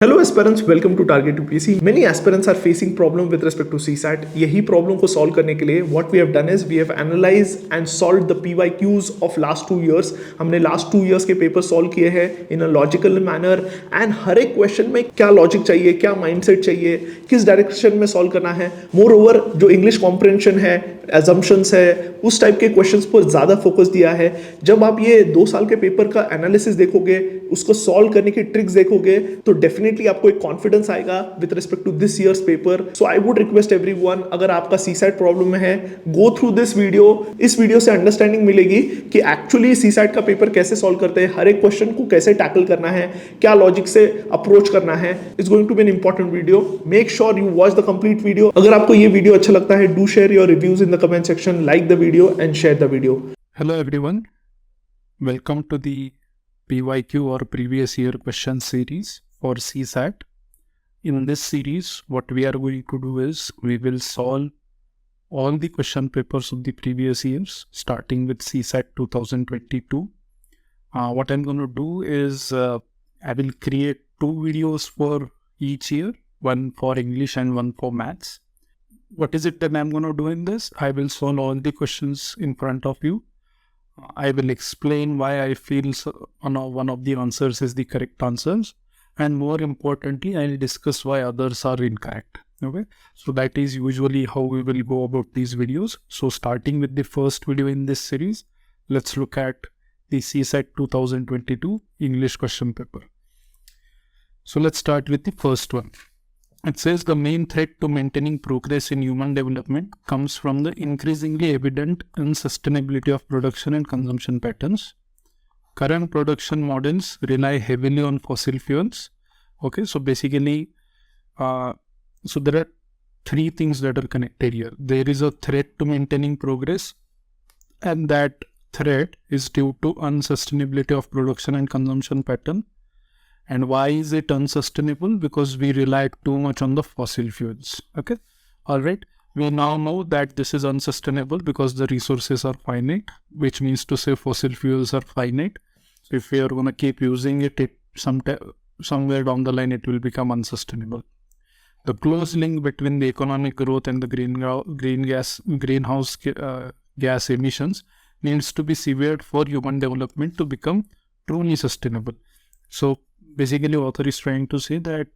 Hello aspirants, welcome to Target UPSC. Many aspirants are facing problem with respect to CSAT. यही problem को solve करने के लिए what we have done is we have analyzed and solved the PYQs of last 2 years. हमने last 2 years के paper solve किए हैं in a logical manner and हर एक question में क्या logic चाहिए, क्या mindset चाहिए, किस direction में solve करना है. Moreover, जो English comprehension है, assumptions है, उस टाइप के क्वेश्चंस पर ज़्यादा फोकस दिया है. जब आप ये 2 साल के पेपर का एनालिसिस देखोगे, उसको सॉल्व करने की ट्रिक्स देखोगे, तो डेफिनेटली आपको एक कॉन्फिडेंस आएगा with respect to this year's paper. So I would request everyone, अगर आपका सीसैट प्रॉब्लम में है, गो थ्रू दिस वीडियो. इस वीडियो से अंडरस्टैंडिंग मिलेगी कि एक्चुअली सीसैट का पेपर कैसे सॉल्व करते हैं, हर एक क्वेश्चन को कैसे टैकल करना है, क्या लॉजिक से अप्रोच करना है. It's going to be an important video. Make sure you watch the complete video. अगर आपको ये वीडियो अच्छा लगता है, do share your reviews in the comment section, like the video and share the video. Hello everyone, welcome to the PYQ or previous year question series for CSAT. In this series, what we are going to do is we will solve all the question papers of the previous years starting with CSAT 2022. What I'm going to do is I will create 2 videos for each year, one for English and one for Maths. What is it that I'm going to do in this? I will solve all the questions in front of you. I will explain why I feel one of the answers is the correct answers. And more importantly, I'll discuss why others are incorrect. Okay. So that is usually how we will go about these videos. So starting with the first video in this series, let's look at the CSAT 2022 English question paper. So let's start with the first one. It says the main threat to maintaining progress in human development comes from the increasingly evident unsustainability of production and consumption patterns. Current production models rely heavily on fossil fuels. Okay, so basically, so there are 3 things that are connected here. There is a threat to maintaining progress, and that threat is due to unsustainability of production and consumption pattern. And why is it unsustainable? Because we rely too much on the fossil fuels. Okay. All right. We now know that this is unsustainable because the resources are finite, which means to say fossil fuels are finite. So if we are going to keep using it, somewhere down the line, it will become unsustainable. The close link between the economic growth and the greenhouse gas emissions needs to be severed for human development to become truly sustainable. So basically, author is trying to say that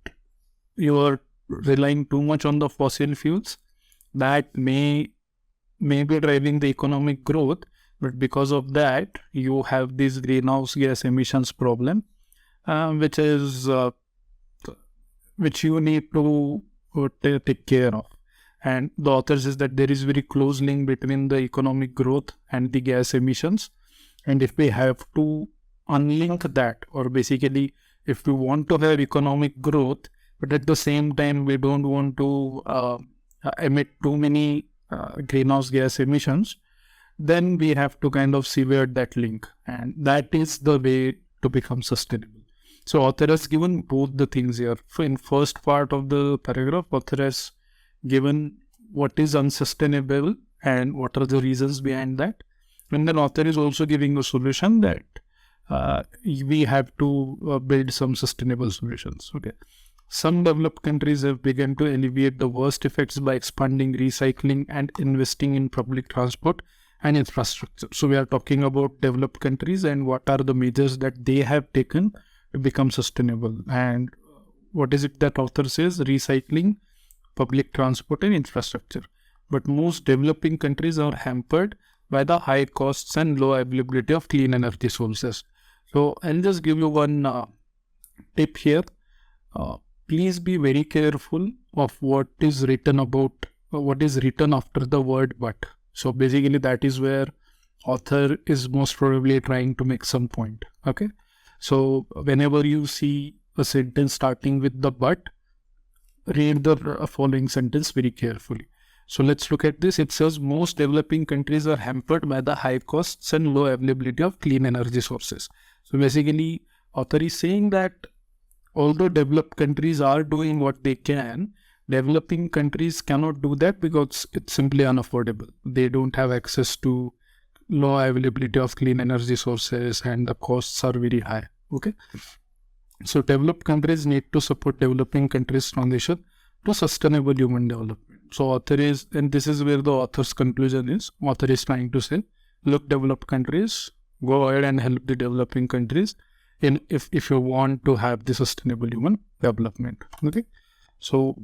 you are relying too much on the fossil fuels that may be driving the economic growth, but because of that, you have this greenhouse gas emissions problem, which you need to take care of. And the author says that there is very close link between the economic growth and the gas emissions, and if we have to unlink that, or basically if we want to have economic growth, but at the same time we don't want to emit too many greenhouse gas emissions, then we have to kind of sever that link, and that is the way to become sustainable. So author has given both the things here. So in first part of the paragraph, author has given what is unsustainable and what are the reasons behind that. And then author is also giving a solution that we have to build some sustainable solutions. Okay. Some developed countries have begun to alleviate the worst effects by expanding recycling and investing in public transport and infrastructure. So we are talking about developed countries and what are the measures that they have taken to become sustainable. And what is it that author says? Recycling, public transport and infrastructure. But most developing countries are hampered by the high costs and low availability of clean energy sources. So I'll just give you one tip here. Please be very careful of what is written after the word but. So basically that is where author is most probably trying to make some point. Okay. So whenever you see a sentence starting with the but, read the following sentence very carefully. So let's look at this. It says most developing countries are hampered by the high costs and low availability of clean energy sources. So basically, author is saying that although developed countries are doing what they can, developing countries cannot do that because it's simply unaffordable. They don't have access to low availability of clean energy sources and the costs are very high. Okay. So developed countries need to support developing countries' transition to sustainable human development. So author is, and this is where the author's conclusion is, author is trying to say, look, developed countries, go ahead and help the developing countries in if you want to have the sustainable human development. Okay. So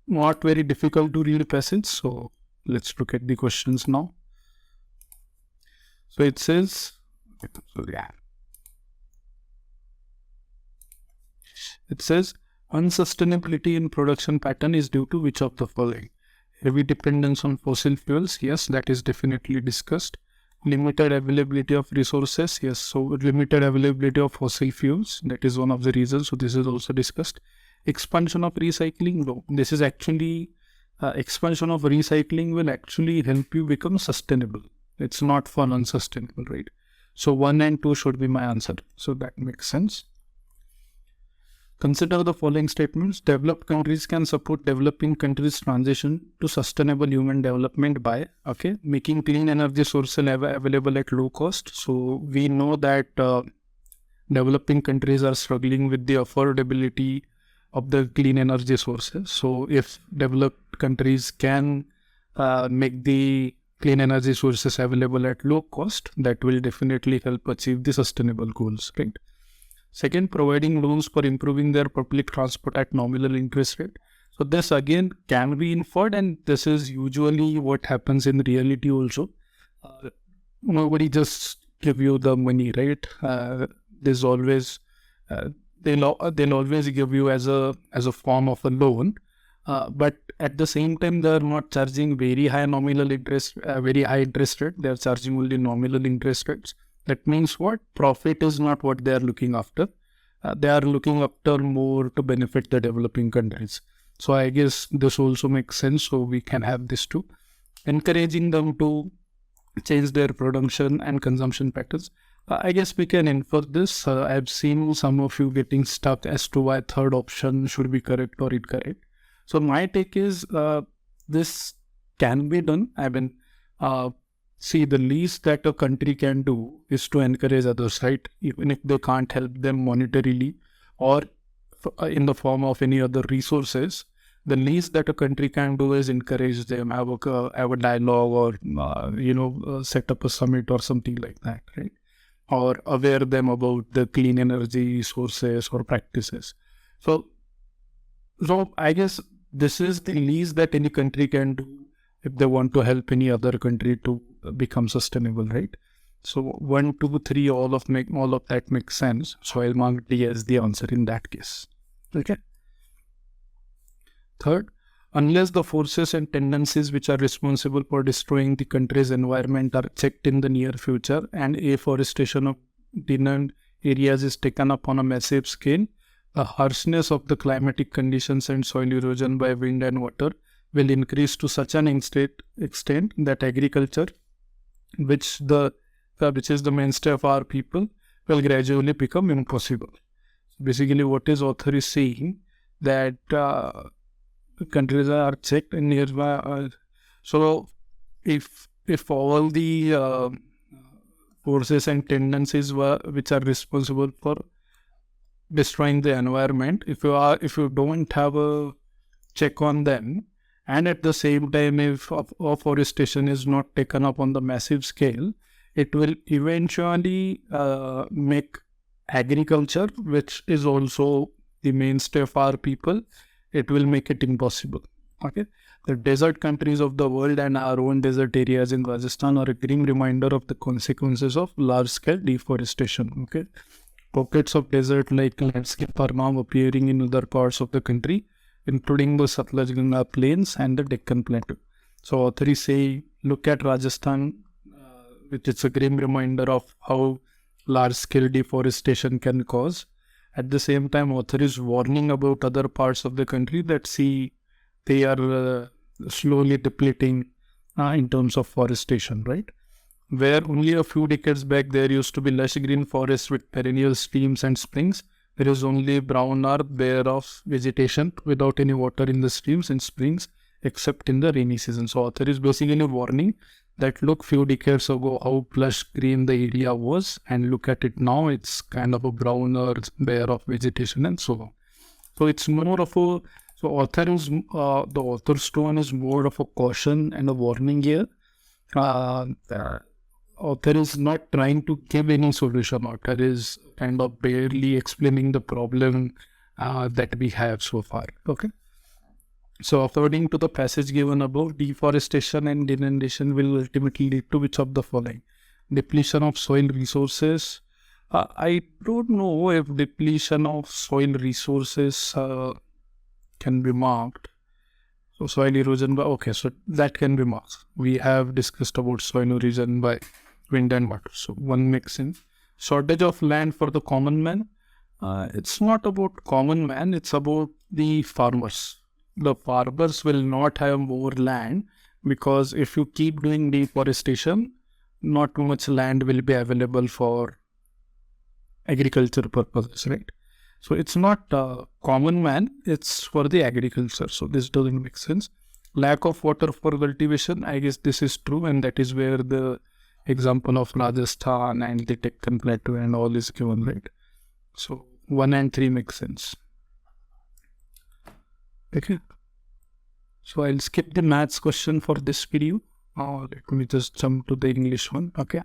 not very difficult to read passage. So let's look at the questions now. So it says, unsustainability in production pattern is due to which of the following? Heavy dependence on fossil fuels. Yes, that is definitely discussed. Limited availability of resources. Yes, so limited availability of fossil fuels. That is one of the reasons. So this is also discussed. Expansion of recycling. No, this is actually expansion of recycling will actually help you become sustainable. It's not for unsustainable, right? So 1 and 2 should be my answer. So that makes sense. Consider the following statements. Developed countries can support developing countries' transition to sustainable human development by, making clean energy sources available at low cost. So we know that developing countries are struggling with the affordability of the clean energy sources. So if developed countries can make the clean energy sources available at low cost, that will definitely help achieve the sustainable goals, right? Second, providing loans for improving their public transport at nominal interest rate. So this again can be inferred, and this is usually what happens in reality also. Nobody just give you the money, right? There's always they'll always give you as a form of a loan, but at the same time they are not charging very high nominal interest, very high interest rate. They are charging only nominal interest rates. That means what? Profit is not what they are looking after. They are looking after more to benefit the developing countries. So I guess this also makes sense. So we can have this too. Encouraging them to change their production and consumption patterns. I guess we can infer this. I've seen some of you getting stuck as to why third option should be correct or incorrect. So my take is this can be done. I mean, see, the least that a country can do is to encourage others, right? Even if they can't help them monetarily or in the form of any other resources, the least that a country can do is encourage them, have a dialogue, or set up a summit or something like that, right? Or aware them about the clean energy sources or practices. So I guess this is the least that any country can do if they want to help any other country to become sustainable, right? So 1, 2, 3, all of that makes sense. So I'll mark D as the answer in that case. Okay. Third, unless the forces and tendencies which are responsible for destroying the country's environment are checked in the near future and afforestation of denuded areas is taken up on a massive scale, the harshness of the climatic conditions and soil erosion by wind and water will increase to such an extent that agriculture, which is the mainstay of our people, will gradually become impossible. Basically, what is author is saying that countries are checked in nearby. So if all the forces and tendencies which are responsible for destroying the environment, if you don't have a check on them, and at the same time if afforestation is not taken up on the massive scale, it will eventually make agriculture, which is also the mainstay of our people, it will make it impossible. Okay, the desert countries of the world and our own desert areas in Rajasthan are a grim reminder of the consequences of large-scale deforestation. Okay, pockets of desert-like landscape are now appearing in other parts of the country, including the Satluj plains and the Deccan Plateau. So authors say, look at Rajasthan, which is a grim reminder of how large-scale deforestation can cause. At the same time, author is warning about other parts of the country that they are slowly depleting in terms of forestation, right? Where only a few decades back there used to be lush green forests with perennial streams and springs, there is only brown earth bare of vegetation without any water in the streams and springs except in the rainy season. So author is basically warning that look few decades ago how plush green the area was, and look at it now, it's kind of a brown or bare of vegetation and so on. So it's more of a, so author is, the author's tone is more of a caution and a warning here. The author is not trying to give any solution. Author is kind of barely explaining the problem that we have so far. Okay. So according to the passage given above, deforestation and inundation will ultimately lead to which of the following? Depletion of soil resources. I don't know if depletion of soil resources can be marked. So soil erosion by, okay, so that can be marked. We have discussed about soil erosion by wind and water. So one makes sense. Shortage of land for the common man. It's not about common man, it's about the farmers. The farmers will not have more land, because if you keep doing deforestation, not too much land will be available for agriculture purposes, right? So it's not common man, it's for the agriculture. So this doesn't make sense. Lack of water for cultivation, I guess this is true, and that is where the example of Rajasthan and the Deccan Plateau and all is given, right? So 1 and 3 make sense. Okay. So I'll skip the maths question for this video. Let me just jump to the English one. Okay.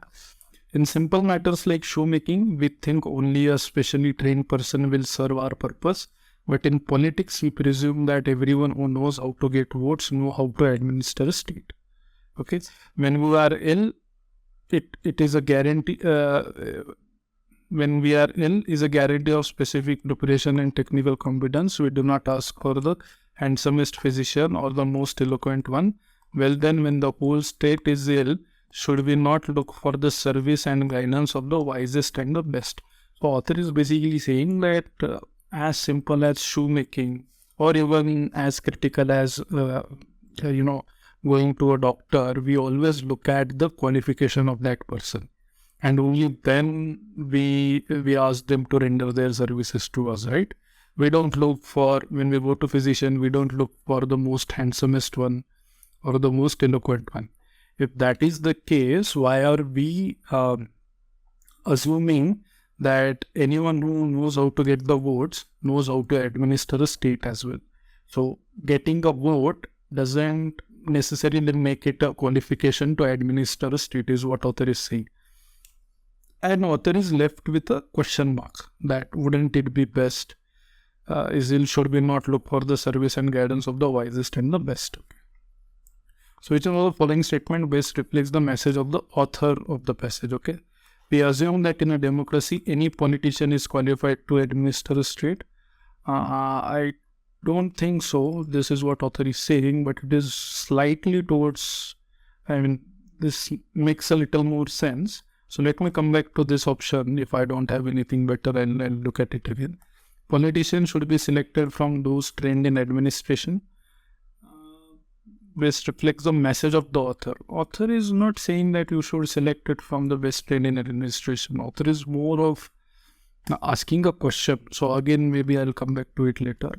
In simple matters like shoemaking, we think only a specially trained person will serve our purpose. But in politics, we presume that everyone who knows how to get votes know how to administer a state. Okay. When we are ill, it is a guarantee. When we are ill is a guarantee of specific preparation and technical competence. We do not ask for the handsomest physician or the most eloquent one. Well then, when the whole state is ill, should we not look for the service and guidance of the wisest and the best? So author is basically saying that as simple as shoemaking, or even as critical as going to a doctor, we always look at the qualification of that person. And only then we ask them to render their services to us, right? We don't look for, when we go to physician, we don't look for the most handsomest one or the most eloquent one. If that is the case, why are we assuming that anyone who knows how to get the votes knows how to administer a state as well? So getting a vote doesn't necessarily make it a qualification to administer a state, is what author is saying. And author is left with a question mark, that wouldn't it be best? Should we not look for the service and guidance of the wisest and the best? Okay. So which of the following statement best reflects the message of the author of the passage? Okay. We assume that in a democracy, any politician is qualified to administer a state. I don't think so. This is what author is saying, but it is slightly towards, this makes a little more sense. So let me come back to this option. If I don't have anything better, I'll look at it again. Politicians should be selected from those trained in administration. Best reflects the message of the author. Author is not saying that you should select it from the best trained in administration. Author is more of asking a question. So again, maybe I'll come back to it later.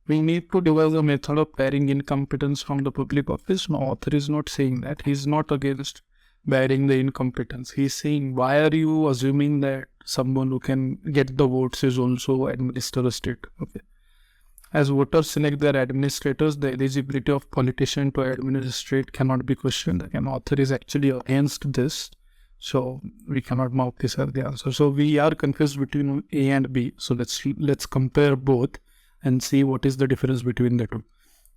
We need to devise a method of pairing incompetence from the public office. No, author is not saying that. He's not against bearing the incompetence. He's saying, why are you assuming that someone who can get the votes is also administer a state? Okay. As voters select their administrators, the eligibility of politician to administrate cannot be questioned. And author is actually against this. So we cannot mark this as the answer. So we are confused between A and B. So let's compare both and see what is the difference between the two.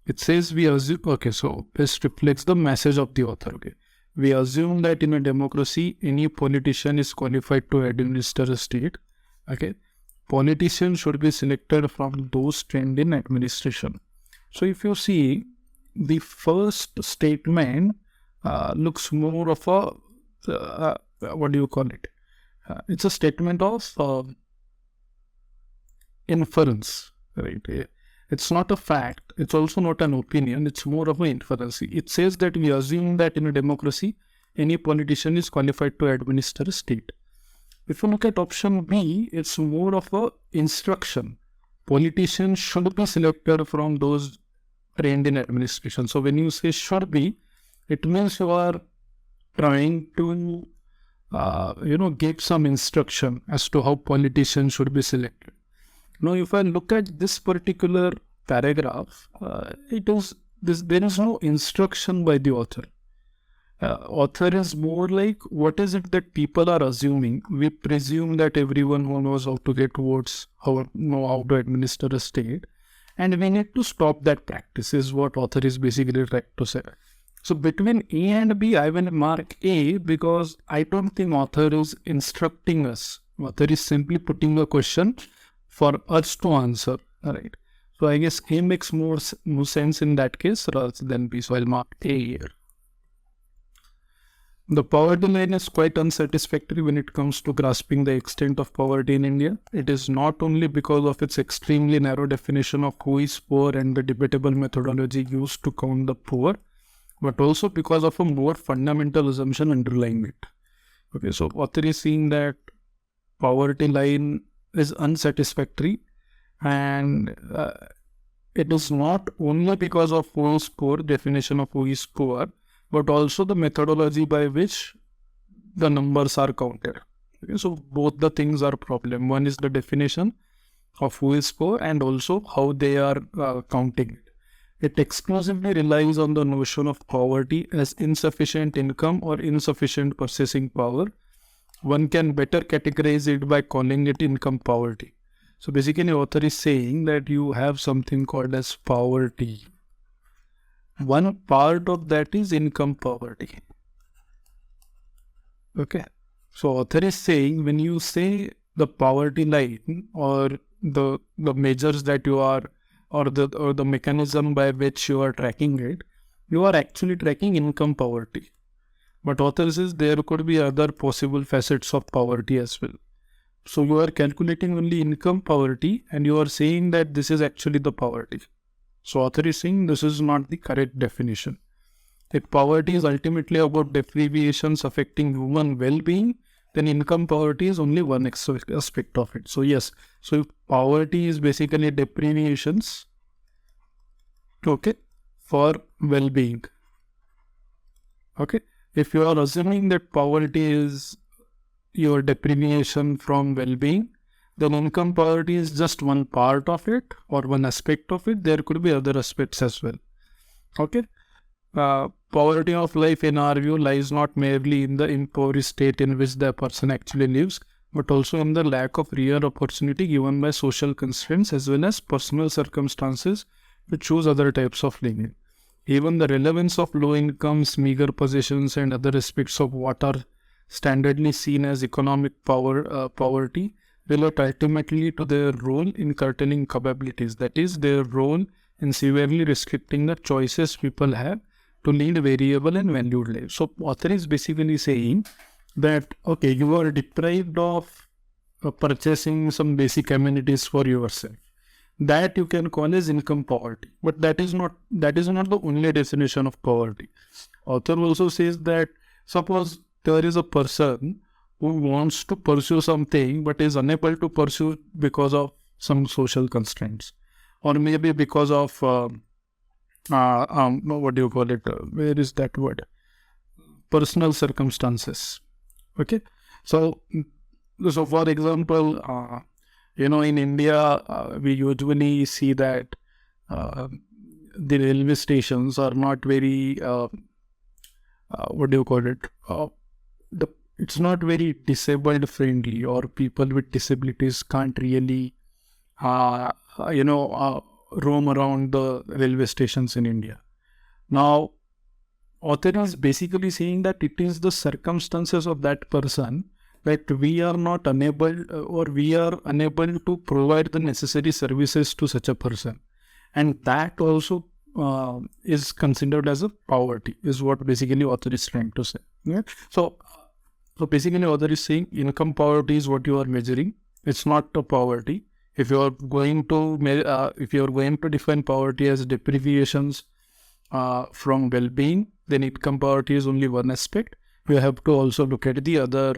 It says we assume, okay, so best reflects the message of the author. Okay. We assume that in a democracy, any politician is qualified to administer a state. Okay. Politicians should be selected from those trained in administration. So if you see, the first statement looks more of a, what do you call it? It's a statement of inference, right? It's not a fact. It's also not an opinion. It's more of an inference. It says that we assume that in a democracy, any politician is qualified to administer a state. If you look at option B, it's more of a instruction. Politicians should be selected from those trained in administration. So when you say should be, it means you are trying to give some instruction as to how politicians should be selected. Now, if I look at this particular paragraph, there is no instruction by the author. Author is more like, what is it that people are assuming? We presume that everyone who knows how to get votes, know how to administer a state, and we need to stop that practice, is what author is basically trying to say. So between A and B, I will mark A because I don't think author is instructing us. Author is simply putting a question for us to answer. All right. So I guess A makes more sense in that case rather than B. So I'll mark A here. The poverty line is quite unsatisfactory when it comes to grasping the extent of poverty in India. It is not only because of its extremely narrow definition of who is poor and the debatable methodology used to count the poor, but also because of a more fundamental assumption underlying it. Okay, so author is saying that poverty line is unsatisfactory, and it is not only because of who is poor, definition of who is poor, but also the methodology by which the numbers are counted. Okay, so both the things are problem. One is the definition of who is poor and also how they are counting it. It exclusively relies on the notion of poverty as insufficient income or insufficient purchasing power. One can better categorize it by calling it income poverty. So basically, author is saying that you have something called as poverty. One part of that is income poverty. Okay. So author is saying, when you say the poverty line or the measures that you are, or the mechanism by which you are tracking it, you are actually tracking income poverty. But author says there could be other possible facets of poverty as well. So you are calculating only income poverty and you are saying that this is actually the poverty. So author is saying this is not the correct definition. If poverty is ultimately about deprivations affecting human well-being, then income poverty is only one aspect of it. So yes, so if poverty is basically deprivations, okay, for well-being. Okay, if you are assuming that poverty is your deprivation from well-being, then income poverty is just one part of it or one aspect of it. There could be other aspects as well. Okay. Poverty of life in our view lies not merely in the impoverished state in which the person actually lives, but also in the lack of real opportunity given by social constraints as well as personal circumstances to choose other types of living. Even the relevance of low incomes, meager possessions and other aspects of what are standardly seen as economic poverty relate ultimately to their role in curtailing capabilities, that is, their role in severely restricting the choices people have to lead variable and valued lives. So author is basically saying that, okay, you are deprived of purchasing some basic amenities for yourself. That you can call as income poverty, but that is not the only definition of poverty. Author also says that suppose there is a person who wants to pursue something but is unable to pursue because of some social constraints, or maybe because of what do you call it? Where is that word? Personal circumstances. Okay. So for example, in India, we usually see that the railway stations are not very, what do you call it? It's not very disabled friendly, or people with disabilities can't really, roam around the railway stations in India. Now, author is basically saying that it is the circumstances of that person that we are not unable to provide the necessary services to such a person, and that also is considered as a poverty, is what basically author is trying to say. Yeah? So basically author is saying income poverty is what you are measuring. It's not a poverty. If you are going to define poverty as deprivations from well-being, then income poverty is only one aspect. You have to also look at the other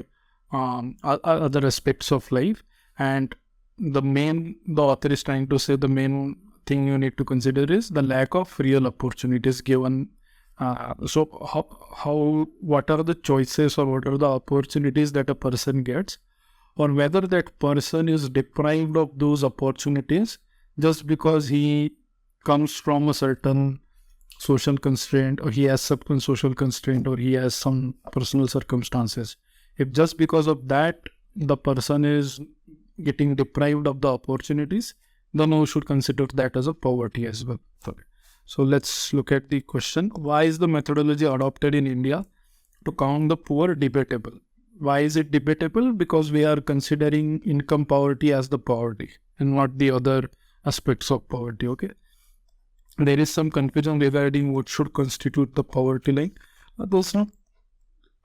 aspects of life, and the author is trying to say the main thing you need to consider is the lack of real opportunities given So what are the choices or what are the opportunities that a person gets, or whether that person is deprived of those opportunities just because he comes from a certain social constraint, or he has some social constraint, or he has some personal circumstances. If just because of that the person is getting deprived of the opportunities, then we should consider that as a poverty as well. So let's look at the question. Why is the methodology adopted in India to count the poor debatable? Why is it debatable? Because we are considering income poverty as the poverty and not the other aspects of poverty. Okay. There is some confusion regarding what should constitute the poverty line.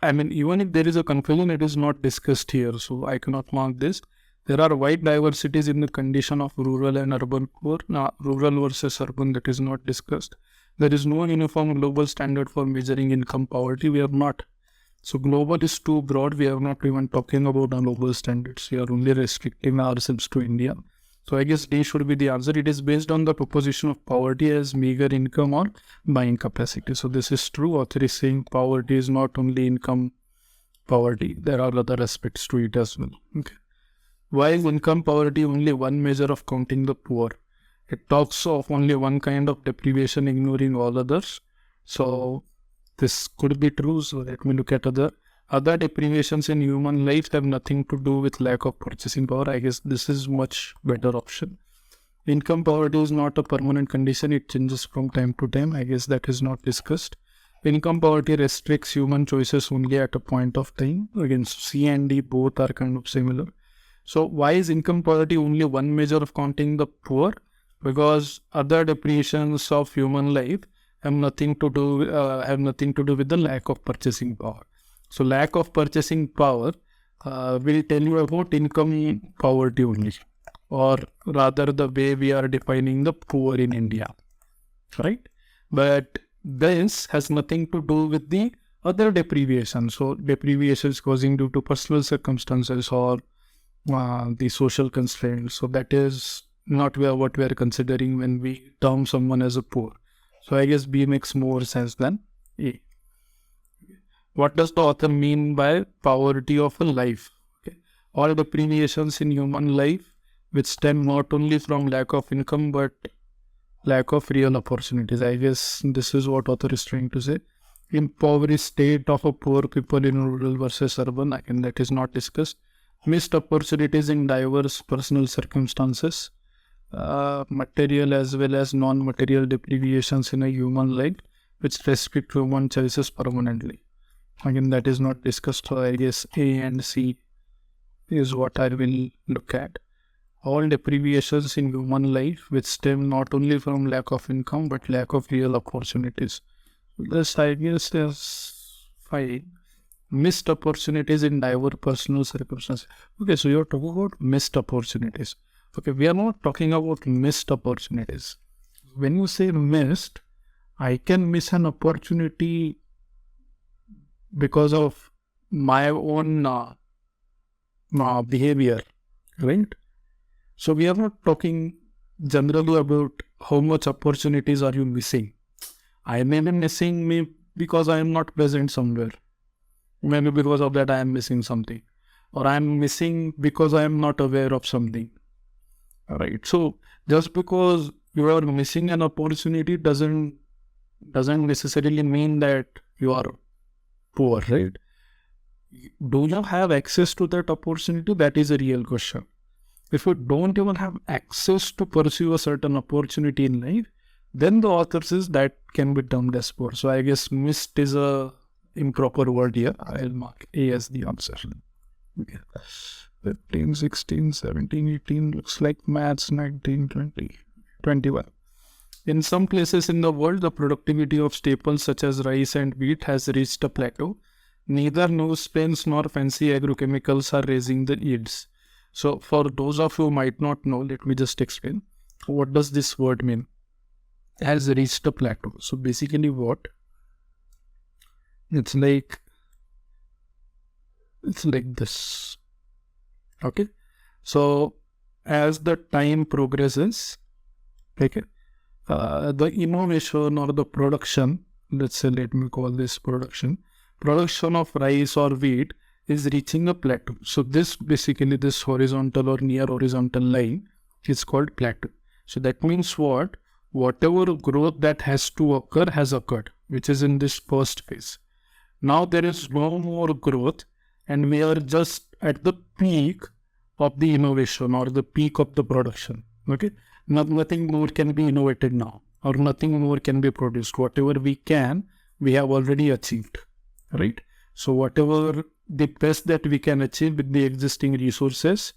Even if there is a confusion, it is not discussed here, so I cannot mark this. There are wide diversities in the condition of rural and urban poor. Now, rural versus urban, that is not discussed. There is no uniform global standard for measuring income poverty. We are not. So global is too broad. We are not even talking about global standards. We are only restricting ourselves to India. So I guess D should be the answer. It is based on the proposition of poverty as meager income or buying capacity. So this is true. Author is saying poverty is not only income poverty. There are other aspects to it as well. Okay. Why is income poverty only one measure of counting the poor? It talks of only one kind of deprivation, ignoring all others. So this could be true. So let me look at other deprivations in human life have nothing to do with lack of purchasing power. I guess this is much better option. Income poverty is not a permanent condition. It changes from time to time. I guess that is not discussed. Income poverty restricts human choices only at a point of time. Again, C and D both are kind of similar. So why is income poverty only one measure of counting the poor? Because other deprivations of human life have nothing to do with the lack of purchasing power. So lack of purchasing power will tell you about income poverty only, or rather the way we are defining the poor in India, right? But this has nothing to do with the other deprivations. So deprivations causing due to personal circumstances or the social constraints. So that is not what we are considering when we term someone as a poor. So I guess B makes more sense than A. What does the author mean by poverty of a life? Okay. All deprivations in human life which stem not only from lack of income but lack of real opportunities. I guess this is what author is trying to say. Impoverished state of a poor people in rural versus urban, again that is not discussed. Missed opportunities in diverse personal circumstances, material as well as non-material deprivations in a human life which restrict human choices permanently. Again, that is not discussed. So I guess A and C is what I will look at. All deprivations in human life which stem not only from lack of income but lack of real opportunities. This I guess is fine. Missed opportunities in diverse personal circumstances. Okay, so you're talking about missed opportunities. Okay, we are not talking about missed opportunities. When you say missed, I can miss an opportunity because of my own behavior, right? So we are not talking generally about how much opportunities are you missing. I may be missing because I am not present somewhere. Maybe because of that I am missing something. Or I am missing because I am not aware of something. Alright. So just because you are missing an opportunity doesn't necessarily mean that you are poor, right? Do you have access to that opportunity? That is a real question. If you don't even have access to pursue a certain opportunity in life, then the author says that can be termed as poor. So I guess missed is a improper word here. I'll mark A as the answer. 15, 16, 17, 18 looks like maths, 19, 20, 21. In some places in the world, the productivity of staples such as rice and wheat has reached a plateau. Neither nose paints nor fancy agrochemicals are raising the yields. So for those of you who might not know, let me just explain. What does this word mean? Has reached a plateau. So basically what? It's like this. Okay. So as the time progresses, okay, the innovation or the production let's say, let me call this production of rice or wheat is reaching a plateau. So this basically, this horizontal or near horizontal line is called plateau. So that means what? Whatever growth that has to occur has occurred, which is in this first phase. Now there is no more growth, and we are just at the peak of the innovation or the peak of the production. Okay, nothing more can be innovated now, or nothing more can be produced. Whatever we have already achieved, right? So whatever the best that we can achieve with the existing resources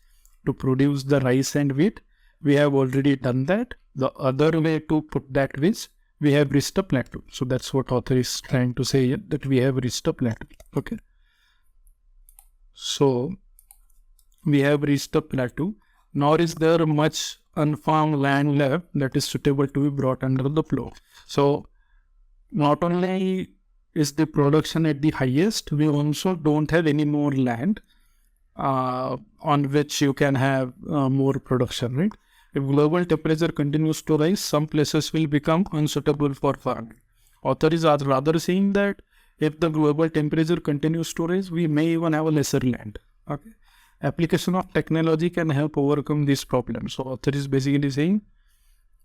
to produce the rice and wheat, we have already done that. The other way to put that is, we have reached a plateau. So that's what author is trying to say here, that we have reached a plateau. Okay. So we have reached a plateau. Nor is there much unfarmed land left that is suitable to be brought under the plow. So not only is the production at the highest, we also don't have any more land on which you can have more production, right? If global temperature continues to rise, some places will become unsuitable for farming. Author is rather saying that if the global temperature continues to rise, we may even have a lesser land. Okay. Application of technology can help overcome these problems. So author is basically saying,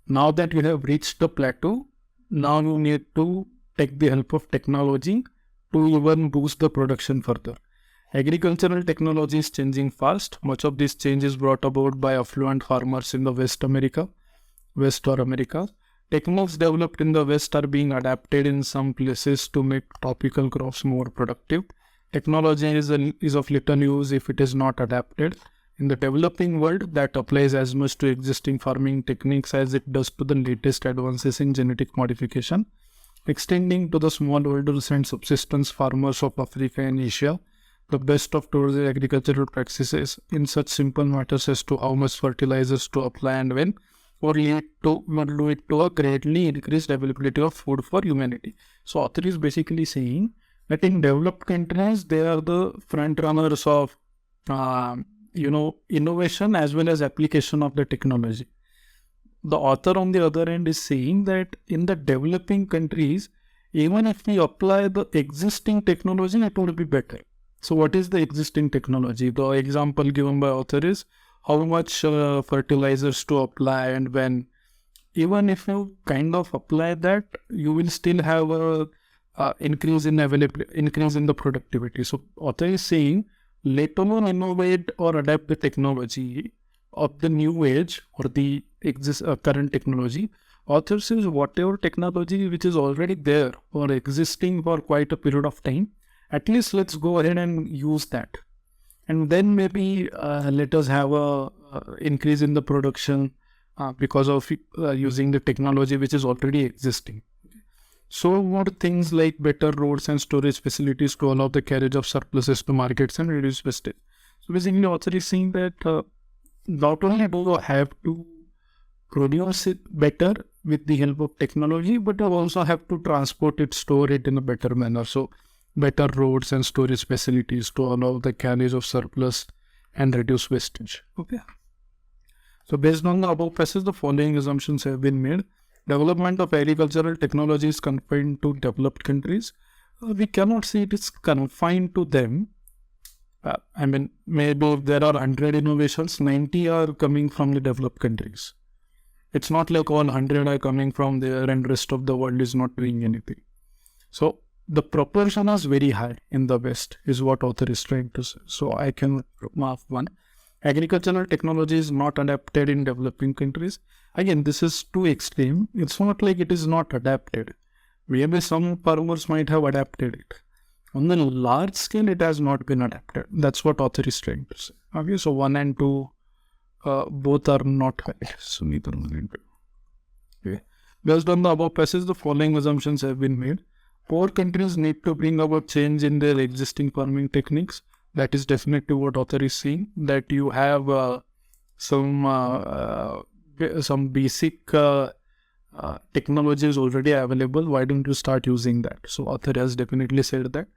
now that you have reached the plateau, now you need to take the help of technology to even boost the production further. Agricultural technology is changing fast. Much of this change is brought about by affluent farmers in the West or America. Techniques developed in the West are being adapted in some places to make tropical crops more productive. Technology is of little use if it is not adapted. In the developing world, that applies as much to existing farming techniques as it does to the latest advances in genetic modification. Extending to the smallholders and subsistence farmers of Africa and Asia, the best of today's agricultural practices in such simple matters as to how much fertilizers to apply and when, or lead to a greatly increased availability of food for humanity. So author is basically saying that in developed countries, they are the front runners of innovation as well as application of the technology. The author on the other end is saying that in the developing countries, even if we apply the existing technology, it would be better. So what is the existing technology? The example given by author is how much fertilizers to apply and when. Even if you kind of apply that, you will still have a increase in the productivity. So author is saying, let alone innovate or adapt the technology of the new age or the current technology. Author says whatever technology which is already there or existing for quite a period of time, at least let's go ahead and use that. And then maybe let us have a increase in the production because of using the technology which is already existing. So what things like better roads and storage facilities to allow the carriage of surpluses to markets and reduce wastage. So basically author is saying that not only do you have to produce it better with the help of technology, but you also have to transport it, store it in a better manner. So better roads and storage facilities to allow the carriage of surplus and reduce wastage. Okay. So based on the above passage, the following assumptions have been made. Development of agricultural technology is confined to developed countries. We cannot say it is confined to them. Maybe if there are 100 innovations, 90 are coming from the developed countries. It's not like all 100 are coming from there and rest of the world is not doing anything. So the proportion is very high in the West is what author is trying to say. So I can mark one. Agricultural technology is not adapted in developing countries. Again, this is too extreme. It's not like it is not adapted. Maybe some farmers might have adapted it. On the large scale, it has not been adapted. That's what author is trying to say. Okay, so 1 and 2, both are not correct. So neither 1 and 2. Okay. Based on the above passage, the following assumptions have been made. Poor countries need to bring about change in their existing farming techniques. That is definitely what author is saying. That you have some basic technology is already available. Why don't you start using that? So author has definitely said that.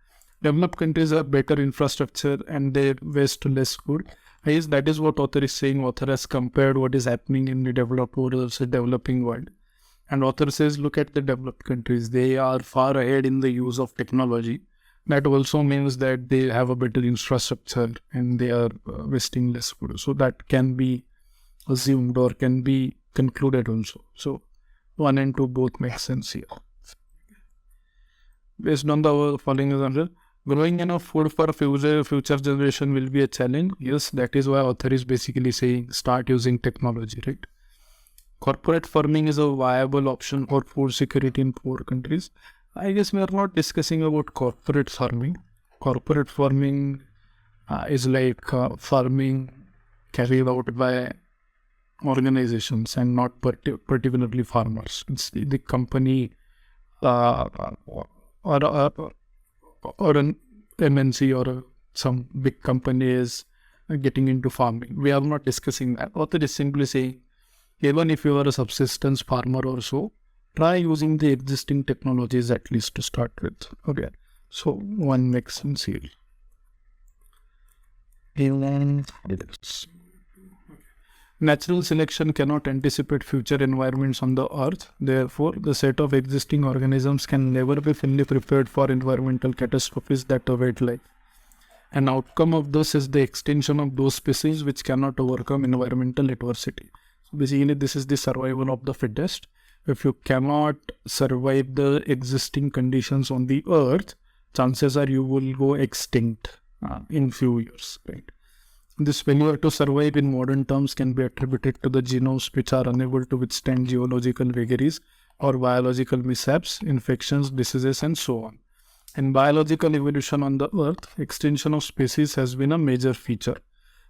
Developed countries have better infrastructure and they waste less food. Yes, that is what author is saying. Author has compared what is happening in the developed world versus developing world. And author says, look at the developed countries. They are far ahead in the use of technology. That also means that they have a better infrastructure and they are wasting less food. So that can be assumed or can be concluded also. So 1 and 2 both make sense here. Based on the following example, growing enough food for future generation will be a challenge. Yes, that is why author is basically saying start using technology, right? Corporate farming is a viable option for food security in poor countries. I guess we are not discussing about corporate farming. Corporate farming is like farming carried out by organizations and not particularly farmers. It's the company or an MNC or some big company is getting into farming. We are not discussing that. Author is simply saying, even if you are a subsistence farmer or so, try using the existing technologies at least to start with. Okay, so 1 makes sense here. Natural selection cannot anticipate future environments on the earth. Therefore, the set of existing organisms can never be fully prepared for environmental catastrophes that await life. An outcome of this is the extinction of those species which cannot overcome environmental adversity. So basically, this is the survival of the fittest. If you cannot survive the existing conditions on the earth, chances are you will go extinct in few years, right? This failure to survive in modern terms can be attributed to the genomes which are unable to withstand geological vagaries or biological mishaps, infections, diseases, and so on. In biological evolution on the earth, extinction of species has been a major feature.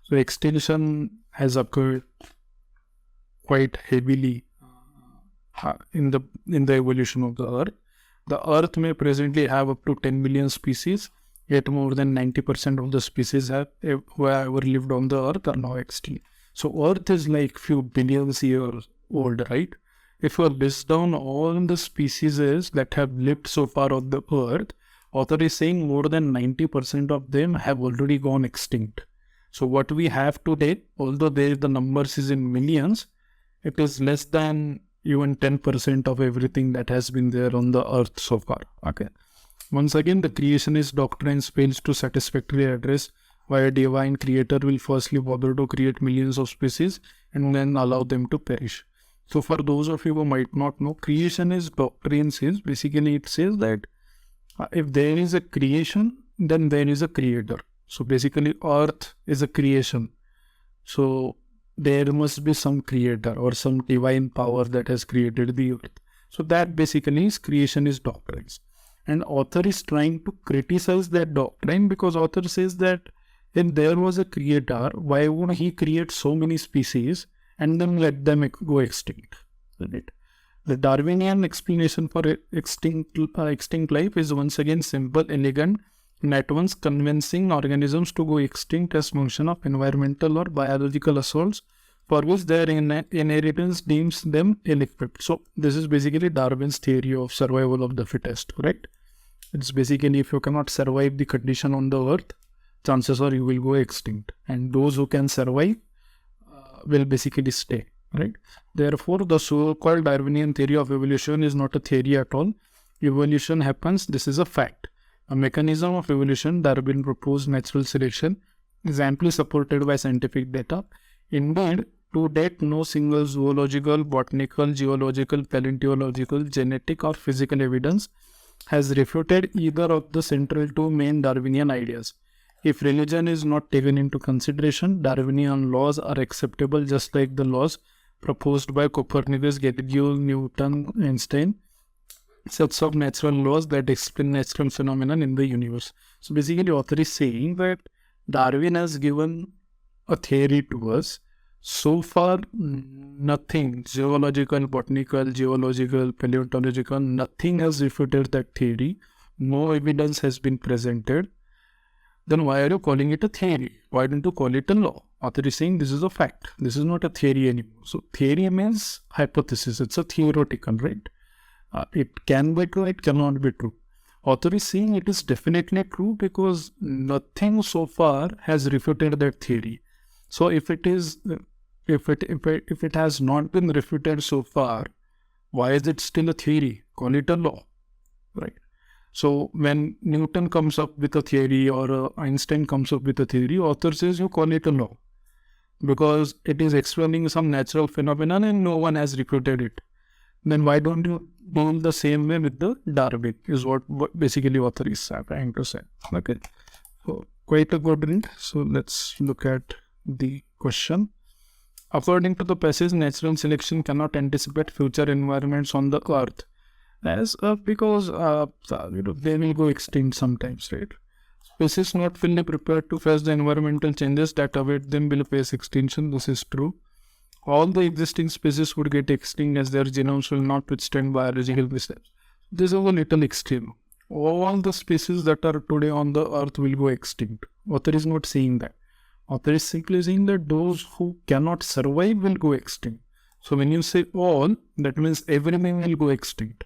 So extinction has occurred quite heavily in the evolution of the earth. The earth may presently have up to 10 million species, yet more than 90% of the species who have ever lived on the earth are now extinct. So earth is like few billions years old, right? If you list down all the species that have lived so far on the earth, author is saying more than 90% of them have already gone extinct. So what we have today, although the numbers is in millions, it is less than even 10% of everything that has been there on the earth so far. Okay. Once again, the creationist doctrine fails to satisfactorily address why a divine creator will firstly bother to create millions of species and then allow them to perish. So for those of you who might not know, creationist doctrine says, basically it says that if there is a creation, then there is a creator. So basically earth is a creation. So there must be some creator or some divine power that has created the earth. So that basically is creationist doctrines. And author is trying to criticize that doctrine because author says that if there was a creator, why would he create so many species and then let them go extinct? Right? The Darwinian explanation for extinct life is once again simple, elegant, and at once convincing organisms to go extinct as function of environmental or biological assaults for which their inheritance deems them ill-equipped. So this is basically Darwin's theory of survival of the fittest, correct? It's basically if you cannot survive the condition on the earth, chances are you will go extinct, and those who can survive will basically stay, right? Therefore, the so-called Darwinian theory of evolution is not a theory at all. Evolution happens, this is a fact. A mechanism of evolution, Darwin proposed natural selection, is amply supported by scientific data. Indeed, to date, no single zoological, botanical, geological, paleontological, genetic or physical evidence has refuted either of the central two main Darwinian ideas. If religion is not taken into consideration, Darwinian laws are acceptable just like the laws proposed by Copernicus, Galileo, Newton, Einstein, sets of natural laws that explain natural phenomena in the universe. So basically, author is saying that Darwin has given a theory to us. So far, nothing, zoological, botanical, geological, paleontological, nothing has refuted that theory. No evidence has been presented. Then why are you calling it a theory? Why don't you call it a law? Author is saying this is a fact. This is not a theory anymore. So theory means hypothesis. It's a theoretical, right? It can be true, it cannot be true. Author is saying it is definitely true because nothing so far has refuted that theory. So if it has not been refuted so far, Why is it still a theory? Call it a law, right? So when Newton comes up with a theory or Einstein comes up with a theory, author says you call it a law because it is explaining some natural phenomenon and no one has refuted it. Then why don't you do the same way with the Darwin is what basically author is trying to say. Okay, so quite a good read. So let's look at the question. According to the passage, natural selection cannot anticipate future environments on the earth, as because they will go extinct sometimes, right? Species not fully prepared to face the environmental changes that await them will face extinction. This is true. All the existing species would get extinct as their genomes will not withstand biological missteps. This is a little extreme. All the species that are today on the earth will go extinct. Author is not saying that. Author is simply saying that those who cannot survive will go extinct. So when you say all, that means everything will go extinct.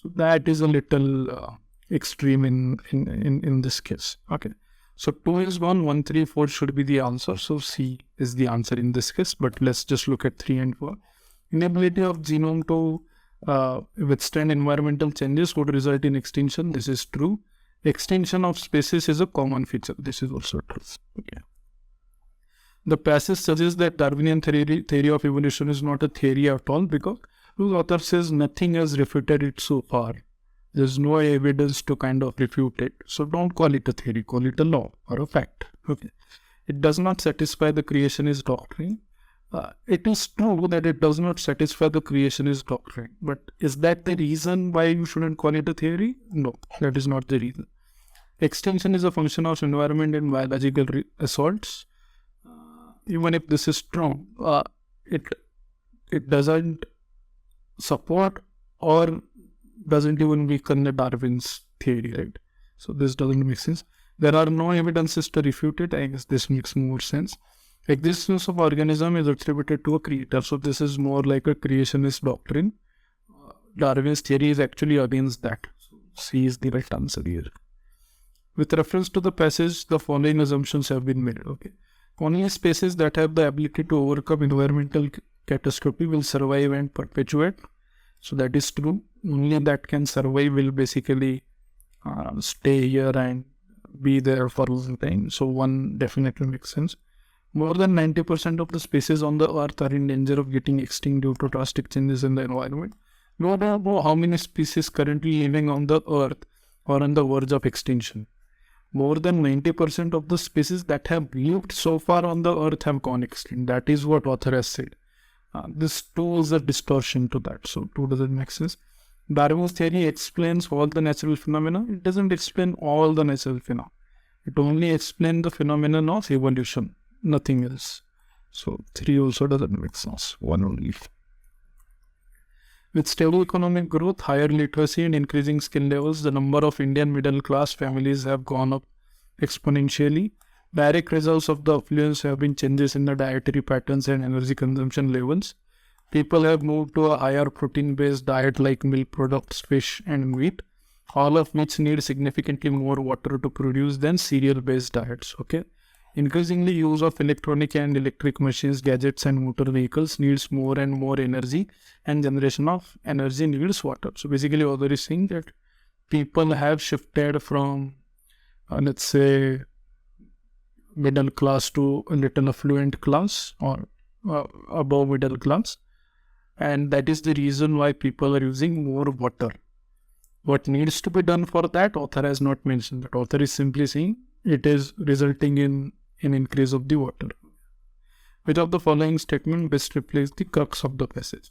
So that is a little extreme in this case. Okay. So 2 is 1, 1, 3, 4 should be the answer. So C is the answer in this case. But let's just look at 3 and 4. Inability of genome to withstand environmental changes would result in extinction. This is true. Extinction of species is a common feature. This is also true. Okay. The passage suggests that Darwinian theory of evolution is not a theory at all because the author says nothing has refuted it so far. There's no evidence to kind of refute it. So don't call it a theory, call it a law or a fact. Okay. It does not satisfy the creationist doctrine. It is true that it does not satisfy the creationist doctrine. But is that the reason why you shouldn't call it a theory? No, that is not the reason. Extinction is a function of environment and biological assaults. Even if this is strong, it doesn't support or doesn't even weaken the Darwin's theory, right? So this doesn't make sense. There are no evidences to refute it. I guess this makes more sense. Existence of organism is attributed to a creator. So this is more like a creationist doctrine. Darwin's theory is actually against that. So C is the right answer here. With reference to the passage, the following assumptions have been made. Okay. Only species that have the ability to overcome environmental catastrophe will survive and perpetuate. So that is true. Only that can survive will basically stay here and be there for a long time. So one definitely makes sense. More than 90% of the species on the earth are in danger of getting extinct due to drastic changes in the environment. No know how many species currently living on the earth are on the verge of extinction. More than 90% of the species that have lived so far on the earth have gone extinct. That is what author has said. This 2 is a distortion to that. So 2 doesn't make sense. Darwin's theory explains all the natural phenomena. It doesn't explain all the natural phenomena. It only explains the phenomenon of evolution. Nothing else. So 3 also doesn't make sense. 1 only. With stable economic growth, higher literacy and increasing skill levels, the number of Indian middle class families have gone up exponentially. Direct results of the affluence have been changes in the dietary patterns and energy consumption levels. People have moved to a higher protein-based diet like milk products, fish and meat, all of which need significantly more water to produce than cereal-based diets. Okay. Increasingly, use of electronic and electric machines, gadgets and motor vehicles needs more and more energy, and generation of energy needs water. So basically, author is saying that people have shifted from, let's say, middle class to a little affluent class or above middle class. And that is the reason why people are using more water. What needs to be done for that, author has not mentioned that. Author is simply saying it is resulting in an increase of the water. Which of the following statement best reflects the crux of the passage?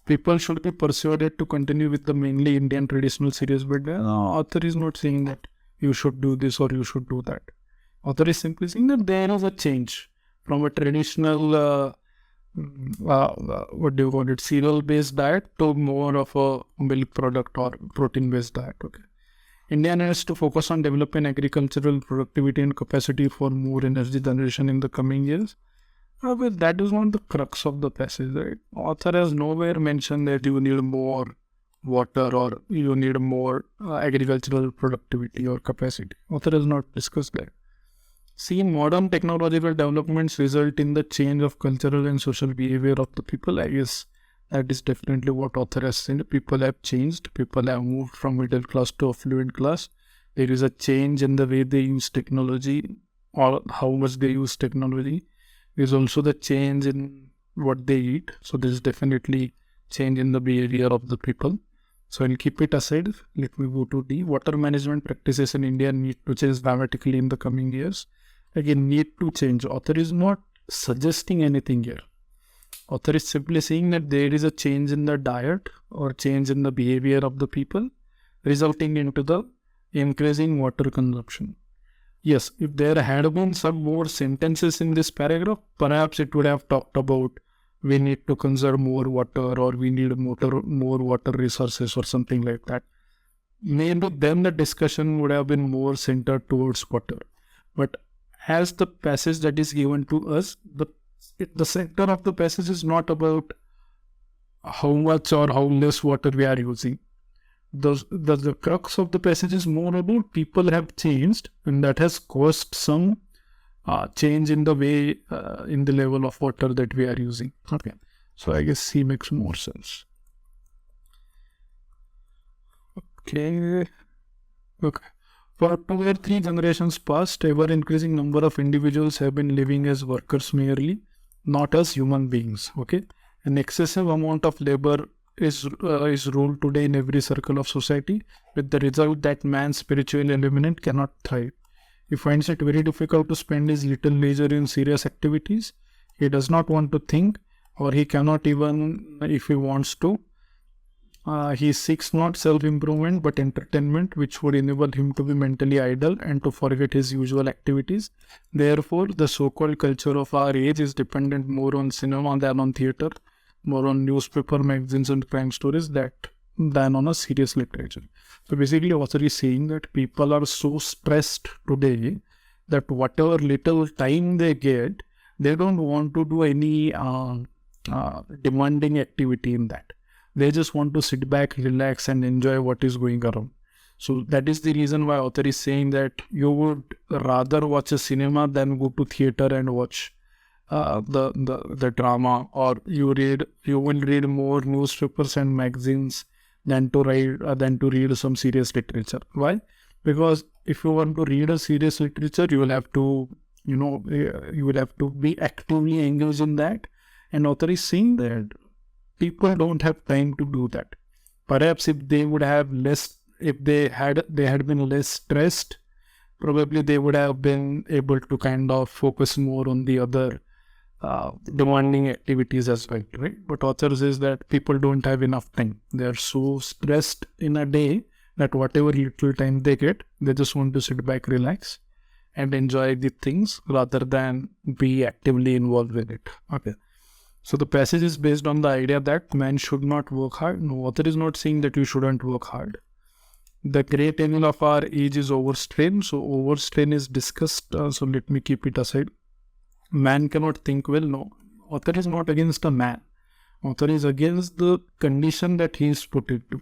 People should be persuaded to continue with the mainly Indian traditional series, but author is not saying that you should do this or you should do that. Author is simply saying that there is a change from a traditional cereal-based diet to more of a milk product or protein-based diet. Okay. India needs to focus on developing agricultural productivity and capacity for more energy generation in the coming years. Well, that is not the crux of the passage, right? Author has nowhere mentioned that you need more water or you need more agricultural productivity or capacity. Author has not discussed that. See, modern technological developments result in the change of cultural and social behavior of the people. I guess That is definitely what author has said. People have changed. People have moved from middle class to affluent class. There is a change in the way they use technology or how much they use technology. There is also the change in what they eat. So there is definitely change in the behavior of the people. So I'll keep it aside. Let me go to D. Water management practices in India need to change dramatically in the coming years. Again, need to change. Author is not suggesting anything here. Author is simply saying that there is a change in the diet or change in the behavior of the people, resulting into the increasing water consumption. Yes, if there had been some more sentences in this paragraph, perhaps it would have talked about we need to conserve more water or we need more water resources or something like that. Maybe then the discussion would have been more centered towards water. But as the passage that is given to us, the center of the passage is not about how much or how less water we are using. The crux of the passage is more about people have changed, and that has caused some change in the way, in the level of water that we are using. Okay, so I guess C makes more sense. Okay. For 2 or 3 generations past, ever increasing number of individuals have been living as workers merely, not as human beings. Okay, an excessive amount of labor is ruled today in every circle of society, with the result that man's spiritual element cannot thrive. He finds it very difficult to spend his little leisure in serious activities. He does not want to think, or he cannot even if he wants to. He seeks not self-improvement but entertainment, which would enable him to be mentally idle and to forget his usual activities. Therefore, the so-called culture of our age is dependent more on cinema than on theatre, more on newspaper, magazines and crime stories than on a serious literature. So basically, author is saying that people are so stressed today that whatever little time they get, they don't want to do any demanding activity in that. They just want to sit back, relax and enjoy what is going around. So that is the reason why author is saying that you would rather watch a cinema than go to theatre and watch the drama, or you will read more newspapers and magazines than to read some serious literature. Why? Because if you want to read a serious literature, you will have to be actively engaged in that. And author is saying that people don't have time to do that. Perhaps if they had been less stressed, probably they would have been able to kind of focus more on the other demanding activities as well, right? But author says that people don't have enough time. They are so stressed in a day that whatever little time they get, they just want to sit back, relax and enjoy the things rather than be actively involved in it. Okay. So the passage is based on the idea that man should not work hard. No, author is not saying that you shouldn't work hard. The great enemy of our age is overstrain. So overstrain is discussed. So let me keep it aside. Man cannot think well. No, author is not against a man. Author is against the condition that he is put into.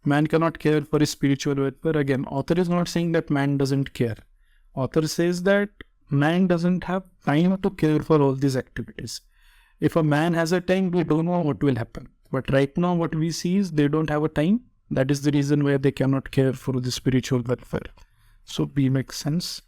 Man cannot care for his spiritual welfare. Again, author is not saying that man doesn't care. Author says that man doesn't have time to care for all these activities. If a man has a time, we don't know what will happen. But right now what we see is they don't have a time. That is the reason why they cannot care for the spiritual welfare. So B makes sense.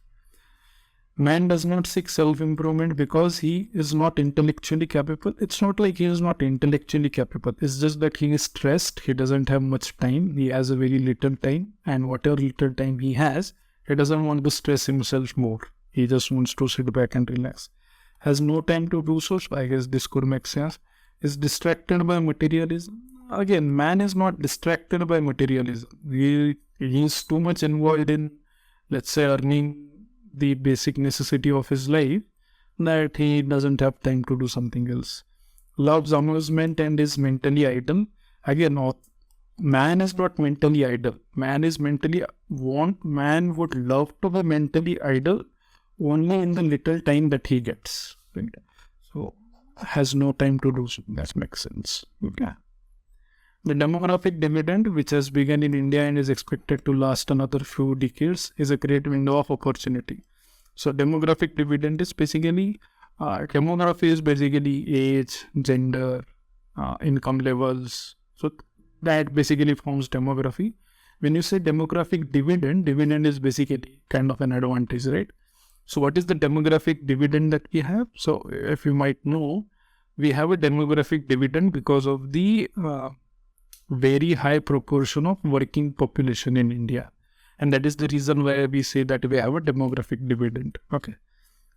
Man does not seek self-improvement because he is not intellectually capable. It's not like he is not intellectually capable. It's just that he is stressed. He doesn't have much time. He has a very little time. And whatever little time he has, he doesn't want to stress himself more. He just wants to sit back and relax. Has no time to do so. So I guess this could make sense. Is distracted by materialism. Again, man is not distracted by materialism. He is too much involved in, let's say, earning the basic necessity of his life that he doesn't have time to do something else. Loves amusement and is mentally idle. Again, man is not mentally idle. Man would love to be mentally idle only in the little time that he gets. So has no time to do so. That makes sense. Okay. The demographic dividend, which has begun in India and is expected to last another few decades, is a great window of opportunity. So demographic dividend is basically, demography is basically age, gender, income levels. So that basically forms demography. When you say demographic dividend, dividend is basically kind of an advantage, right? So what is the demographic dividend that we have? So if you might know, we have a demographic dividend because of the very high proportion of working population in India. And that is the reason why we say that we have a demographic dividend. Okay.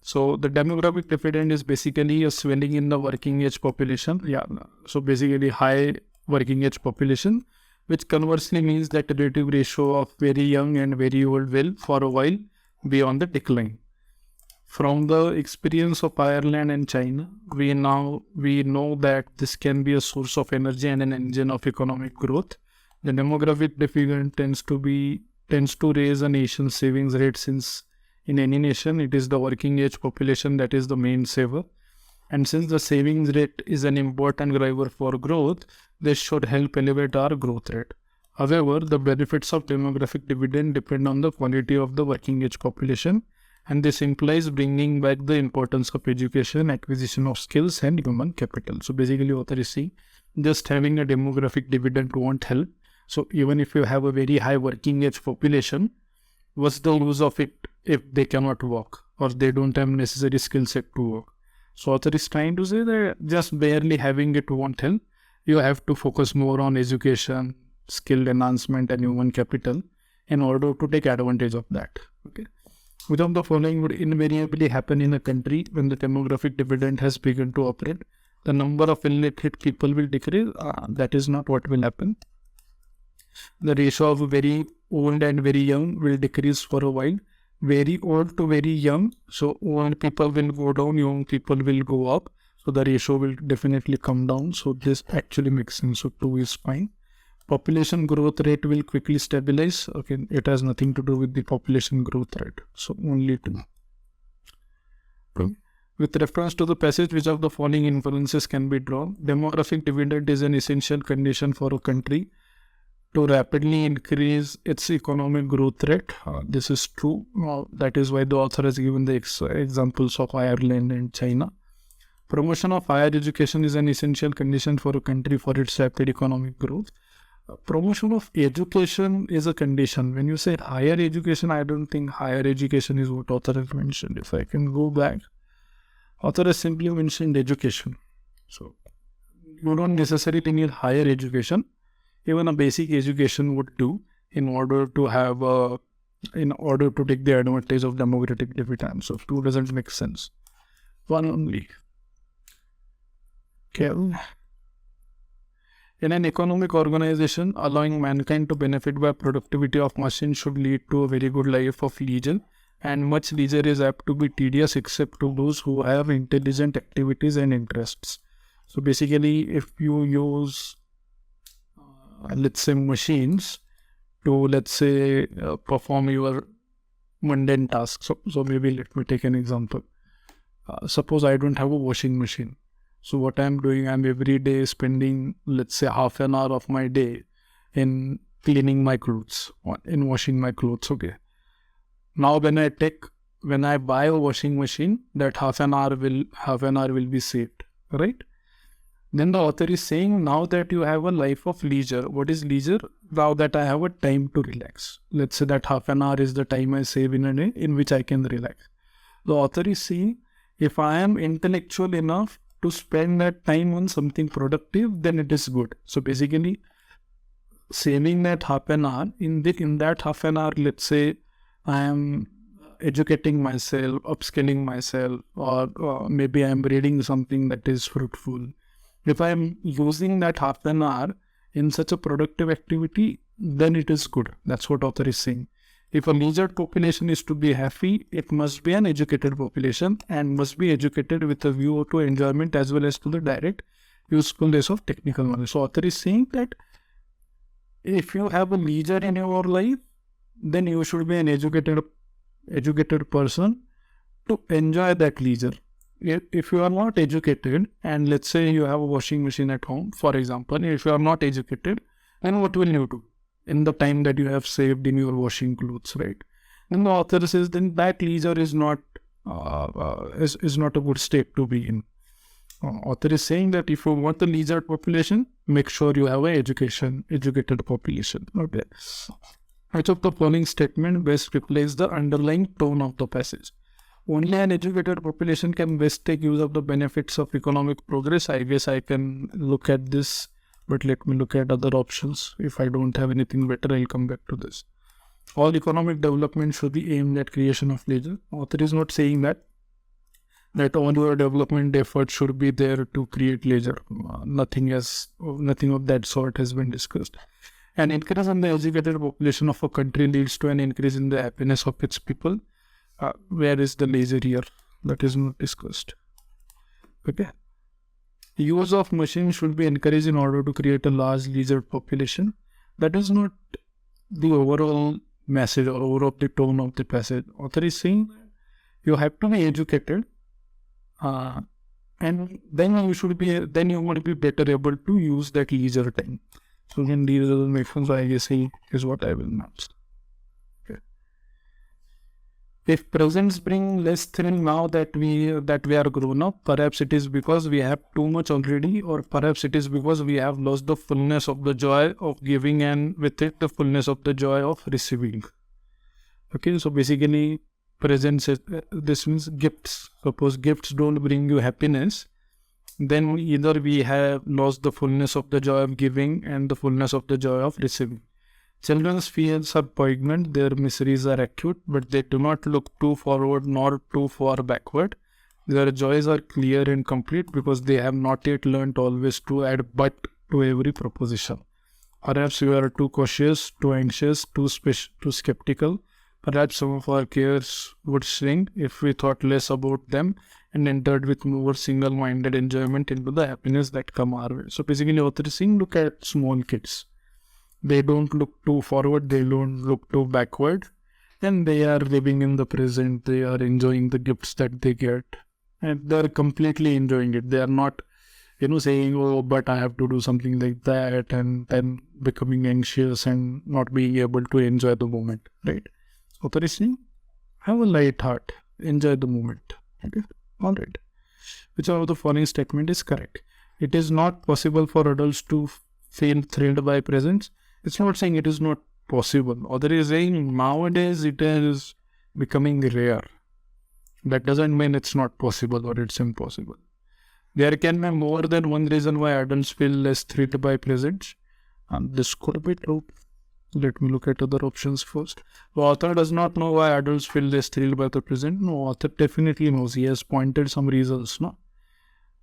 So the demographic dividend is basically a swelling in the working age population. Yeah. So basically high working age population, which conversely means that the relative ratio of very young and very old will for a while be on the decline. From the experience of Ireland and China, we know that this can be a source of energy and an engine of economic growth. The demographic dividend tends to raise a nation's savings rate, since in any nation it is the working age population that is the main saver. And since the savings rate is an important driver for growth, this should help elevate our growth rate. However, the benefits of demographic dividend depend on the quality of the working age population, and this implies bringing back the importance of education, acquisition of skills, and human capital. So basically what I see, just having a demographic dividend won't help. So even if you have a very high working age population, what's the use of it if they cannot work or they don't have necessary skill set to work? So author is trying to say that just barely having it won't help. You have to focus more on education, skill enhancement, and human capital in order to take advantage of that. Okay. Which of the following would invariably happen in a country when the demographic dividend has begun to operate? The number of illiterate people will decrease. That is not what will happen. The ratio of very old and very young will decrease for a while. Very old to very young. So old people will go down, young people will go up. So the ratio will definitely come down. So this actually makes sense. So 2 is fine. Population growth rate will quickly stabilize. Okay, it has nothing to do with the population growth rate. So only 2. Okay. With reference to the passage, which of the following inferences can be drawn? Demographic dividend is an essential condition for a country to rapidly increase its economic growth rate. This is true. That is why the author has given the examples of Ireland and China. Promotion of higher education is an essential condition for a country for its rapid economic growth. Promotion of education is a condition. When you say higher education, I don't think higher education is what author has mentioned. If I can go back, author has simply mentioned education. So you don't necessarily need higher education. Even a basic education would do in order to take the advantage of demographic dividend. So 2 doesn't make sense. 1 only. Okay. In an economic organization, allowing mankind to benefit by productivity of machines should lead to a very good life of leisure, and much leisure is apt to be tedious except to those who have intelligent activities and interests. So basically, if you use, let's say, machines to, let's say, perform your mundane tasks. So maybe let me take an example. Suppose I don't have a washing machine. So what I'm doing, I'm every day spending, let's say, half an hour of my day in cleaning my clothes, in washing my clothes. Okay. Now when I buy a washing machine, that half an hour will be saved, right? Then the author is saying, now that you have a life of leisure. What is leisure? Now that I have a time to relax. Let's say that half an hour is the time I save in a day in which I can relax. The author is saying, if I am intellectual enough to spend that time on something productive, then it is good. So basically, saving that half an hour, in that half an hour, let's say I am educating myself, upskilling myself, or maybe I am reading something that is fruitful. If I am using that half an hour in such a productive activity, then it is good. That's what author is saying. If a leisure population is to be happy, it must be an educated population and must be educated with a view to enjoyment as well as to the direct usefulness of technical knowledge. So author is saying that if you have a leisure in your life, then you should be an educated person to enjoy that leisure. If you are not educated, and let's say you have a washing machine at home, for example, if you are not educated, then what will you do in the time that you have saved in your washing clothes, right? And the author says then that leisure is not a good state to be in. Author is saying that if you want a leisure population, make sure you have a educated population. Okay. Which of the following statement best reflects the underlying tone of the passage? Only an educated population can best take use of the benefits of economic progress. I guess I can look at this, but let me look at other options. If I don't have anything better, I'll come back to this. All economic development should be aimed at creation of leisure. Author is not saying that all your development efforts should be there to create leisure. Nothing of that sort has been discussed. An increase in the educated population of a country leads to an increase in the happiness of its people. Where is the leisure here? That is not discussed. Okay. Use of machines should be encouraged in order to create a large leisure population. That is not the overall message or overall the tone of the passage. Author is saying you have to be educated, and then you would be better able to use that leisure time. So again, these are the missions I guess is what I will announce. Okay. If presents bring less thrill now that we are grown up, perhaps it is because we have too much already, or perhaps it is because we have lost the fullness of the joy of giving, and with it the fullness of the joy of receiving. Okay, so basically presents, this means gifts. Suppose gifts don't bring you happiness, then either we have lost the fullness of the joy of giving and the fullness of the joy of receiving. Children's fears are poignant, their miseries are acute, but they do not look too forward nor too far backward. Their joys are clear and complete because they have not yet learnt always to add but to every proposition. Perhaps we are too cautious, too anxious, too skeptical. Perhaps some of our cares would shrink if we thought less about them and entered with more single-minded enjoyment into the happiness that come our way. So basically, author is saying, look at small kids. They don't look too forward, they don't look too backward, and they are living in the present, they are enjoying the gifts that they get, and they are completely enjoying it. They are not, saying, oh, but I have to do something like that, and then becoming anxious and not being able to enjoy the moment, right? Author is saying, have a light heart, enjoy the moment. Okay, all right. Which of the following statement is correct? It is not possible for adults to feel thrilled by presents. It's not saying it is not possible. Author is saying nowadays it is becoming rare. That doesn't mean it's not possible or it's impossible. There can be more than one reason why adults feel less thrilled by presents. And this could be true. Let me look at other options first. The author does not know why adults feel less thrilled by the present. No, author definitely knows. He has pointed some reasons. No,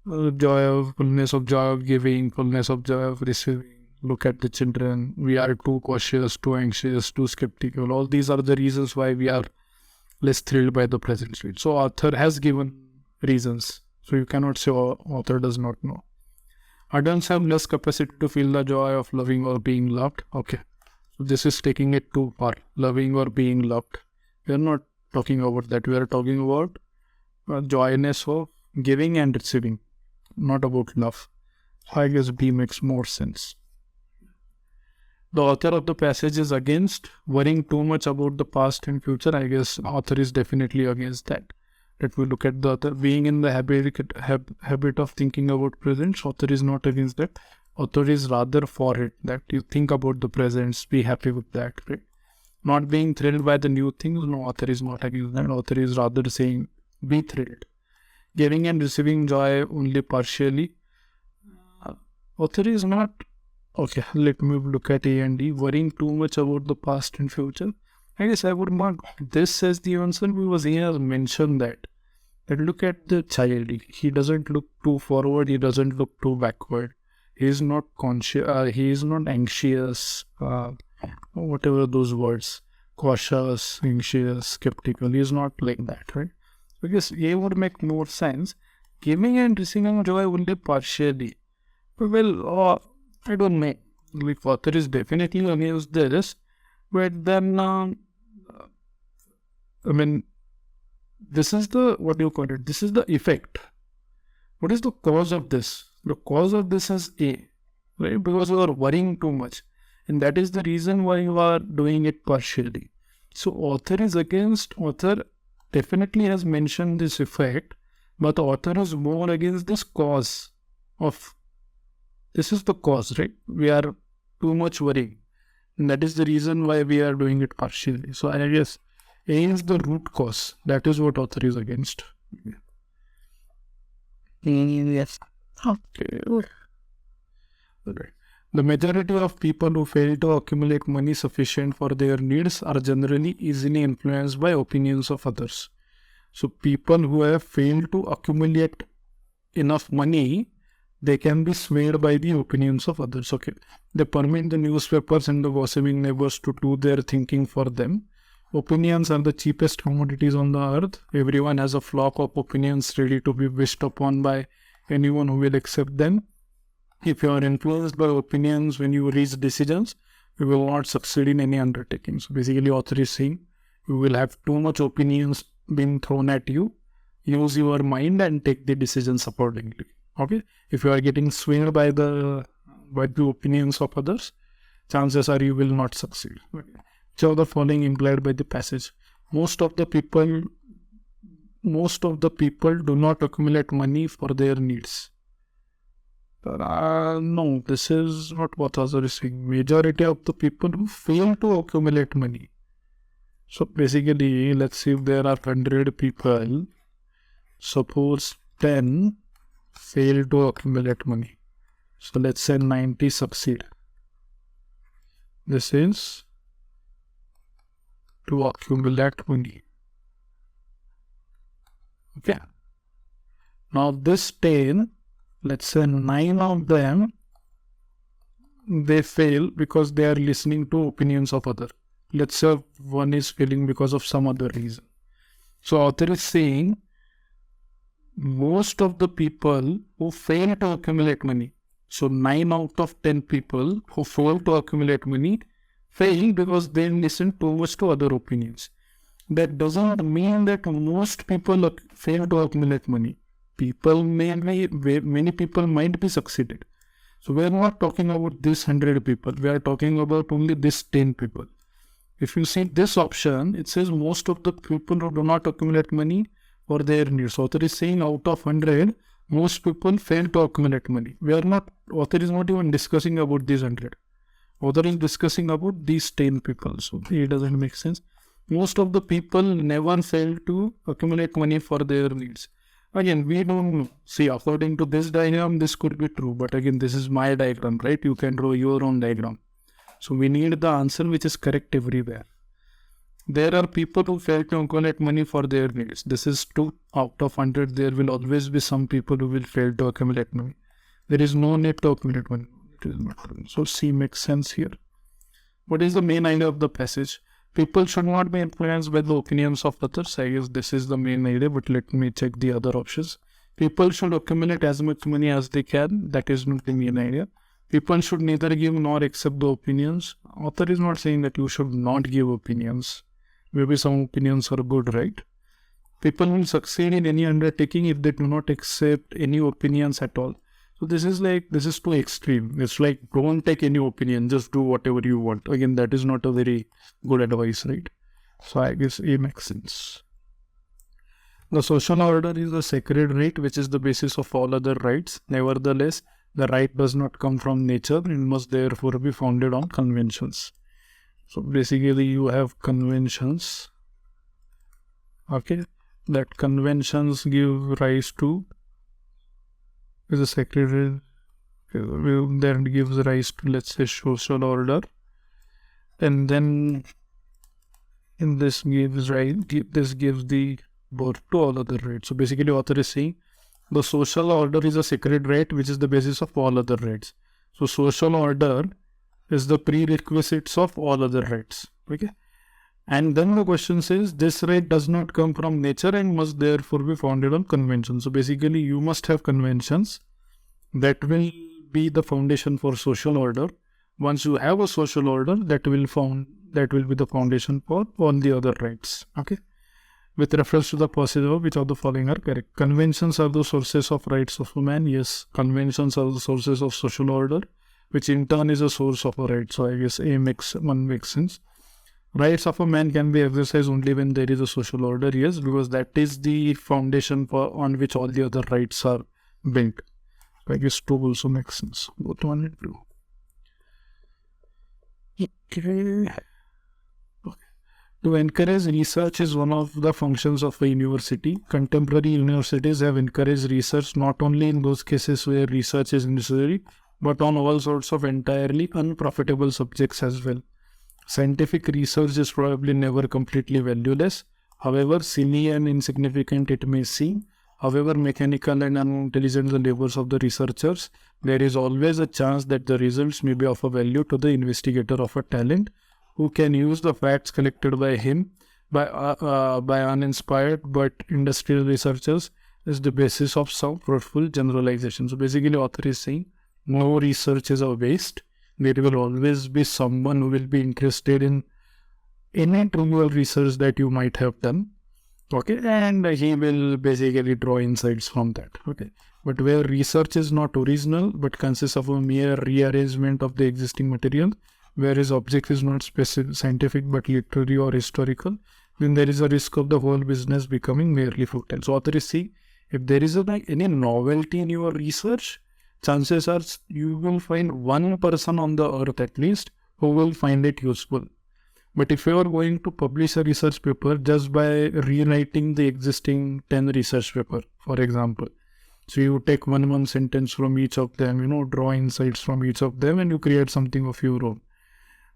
fullness of joy of giving, fullness of joy of receiving. Look at the children. We are too cautious, too anxious, too skeptical. All these are the reasons why we are less thrilled by the present state. So author has given reasons. So you cannot say author does not know. Adults have less capacity to feel the joy of loving or being loved. Okay. So this is taking it too far. Loving or being loved. We are not talking about that. We are talking about joyness of giving and receiving. Not about love. I guess B makes more sense. The author of the passage is against worrying too much about the past and future. I guess author is definitely against that. Let me look at the author. Being in the habit of thinking about present, author is not against that. Author is rather for it, that you think about the presents, be happy with that, right? Not being thrilled by the new things, no, author is not against that. Author is rather saying, be thrilled. Giving and receiving joy only partially. Author is not. Okay, let me look at A and D. Worrying too much about the past and future. I guess I would mark this as the answer because he has mentioned that. But look at the child. He doesn't look too forward. He doesn't look too backward. He is not conscious. He is not anxious. Whatever those words. Cautious, anxious, skeptical. He is not like that, right? Because A would make more sense. Giving and receiving joy only partially. Well, I don't know. Like author is definitely against this, but then this is the what do you call it? This is the effect. What is the cause of this? The cause of this is A, right? Because you are worrying too much, and that is the reason why you are doing it partially. So author is against. Author definitely has mentioned this effect, But the author is more against this cause of, this is the cause, right? We are too much worrying. And that is the reason why we are doing it partially. So I guess A is the root cause. That is what author is against. Yes. Okay. Right. The majority of people who fail to accumulate money sufficient for their needs are generally easily influenced by opinions of others. So people who have failed to accumulate enough money, they can be swayed by the opinions of others. Okay, they permit the newspapers and the gossiping neighbors to do their thinking for them. Opinions are the cheapest commodities on the earth. Everyone has a flock of opinions ready to be wished upon by anyone who will accept them. If you are influenced by opinions when you reach decisions, you will not succeed in any undertaking. So basically, author is saying you will have too much opinions being thrown at you. Use your mind and take the decisions accordingly. Okay, if you are getting swayed by the opinions of others, chances are you will not succeed. Okay. Which of the following implied by the passage? Most of the people do not accumulate money for their needs. No, this is not what author is saying. Majority of the people who fail to accumulate money. So basically, let's see if there are 100 people. Suppose 10 fail to accumulate money. So let's say 90 succeed. This is to accumulate money. Okay. Now this 10, let's say 9 of them, they fail because they are listening to opinions of others. Let's say one is failing because of some other reason. So author is saying most of the people who fail to accumulate money, so 9 out of 10 people who fail to accumulate money fail because they listen too much to other opinions. That doesn't mean that most people fail to accumulate money. Many people might be succeeded. So we are not talking about this 100 people. We are talking about only this 10 people. If you see this option, it says most of the people who do not accumulate money for their needs. Author is saying out of 100, most people fail to accumulate money. Author is not even discussing about these 100. Author is discussing about these 10 people. So it doesn't make sense. Most of the people never fail to accumulate money for their needs. Again, we don't know. See, according to this diagram, this could be true. But again, this is my diagram, right? You can draw your own diagram. So we need the answer which is correct everywhere. There are people who fail to accumulate money for their needs. This is 2 out of 100. There will always be some people who will fail to accumulate money. There is no need to accumulate money. So C makes sense here. What is the main idea of the passage? People should not be influenced by the opinions of others. I guess this is the main idea, but let me check the other options. People should accumulate as much money as they can. That is not the main idea. People should neither give nor accept the opinions. Author is not saying that you should not give opinions. Maybe some opinions are good, right? People will succeed in any undertaking if they do not accept any opinions at all. So this is too extreme. It's like, don't take any opinion, just do whatever you want. Again, that is not a very good advice, right? So I guess A makes sense. The social order is a sacred right, which is the basis of all other rights. Nevertheless, the right does not come from nature. It must therefore be founded on conventions. So basically, you have conventions. Okay, that conventions give rise to is a sacred right that gives rise to, let's say, social order, and then in this gives the birth to all other rights. So basically, author is saying the social order is a sacred right which is the basis of all other rights. So social order is the prerequisites of all other rights. Okay, and then the question says this right does not come from nature and must therefore be founded on convention. So basically, you must have conventions that will be the foundation for social order. Once you have a social order, that will be the foundation for all the other rights. Okay. With reference to the possible, which of the following are correct? Conventions are the sources of rights of man. Yes, conventions are the sources of social order, which in turn is a source of a right. So I guess A makes sense. Rights of a man can be exercised only when there is a social order, yes, because that is the foundation on which all the other rights are built. I guess two also makes sense. Both 1 and 2. Okay. To encourage research is one of the functions of a university. Contemporary universities have encouraged research not only in those cases where research is necessary, but on all sorts of entirely unprofitable subjects as well. Scientific research is probably never completely valueless. However silly and insignificant it may seem, however mechanical and unintelligent the labors of the researchers, there is always a chance that the results may be of a value to the investigator of a talent who can use the facts collected by him by uninspired but industrial researchers as the basis of some fruitful generalization. So basically author is saying no research is a waste. There will always be someone who will be interested in any trivial research that you might have done. Okay, and he will basically draw insights from that. Okay, but where research is not original but consists of a mere rearrangement of the existing material, where his object is not specific scientific but literary or historical, then there is a risk of the whole business becoming merely futile. So author is saying, if there is any novelty in your research, chances are you will find one person on the earth at least who will find it useful. But if you are going to publish a research paper just by rewriting the existing 10 research paper, for example, so you take one sentence from each of them, draw insights from each of them, and you create something of your own.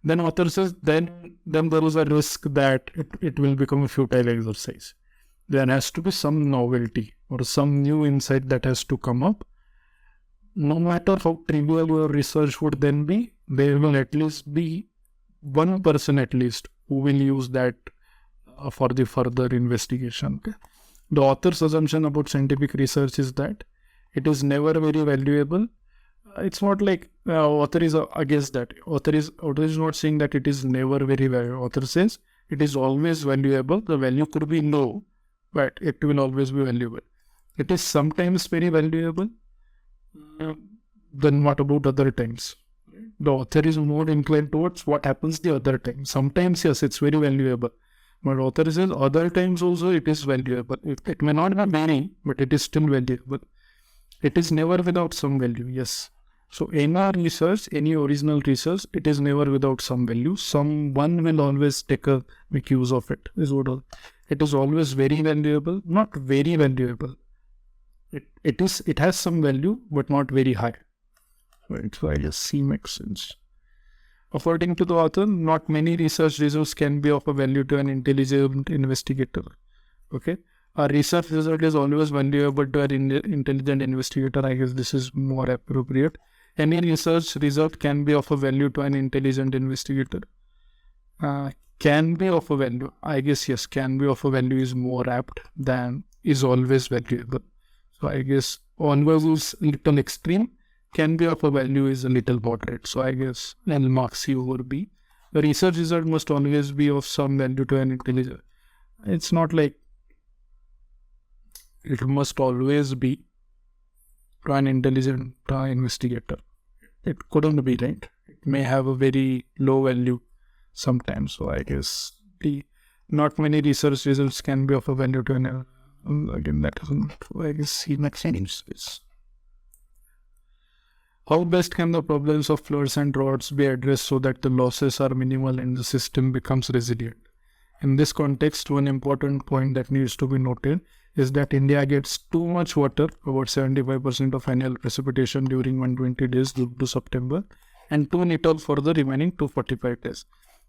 Then author says, then there is a risk that it will become a futile exercise. There has to be some novelty or some new insight that has to come up. No matter how trivial your research would then be, there will at least be one person at least who will use that for the further investigation. Okay? The author's assumption about scientific research is that it is never very valuable. It's not like author is against that. Author is not saying that it is never very valuable. Author says it is always valuable. The value could be low, but it will always be valuable. It is sometimes very valuable. Then what about other times? The author is more inclined towards what happens the other time. Sometimes, yes, it's very valuable. But author says other times also it is valuable. It may not be many, but it is still valuable. It is never without some value, yes. So in our research, any original research, it is never without some value. Someone will always make use of it. It is always very valuable, not very valuable. It has some value, but not very high. Right, so I just see makes sense. According to the author, not many research results can be of a value to an intelligent investigator. Okay, a research result is always valuable to an intelligent investigator. I guess this is more appropriate. Any research result can be of a value to an intelligent investigator. Can be of a value. I guess yes, can be of a value is more apt than is always valuable. So I guess always is little extreme. Can be of a value is a little moderate. So I guess L marks C over B. The research result must always be of some value to an intelligent. It's not like it must always be to an intelligent investigator. It couldn't be, right? It may have a very low value sometimes. So I guess not many research results can be of a value to an again that doesn't, I guess he makes sense. How best can the problems of floods and droughts be addressed so that the losses are minimal and the system becomes resilient? In this context, one important point that needs to be noted is that India gets too much water, about 75% of annual precipitation during 120 days due to September, and too little for the remaining 245 days.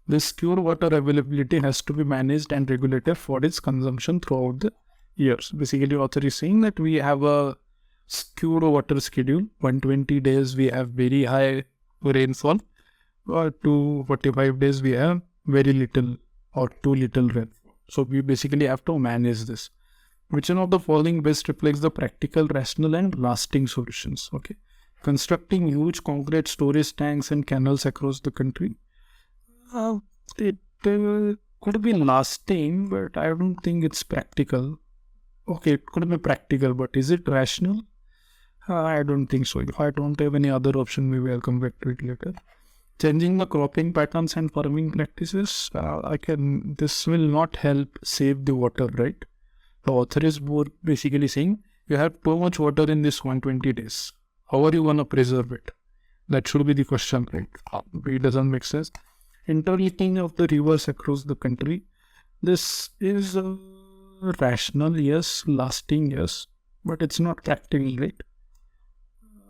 This pure water availability has to be managed and regulated for its consumption throughout the years. Basically, author is saying that we have a skewed water schedule. 120 days we have very high rainfall, or 245 days we have very little or too little rainfall. So we basically have to manage this. Which one of the following best reflects the practical, rational and lasting solutions? Okay, constructing huge concrete storage tanks and canals across the country. It could be lasting, but I don't think it's practical. Okay, it could be practical, but is it rational? I don't think so. If I don't have any other option, maybe I'll come back to it later. changing the cropping patterns and farming practices, this will not help save the water, right? The author is more basically saying you have too much water in this 120 days. How are you going to preserve it? That should be the question, right? It doesn't make sense. Interlinking of the rivers across the country. This is rational, yes, lasting, yes, but it's not practical, right?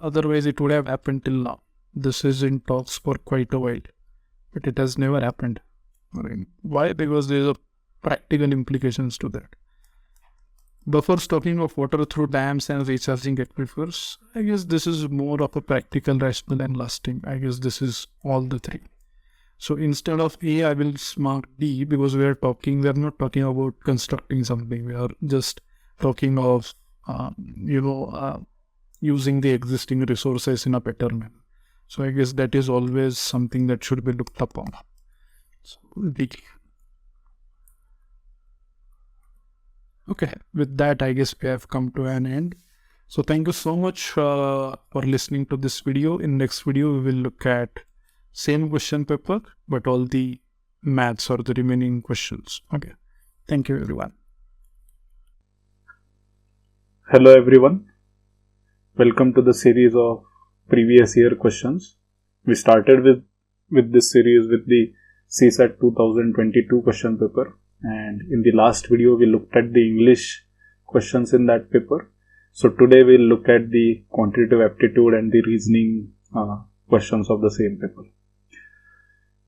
Otherwise, it would have happened till now. This is in talks for quite a while, but it has never happened. Why? Because there are practical implications to that. Buffer stocking of water through dams and recharging aquifers. I guess this is more of a practical, rational and lasting. I guess this is all the three. So instead of A, I will mark D, because we are not talking about constructing something. We are just talking of, using the existing resources in a better manner. So I guess that is always something that should be looked upon. So D. Okay, with that, I guess we have come to an end. So thank you so much for listening to this video. In next video, we will look at same question paper, but all the maths or the remaining questions. Okay, thank you everyone. Hello everyone. Welcome to the series of previous year questions. We started with this series with the CSAT 2022 question paper, and in the last video we looked at the English questions in that paper. So today we'll look at the quantitative aptitude and the reasoning questions of the same paper.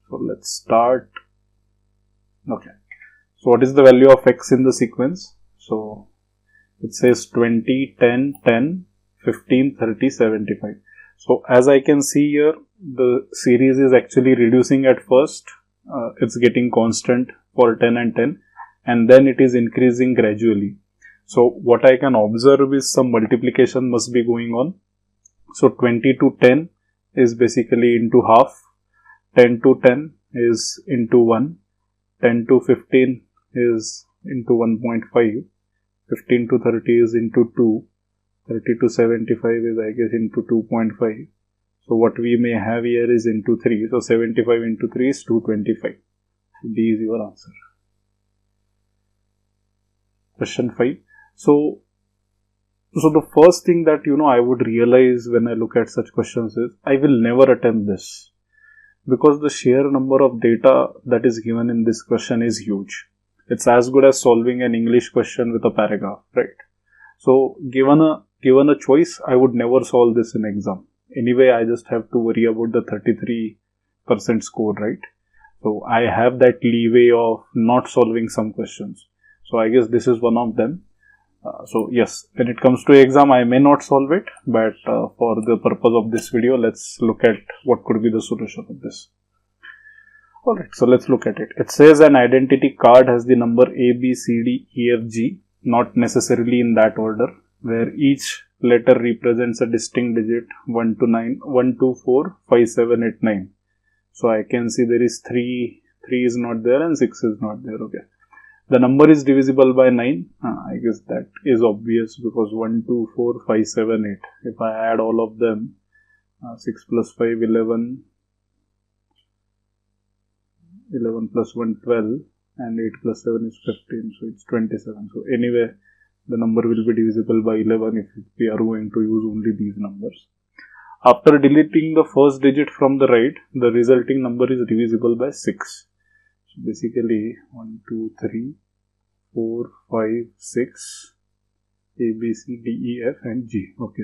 So let's start. Okay. So what is the value of x in the sequence? So it says 20, 10, 10, 15, 30, 75. So as I can see here, the series is actually reducing at first. It's getting constant for 10 and 10, and then it is increasing gradually. So what I can observe is some multiplication must be going on. So 20 to 10 is basically into half, 10 to 10 is into 1, 10 to 15 is into 1.5, 15 to 30 is into 2, 30 to 75 is I guess into 2.5. So what we may have here is into 3. So 75 into 3 is 225. So D is your answer. Question 5. So the first thing that I would realize when I look at such questions is I will never attempt this, because the sheer number of data that is given in this question is huge. It's as good as solving an English question with a paragraph, right? So given a choice, I would never solve this in exam. Anyway, I just have to worry about the 33% score, right? So I have that leeway of not solving some questions. So I guess this is one of them. So yes, when it comes to exam, I may not solve it, but for the purpose of this video, let's look at what could be the solution of this. Alright, so let's look at it. It says an identity card has the number A, B, C, D, E, F, G, not necessarily in that order, where each letter represents a distinct digit 1 to 4, 5, 7, 8, 9. So I can see there is 3 is not there and 6 is not there. Okay. The number is divisible by 9. I guess that is obvious, because 1, 2, 4, 5, 7, 8. If I add all of them, 6 plus 5, 11, 11 plus 1, 12, and 8 plus 7 is 15. So it's 27. So anyway, the number will be divisible by 11 if we are going to use only these numbers. After deleting the first digit from the right, the resulting number is divisible by 6. So basically 1, 2, 3, 4, 5, 6, A, B, C, D, E, F and G. Okay.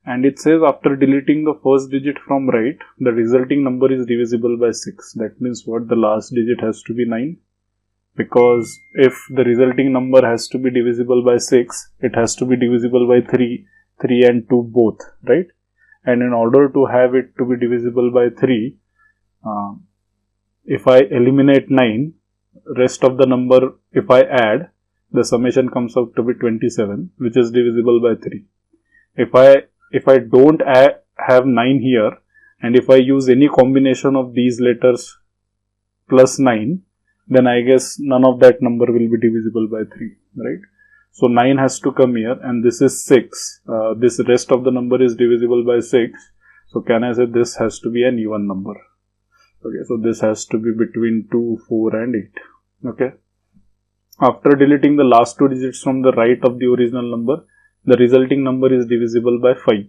And it says after deleting the first digit from right, the resulting number is divisible by 6. That means what? The last digit has to be 9. Because if the resulting number has to be divisible by 6, it has to be divisible by 3 and 2 both, right? And in order to have it to be divisible by 3, if I eliminate 9, rest of the number, if I add, the summation comes out to be 27, which is divisible by 3. If I don't have 9 here, and if I use any combination of these letters plus 9, then I guess none of that number will be divisible by 3, right? So 9 has to come here, and this is 6. This rest of the number is divisible by 6. So can I say this has to be an even number? Okay, so this has to be between 2, 4 and 8. Okay. After deleting the last two digits from the right of the original number, the resulting number is divisible by 5.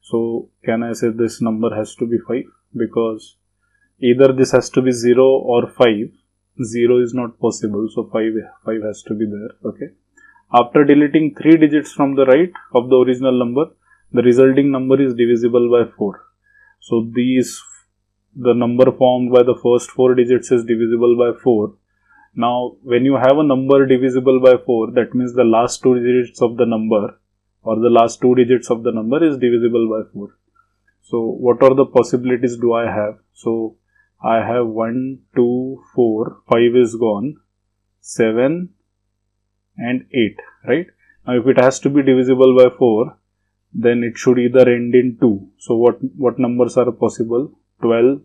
So can I say this number has to be 5? Because either this has to be 0 or 5. 0 is not possible, so 5 has to be there. Okay. After deleting 3 digits from the right of the original number, the resulting number is divisible by 4. So the number formed by the first 4 digits is divisible by 4. Now, when you have a number divisible by 4, that means the last 2 digits of the number or the last 2 digits of the number is divisible by 4. So, what are the possibilities do I have? So, I have 1, 2, 4, 5 is gone, 7 and 8, right? Now, if it has to be divisible by 4, then it should either end in 2. So, what numbers are possible? 12,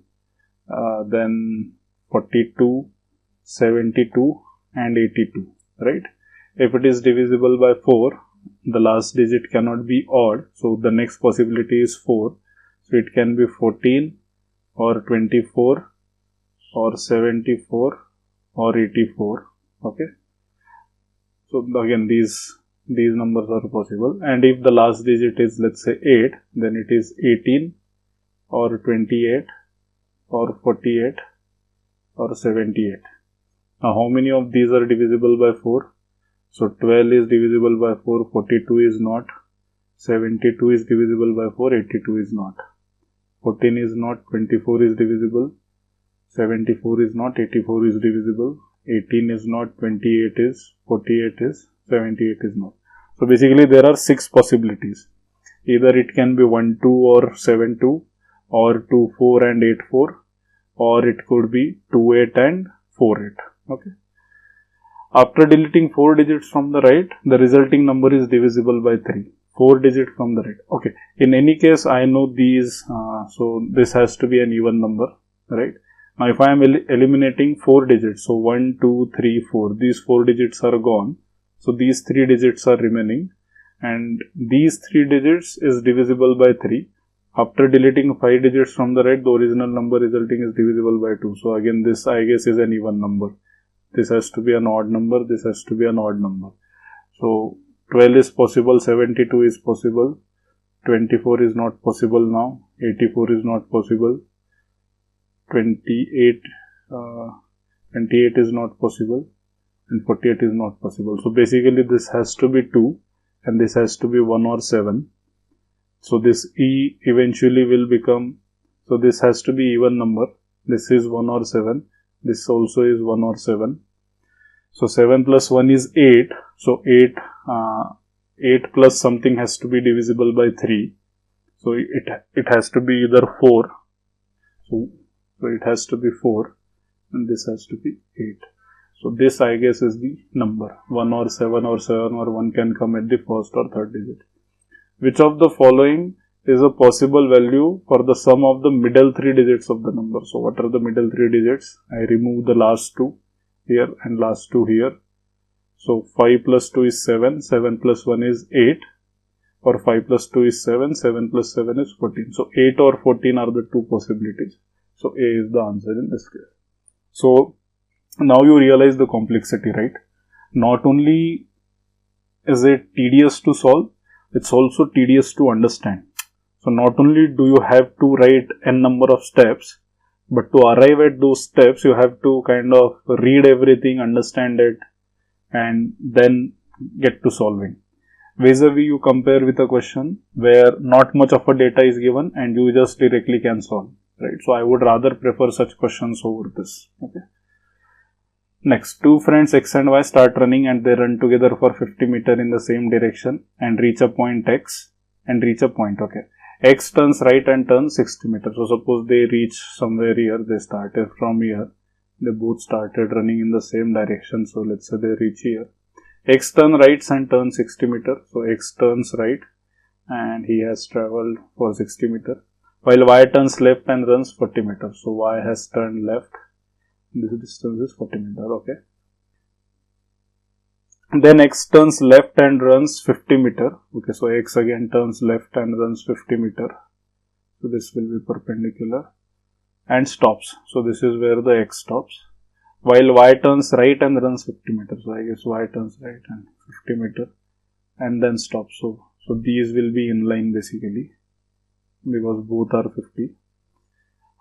then 42, 72 and 82, right? If it is divisible by 4, the last digit cannot be odd, so the next possibility is 4. So it can be 14 or 24 or 74 or 84. Okay. So again, these numbers are possible, and if the last digit is, let's say, 8, then it is 18 or 28 or 48 or 78. Now, how many of these are divisible by 4? So, 12 is divisible by 4, 42 is not, 72 is divisible by 4, 82 is not, 14 is not, 24 is divisible, 74 is not, 84 is divisible, 18 is not, 28 is, 48 is, 78 is not. So, basically there are 6 possibilities. Either it can be 1, 2 or 7, 2, or 2, 4 and 8, 4, or it could be 2, 8 and 4, 8. Okay. After deleting 4 digits from the right, the resulting number is divisible by 3. 4 digits from the right. Okay. In any case, I know these, so this has to be an even number, right? Now, if I am eliminating 4 digits, so 1, 2, 3, 4, these 4 digits are gone. So, these 3 digits are remaining, and these 3 digits is divisible by 3. After deleting 5 digits from the right, the original number resulting is divisible by 2. So, again, this I guess is an even number. This has to be an odd number. This has to be an odd number. So, 12 is possible. 72 is possible. 24 is not possible now. 84 is not possible. 28 is not possible. And 48 is not possible. So, basically, this has to be 2 and this has to be 1 or 7. So, this E eventually will become, so this has to be even number. This is 1 or 7. This also is 1 or 7. So, 7 plus 1 is 8. So, 8 plus something has to be divisible by 3. So, it has to be either 4. So it has to be 4 and this has to be 8. So, this I guess is the number. 1 or 7 or 7 or 1 can come at the first or third digit. Which of the following is a possible value for the sum of the middle 3 digits of the number? So, what are the middle 3 digits? I remove the last 2 here and last 2 here. So, 5 plus 2 is 7, 7 plus 1 is 8, or 5 plus 2 is 7, 7 plus 7 is 14. So, 8 or 14 are the 2 possibilities. So, A is the answer in this case. So, now you realize the complexity, right? Not only is it tedious to solve, it's also tedious to understand. So, not only do you have to write n number of steps, but to arrive at those steps, you have to kind of read everything, understand it, and then get to solving. Vis-a-vis, you compare with a question where not much of a data is given and you just directly can solve, right? So, I would rather prefer such questions over this. Okay. Next, two friends X and Y start running and they run together for 50 meters in the same direction and reach a point X and reach a point. Okay. X turns right and turns 60 meters. So, suppose they reach somewhere here, they started from here, they both started running in the same direction. So, let's say they reach here. X turns right and turns 60 meters. So, X turns right and he has traveled for 60 meters. While Y turns left and runs 40 meters. So, Y has turned left. This distance is 40 meters. Okay. Then X turns left and runs 50 meters. Okay, so X again turns left and runs 50 meters. So this will be perpendicular and stops. So this is where the X stops. While Y turns right and runs 50 meters. So I guess Y turns right and 50 meter and then stops. So these will be in line basically because both are 50.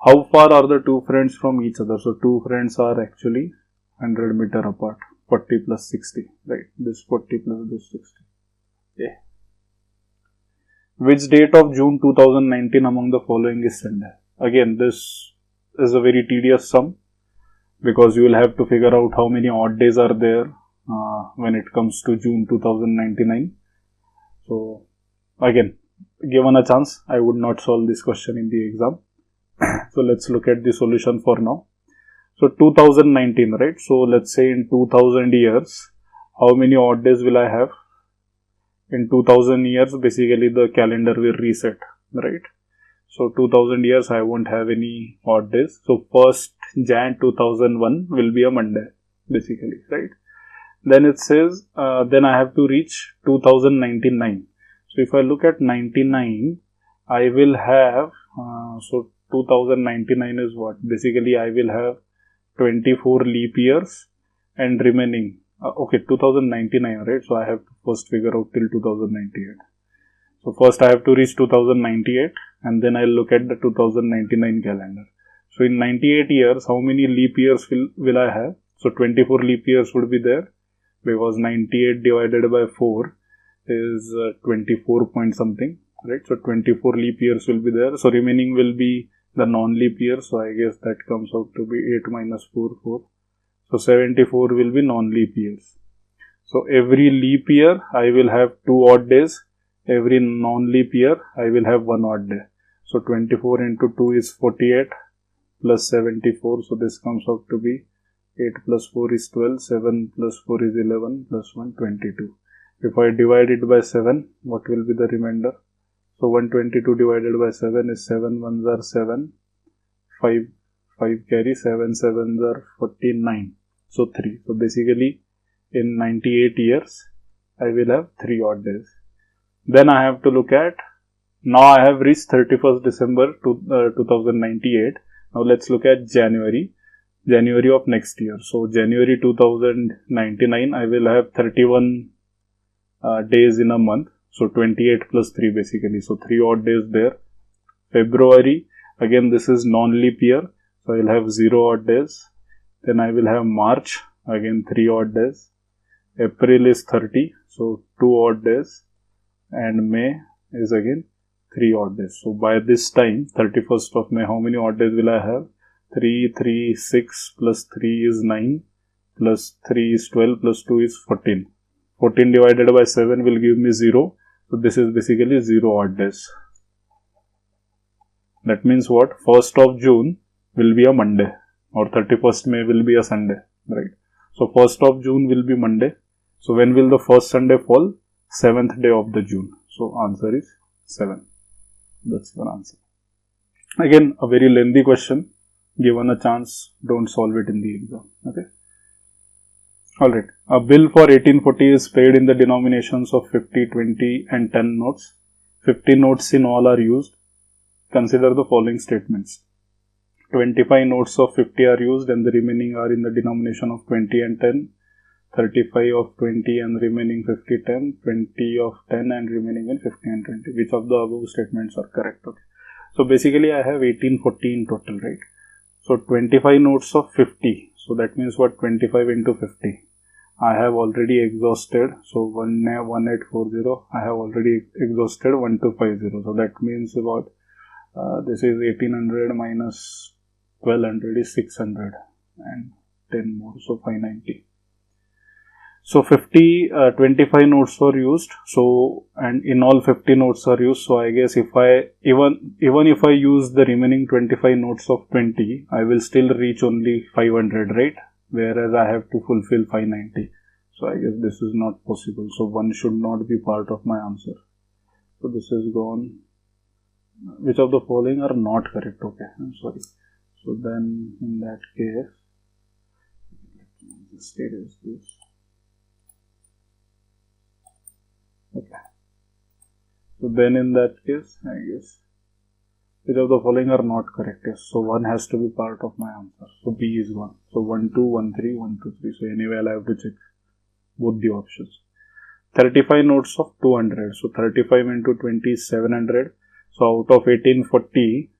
How far are the two friends from each other? So two friends are actually 100 meter apart. 40 plus 60, right? This 40 plus this 60. Yeah. Which date of June 2019 among the following is Sunday? Again, this is a very tedious sum because you will have to figure out how many odd days are there when it comes to June 2099. So again, given a chance, I would not solve this question in the exam. So let's look at the solution for now. So 2019, right? So let's say in 2000 years, how many odd days will I have? In 2000 years, basically the calendar will reset, right? So 2000 years, I won't have any odd days. So 1st Jan 2001 will be a Monday, basically, right? Then it says, then I have to reach 2099. So if I look at 99, I will have, so 2099 is what? Basically, I will have 24 leap years and remaining, okay, 2099, right? So I have to first figure out till 2098. So first I have to reach 2098 and then I'll look at the 2099 calendar. So in 98 years, how many leap years will I have? So 24 leap years would be there because 98 divided by 4 is 24 point something, right? So 24 leap years will be there. So remaining will be the non-leap year. So I guess that comes out to be 8 minus 4, 4. So 74 will be non-leap years. So every leap year, I will have 2 odd days. Every non-leap year, I will have 1 odd day. So 24 into 2 is 48 plus 74. So this comes out to be 8 plus 4 is 12. 7 plus 4 is 11 plus 1, 22. If I divide it by 7, what will be the remainder? So 122 divided by 7 is 7 ones are 7. 5 carry, 7 sevens are 49. So 3. So basically in 98 years, I will have 3 odd days. Then I have to look at, now I have reached 31st December 2098. Now let's look at January of next year. So January 2099, I will have 31 days in a month. So 28 plus 3 basically. So 3 odd days there. February, again this is non-leap year. So I will have 0 odd days. Then I will have March, again 3 odd days. April is 30. So 2 odd days. And May is again 3 odd days. So by this time, 31st of May, how many odd days will I have? 3, 6 plus 3 is 9 plus 3 is 12 plus 2 is 14. 14 divided by 7 will give me 0. So this is basically 0 odd days. That means what? 1st of June will be a Monday or 31st May will be a Sunday, right? So 1st of June will be Monday. So when will the first Sunday fall? 7th day of the June. So answer is 7. That's your answer. Again, a very lengthy question. Given a chance, don't solve it in the exam. Okay. Alright. A bill for 1840 is paid in the denominations of 50, 20 and 10 notes. 50 notes in all are used. Consider the following statements. 25 notes of 50 are used and the remaining are in the denomination of 20 and 10. 35 of 20 and remaining 50, 10. 20 of 10 and remaining in 50 and 20. Which of the above statements are correct? Okay. So basically I have 1840 in total, right? So 25 notes of 50. So that means what? 25 into 50. I have already exhausted. So 1840. I have already exhausted 1250. So that means what? This is 1800 minus 1200 is 600 and 10 more. So 590. So 25 notes were used. So, and in all 50 notes are used. So I guess if I, even if I use the remaining 25 notes of 20, I will still reach only 500, right? Whereas I have to fulfill 590. So I guess this is not possible. So 1 should not be part of my answer. So this is gone. Which of the following are not correct? Okay, I'm sorry. So then in that case, the state is this. Okay. So then in that case, I guess Which of the following are not correct? Yes. So 1 has to be part of my answer. So B is 1. So 1, 2, 1, 3, 1, 2, 3. So anyway, I'll have to check both the options. 35 notes of 200. So 35 into 20 is 700. So out of 1840,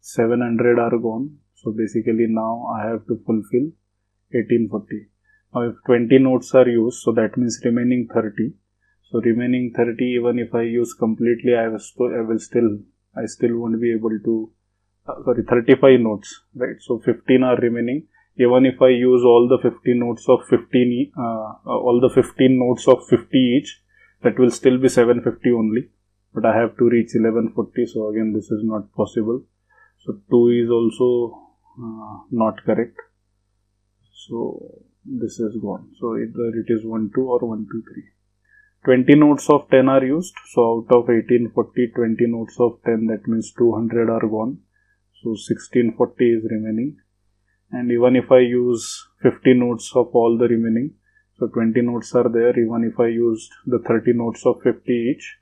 700 are gone. So basically now I have to fulfill 1840. Now if 20 notes are used, so that means remaining 30. So remaining 30, even if I use completely, I still won't be able to, 35 notes, right? So 15 are remaining. Even if I use all the 15 notes of 15 notes of 50 each, that will still be 750 only. But I have to reach 1140. So again, this is not possible. So 2 is also not correct. So this is gone. So either it is 1, 2 or 1, 2, 3. 20 notes of 10 are used. So out of 1840, 20 notes of 10, that means 200 are gone. So 1640 is remaining. And even if I use 50 notes of all the remaining, so 20 notes are there. Even if I used the 30 notes of 50 each,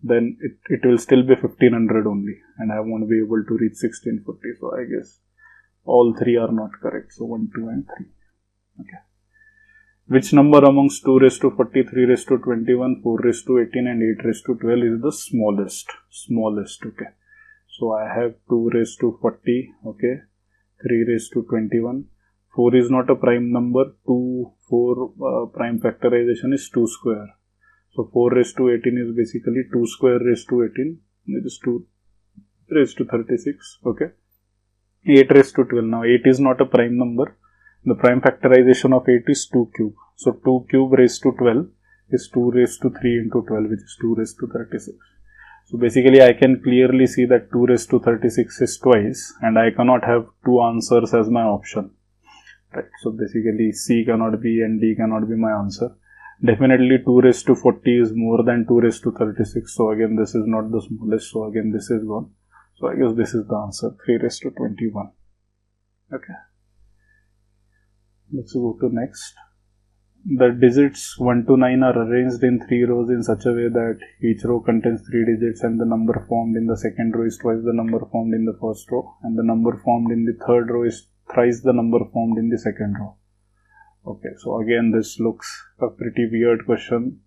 then it will still be 1500 only. And I won't be able to reach 1640. So I guess all 3 are not correct. So 1, 2 and 3. Okay. Which number amongst 2 raised to 40, 3 raised to 21, 4 raised to 18 and 8 raised to 12 is the smallest? Okay. So I have 2 raised to 40, okay, 3 raised to 21. 4 is not a prime number. 4 prime factorization is 2 square. So 4 raised to 18 is basically 2 square raised to 18, which is 2 raised to 36, okay. 8 raised to 12. Now 8 is not a prime number. The prime factorization of 8 is 2 cube. So 2 cube raised to 12 is 2 raised to 3 into 12, which is 2 raised to 36. So basically I can clearly see that 2 raised to 36 is twice, and I cannot have 2 answers as my option. Right. So basically C cannot be and D cannot be my answer. Definitely 2 raised to 40 is more than 2 raised to 36. So again this is not the smallest. So again this is gone. So I guess this is the answer, 3 raised to 21. Okay. Let's go to next. The digits 1 to 9 are arranged in 3 rows in such a way that each row contains 3 digits and the number formed in the second row is twice the number formed in the first row, and the number formed in the third row is thrice the number formed in the second row. Okay, so again this looks a pretty weird question.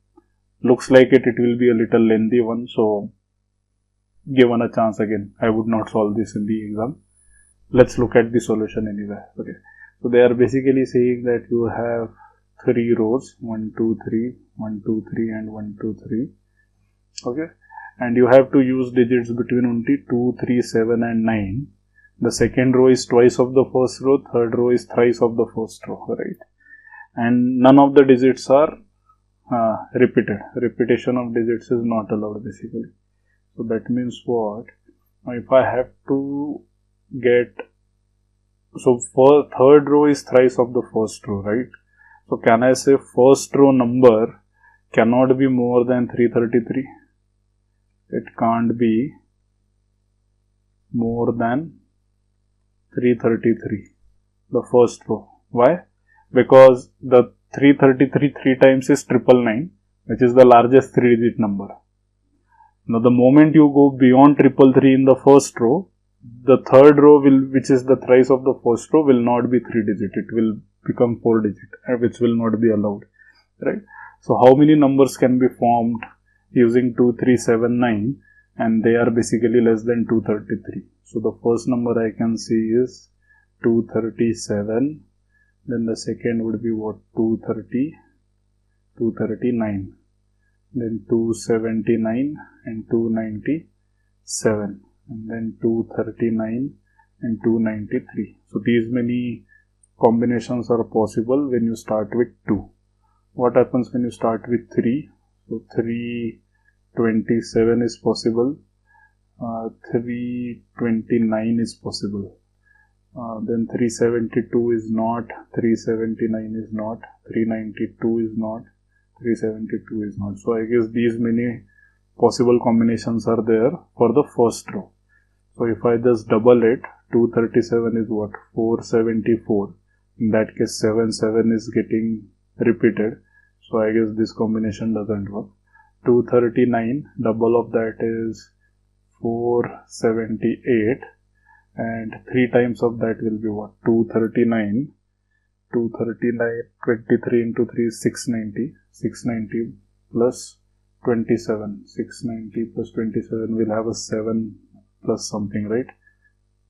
Looks like it will be a little lengthy one, so given a chance again, I would not solve this in the exam. Let's look at the solution anyway. Okay. So they are basically saying that you have 3 rows, 1, 2, 3, 1, 2, 3 and 1, 2, 3. Okay. And you have to use digits between only 2, 3, 7 and 9. The second row is twice of the first row, third row is thrice of the first row, right? And none of the digits are repeated. Repetition of digits is not allowed basically. So that means what? Now if I have to get, so for third row is thrice of the first row, right? So can I say first row number cannot be more than 333? It can't be more than 333, the first row. Why? Because the 333 3 times is 999, which is the largest 3-digit number. Now the moment you go beyond 333 in the first row, the third row which is the thrice of the first row, will not be 3-digit. It will become 4-digit, which will not be allowed, right? So how many numbers can be formed using 2, 3, 7, 9, and they are basically less than 233? So the first number I can see is 237. Then the second would be what? 230, 239. Then 279 and 297. And then 239 and 293. So these many combinations are possible when you start with 2. What happens when you start with 3? So 327 is possible, 329 is possible, then 372 is not, 379 is not, 392 is not, 372 is not. So I guess these many possible combinations are there for the first row. So if I just double it, 237 is what? 474. In that case 7 is getting repeated. So I guess this combination doesn't work. 239, double of that is 478, and 3 times of that will be what? 239. 23 into 3 is 690. 690 plus 27. 690 plus 27 will have a 7 plus something, right?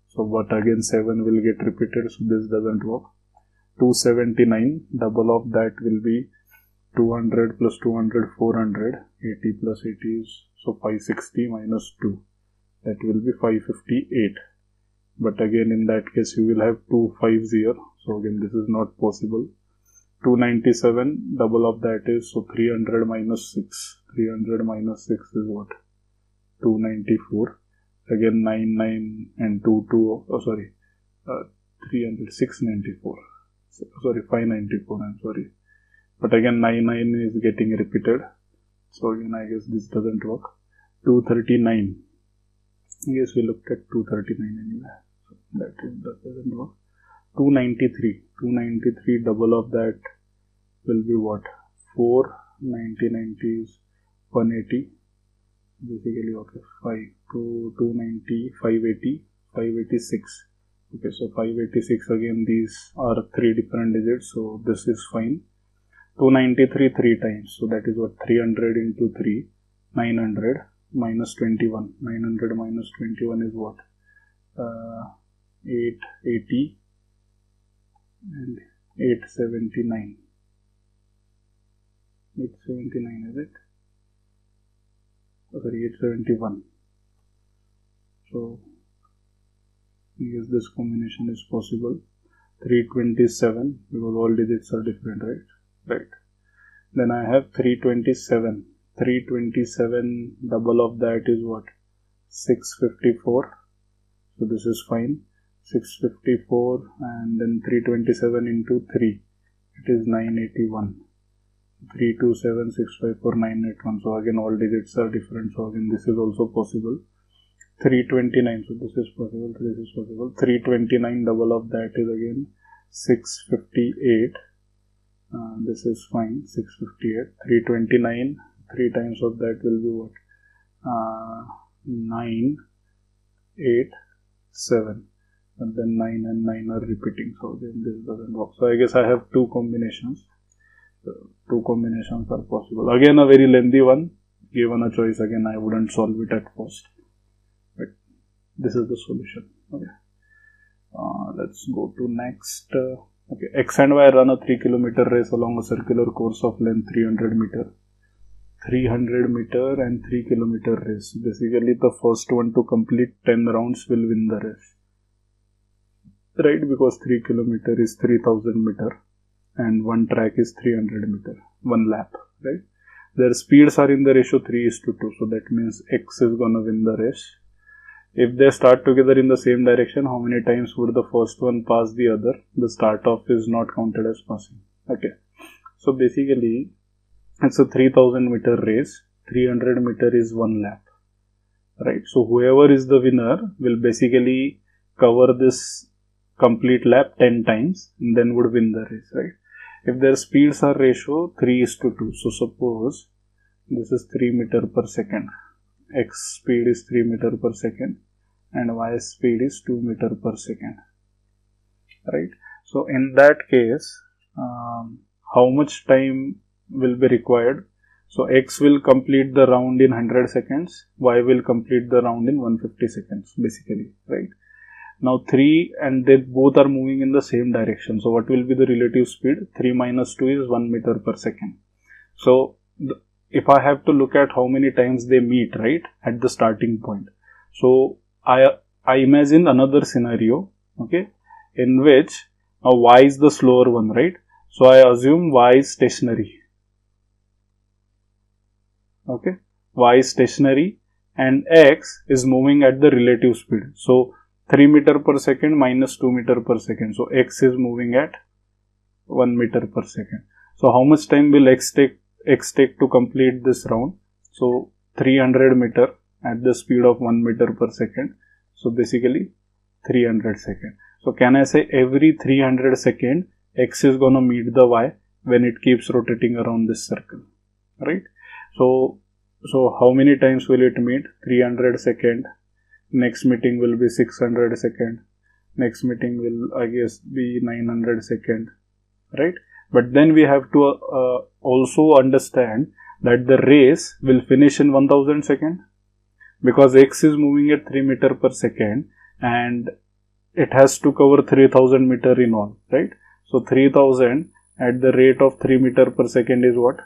So, but again 7 will get repeated, so this doesn't work. 279, double of that will be 200 plus 200, 400. 80 plus 80 is, so 560 minus 2. That will be 558. But again in that case you will have 2 5s here. So again this is not possible. 297, double of that is, so 300 minus 6. 300 minus 6 is what? 294. Again 9 and 2 2, 300, 694. Sorry, 594, I'm sorry. But again 9 is getting repeated. So again I guess this doesn't work. 239. Yes, we looked at 239 anyway. So that doesn't work. 293. 293, double of that will be what? 4. 90 is 180. Basically, okay, 5. 290, 580, 586. Okay, so 586 again, these are 3 different digits, so this is fine. 293 3 times, so that is what? 300 into 3, 900 minus 21. 900 minus 21 is what? 880 and 879. 879 is it? Oh, sorry, 871. So I guess this combination is possible. 327, because all digits are different, right? Right. Then I have 327. 327, double of that is what? 654. So this is fine. 654 and then 327 into 3. It is 981. 327, 654, 981. So again all digits are different. So again this is also possible. 329. So this is possible. This is possible. 329, double of that is again 658. This is fine. 658. 329. 3 times of that will be what? 9, 8, 7. And then 9 and 9 are repeating. So then this doesn't work. So I guess I have 2 combinations. So 2 combinations are possible. Again a very lengthy one. Given a choice, again I wouldn't solve it at first. But this is the solution. Okay. Let's go to next. Okay. X and Y run a 3 km race along a circular course of length 300 meter. 300 meter and 3 km race. Basically the first one to complete 10 rounds will win the race. Right, because 3 km is 3000 meter and one track is 300 meter, one lap, right? Their speeds are in the ratio 3:2, so that means X is gonna win the race. If they start together in the same direction, how many times would the first one pass the other? The start off is not counted as passing. Okay, so basically it's a 3000 meter race, 300 meter is one lap, right? So whoever is the winner will basically cover this complete lap 10 times and then would win the race, right? If their speeds are ratio 3:2, so suppose this is 3 meter per second, X speed is 3 meter per second and Y speed is 2 meter per second, right? So in that case, how much time will be required? So X will complete the round in 100 seconds, Y will complete the round in 150 seconds basically, right? Now 3 and they both are moving in the same direction. So what will be the relative speed? 3 minus 2 is 1 meter per second. So if I have to look at how many times they meet, right, at the starting point. So I imagine another scenario, okay, in which Y is the slower one, right? So I assume Y is stationary. Okay, Y is stationary and X is moving at the relative speed. So 3 meter per second minus 2 meter per second. So X is moving at 1 meter per second. So how much time will X take to complete this round? So 300 meter at the speed of 1 meter per second. So basically 300 seconds. So can I say every 300 second X is gonna meet the Y when it keeps rotating around this circle, right? So how many times will it meet? 300 second next meeting will be 600 second, next meeting will I guess be 900 second, right? But then we have to also understand that the race will finish in 1000 second, because X is moving at 3 meter per second and it has to cover 3000 meter in all, right? So 3000 at the rate of 3 meter per second is what?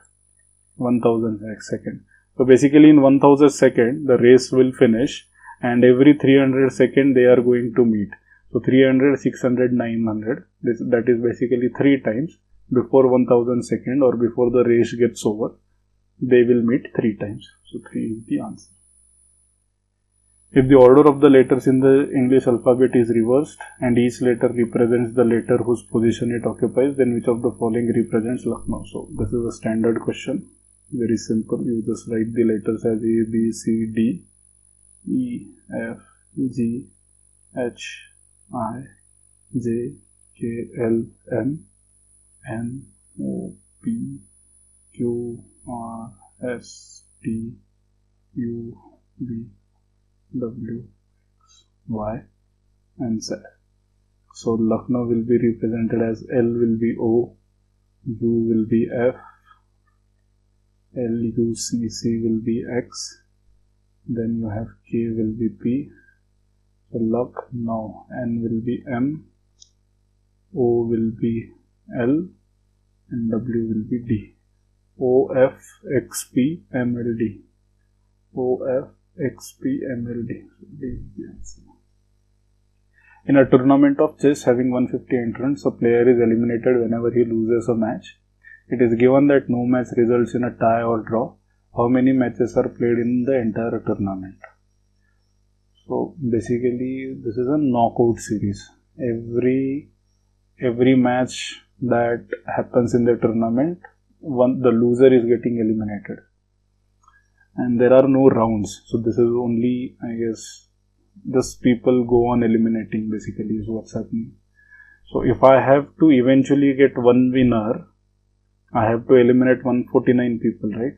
1000 second. So basically in 1000 second the race will finish, and every 300 second they are going to meet. So 300, 600, 900, that is basically 3 times before 1000 second or before the race gets over. They will meet 3 times. So 3 is the answer. If the order of the letters in the English alphabet is reversed and each letter represents the letter whose position it occupies, then which of the following represents Lucknow? So this is a standard question. Very simple. You just write the letters as A, B, C, D, E, F, G, H, I, J, K, L, M, N, O, P, Q, R, S, T, U, V, W, X, Y, and Z. So Lucknow will be represented as L will be O, U will be F, L, U, C, C will be X, then you have K will be P, so Lucknow, N will be M, O will be L, and W will be D. O, F, X, P, M, L, D. O, F, X, P, M, L, D. So D is the answer. In a tournament of chess having 150 entrants, a player is eliminated whenever he loses a match. It is given that no match results in a tie or draw. How many matches are played in the entire tournament? So basically this is a knockout series. Every match that happens in the tournament, the loser is getting eliminated. And there are no rounds. So this is only, I guess, just people go on eliminating basically is what's happening. So if I have to eventually get one winner, I have to eliminate 149 people, right?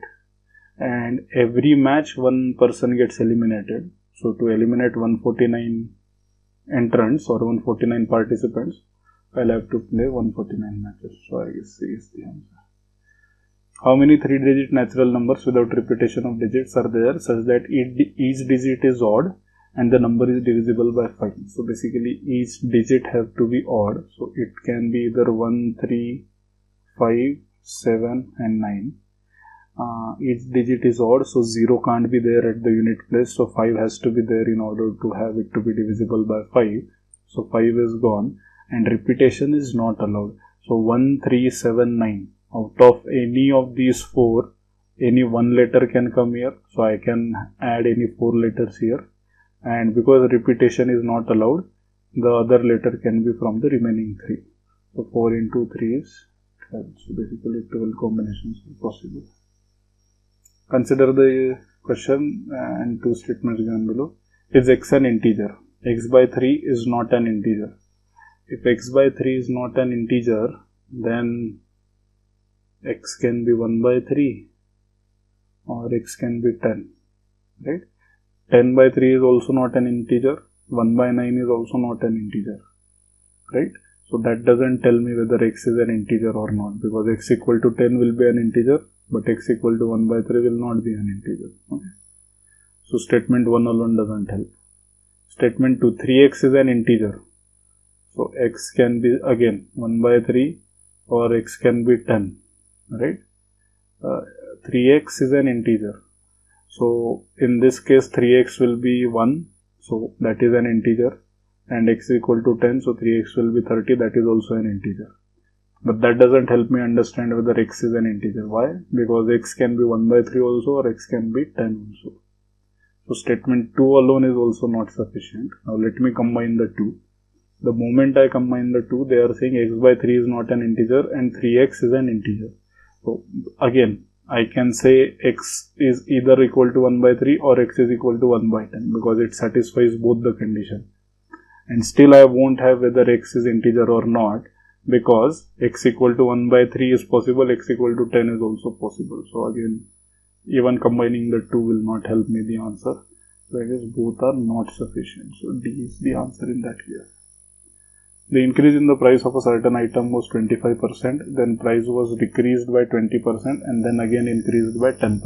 And every match one person gets eliminated. So to eliminate 149 entrants or 149 participants, I'll have to play 149 matches. So I guess C is the answer. How many 3-digit natural numbers without repetition of digits are there such that each digit is odd and the number is divisible by 5? So basically each digit has to be odd. So it can be either 1, 3, 5, 7 and 9. Each digit is odd, so 0 can't be there at the unit place. So 5 has to be there in order to have it to be divisible by 5. So 5 is gone and repetition is not allowed. So 1, 3, 7, 9. Out of any of these 4, any one letter can come here. So I can add any 4 letters here. And because repetition is not allowed, the other letter can be from the remaining 3. So 4 into 3 is 12. So basically 12 combinations are possible. Consider the question and 2 statements given below. Is X an integer? X by 3 is not an integer. If X by 3 is not an integer, then X can be 1 by 3 or X can be 10, right? 10 by 3 is also not an integer. 1 by 9 is also not an integer, right? So that doesn't tell me whether X is an integer or not, because X equal to 10 will be an integer, but X equal to 1 by 3 will not be an integer. Okay? So statement 1 alone doesn't help. Statement 2, 3x is an integer. So X can be again 1 by 3 or X can be 10. Right? 3x is an integer. So in this case 3x will be 1. So that is an integer. And x is equal to 10. So 3x will be 30. That is also an integer. But that doesn't help me understand whether x is an integer. Why? Because x can be 1 by 3 also, or x can be 10 also. So statement 2 alone is also not sufficient. Now let me combine the two. The moment I combine the two, they are saying x by 3 is not an integer and 3x is an integer. So again, I can say x is either equal to 1 by 3 or x is equal to 1 by 10 because it satisfies both the condition. And still I won't have whether x is integer or not, because x equal to 1 by 3 is possible, x equal to 10 is also possible. So again, even combining the two will not help me the answer. So I guess both are not sufficient. So D is the answer in that case. The increase in the price of a certain item was 25%, then price was decreased by 20% and then again increased by 10%.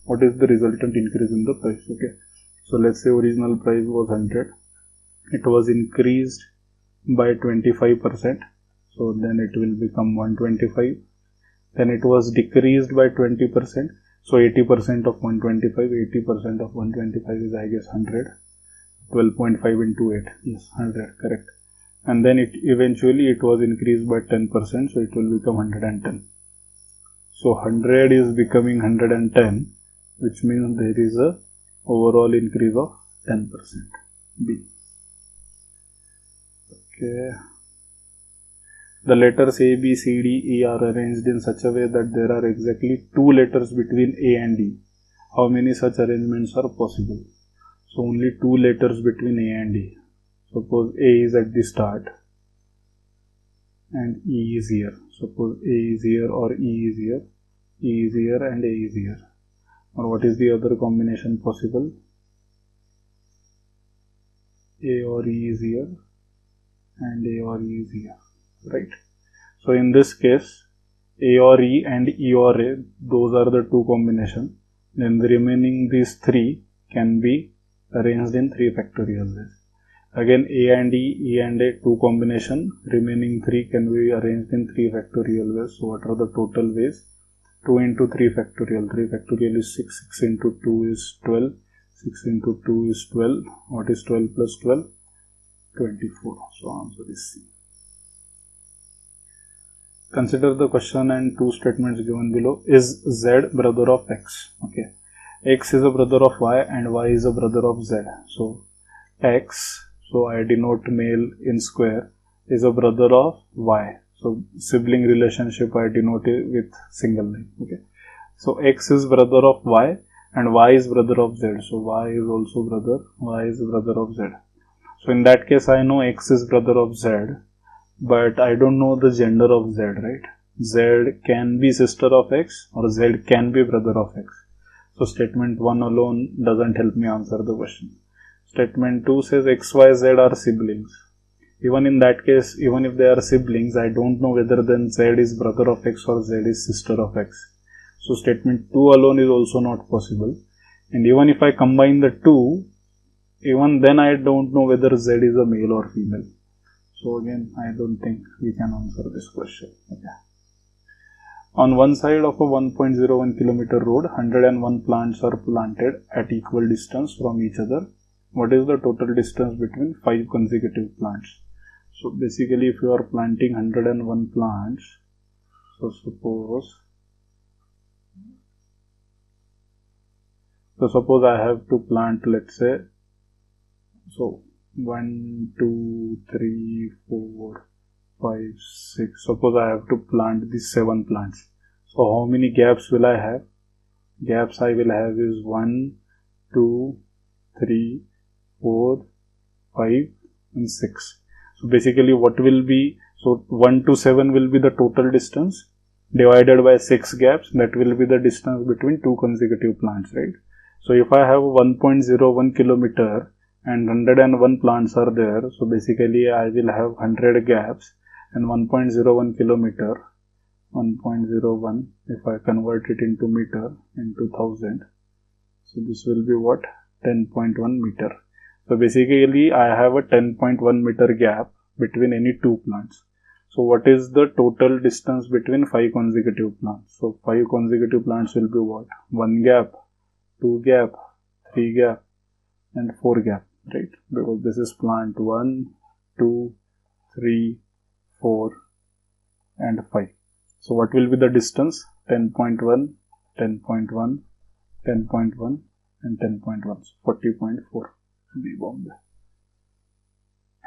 What is the resultant increase in the price? Okay. So let's say original price was 100. It was increased by 25%. So then it will become 125. Then it was decreased by 20%. So 80% of 125, 80% of 125 is I guess 100. 12.5 into 8. Yes, 100, correct. And then it eventually it was increased by 10%, so it will become 110. So 100 is becoming 110, which means there is a overall increase of 10%. B. Okay. The letters A, B, C, D, E are arranged in such a way that there are exactly 2 letters between A and D. How many such arrangements are possible? So only 2 letters between A and D. Suppose A is at the start and E is here. Suppose A is here or E is here. E is here and A is here. Or what is the other combination possible? A or E is here and A or E is here. Right? So in this case, A or E and E or A, those are the 2 combinations. Then the remaining these 3 can be arranged in 3 factorial ways. Again, A and E, E and A, 2 combination, remaining 3 can be arranged in 3 factorial ways. So what are the total ways? 2 into 3 factorial. 3 factorial is 6. 6 into 2 is 12. 6 into 2 is 12. What is 12 plus 12? 24. So answer is C. Consider the question and 2 statements given below. Is Z brother of X? Okay. X is a brother of Y and Y is a brother of Z. So X, so I denote male in square, is a brother of Y. So sibling relationship I denote it with single line. Okay. So X is brother of Y and Y is brother of Z. So Y is also brother. Y is brother of Z. So in that case I know X is brother of Z, but I don't know the gender of Z, right? Z can be sister of X or Z can be brother of X. So statement 1 alone doesn't help me answer the question. Statement 2 says X, Y, Z are siblings. Even in that case, even if they are siblings, I don't know whether then Z is brother of X or Z is sister of X. So statement 2 alone is also not possible. And even if I combine the 2, even then I don't know whether Z is a male or female. So again, I don't think we can answer this question. Okay. On one side of a 1.01 kilometer road, 101 plants are planted at equal distance from each other. What is the total distance between 5 consecutive plants? So basically, if you are planting 101 plants, so suppose I have to plant, let's say, so 1, 2, 3, 4, 5, 6. Suppose I have to plant these 7 plants. So how many gaps will I have? Gaps I will have is 1, 2, 3, 4, 5 and 6. So basically what will be, so 1 to 7 will be the total distance divided by 6 gaps. That will be the distance between 2 consecutive plants, right? So if I have 1.01 kilometer and 101 plants are there, so basically I will have 100 gaps and 1.01 kilometer, 1.01, if I convert it into meter, into 1000, so this will be what? 10.1 meter. So basically I have a 10.1 meter gap between any 2 plants. So what is the total distance between 5 consecutive plants? So 5 consecutive plants will be what? 1 gap, 2 gap, 3 gap and 4 gap, right? Because this is plant 1, 2, 3, 4 and 5. So what will be the distance? 10.1, 10.1, 10.1 and 10.1. So 40.4. B Bombay.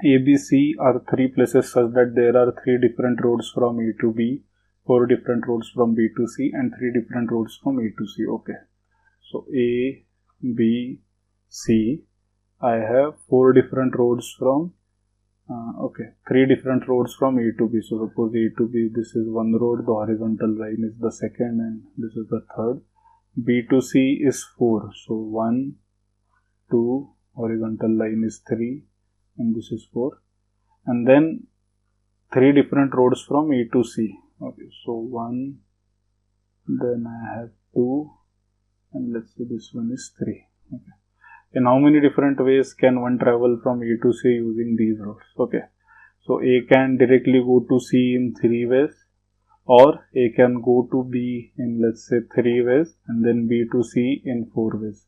A, B, C are 3 places such that there are 3 different roads from A to B, 4 different roads from B to C and 3 different roads from A to C. Okay. So A, B, C, I have 4 different roads from, 3 different roads from A to B. So suppose A to B, this is one road, the horizontal line is the second and this is the third. B to C is 4. So 1, 2, horizontal line is 3, and this is 4. And then 3 different roads from E to C. Okay, so 1, then I have 2, and let's say this one is 3. Okay. In how many different ways can one travel from E to C using these roads? Okay, so A can directly go to C in 3 ways, or A can go to B in, let's say, 3 ways, and then B to C in 4 ways.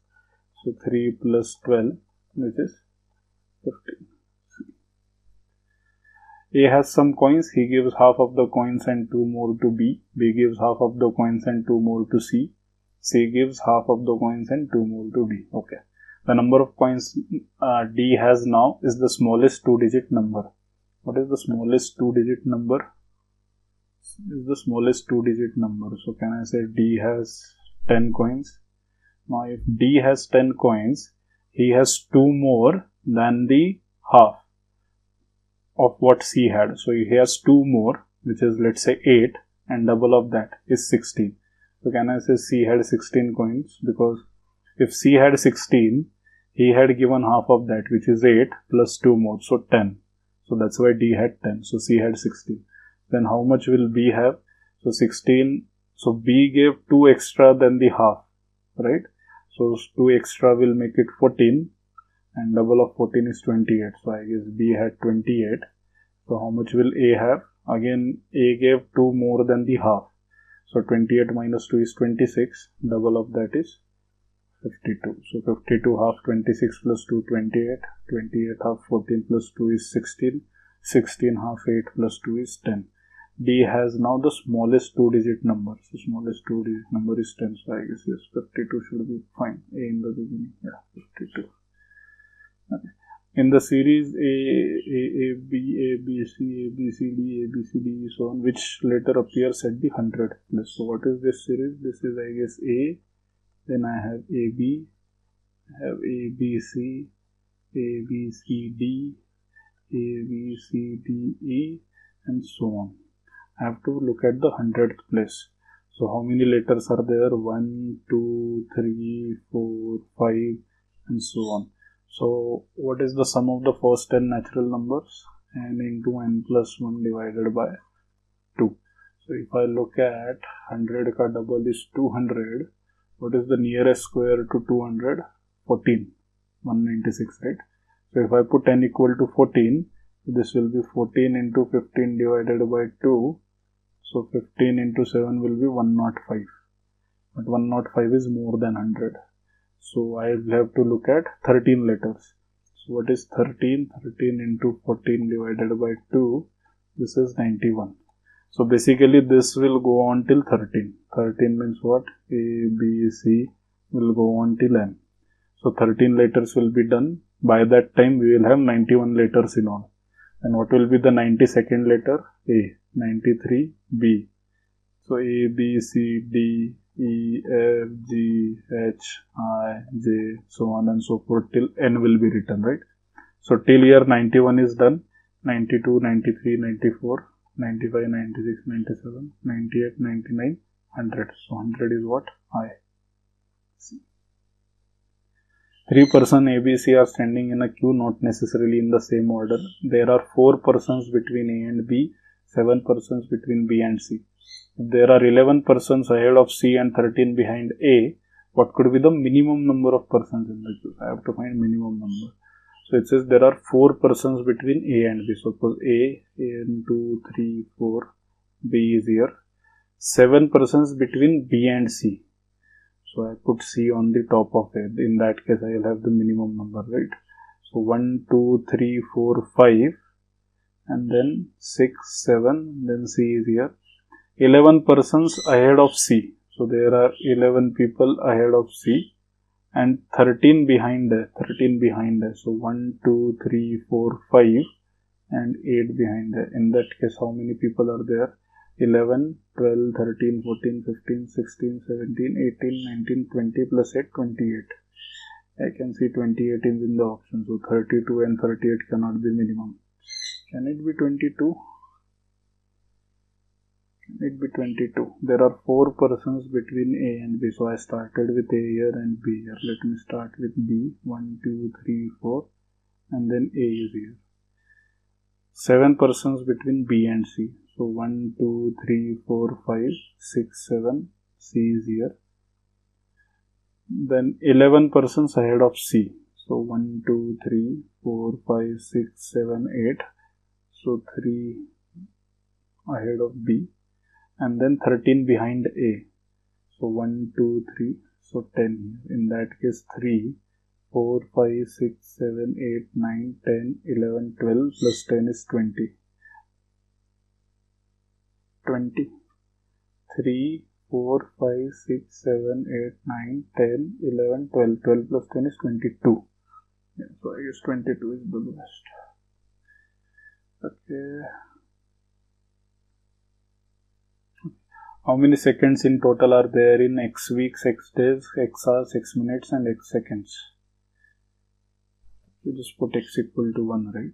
So 3 plus 12, which is 15. A has some coins, he gives half of the coins and 2 more to B. B gives half of the coins and 2 more to C. C gives half of the coins and 2 more to D. Okay. The number of coins D has now is the smallest 2-digit number. What is the smallest 2-digit number? Is the smallest 2-digit number. So can I say D has 10 coins? Now if D has 10 coins, he has 2 more than the half of what C had. So he has 2 more, which is, let's say, 8, and double of that is 16. So can I say C had 16 coins? Because if C had 16, he had given half of that, which is 8 plus 2 more, so 10. So that's why D had 10. So C had 16. Then how much will B have? So 16. So B gave 2 extra than the half, right? So 2 extra will make it 14. And double of 14 is 28. So I guess B had 28. So how much will A have? Again, A gave 2 more than the half. So 28 minus 2 is 26. Double of that is 52. So 52 half 26 plus 2, 28. 28 half 14 plus 2 is 16. 16 half 8 plus 2 is 10. D has now the smallest 2-digit number. So smallest 2-digit number is 10. So I guess yes, 52 should be fine. A in the beginning. Yeah, 52. Okay. In the series A, B, C, D, so on, which letter appears at the 100th place? So what is this series? This is, I guess, A, then I have AB, I have ABC, ABCD, ABCDE, and so on. I have to look at the 100th place. So how many letters are there? 1, 2, 3, 4, 5, and so on. So what is the sum of the first 10 natural numbers? N into n plus 1 divided by 2. So if I look at 100 ka double is 200, what is the nearest square to 200? 14. 196, right? So if I put n equal to 14, this will be 14 into 15 divided by 2. So 15 into 7 will be 105. But 105 is more than 100. So I will have to look at 13 letters. So what is 13? 13 into 14 divided by 2. This is 91. So basically this will go on till 13. 13 means what? A, B, C will go on till N. So 13 letters will be done. By that time we will have 91 letters in all. And what will be the 92nd letter? A. 93, B. So A, B, C, D, E, F, G, H, I, J, so on and so forth till N will be written, right? So till here 91 is done. 92, 93, 94, 95, 96, 97, 98, 99, 100. So 100 is what? I. Three persons ABC are standing in a queue, not necessarily in the same order. There are 4 persons between A and B, 7 persons between B and C. If there are 11 persons ahead of C and 13 behind A, what could be the minimum number of persons in the queue? I have to find minimum number. So it says there are 4 persons between A and B. Suppose A, 2, 3, 4, B is here. 7 persons between B and C. So I put C on the top of it. In that case, I will have the minimum number, right? So 1, 2, 3, 4, 5, and then 6, 7, then C is here. 11 persons ahead of C. So there are 11 people ahead of C and 13 behind there. 13 behind there. So 1, 2, 3, 4, 5 and 8 behind there. In that case, how many people are there? 11, 12, 13, 14, 15, 16, 17, 18, 19, 20 plus 8, 28. I can see 28 is in the option. So 32 and 38 cannot be minimum. Can it be 22? It be 22. There are 4 persons between A and B. So I started with A here and B here. Let me start with B. 1, 2, 3, 4. And then A is here. 7 persons between B and C. So 1, 2, 3, 4, 5, 6, 7. C is here. Then 11 persons ahead of C. So 1, 2, 3, 4, 5, 6, 7, 8. So 3 ahead of B. And then 13 behind A. So 1, 2, 3. So 10 here. In that case 3, 4, 5, 6, 7, 8, 9, 10, 11, 12 plus 10 is 20. 20. 3, 4, 5, 6, 7, 8, 9, 10, 11, 12. 12 plus 10 is 22. Yeah, so I guess 22 is the best. Okay. How many seconds in total are there in X weeks, X days, X hours, X minutes and X seconds? You just put X equal to 1, right?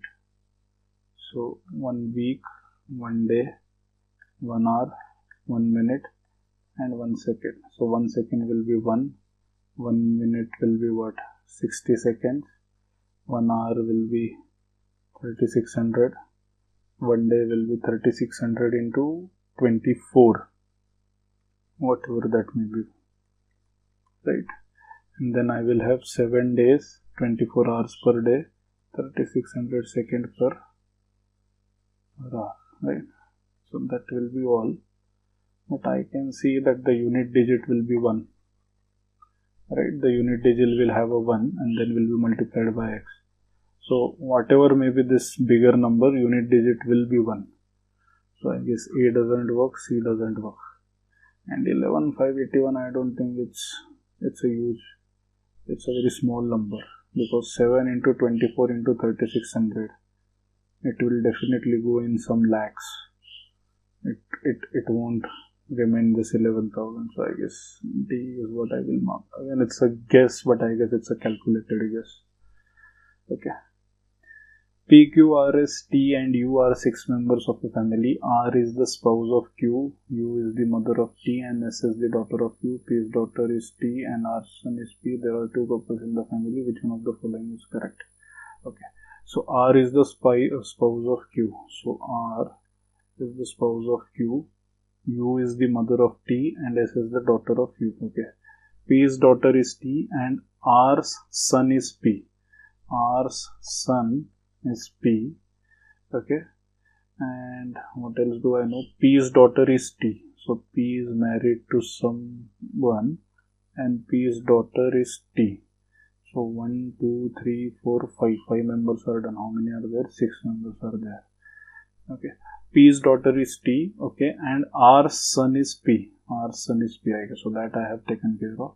So 1 week, 1 day, 1 hour, 1 minute and 1 second. So 1 second will be 1 minute will be what? 60 seconds. 1 hour will be 3600. 1 day will be 3600 into 24. Whatever that may be, right? And then I will have 7 days, 24 hours per day, 3600 seconds per hour, right? So that will be all. But I can see that the unit digit will be 1, right? The unit digit will have a 1 and then will be multiplied by x. So whatever may be this bigger number, unit digit will be 1. So I guess A doesn't work, C doesn't work. And 11,581, I don't think it's a very small number, because 7 into 24 into 3600, it will definitely go in some lakhs. It won't remain this 11,000. So I guess D is what I will mark. Again, it's a guess, but I guess it's a calculated guess. Okay. P, Q, R, S, T and U are 6 members of a family. R is the spouse of Q, U is the mother of T and S is the daughter of U. P's daughter is T and R's son is P. There are 2 couples in the family. Which one of the following is correct? Okay. So R is the spouse of Q. So R is the spouse of Q. U is the mother of T and S is the daughter of U. Okay. P's daughter is T and R's son is P. R's son is P. Okay. And what else do I know? P's daughter is T. So P is married to someone and P's daughter is T. So 1, 2, 3, 4, 5. 5 members are done. How many are there? 6 members are there. Okay. P's daughter is T. Okay. And R's son is P. R's son is P. I guess. So that I have taken care of.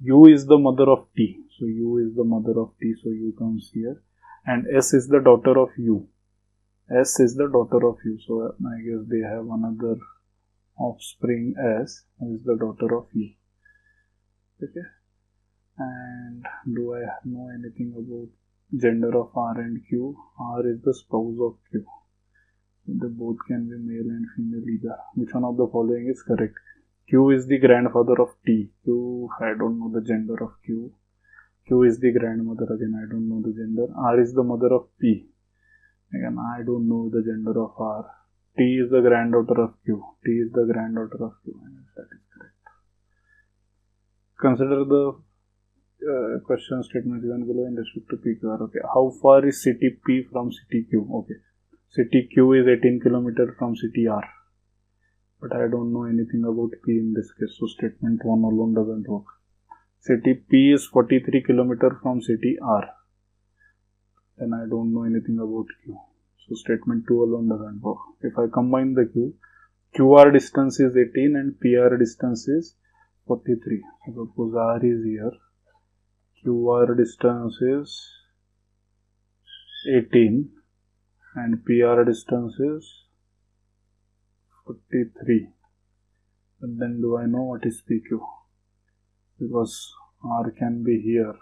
U is the mother of T. So U is the mother of T. So U comes here. And S is the daughter of U. S is the daughter of U. So I guess they have another offspring S, who is the daughter of U. Okay. And do I know anything about gender of R and Q? R is the spouse of Q. They both can be male and female either. Which one of the following is correct? Q is the grandfather of T. Q, I don't know the gender of Q. Q is the grandmother, again I don't know the gender. R is the mother of P. Again I don't know the gender of R. T is the granddaughter of Q. T is the granddaughter of Q. And that is correct. Consider the question statement given below in respect to PQR. Okay. How far is city P from city Q? Okay. City Q is 18 km from city R. But I don't know anything about P in this case. So statement 1 alone doesn't work. City P is 43 km from city R. Then I don't know anything about Q. So statement 2 alone doesn't work. If I combine the Q, QR distance is 18 and PR distance is 43. So suppose R is here. QR distance is 18 and PR distance is 43. But then do I know what is PQ? Because R can be here,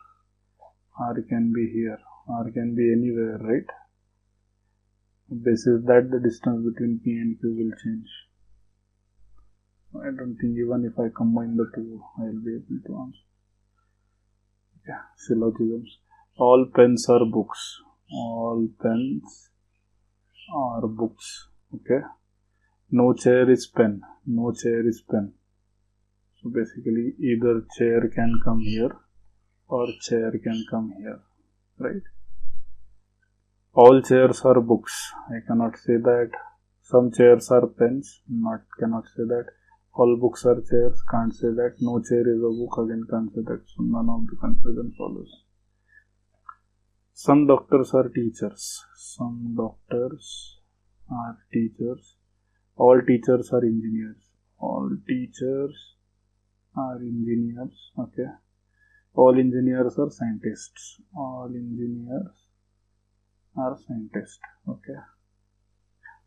R can be here, R can be anywhere, right? This is that the distance between P and Q will change. I don't think even if I combine the two, I'll be able to answer. Yeah, syllogisms. All pens are books. All pens are books. Okay. No chair is pen. No chair is pen. So basically, either chair can come here or chair can come here. Right? All chairs are books. I cannot say that. Some chairs are pens. Cannot say that. All books are chairs. Can't say that. No chair is a book. Again, can't say that. So none of the confusion follows. Some doctors are teachers. Some doctors are teachers. All teachers are engineers. All teachers are engineers. Okay. All engineers are scientists. All engineers are scientists. Okay.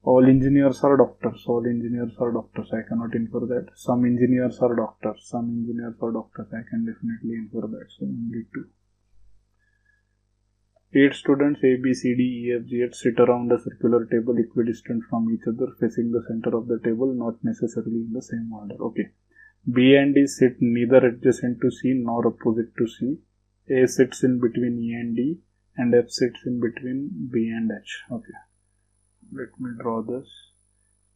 All engineers are doctors. All engineers are doctors. I cannot infer that. Some engineers are doctors. Some engineers are doctors. I can definitely infer that. So only 2. 8 students A, B, C, D, E, F, G, H sit around a circular table equidistant from each other, facing the center of the table, not necessarily in the same order. Okay. B and D sit neither adjacent to C nor opposite to C. A sits in between E and D, and F sits in between B and H. Okay. Let me draw this.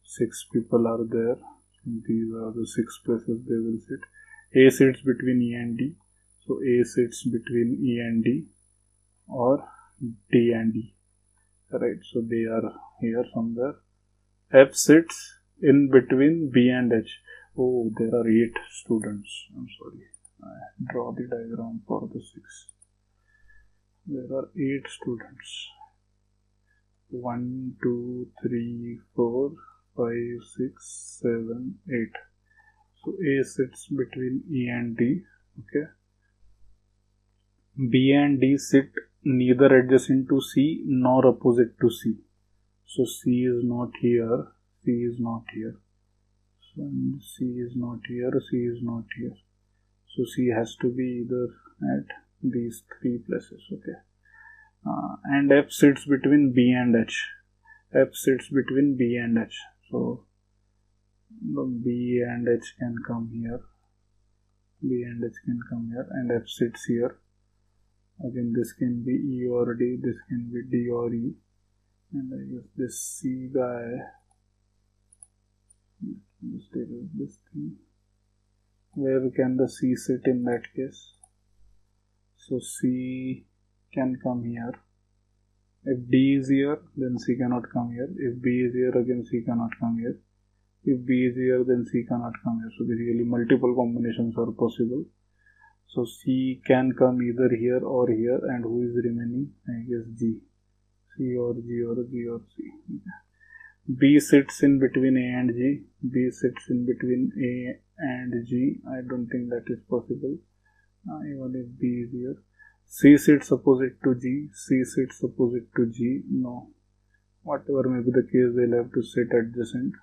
6 people are there. These are the 6 places they will sit. A sits between E and D. So A sits between E and D or D and E. Right. So they are here somewhere. F sits in between B and H. Oh, there are 8 students. I'm sorry. I draw the diagram for the 6. There are 8 students. 1, 2, 3, 4, 5, 6, 7, 8. So A sits between E and D. Okay. B and D sit neither adjacent to C nor opposite to C. So C is not here. C is not here. So C is not here. C is not here. So C has to be either at these 3 places. Okay. And F sits between B and H. F sits between B and H. So B and H can come here. B and H can come here, and F sits here. Again, this can be E or D. This can be D or E. And I guess this C guy. Let's take this thing. Where can the C sit in that case? So C can come here. If D is here, then C cannot come here. If B is here, again C cannot come here. If B is here, then C cannot come here. So basically multiple combinations are possible. So C can come either here or here, and who is remaining? I guess G. C or G or G or C. Okay. B sits in between A and G. B sits in between A and G. I don't think that is possible. Even if B is here. C sits opposite to G. C sits opposite to G. No. Whatever may be the case, they'll have to sit adjacent.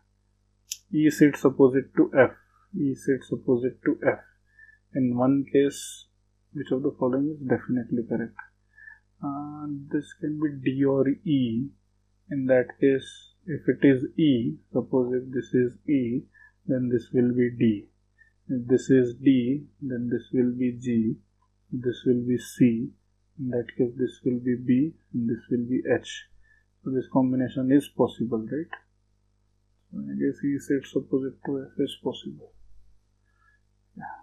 E sits opposite to F. E sits opposite to F. In one case, which of the following is definitely correct? This can be D or E. In that case, if it is E, suppose if this is E, then this will be D. If this is D, then this will be G. This will be C. In that case, this will be B, and this will be H. So this combination is possible, right? So I guess E sits opposite to F is possible. Yeah.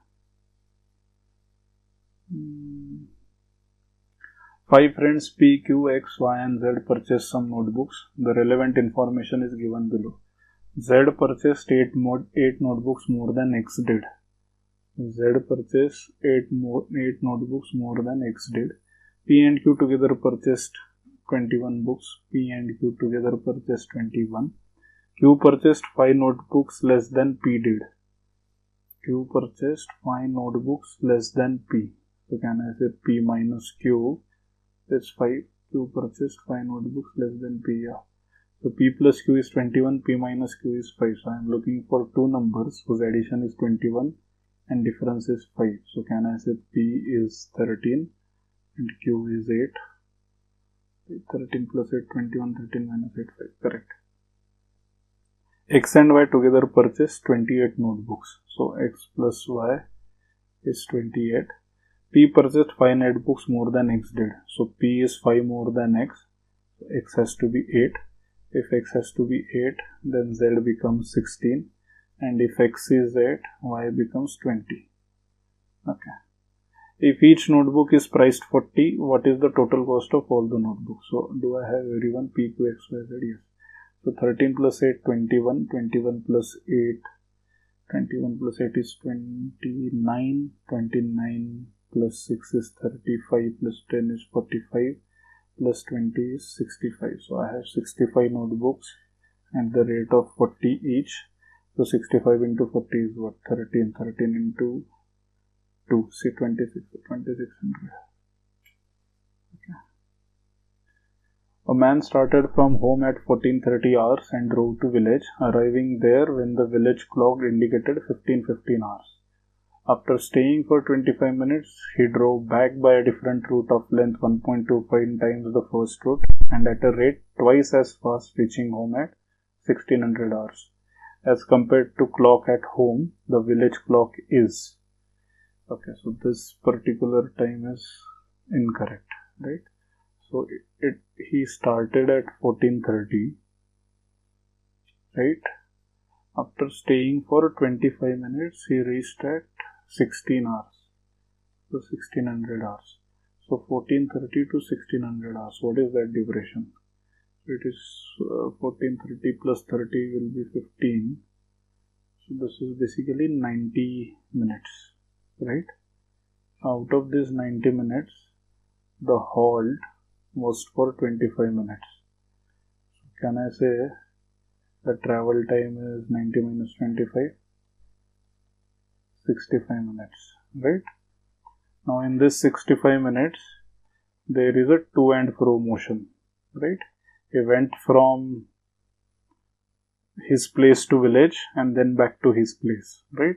5 friends P, Q, X, Y and Z purchase some notebooks. The relevant information is given below. Z purchased 8 notebooks more than X did. Z purchased 8 notebooks more than X did. P and Q together purchased 21 books. P and Q together purchased 21. Q purchased 5 notebooks less than P did. Q purchased 5 notebooks less than P. So can I say P minus Q? That's 5. Q purchased 5 notebooks less than P. Yeah. So P plus Q is 21. P minus Q is 5. So I am looking for 2 numbers whose addition is 21 and difference is 5. So can I say P is 13 and Q is 8. 13 plus 8, 21, 13 minus 8, 5. Correct. X and Y together purchased 28 notebooks. So X plus Y is 28. P purchased 5 notebooks more than X did. So P is 5 more than X. So X has to be 8. If X has to be 8, then Z becomes 16. And if X is 8, Y becomes 20. Okay. If each notebook is priced 40, what is the total cost of all the notebooks? So do I have everyone? P, Q, X, Y, Z? Yes. So 13 plus 8, 21. 21 plus 8. 21 plus 8 is 29. 29 plus 6 is 35. Plus 10 is 45. Plus 20 is 65. So I have 65 notebooks at the rate of 40 each. So 65 into 40 is what? 13. 13 into 2. See 26. 2600. Okay. A man started from home at 14:30 hours and drove to village, arriving there when the village clock indicated 15:15 hours. After staying for 25 minutes, he drove back by a different route of length 1.25 times the first route and at a rate twice as fast, reaching home at 1600 hours. As compared to clock at home, the village clock is. Okay, so this particular time is incorrect, right? So he started at 14:30, right? After staying for 25 minutes, he reached at 16 hours. So 1600 hours. So 14:30 to 1600 hours. What is that duration? It is 14:30 plus 30 will be 15. So this is basically 90 minutes, right? Out of this 90 minutes, the halt was for 25 minutes. Can I say the travel time is 90 minus 25? 65 minutes, right? Now in this 65 minutes, there is a to and fro motion, right? He went from his place to village and then back to his place, right?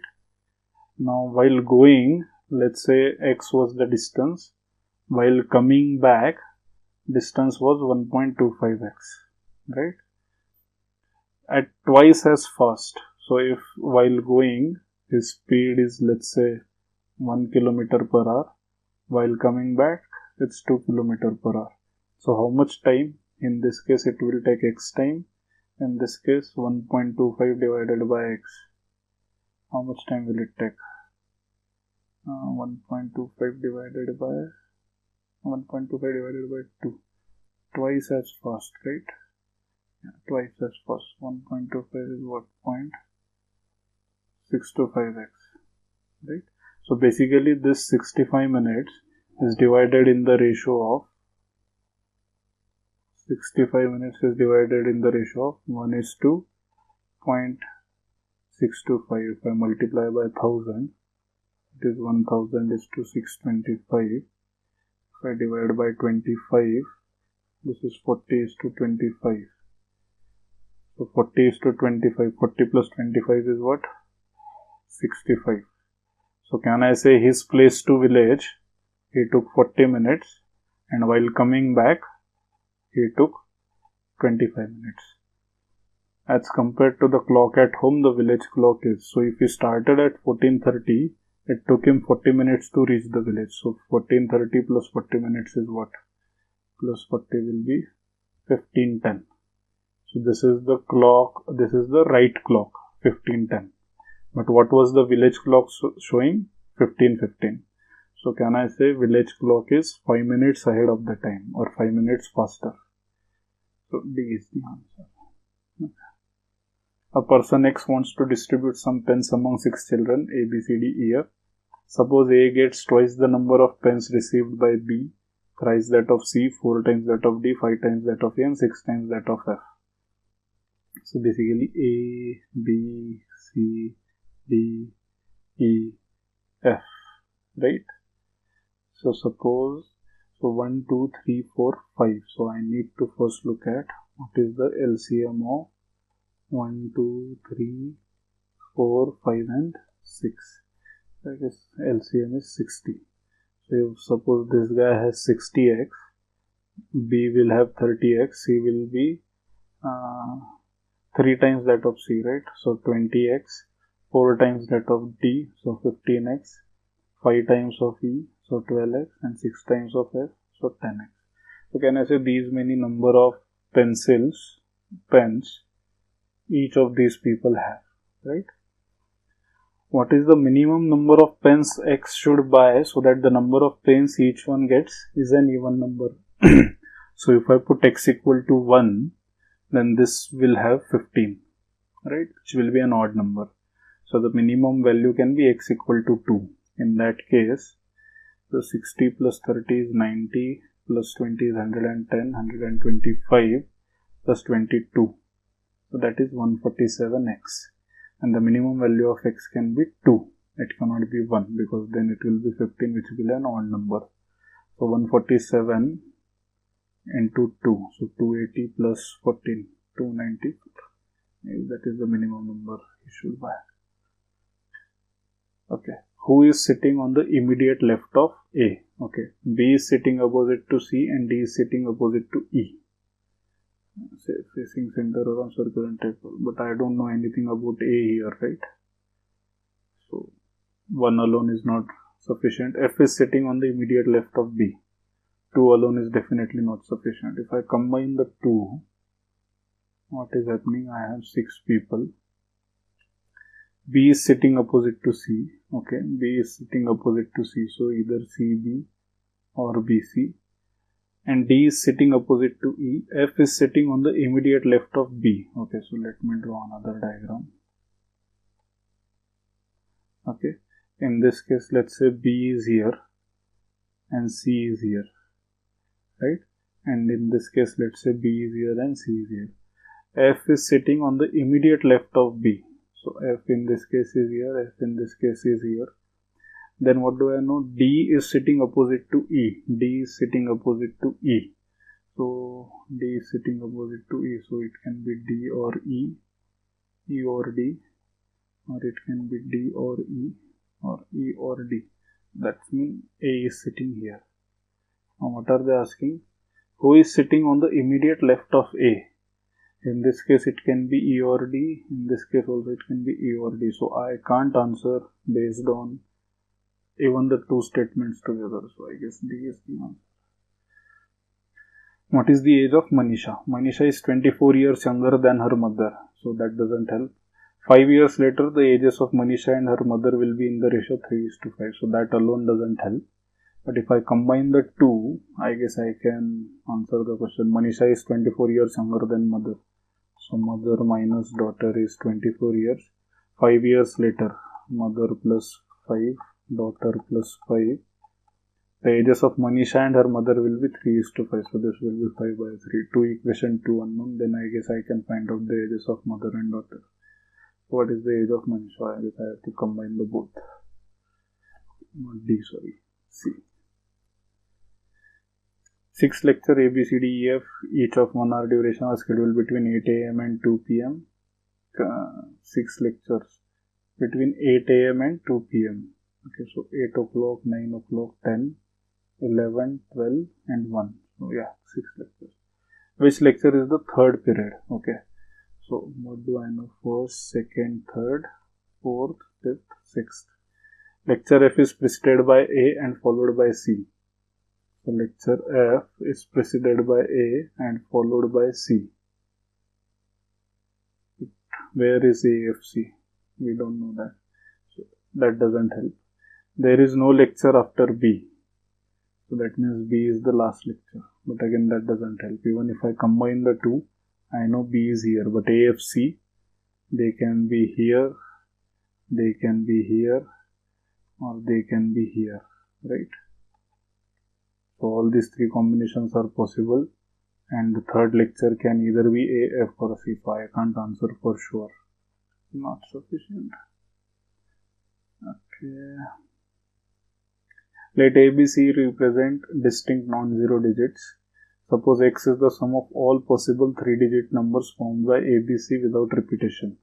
Now while going, let's say X was the distance. While coming back, distance was 1.25x, right? At twice as fast. So if while going, his speed is, let's say, 1 kilometer per hour. While coming back, it's 2 kilometer per hour. So how much time? In this case, it will take x time. In this case, 1.25 divided by x. How much time will it take? 1.25 divided by 2. Twice as fast, right? Yeah, twice as fast. 1.25 is what? 0.625x, right? So basically this 65 minutes is divided in the ratio of 1:0.625. If I multiply by 1000, it is 1000 is to 625. If I divide by 25, this is 40 is to 25. So 40 is to 25. 40 plus 25 is what? 65. So can I say his place to village, he took 40 minutes, and while coming back, he took 25 minutes. As compared to the clock at home, the village clock is. So if he started at 14:30, it took him 40 minutes to reach the village. So 14:30 plus 40 minutes is what? Plus 40 will be 15:10. So this is the clock, this is the right clock, 15:10. But what was the village clock showing? 15:15. So can I say village clock is 5 minutes ahead of the time or 5 minutes faster? So D is the answer. Okay. A person X wants to distribute some pens among 6 children A, B, C, D, E, F. Suppose A gets twice the number of pens received by B, thrice that of C, 4 times that of D, 5 times that of A, and 6 times that of F. So basically A, B, C, D, E, F, right? So suppose, 1, 2, 3, 4, 5. So I need to first look at what is the LCM of 1, 2, 3, 4, 5 and 6. I guess LCM is 60. So if suppose this guy has 60x, B will have 30x, C will be 3 times that of C, right? So 20x, 4 times that of D, so 15x, 5 times of E, so 12x, and 6 times of F, so 10x. So can I say these many number of pens, each of these people have, right? What is the minimum number of pens X should buy so that the number of pens each one gets is an even number? So if I put X equal to 1, then this will have 15, right? Which will be an odd number. So the minimum value can be X equal to 2. In that case, the 60 plus 30 is 90, plus 20 is 110, 125, plus 22. So that is 147x. And the minimum value of x can be 2. It cannot be 1 because then it will be 15, which will be an odd number. So 147 into 2. So 280 plus 14, 290. That is the minimum number you should buy. Okay. Who is sitting on the immediate left of A? Okay. B is sitting opposite to C and D is sitting opposite to E. Say facing center or on circle and table. But I don't know anything about A here, right? So 1 alone is not sufficient. F is sitting on the immediate left of B. 2 alone is definitely not sufficient. If I combine the 2, what is happening? I have 6 people. B is sitting opposite to C. Okay, B is sitting opposite to C. So either CB or BC. And D is sitting opposite to E. F is sitting on the immediate left of B. Okay, so let me draw another diagram. Okay, in this case, let's say B is here and C is here, right? And in this case, let's say B is here and C is here. F is sitting on the immediate left of B. So F in this case is here, F in this case is here. Then what do I know? D is sitting opposite to E. D is sitting opposite to E. So D is sitting opposite to E. So it can be D or E, E or D, or it can be D or E or D. That means A is sitting here. Now what are they asking? Who is sitting on the immediate left of A? In this case it can be E or D. In this case also it can be E or D. So I can't answer based on even the two statements together. So I guess D is the answer. What is the age of Manisha? Manisha is 24 years younger than her mother. So that doesn't help. 5 years later, the ages of Manisha and her mother will be in the ratio 3:5. So that alone doesn't help. But if I combine the two, I guess I can answer the question. Manisha is 24 years younger than mother. So mother minus daughter is 24 years. 5 years later, mother plus 5. Daughter plus 5. The ages of Manisha and her mother will be 3:5. So this will be 5/3. 2 equation, 2 unknown. Then I guess I can find out the ages of mother and daughter. What is the age of Manisha? I guess I have to combine the both. Not D, sorry. C. 6 lecture A, B, C, D, E, F, each of 1 hour duration are scheduled between 8 a.m. and 2 p.m. 6 lectures between 8 a.m. and 2 p.m. Okay, so 8 o'clock, 9 o'clock, 10, 11, 12 and 1. So yeah, 6 lectures. Which lecture is the third period? Okay, so what do I know? First, second, third, fourth, fifth, sixth. Lecture F is preceded by A and followed by C. So lecture F is preceded by A and followed by C. Where is AFC? We don't know that. So that doesn't help. There is no lecture after B. So that means B is the last lecture. But again, that doesn't help. Even if I combine the two, I know B is here. But AFC, they can be here, they can be here, or they can be here, right? So all these three combinations are possible. And the third lecture can either be A, F or C. So I can't answer for sure. Not sufficient. Okay. Let A, B, C represent distinct non-zero digits. Suppose X is the sum of all possible 3-digit numbers formed by A, B, C without repetition.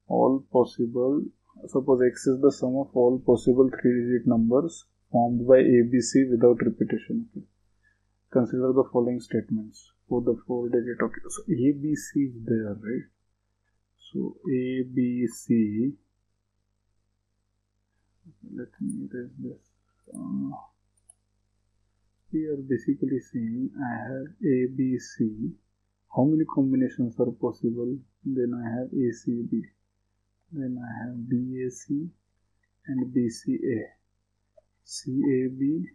Suppose X is the sum of all possible 3-digit numbers formed by A, B, C without repetition. Okay. Consider the following statements for the 4-digit. Okay, so A, B, C is there, right? So A, B, C. Let me erase this. We are basically saying I have A, B, C. How many combinations are possible? Then I have A, C, B. Then I have B, A, C and B, C, A. C, A, B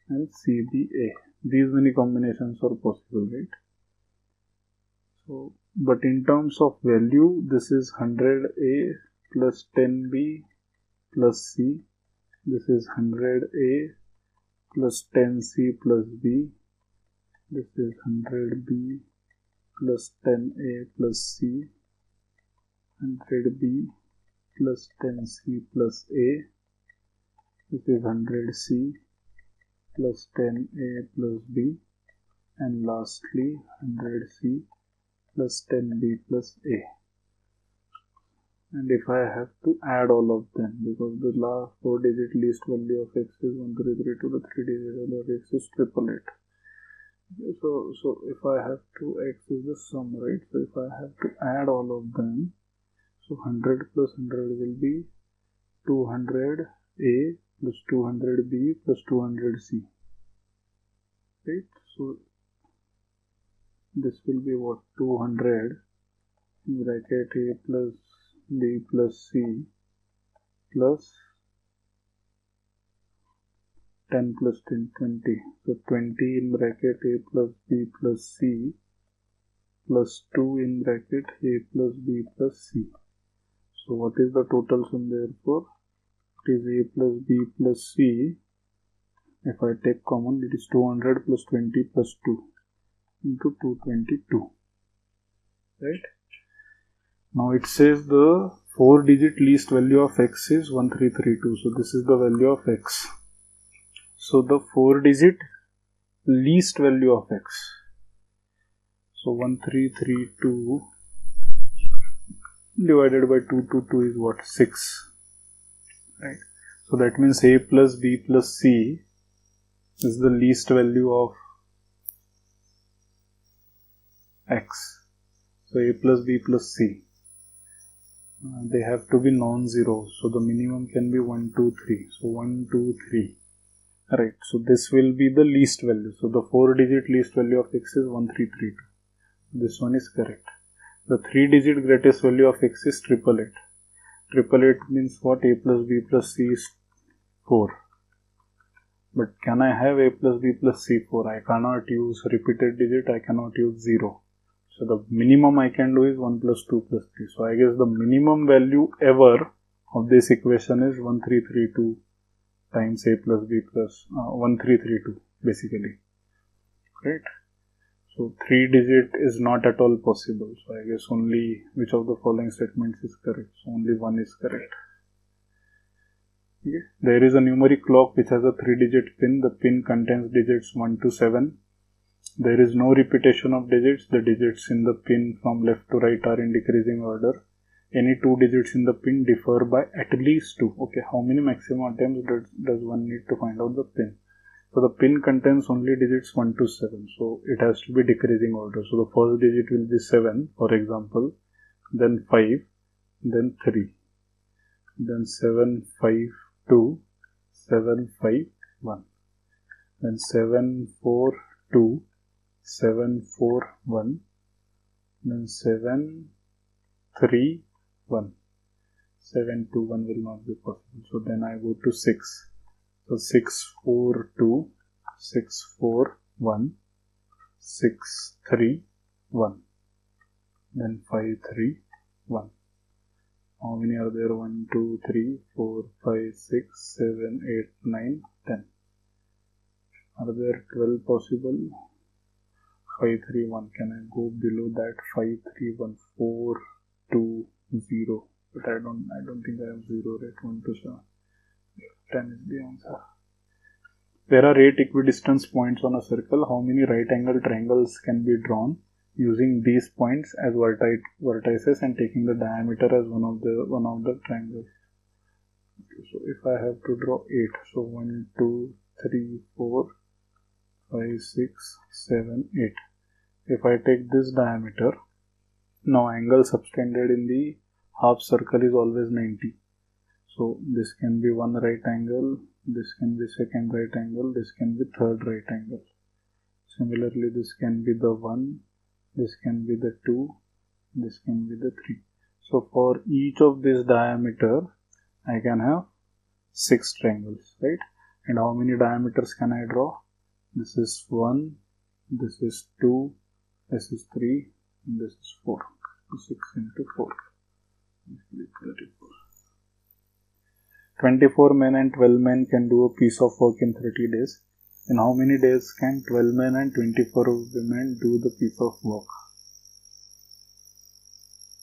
and C, B, A. These many combinations are possible, right? So, but in terms of value, this is 100A plus 10B plus C. This is 100A plus 10C plus B. This is 100B plus 10A plus C. 100B plus 10C plus A. This is 100C plus 10A plus B. And lastly 100C plus 10B plus A. And if I have to add all of them, because the last 4-digit least value of x is 1332, the 3-digit value of x is 888. So if I have to, x is the sum, right? So if I have to add all of them, so 100 plus 100 will be 200A plus 200B plus 200C, right? So this will be what? 200 bracket A plus B plus C plus 10 plus 10, 20. So 20 in bracket A plus B plus C plus 2 in bracket A plus B plus C. So what is the total sum therefore? It is A plus B plus C. If I take common, it is 200 plus 20 plus 2 into 222. Right? Now it says the 4-digit least value of x is 1332. So this is the value of x. So the 4-digit least value of x. So 1332 divided by 222 is what? 6. Right? So that means A plus B plus C is the least value of x. So A plus B plus C. They have to be non-zero. So the minimum can be 1, 2, 3. So 1, 2, 3. Right. So this will be the least value. So the 4-digit least value of x is 1332. This one is correct. The 3-digit greatest value of x is 888. 888 means what? A plus B plus C is 4. But can I have A plus B plus C 4? I cannot use repeated digit. I cannot use 0. So the minimum I can do is 1 plus 2 plus 3. So I guess the minimum value ever of this equation is 1332 times A plus B plus 1332 basically. Right? So 3-digit is not at all possible. So I guess only which of the following statements is correct. So only one is correct. Okay. There is a numeric clock which has a 3-digit pin. The pin contains digits 1 to 7. There is no repetition of digits. The digits in the pin from left to right are in decreasing order. Any 2 digits in the pin differ by at least 2. Okay, how many maximum attempts does one need to find out the pin? So the pin contains only digits 1 to 7. So it has to be decreasing order. So the first digit will be 7, for example, then 5, then 3, then 7, 5, 2, 7, 5, 1, then 7, 4, 2, 7, 4, 1, then 7, 3, 1. 7, 2, 1 will not be possible. So then I go to 6. So 6, 4, 2, 6, 4, 1, 6, 3, 1. Then 5, 3, 1. How many are there? 1, 2, 3, 4, 5, 6, 7, 8, 9, 10. Are there 12 possible? 5, 3, 1. Can I go below that? 5, 3, 1, 4, 2, 0. But I don't think I have 0, right? 1 to 7. 10 is the answer. There are 8 equidistance points on a circle. How many right angle triangles can be drawn using these points as vertices and taking the diameter as one of the triangles? Okay, so if I have to draw 8, so 1, 2, 3, 4, 5, 6, 7, 8. If I take this diameter, Now angle subtended in the half circle is always 90. So this can be one right angle, this can be second right angle, this can be third right angle. Similarly, this can be the 1, this can be the 2, this can be the 3. So for each of this diameter, I can have 6 triangles, right? And how many diameters can I draw? This is 1, this is 2, this is 3, and this is 4. So 6 into 4. 24 men and 12 men can do a piece of work in 30 days. In how many days can 12 men and 24 women do the piece of work?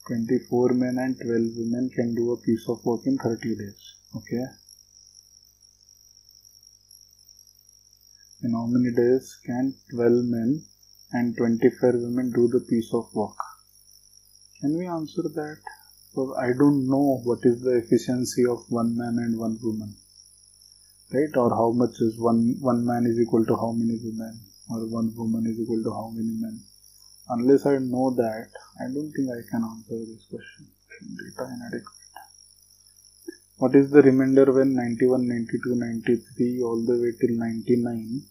24 men and 12 women can do a piece of work in 30 days. Okay. In how many days can 12 men and 24 women do the piece of work? Can we answer that? Because I don't know what is the efficiency of one man and one woman, right? Or how much is one man is equal to how many women, or one woman is equal to how many men. Unless I know that, I don't think I can answer this question. Data inadequate. What is the remainder when 91, 92, 93 all the way till 99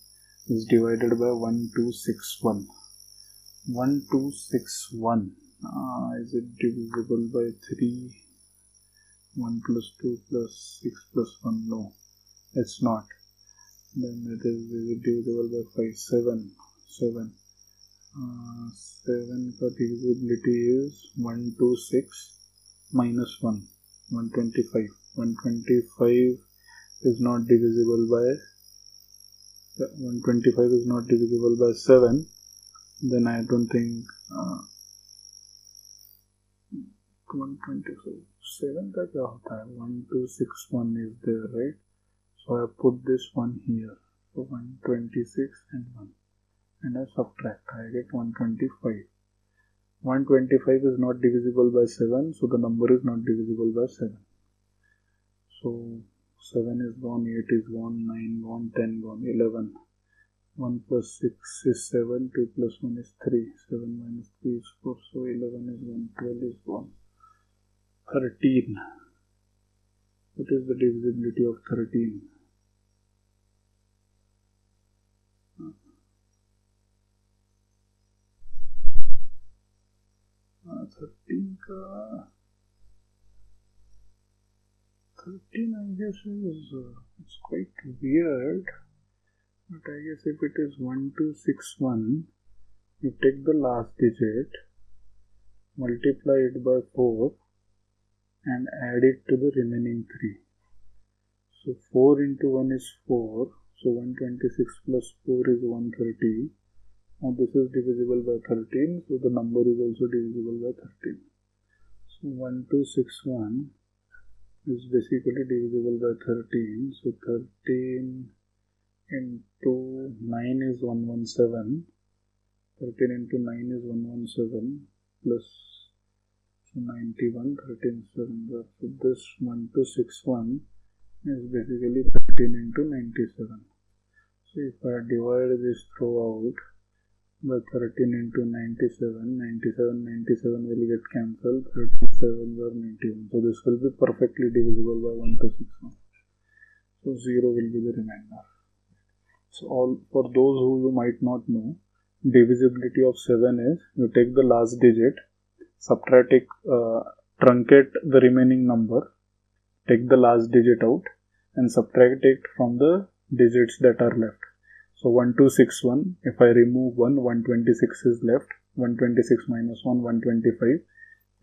is divided by 1261? 1261. Is it divisible by 3? 1 plus 2 plus 6 plus 1? No, it's not. Then it is divisible by 5. 7. 7 का divisibility is 126 minus 1. 125. 125 is not divisible by 125 is not divisible by 7. Then I don't think 125. 7 का क्या होता है? 1261 is there, right? So I put this one here. So 126 and 1. And I subtract. I get 125. 125 is not divisible by 7. So the number is not divisible by 7. So 7 is gone, 8 is gone, 9 gone, 10 gone, 11. 1 plus 6 is 7, 2 plus 1 is 3, 7 minus 3 is 4, so 11 is 1, 12 is 1. 13. What is the divisibility of 13? Uh, 13 I guess is it's quite weird, but I guess if it is 1261, you take the last digit, multiply it by 4 and add it to the remaining 3. So 4 into 1 is 4, so 126 plus 4 is 130. Now this is divisible by 13, so the number is also divisible by 13. So 1261 is basically divisible by 13. So 13 into 9 is 117. 13 into 9 is 117 plus 91, 13 7. So this 1261 is basically 13 into 97. So if I divide this throughout by 13 into 97, 97 will get cancelled, 37 or 91. So this will be perfectly divisible by 1261. So 0 will be the remainder. So all for those who you might not know, divisibility of 7 is you take the last digit, subtract it, truncate the remaining number, take the last digit out and subtract it from the digits that are left. So 1261, if I remove 1, 126 is left, 126 minus 1, 125.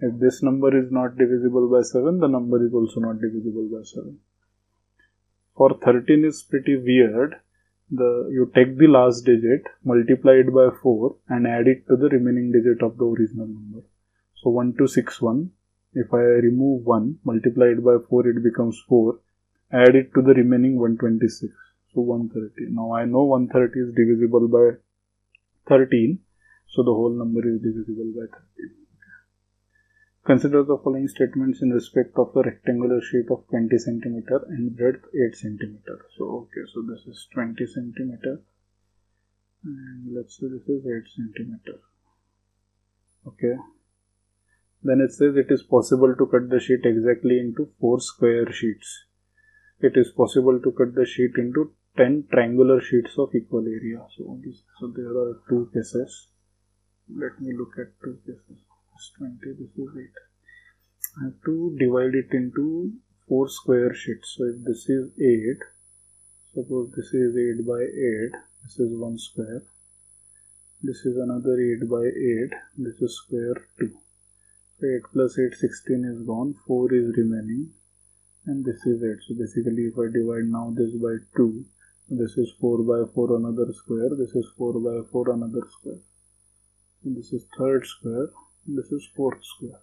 If this number is not divisible by 7, the number is also not divisible by 7. For 13 is pretty weird. You take the last digit, multiply it by 4 and add it to the remaining digit of the original number. So 1261, if I remove 1, multiply it by 4, it becomes 4. Add it to the remaining 126. So 130. Now I know 130 is divisible by 13. So the whole number is divisible by 13. Consider the following statements in respect of a rectangular shape of 20 cm and breadth 8 cm. So okay, so this is 20 cm and let's say this is 8 cm. Okay. Then it says it is possible to cut the sheet exactly into 4 square sheets. It is possible to cut the sheet into 10 triangular sheets of equal area. So there are 2 cases. Let me look at 2 cases. This is 20, this is 8. I have to divide it into 4 square sheets. So if this is 8, suppose this is 8 by 8, this is 1 square. This is another 8 by 8, this is square 2. So 8 plus 8, 16 is gone, 4 is remaining, and this is 8. So basically if I divide now this by 2, this is 4 by 4 another square, this is 4 by 4 another square. And this is third square, this is fourth square.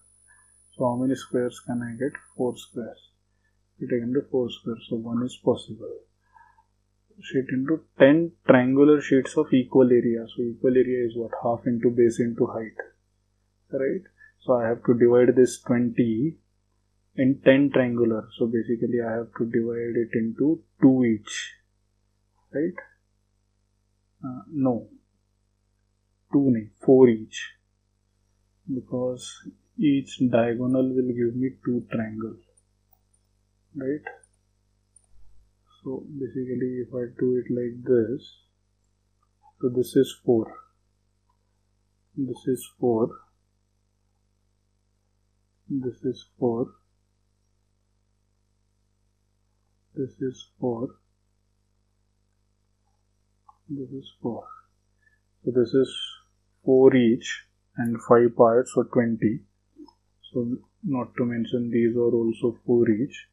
So how many squares can I get? 4 squares. We take into 4 squares, so 1 is possible. Sheet into 10 triangular sheets of equal area. So equal area is what? Half into base into height. Right? So I have to divide this 20 in 10 triangular. So basically I have to divide it into 2 each. Right? No. 4 each. Because each diagonal will give me 2 triangles. Right? So basically if I do it like this, so this is 4, this is 4, this is 4, this is 4, this is 4. So this is 4 each and 5 parts, so 20. So not to mention these are also 4 each.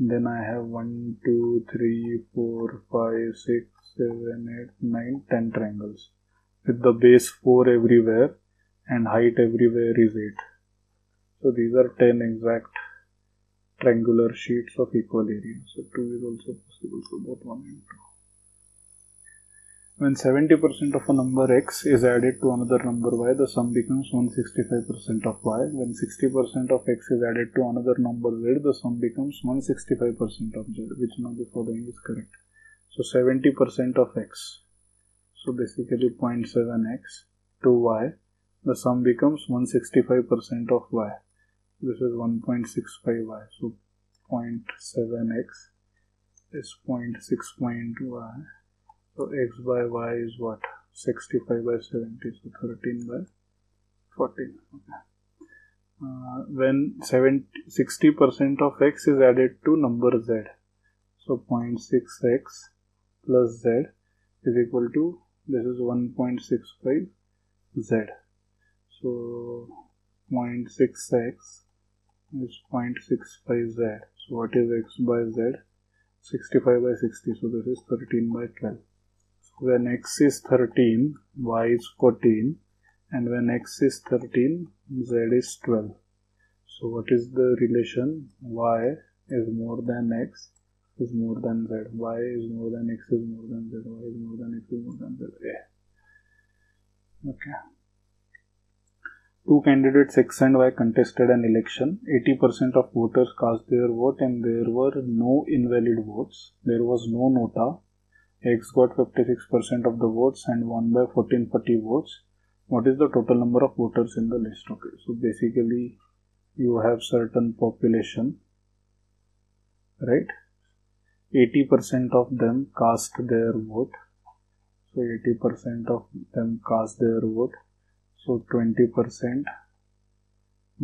Then I have 1, 2, 3, 4, 5, 6, 7, 8, 9, 10 triangles with the base 4 everywhere and height everywhere is 8. So these are 10 exact triangular sheets of equal area. So 2 is also possible, so both 1 and 2. When 70% of a number x is added to another number y, the sum becomes 165% of y. When 60% of x is added to another number z, the sum becomes 165% of z. Which one of the following is correct? So 70% of x. So basically 0.7x to y. The sum becomes 165% of y. This is 1.65y. So 0.7x is 0.6y. So x by y is what? 65 by 70, so 13 by 14. Okay. When 60% of x is added to number z, so 0.6x plus z is equal to, this is 1.65 z. So 0.6x is 0.65 z. So what is x by z? 65 by 60, so this is 13 by 12. When x is 13, y is 14, and when x is 13, z is 12. So what is the relation? Y is more than x is more than z. Y is more than x is more than z. Y is more than x is more than z. Yeah. Okay. 2 candidates X and Y contested an election. 80% of voters cast their vote and there were no invalid votes. There was no nota. X got 56% of the votes and won by 1440 votes. What is the total number of voters in the list? Okay, so basically you have certain population, right? 80% of them cast their vote. So 80% of them cast their vote. So 20%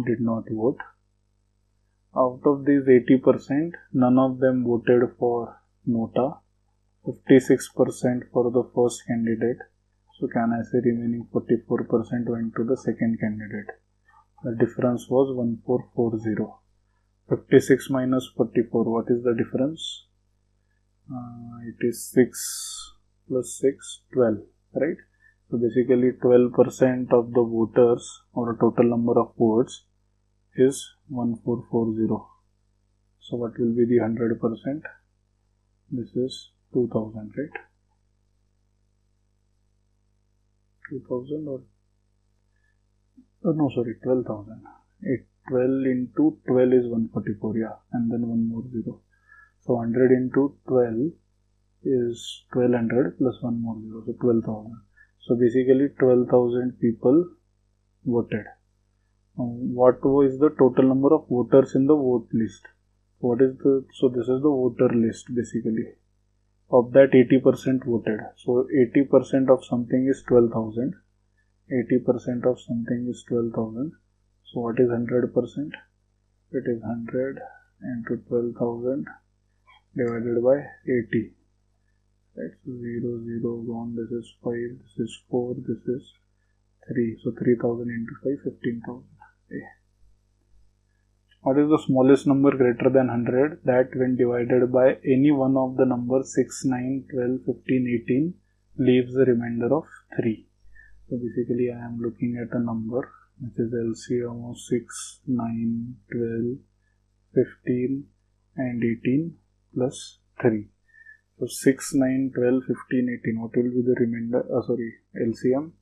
did not vote. Out of these 80%, none of them voted for nota. 56% for the first candidate. So can I say remaining 44% went to the second candidate. The difference was 1440. 56 minus 44, what is the difference? It is 6 plus 6, 12, right? So basically 12% of the voters or total number of votes is 1440. So what will be the 100%? This is 2000, right? 2000 or no, sorry, 12,000. 12 into 12 is 144, yeah, and then one more 0. So 100 into 12 is 1200 plus one more 0, so 12,000. So basically 12,000 people voted. What is the total number of voters in the vote list? So this is the voter list basically. Of that 80% voted. So 80% of something is 12,000. 80% of something is 12,000. So what is 100%? It is 100 into 12,000 divided by 80. Right, so 0, 0 gone, this is 5, this is 4, this is 3. So 3,000 into 5, 15,000. Okay. What is the smallest number greater than 100? That when divided by any one of the numbers 6, 9, 12, 15, 18 leaves the remainder of 3. So basically I am looking at a number which is LCM of 6, 9, 12, 15 and 18 plus 3. So 6, 9, 12, 15, 18. What will be the remainder? LCM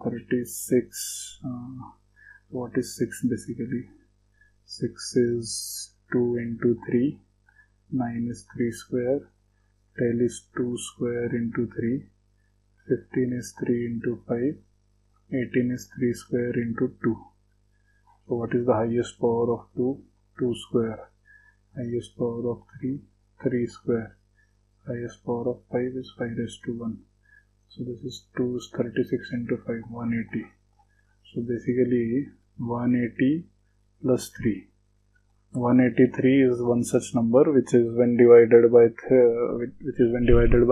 36. What is 6 basically? 6 is 2 into 3. 9 is 3 square. 12 is 2 square into 3. 15 is 3 into 5. 18 is 3 square into 2. So what is the highest power of 2? 2 square. Highest power of 3? 3 square. Highest power of 5 is 5 raised to 1. So this is 2 is 36 into 5, 180. So basically 180 plus 3. 183 is one such number which is when divided by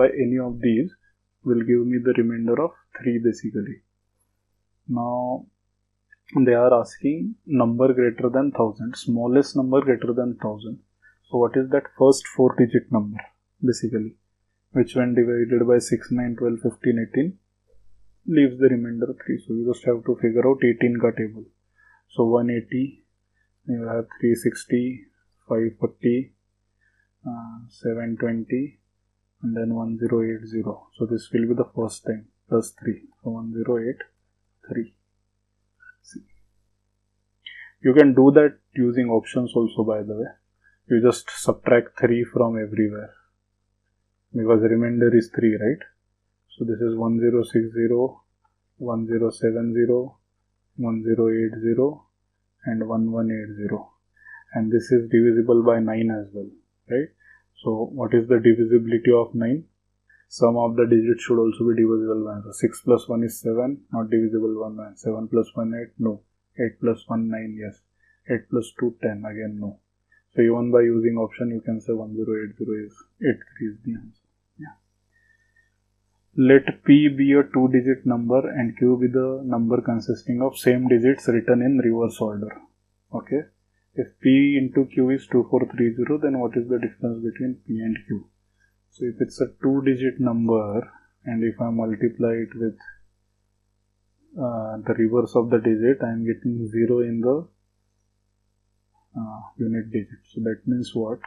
any of these will give me the remainder of 3 basically. Now they are asking number greater than 1000, smallest number greater than 1000. So what is that first 4-digit number basically, which when divided by 6, 9, 12, 15, 18 leaves the remainder 3. So you just have to figure out 18 ka table. So 180, you have 360, 540, 720 and then 1080. So this will be the first time plus 3. So 1083. See. You can do that using options also, by the way. You just subtract 3 from everywhere because the remainder is 3, right? So this is 1060, 1070, 1080 and 1180, and this is divisible by 9 as well, right? So what is the divisibility of 9? Sum of the digits should also be divisible by 9. So 6 plus 1 is 7, not divisible by 9. 7 plus 1 8, no. 8 plus 1 9, yes. 8 plus 2 10, again no. So even by using option you can say 1080 is 83 is the answer. Yeah. Let P be a 2-digit number and Q be the number consisting of same digits written in reverse order. Okay. If P into Q is 2430, then what is the difference between P and Q? So if it's a 2-digit number and if I multiply it with the reverse of the digit, I am getting 0 in the unit digit. So that means what?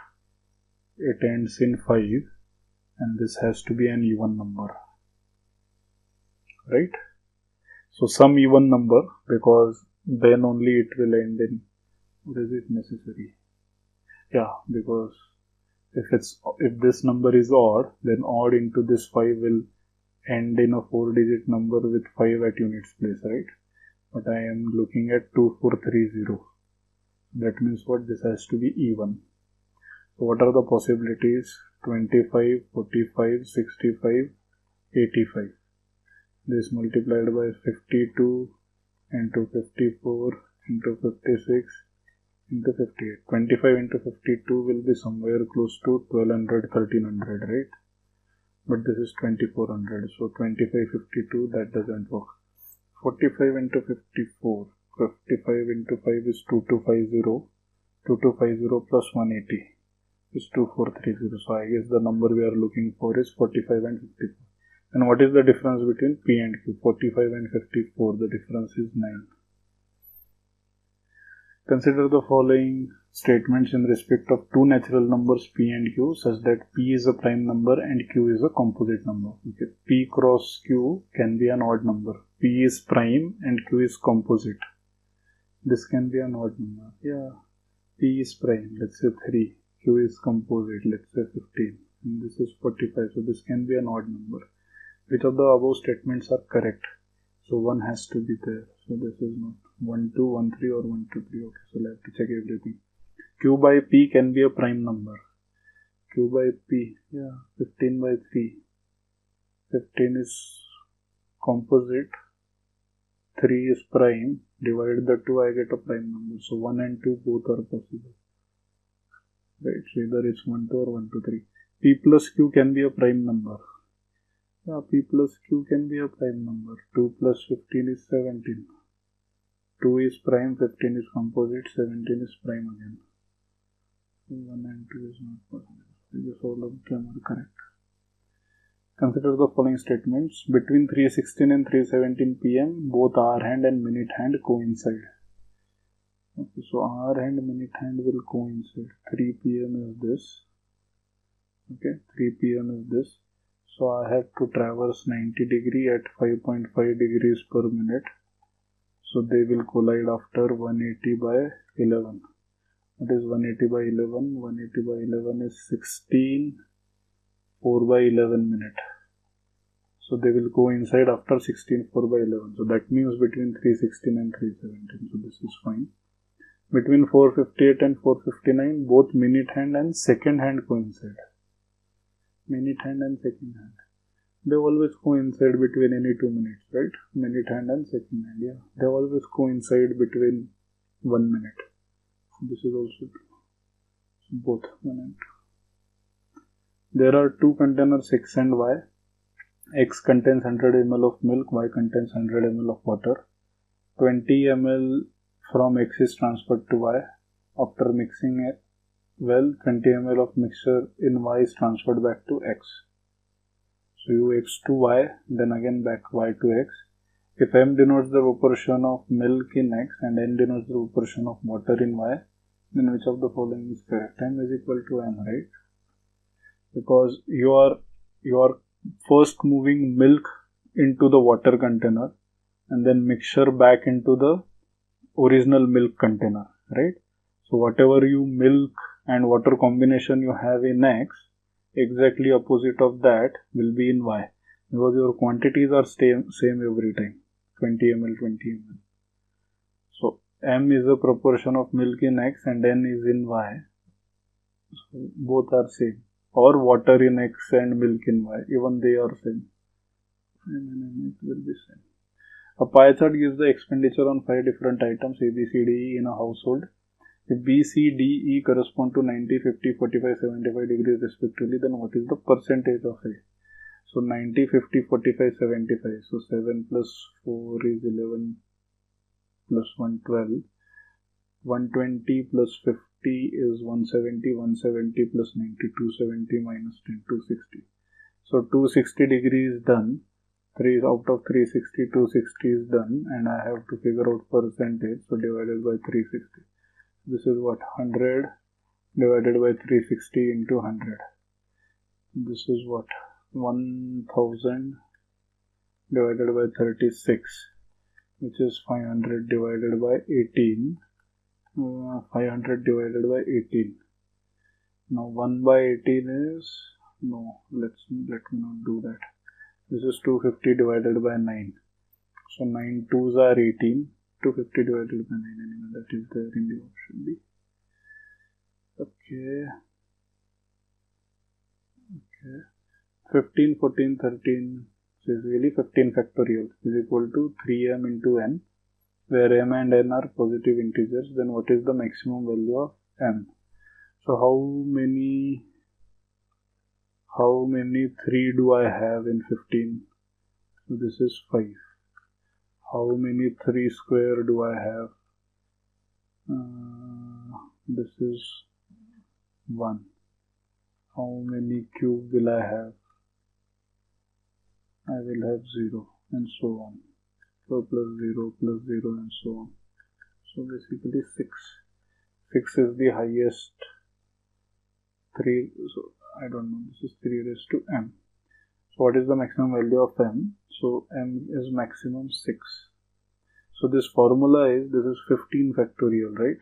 It ends in 5 and this has to be an even number, right? So some even number, because then only it will end in, what is it necessary? Yeah, because if this number is odd, then odd into this 5 will end in a 4-digit number with 5 at units place, right? But I am looking at 2430. That means what? This has to be even. So what are the possibilities? 25, 45, 65, 85. This multiplied by 52 into 54 into 56 into 58. 25 into 52 will be somewhere close to 1200, 1300, right? But this is 2400. So 25, 52, that doesn't work. 45 into 54. 55 into 5 is 2250. 2250 plus 180 is 2430. So I guess the number we are looking for is 45 and 54. And what is the difference between P and Q? 45 and 54. The difference is 9. Consider the following statements in respect of two natural numbers P and Q such that P is a prime number and Q is a composite number. Okay. P cross Q can be an odd number. P is prime and Q is composite. This can be an odd number. Yeah. P is prime, let's say 3. Q is composite, let's say 15. And this is 45. So this can be an odd number. Which of the above statements are correct? So one has to be there. So this is not. 1, 2, 1, 3 or 1, 2, 3. Okay, so I have to check everything. Q by P can be a prime number. Q by P, yeah, 15 by 3. 15 is composite, 3 is prime. Divide the 2, I get a prime number. So 1 and 2 both are possible. Right, so either it's 1, 2 or 1, 2, 3. P plus Q can be a prime number. Yeah, P plus Q can be a prime number. 2 plus 15 is 17. 2 is prime, 15 is composite, 17 is prime again. 1 and 2 is not possible. Because all of them are correct. Consider the following statements. Between 3:16 and 3:17 p.m., both hour hand and minute hand coincide. Okay, so hour hand, minute hand will coincide. 3 p.m. is this. Okay, 3 p.m. is this. So I have to traverse 90 degree at 5.5 degrees per minute. So they will collide after 180 by 11. What is 180 by 11? 180 by 11 is 16, 4 by 11 minute. So they will coincide after 16, 4 by 11. So that means between 3:16 and 3:17. So this is fine. Between 4:58 and 4:59, both minute hand and second hand coincide. Minute hand and second hand. They always coincide between any 2 minutes, right? Minute hand and second hand, yeah. They always coincide between 1 minute. This is also true. So both 1 and 2. There are two containers X and Y. X contains 100 ml of milk, Y contains 100 ml of water. 20 ml from X is transferred to Y. After mixing it well, 20 ml of mixture in Y is transferred back to X. So you X to Y, then again back Y to X. If M denotes the proportion of milk in X and N denotes the proportion of water in Y, then which of the following is correct? M is equal to M, right? Because you are first moving milk into the water container and then mixture back into the original milk container, right? So whatever you milk and water combination you have in X, exactly opposite of that will be in Y, because your quantities are same every time, 20 ml, 20 ml. So M is a proportion of milk in X and N is in Y. So both are same. Or water in X and milk in Y, even they are same. And it will be same. A pie chart gives the expenditure on 5 different items A, B, C, D, E in a household. If B, C, D, E correspond to 90, 50, 45, 75 degrees respectively, then what is the percentage of A? So 90, 50, 45, 75. So 7 plus 4 is 11 plus 1, 12. 120 plus 50 is 170. 170 plus 90, 270 minus 10, 260. So 260 degrees is done. 3 out of 360, 260 is done, and I have to figure out percentage. So divided by 360. This is what? 100 divided by 360 into 100. This is what? 1000 divided by 36, which is 500 divided by 18. 500 divided by 18. Now 1 by 18 is, no, let me not do that. This is 250 divided by 9. So 9 2s are 18. 250 divided by 9, anyway, that is there in the option B. Okay. 15, 14, 13, so is really 15 factorial is equal to 3m into n, where m and n are positive integers. Then what is the maximum value of m? So how many 3 do I have in 15? So this is 5. How many 3 square do I have? This is 1. How many cube will I have? I will have 0, and so on. So plus 0 and so on. So basically 6. 6 is the highest 3. So I don't know. This is 3 raised to m. So what is the maximum value of m? So m is maximum 6. So this formula is, this is 15 factorial, right?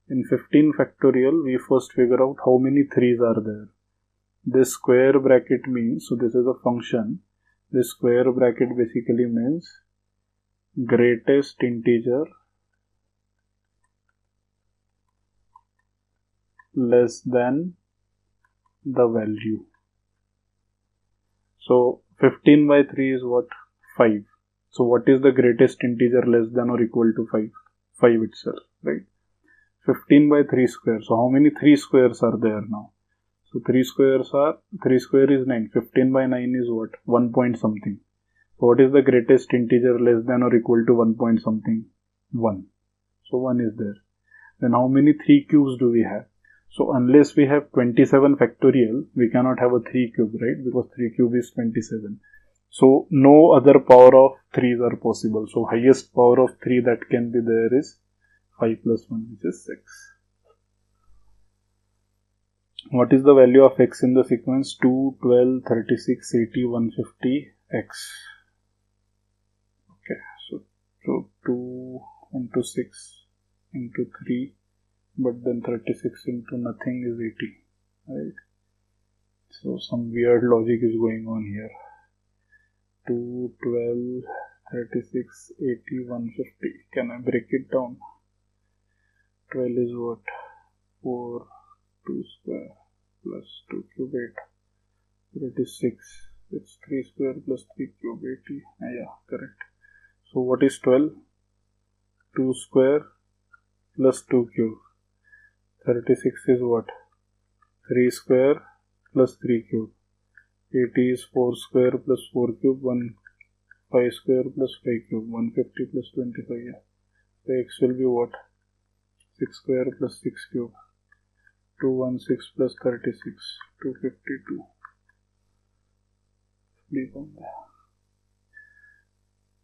In 15 factorial, we first figure out how many 3's are there. This square bracket means, so this is a function. This square bracket basically means greatest integer less than the value. So 15 by 3 is what? 5. So what is the greatest integer less than or equal to 5? 5 itself, right? 15 by 3 square. So how many 3 squares are there now? So 3 square is 9. 15 by 9 is what? 1 point something. So what is the greatest integer less than or equal to 1 point something? 1. So 1 is there. Then how many 3 cubes do we have? So unless we have 27 factorial, we cannot have a 3 cube, right? Because 3 cube is 27. So no other power of 3s are possible. So highest power of 3 that can be there is 5 plus 1, which is 6. What is the value of x in the sequence 2, 12, 36, 80, 150, x? Okay, so 2 into 6 into 3, but then 36 into nothing is 80, right? So some weird logic is going on here. 2, 12, 36, 80, 150. Can I break it down? 12 is what? 4, 2 square plus 2 cube 8. That is 6. It's 3 square plus 3 cube 80. Yeah, correct. So what is 12? 2 square plus 2 cube. 36 is what? 3 square plus 3 cube. 80 is 4 square plus 4 cube. 5 square plus 5 cube. 150 plus 25. Yeah. So x will be what? 6 square plus 6 cube. 216 plus 36. 252. Leave on there.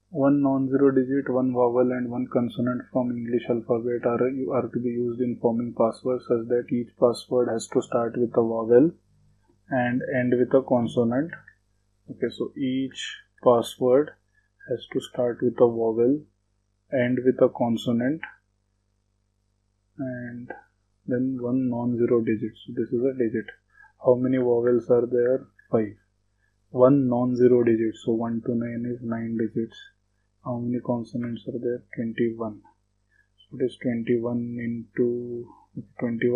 One non-zero digit, one vowel and one consonant from English alphabet are to be used in forming passwords such that each password has to start with a vowel and end with a consonant. Okay, so each password has to start with a vowel, end with a consonant, and then one non-zero digit. So this is a digit. How many vowels are there? 5. One non-zero digit. So 1 to 9 is 9 digits. How many consonants are there? 21. So it is 21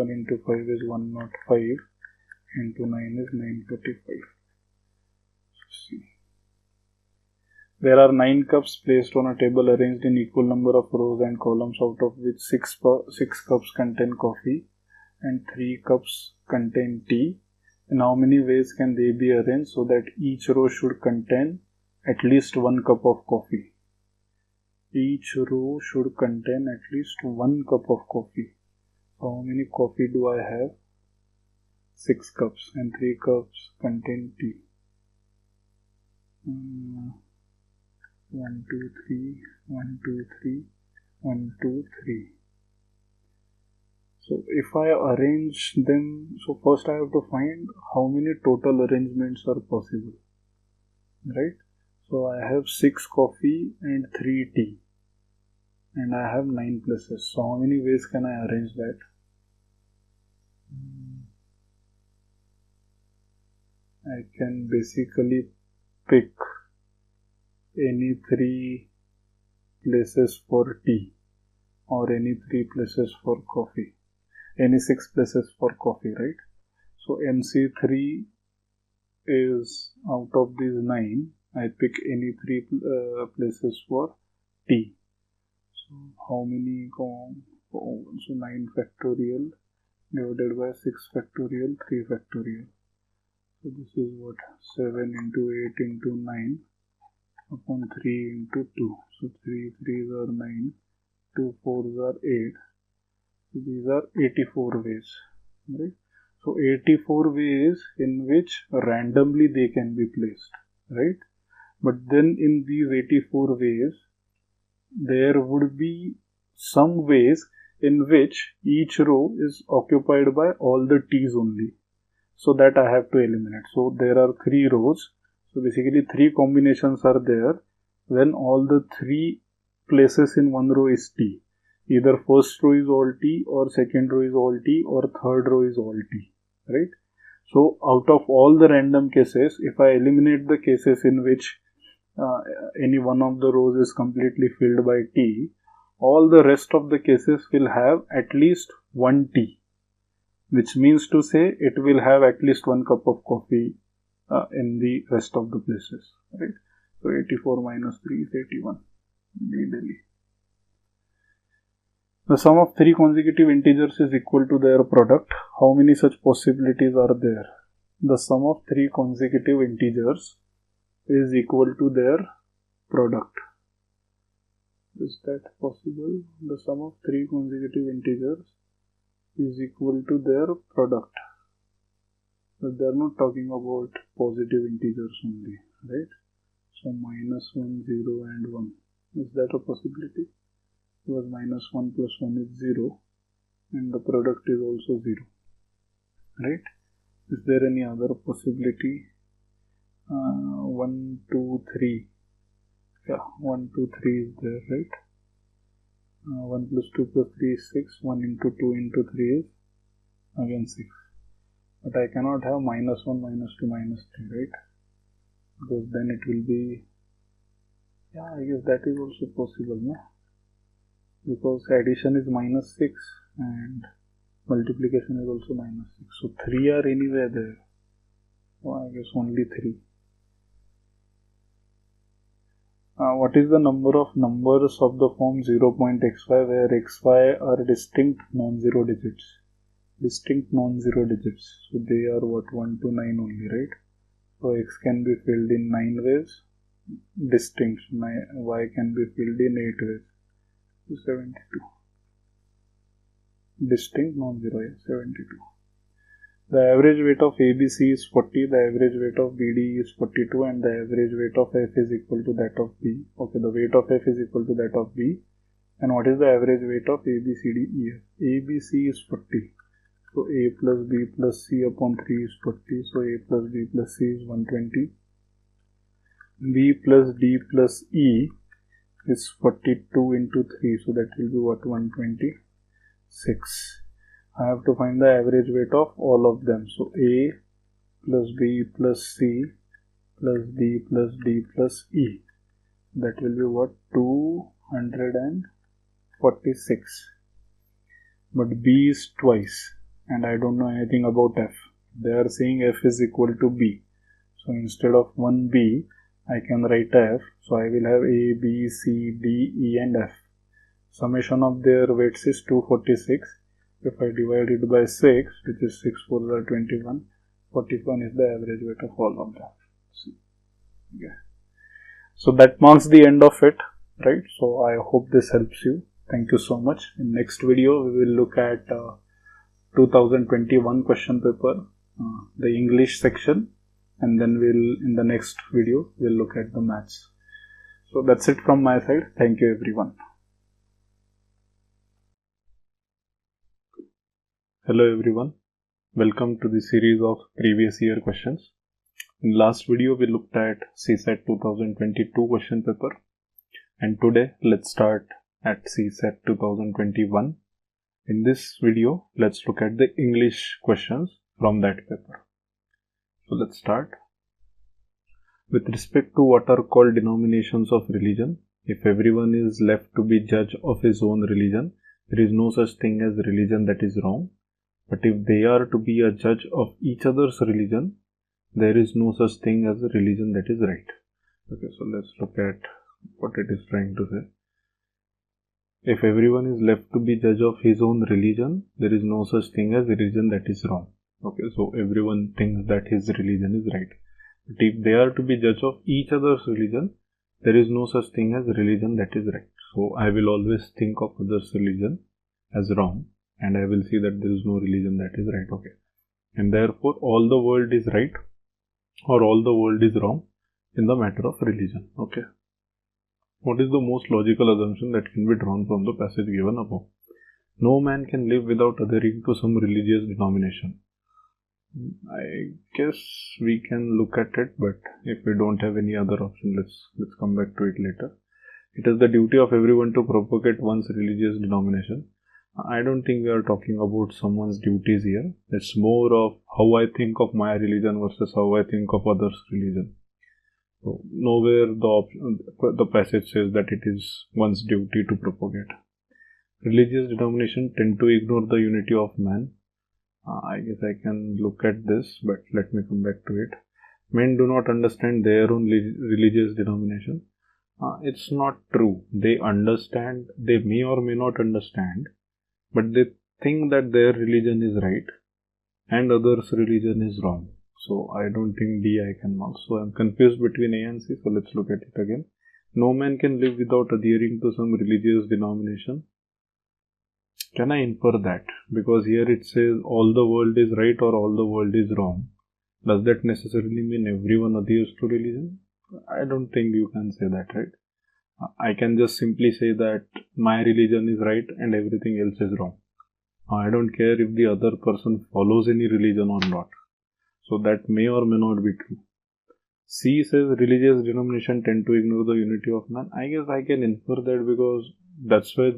into 5 is 105. Into 9 is 945. See. There are 9 cups placed on a table arranged in equal number of rows and columns, out of which 6 cups contain coffee and 3 cups contain tea. In how many ways can they be arranged so that each row should contain at least 1 cup of coffee? Each row should contain at least 1 cup of coffee. How many coffee do I have? 6 cups and 3 cups contain tea. 1, 2, 3, 1, 2, 3, 1, 2, 3. So if I arrange them, so first I have to find how many total arrangements are possible, right? So I have 6 coffee and 3 tea and I have 9 places. So how many ways can I arrange that? I can basically pick any 3 places for tea or any 3 places for coffee, any 6 places for coffee, right? So MC3 is out of these 9, I pick any 3 places for tea. So how many go? So 9 factorial divided by 6 factorial, 3 factorial. So this is what? 7 into 8 into 9 upon 3 into 2. So 3 3s are 9, 2 4s are 8. So these are 84 ways, right? So 84 ways in which randomly they can be placed, right? But then in these 84 ways, there would be some ways in which each row is occupied by all the T's only. So that I have to eliminate. So there are 3 rows. So basically 3 combinations are there when all the 3 places in one row is T. Either first row is all T or second row is all T or third row is all T, right? So out of all the random cases, if I eliminate the cases in which any one of the rows is completely filled by T, all the rest of the cases will have at least one T. which means to say it will have at least 1 cup of coffee in the rest of the places, right? So 84 minus 3 is 81. Delhi. The sum of 3 consecutive integers is equal to their product. How many such possibilities are there? The sum of 3 consecutive integers is equal to their product. Is that possible? The sum of 3 consecutive integers is equal to their product. But they are not talking about positive integers only, right? So minus 1, 0 and 1. Is that a possibility? Because minus 1 plus 1 is 0 and the product is also 0, right? Is there any other possibility? 1, 2, 3. Yeah, 1, 2, 3 is there, right? 1 plus 2 plus 3 is 6. 1 into 2 into 3 is again 6. But I cannot have minus 1, minus 2, minus 3, right? Because then it will be, yeah, I guess that is also possible, no? Because addition is minus 6 and multiplication is also minus 6. So 3 are anywhere there. So I guess only 3. What is the number of numbers of the form 0.xy where xy are distinct non-zero digits? Distinct non-zero digits. So they are what? 1 to 9 only, right? So x can be filled in 9 ways. Distinct. Y can be filled in 8 ways. So 72. Distinct non-zero, yeah, 72. The average weight of ABC is 40, the average weight of BD is 42 and the average weight of F is equal to that of B. Okay, the weight of F is equal to that of B. And what is the average weight of ABCDEF? ABC is 40. So A plus B plus C upon 3 is 40. So A plus B plus C is 120. B plus D plus E is 42 into 3. So that will be what? 126. I have to find the average weight of all of them. So A plus B plus C plus D plus D plus E. That will be what? 246. But B is twice. And I don't know anything about F. They are saying F is equal to B. So instead of 1B, I can write F. So I will have A, B, C, D, E and F. Summation of their weights is 246. If I divide it by 6, which is 6 4s are 21, 41 is the average weight of all of them. Okay. So that marks the end of it, right? So I hope this helps you. Thank you so much. In next video, we will look at 2021 question paper, the English section, and then in the next video, we'll look at the maths. So that's it from my side. Thank you everyone. Hello everyone, welcome to the series of previous year questions. In last video we looked at CSAT 2022 question paper, and today let's start at CSAT 2021. In this video let's look at the English questions from that paper. So let's start. With respect to what are called denominations of religion, if everyone is left to be judge of his own religion, there is no such thing as religion that is wrong. But if they are to be a judge of each other's religion, there is no such thing as a religion that is right. Okay, so let's look at what it is trying to say. If everyone is left to be judge of his own religion, there is no such thing as religion that is wrong. Okay, so everyone thinks that his religion is right. But if they are to be judge of each other's religion, there is no such thing as religion that is right. So I will always think of others' religion as wrong. And I will see that there is no religion that is right, okay. And therefore, all the world is right or all the world is wrong in the matter of religion, okay. What is the most logical assumption that can be drawn from the passage given above? No man can live without adhering to some religious denomination. I guess we can look at it, but if we don't have any other option, let's come back to it later. It is the duty of everyone to propagate one's religious denomination. I don't think we are talking about someone's duties here. It's more of how I think of my religion versus how I think of others' religion. So nowhere the passage says that it is one's duty to propagate. Religious denominations tend to ignore the unity of man. I guess I can look at this, but let me come back to it. Men do not understand their own religious denomination. It's not true. They understand, they may or may not understand, but they think that their religion is right and others' religion is wrong. So I don't think D I can mark. So I'm confused between A and C. So let's look at it again. No man can live without adhering to some religious denomination. Can I infer that? Because here it says all the world is right or all the world is wrong. Does that necessarily mean everyone adheres to religion? I don't think you can say that, right? I can just simply say that my religion is right and everything else is wrong. I don't care if the other person follows any religion or not. So that may or may not be true. C says religious denomination tend to ignore the unity of man. I guess I can infer that because that's why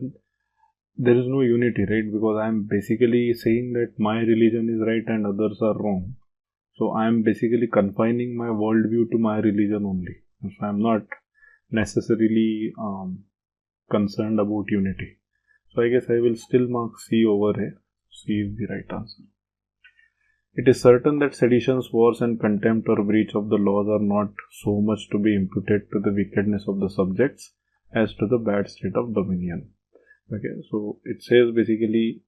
there is no unity, right? Because I am basically saying that my religion is right and others are wrong. So I am basically confining my worldview to my religion only. So I am not necessarily concerned about unity. So I guess I will still mark C over A. C is the right answer. It is certain that seditions, wars and contempt or breach of the laws are not so much to be imputed to the wickedness of the subjects as to the bad state of dominion. Okay, so it says basically,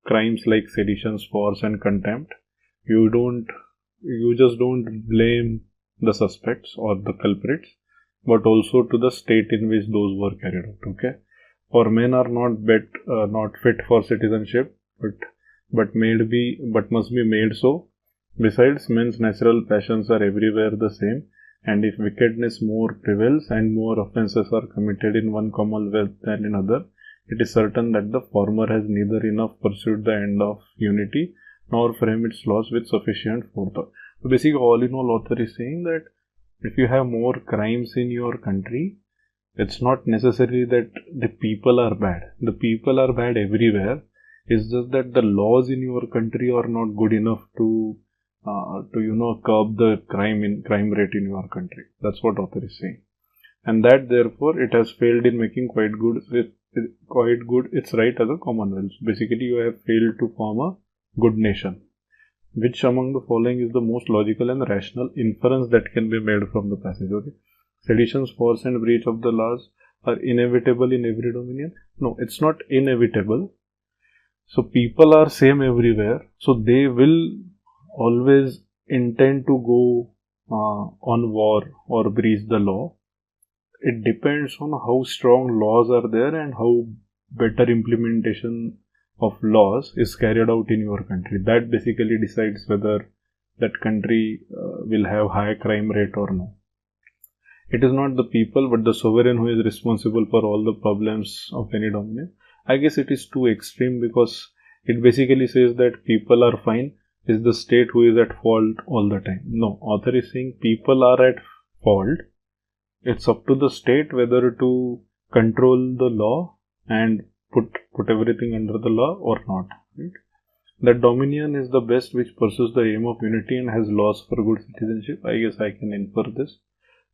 crimes like seditions, wars and contempt, you just don't blame the suspects or the culprits, but also to the state in which those were carried out. Okay, for men are not fit for citizenship, but must be made so. Besides, men's natural passions are everywhere the same, and if wickedness more prevails and more offences are committed in one commonwealth than in other, it is certain that the former has neither enough pursued the end of unity nor frame its laws with sufficient forethought. So basically, all in all, author is saying that if you have more crimes in your country, it's not necessarily that the people are bad. The people are bad everywhere. It's just that the laws in your country are not good enough to curb the crime rate in your country. That's what author is saying, and that therefore it has failed in making quite good its right as a commonwealth. Basically, you have failed to form a good nation. Which among the following is the most logical and rational inference that can be made from the passage? Okay, seditions, wars, and breach of the laws are inevitable in every dominion. No, it's not inevitable. So people are same everywhere. So they will always intend to go on war or breach the law. It depends on how strong laws are there and how better implementation of laws is carried out in your country. That basically decides whether that country will have high crime rate or no. It is not the people but the sovereign who is responsible for all the problems of any dominion. I guess it is too extreme because it basically says that people are fine. Is the state who is at fault all the time? No, author is saying people are at fault. It's up to the state whether to control the law and put everything under the law or not. Right? That dominion is the best which pursues the aim of unity and has laws for good citizenship. I guess I can infer this.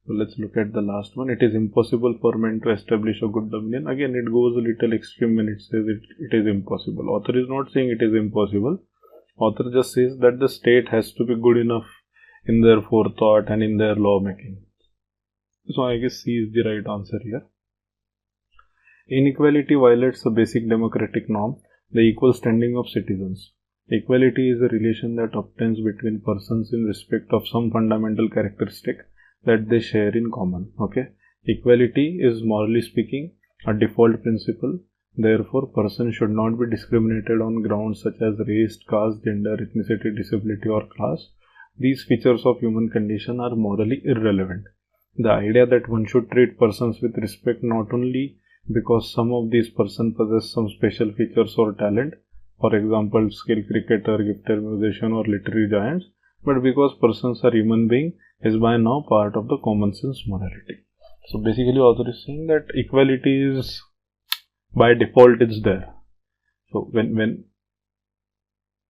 So let's look at the last one. It is impossible for men to establish a good dominion. Again, it goes a little extreme when it says it is impossible. Author is not saying it is impossible. Author just says that the state has to be good enough in their forethought and in their lawmaking. So I guess C is the right answer here. Inequality violates the basic democratic norm, the equal standing of citizens. Equality is a relation that obtains between persons in respect of some fundamental characteristic that they share in common. Okay, equality is morally speaking a default principle. Therefore, persons should not be discriminated on grounds such as race, caste, gender, ethnicity, disability or class. These features of human condition are morally irrelevant. The idea that one should treat persons with respect not only because some of these persons possess some special features or talent, for example, skilled cricketer, gifted musician or literary giants, but because persons are human beings is by now part of the common sense morality. So basically author is saying that equality is by default it's there. So when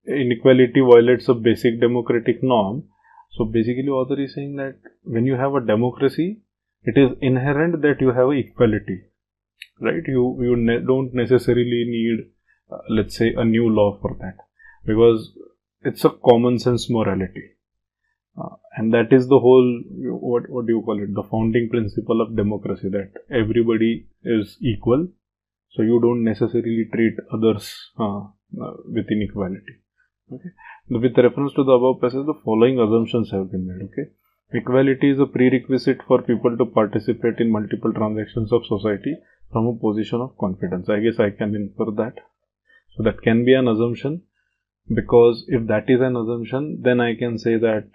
inequality violates a basic democratic norm, so basically author is saying that when you have a democracy, it is inherent that you have equality, right? You don't necessarily need let's say a new law for that. because it's a common sense morality. And that is the whole, what do you call it, the founding principle of democracy, that everybody is equal, so you don't necessarily treat others with inequality. Okay. With reference to the above passage, the following assumptions have been made. Okay. Equality is a prerequisite for people to participate in multiple transactions of society from a position of confidence. I guess I can infer that. So that can be an assumption, because if that is an assumption, then I can say that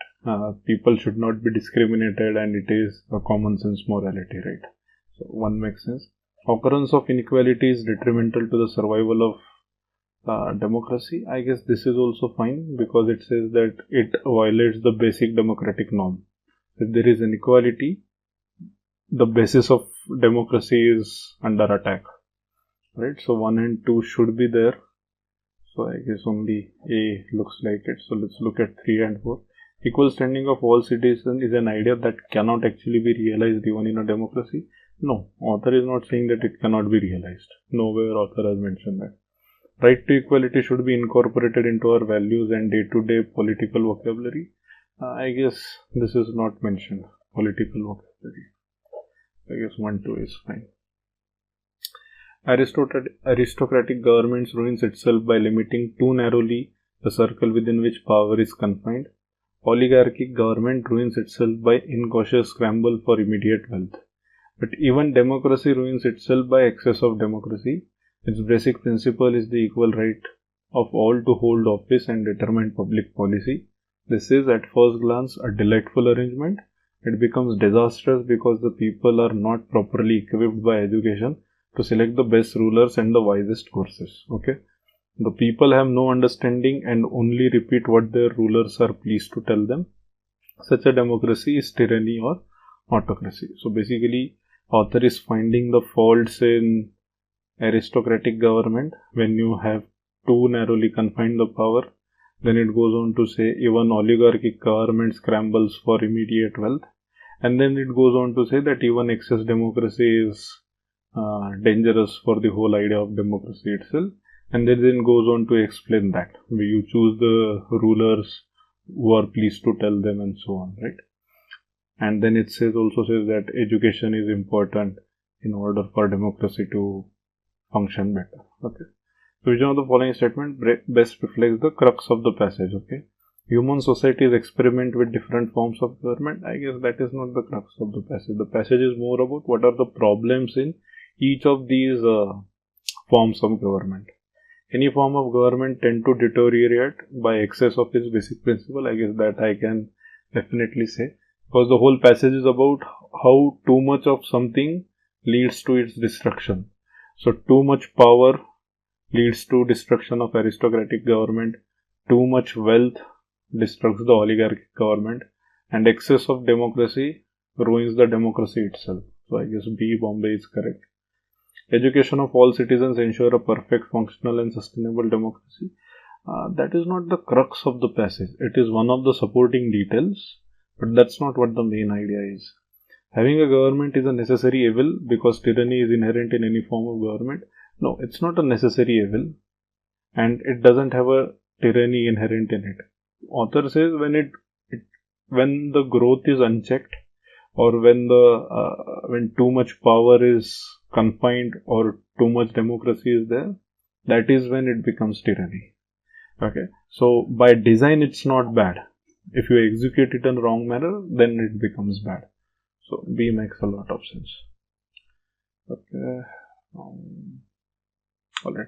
people should not be discriminated and it is a common sense morality, right? So one makes sense. Occurrence of inequality is detrimental to the survival of democracy. I guess this is also fine, because it says that it violates the basic democratic norm. If there is inequality, the basis of democracy is under attack, right? So 1 and 2 should be there. So I guess only A looks like it. So let's look at 3 and 4. Equal standing of all citizens is an idea that cannot actually be realized even in a democracy. No, author is not saying that it cannot be realized. Nowhere author has mentioned that. Right to equality should be incorporated into our values and day-to-day political vocabulary. I guess this is not mentioned. Political vocabulary. I guess 1, 2 is fine. Aristocratic governments ruins itself by limiting too narrowly the circle within which power is confined. Oligarchic government ruins itself by incautious scramble for immediate wealth. But even democracy ruins itself by excess of democracy. Its basic principle is the equal right of all to hold office and determine public policy. This is at first glance a delightful arrangement. It becomes disastrous because the people are not properly equipped by education to select the best rulers and the wisest courses. Okay, the people have no understanding and only repeat what their rulers are pleased to tell them. Such a democracy is tyranny or autocracy. So basically, author is finding the faults in aristocratic government when you have too narrowly confined the power. Then it goes on to say even oligarchic government scrambles for immediate wealth, and then it goes on to say that even excess democracy is dangerous for the whole idea of democracy itself. And then goes on to explain that you choose the rulers who are pleased to tell them and so on, right? And then it also says that education is important in order for democracy to function better. Okay. So which one of the following statement best reflects the crux of the passage? Okay. Human societies experiment with different forms of government. I guess that is not the crux of the passage. The passage is more about what are the problems in each of these forms of government. Any form of government tend to deteriorate by excess of its basic principle. I guess that I can definitely say, because the whole passage is about how too much of something leads to its destruction. So too much power leads to destruction of aristocratic government, too much wealth destructs the oligarchic government, and excess of democracy ruins the democracy itself. So I guess B, Bombay is correct. Education of all citizens ensure a perfect, functional and sustainable democracy. That is not the crux of the passage. It is one of the supporting details, but that's not what the main idea is. Having a government is a necessary evil because tyranny is inherent in any form of government. No, it's not a necessary evil, and it doesn't have a tyranny inherent in it. Author says when the growth is unchecked, or when too much power is confined or too much democracy is there, that is when it becomes tyranny. Okay, so by design it's not bad. If you execute it in wrong manner, then it becomes bad. So B makes a lot of sense. Okay. Alright.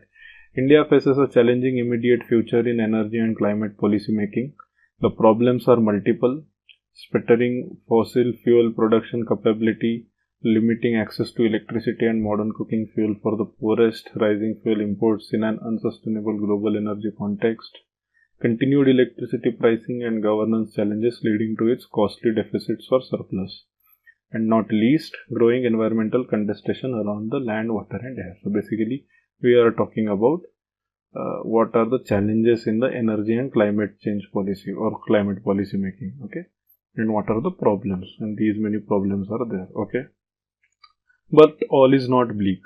India faces a challenging immediate future in energy and climate policy making. The problems are multiple: sputtering fossil fuel production capability, limiting access to electricity and modern cooking fuel for the poorest, rising fuel imports in an unsustainable global energy context, continued electricity pricing and governance challenges leading to its costly deficits or surplus, and not least, growing environmental contestation around the land, water and air. So basically, we are talking about what are the challenges in the energy and climate change policy or climate policy making, okay? And what are the problems? And these many problems are there, okay? But all is not bleak.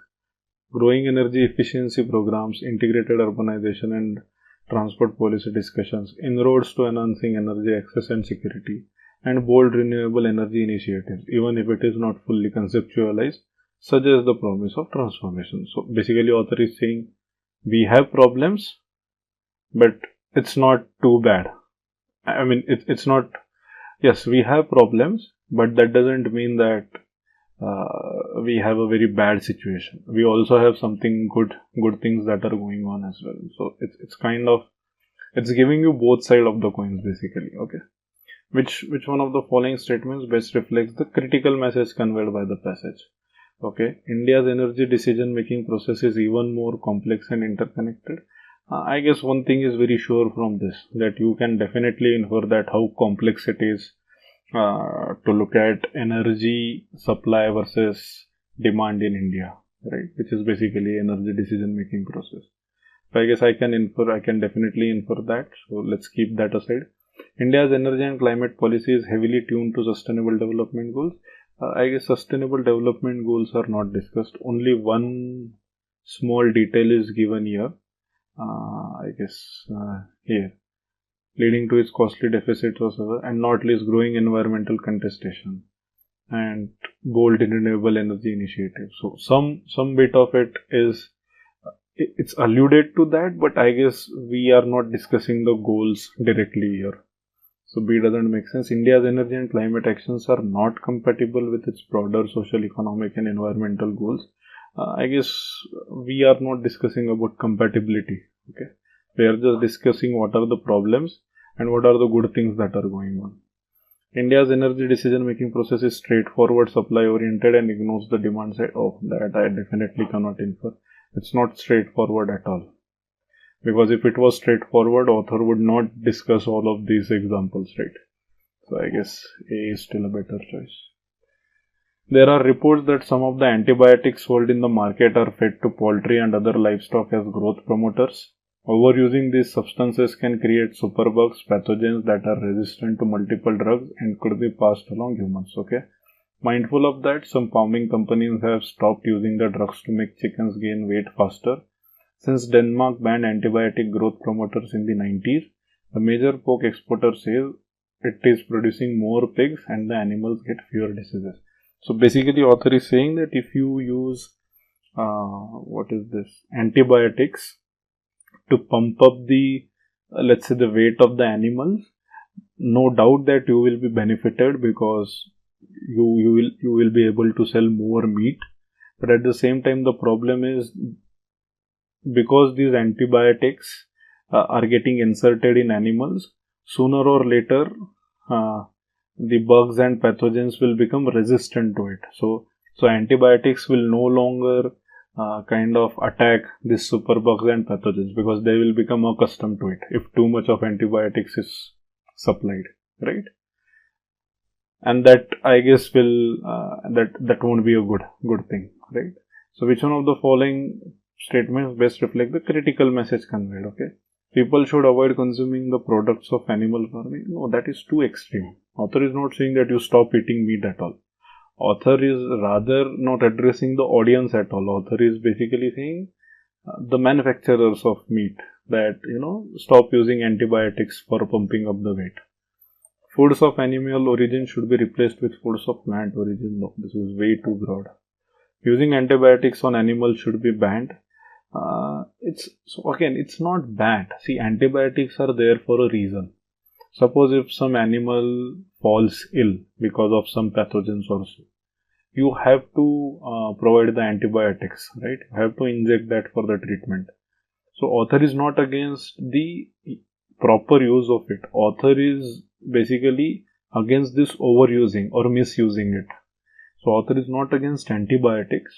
Growing energy efficiency programs, integrated urbanization and transport policy discussions, inroads to enhancing energy access and security, and bold renewable energy initiatives, even if it is not fully conceptualized, suggest the promise of transformation. So basically, author is saying we have problems, but it's not too bad. I mean, it's not. Yes, we have problems, but that doesn't mean that we have a very bad situation. We also have something good things that are going on as well. So it's kind of, it's giving you both sides of the coins basically. Okay, which one of the following statements best reflects the critical message conveyed by the passage? Okay, India's energy decision making process is even more complex and interconnected. I guess one thing is very sure from this, that you can definitely infer that how complex it is to look at energy supply versus demand in India, right? Which is basically energy decision making process. So I guess I can definitely infer that. So let's keep that aside. India's energy and climate policy is heavily tuned to sustainable development goals. I guess sustainable development goals are not discussed. Only one small detail is given here. Here, leading to its costly deficits and not least growing environmental contestation and bold renewable energy initiatives. So some bit of it is, it's alluded to that, but I guess we are not discussing the goals directly here. So B doesn't make sense. India's energy and climate actions are not compatible with its broader social, economic and environmental goals. I guess we are not discussing about compatibility. Okay, we are just discussing what are the problems and what are the good things that are going on. India's energy decision making process is straightforward, supply oriented and ignores the demand side. Oh, that I definitely cannot infer. It's not straightforward at all. Because if it was straightforward, author would not discuss all of these examples, right? So I guess A is still a better choice. There are reports that some of the antibiotics sold in the market are fed to poultry and other livestock as growth promoters. Overusing these substances can create superbugs, pathogens that are resistant to multiple drugs and could be passed along humans. Okay. Mindful of that, some farming companies have stopped using the drugs to make chickens gain weight faster. Since Denmark banned antibiotic growth promoters in the 90s, the major pork exporter says it is producing more pigs and the animals get fewer diseases. So basically, author is saying that if you use antibiotics to pump up the let's say the weight of the animals, no doubt that you will be benefited because you will be able to sell more meat. But at the same time, the problem is because these antibiotics are getting inserted in animals, sooner or later the bugs and pathogens will become resistant to it. So antibiotics will no longer kind of attack these superbugs and pathogens because they will become accustomed to it if too much of antibiotics is supplied, right? And that I guess will that won't be a good thing, right? So which one of the following statements best reflect the critical message conveyed? Okay, people should avoid consuming the products of animal farming. No, that is too extreme. Author is not saying that you stop eating meat at all. Author is rather not addressing the audience at all. Author is basically saying the manufacturers of meat that stop using antibiotics for pumping up the weight. Foods of animal origin should be replaced with foods of plant origin. No, this is way too broad. Using antibiotics on animals should be banned. It's not bad. See, antibiotics are there for a reason. Suppose if some animal falls ill because of some pathogens or so, you have to provide the antibiotics, right? You have to inject that for the treatment. So author is not against the proper use of it. Author is basically against this overusing or misusing it. So author is not against antibiotics.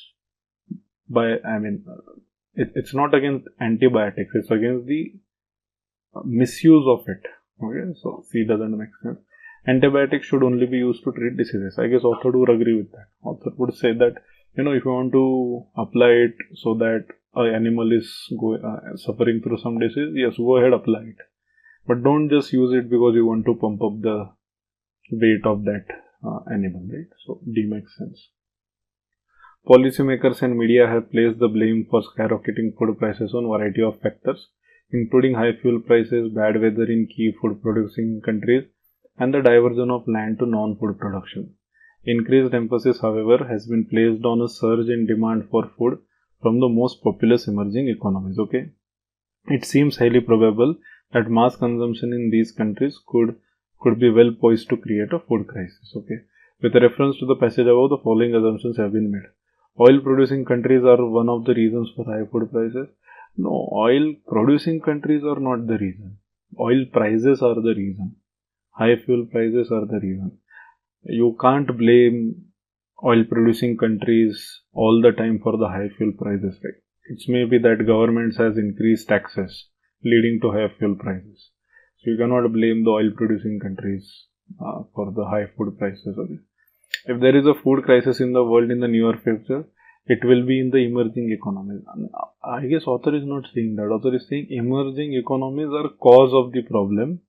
It's not against antibiotics. It's against the misuse of it. Okay, so C doesn't make sense. Antibiotics should only be used to treat diseases. I guess author would agree with that. Author would say that if you want to apply it so that an animal is suffering through some disease, yes, go ahead, apply it. But don't just use it because you want to pump up the weight of that animal, right? So D makes sense. Policymakers and media have placed the blame for skyrocketing food prices on a variety of factors, including high fuel prices, bad weather in key food producing countries, and the diversion of land to non-food production. Increased emphasis, however, has been placed on a surge in demand for food from the most populous emerging economies. Okay, it seems highly probable that mass consumption in these countries could be well poised to create a food crisis. Okay, with reference to the passage above, the following assumptions have been made. Oil producing countries are one of the reasons for high food prices. No, oil producing countries are not the reason. Oil prices are the reason. High fuel prices are the reason. You can't blame oil producing countries all the time for the high fuel prices, right? It's maybe that governments has increased taxes leading to high fuel prices. So you cannot blame the oil producing countries for the high food prices. Okay? If there is a food crisis in the world in the near future, it will be in the emerging economies. I guess author is not saying that. Author is saying emerging economies are cause of the problem,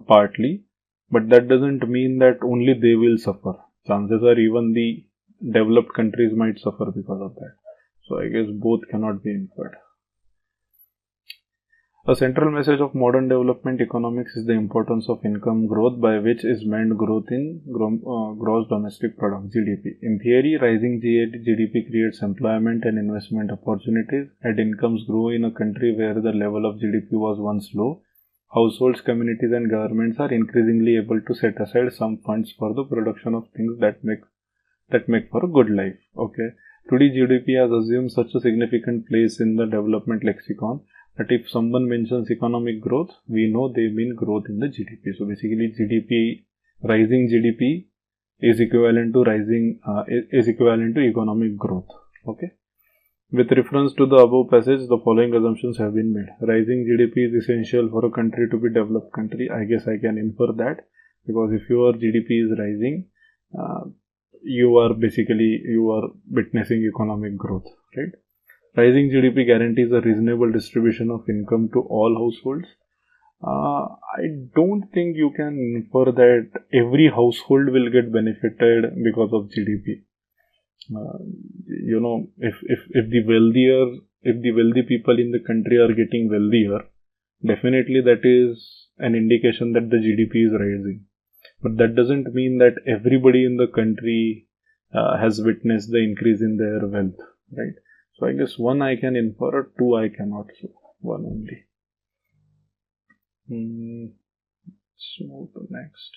partly, but that doesn't mean that only they will suffer. Chances are even the developed countries might suffer because of that. So I guess both cannot be inferred. A central message of modern development economics is the importance of income growth, by which is meant growth in gross domestic product (GDP). In theory, rising GDP creates employment and investment opportunities. As incomes grow in a country where the level of GDP was once low, households, communities, and governments are increasingly able to set aside some funds for the production of things that make for a good life. Okay. Today, GDP has assumed such a significant place in the development lexicon that if someone mentions economic growth, we know they mean growth in the GDP. So basically, rising GDP is equivalent to economic growth. Okay. With reference to the above passage, the following assumptions have been made. Rising GDP is essential for a country to be a developed country. I guess I can infer that, because if your GDP is rising, you are witnessing economic growth, right? Rising GDP guarantees a reasonable distribution of income to all households. I don't think you can infer that every household will get benefited because of GDP. If the wealthy people in the country are getting wealthier, definitely that is an indication that the GDP is rising. But that doesn't mean that everybody in the country has witnessed the increase in their wealth, right? So I guess 1 I can infer, 2 I cannot. So 1 only. Let's move to next.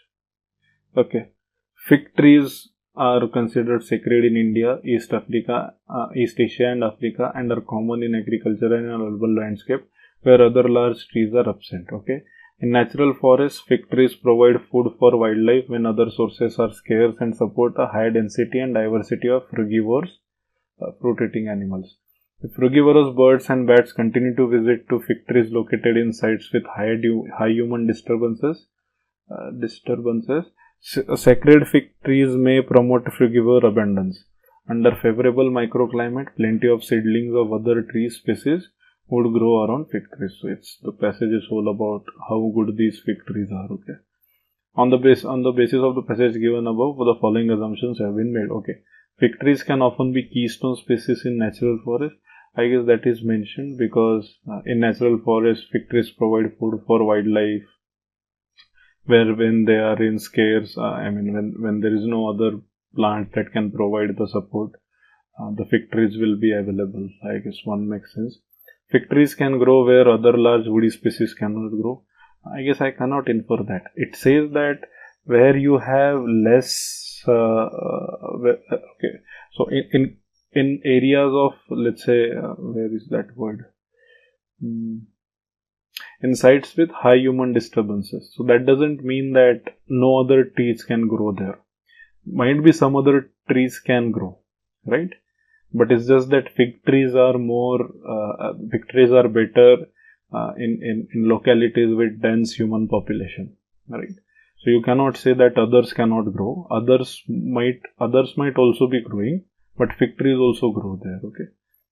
Okay. Fig trees are considered sacred in India, East Asia and Africa, and are common in agriculture and in urban landscape where other large trees are absent. Okay. In natural forests, fig trees provide food for wildlife when other sources are scarce and support a high density and diversity of frugivores, fruit-eating animals. The frugivorous birds and bats continue to visit to fig trees located in sites with high human disturbances. Sacred fig trees may promote frugivore abundance. Under favorable microclimate, plenty of seedlings of other tree species would grow around fig trees. So the passage is all about how good these fig trees are. Okay. On the basis of the passage given above, the following assumptions have been made. Okay. Fig trees can often be keystone species in natural forest. I guess that is mentioned because in natural forest, fig trees provide food for wildlife, where when they are in scarce, when there is no other plant that can provide the support, the fig trees will be available. I guess 1 makes sense. Fig trees can grow where other large woody species cannot grow. I guess I cannot infer that. It says that where you have less, okay. So in areas of, let's say, where is that word? In sites with high human disturbances. So that doesn't mean that no other trees can grow there. Might be some other trees can grow, right? But it's just that fig trees are better in localities with dense human population, right? So you cannot say that others cannot grow. Others might also be growing, but fig trees also grow there. Okay.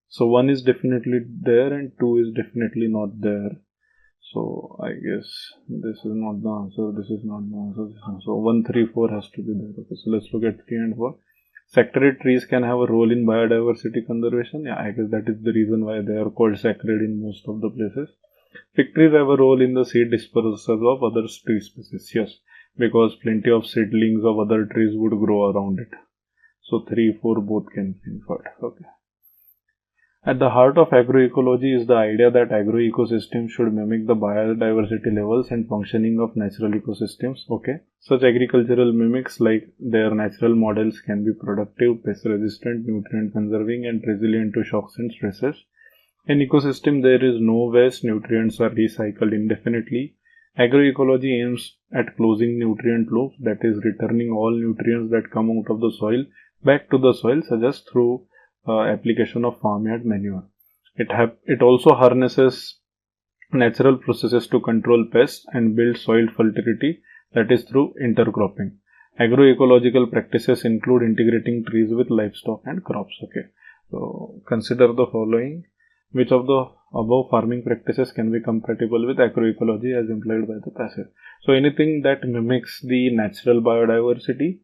So 1 is definitely there and 2 is definitely not there. So I guess this is not the answer. This is not the answer. So 1, 3, 4 has to be there. Okay. So let's look at 3 and 4. Sacred trees can have a role in biodiversity conservation. Yeah, I guess that is the reason why they are called sacred in most of the places. Fig trees have a role in the seed dispersal of other tree species. Yes, because plenty of seedlings of other trees would grow around it. So 3, 4 both can be inferred. Okay. At the heart of agroecology is the idea that agroecosystems should mimic the biodiversity levels and functioning of natural ecosystems. Okay. Such agricultural mimics, like their natural models, can be productive, pest resistant, nutrient conserving, and resilient to shocks and stresses. In ecosystem, there is no waste, nutrients are recycled indefinitely. Agroecology aims at closing nutrient loops, that is, returning all nutrients that come out of the soil back to the soil, such as through application of farmyard manure. It also harnesses natural processes to control pests and build soil fertility, that is through intercropping. Agroecological practices include integrating trees with livestock and crops. Okay, so consider the following. Which of the above farming practices can be compatible with agroecology as implied by the passage? So anything that mimics the natural biodiversity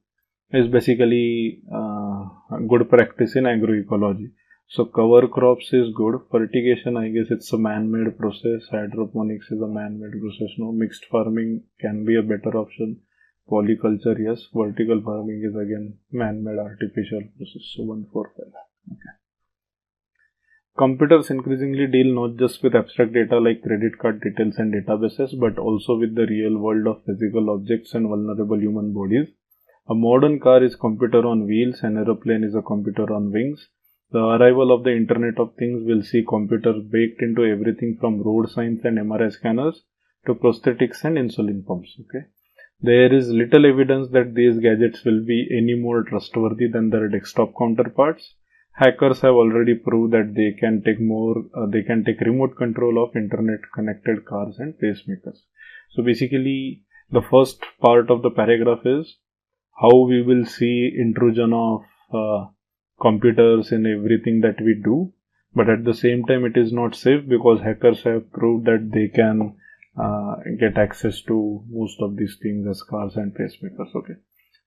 is basically a good practice in agroecology. So cover crops is good. Fertigation, I guess it's a man-made process. Hydroponics is a man-made process. No, mixed farming can be a better option. Polyculture, yes. Vertical farming is again man-made artificial process. So 1, 4, 5. Okay. Computers increasingly deal not just with abstract data like credit card details and databases, but also with the real world of physical objects and vulnerable human bodies. A modern car is computer on wheels, an aeroplane is a computer on wings. The arrival of the Internet of Things will see computers baked into everything from road signs and MRI scanners to prosthetics and insulin pumps. Okay, there is little evidence that these gadgets will be any more trustworthy than their desktop counterparts. Hackers have already proved that they can take remote control of internet connected cars and pacemakers. So basically, the first part of the paragraph is how we will see intrusion of computers in everything that we do, but at the same time it is not safe because hackers have proved that they can get access to most of these things as cars and pacemakers. Okay.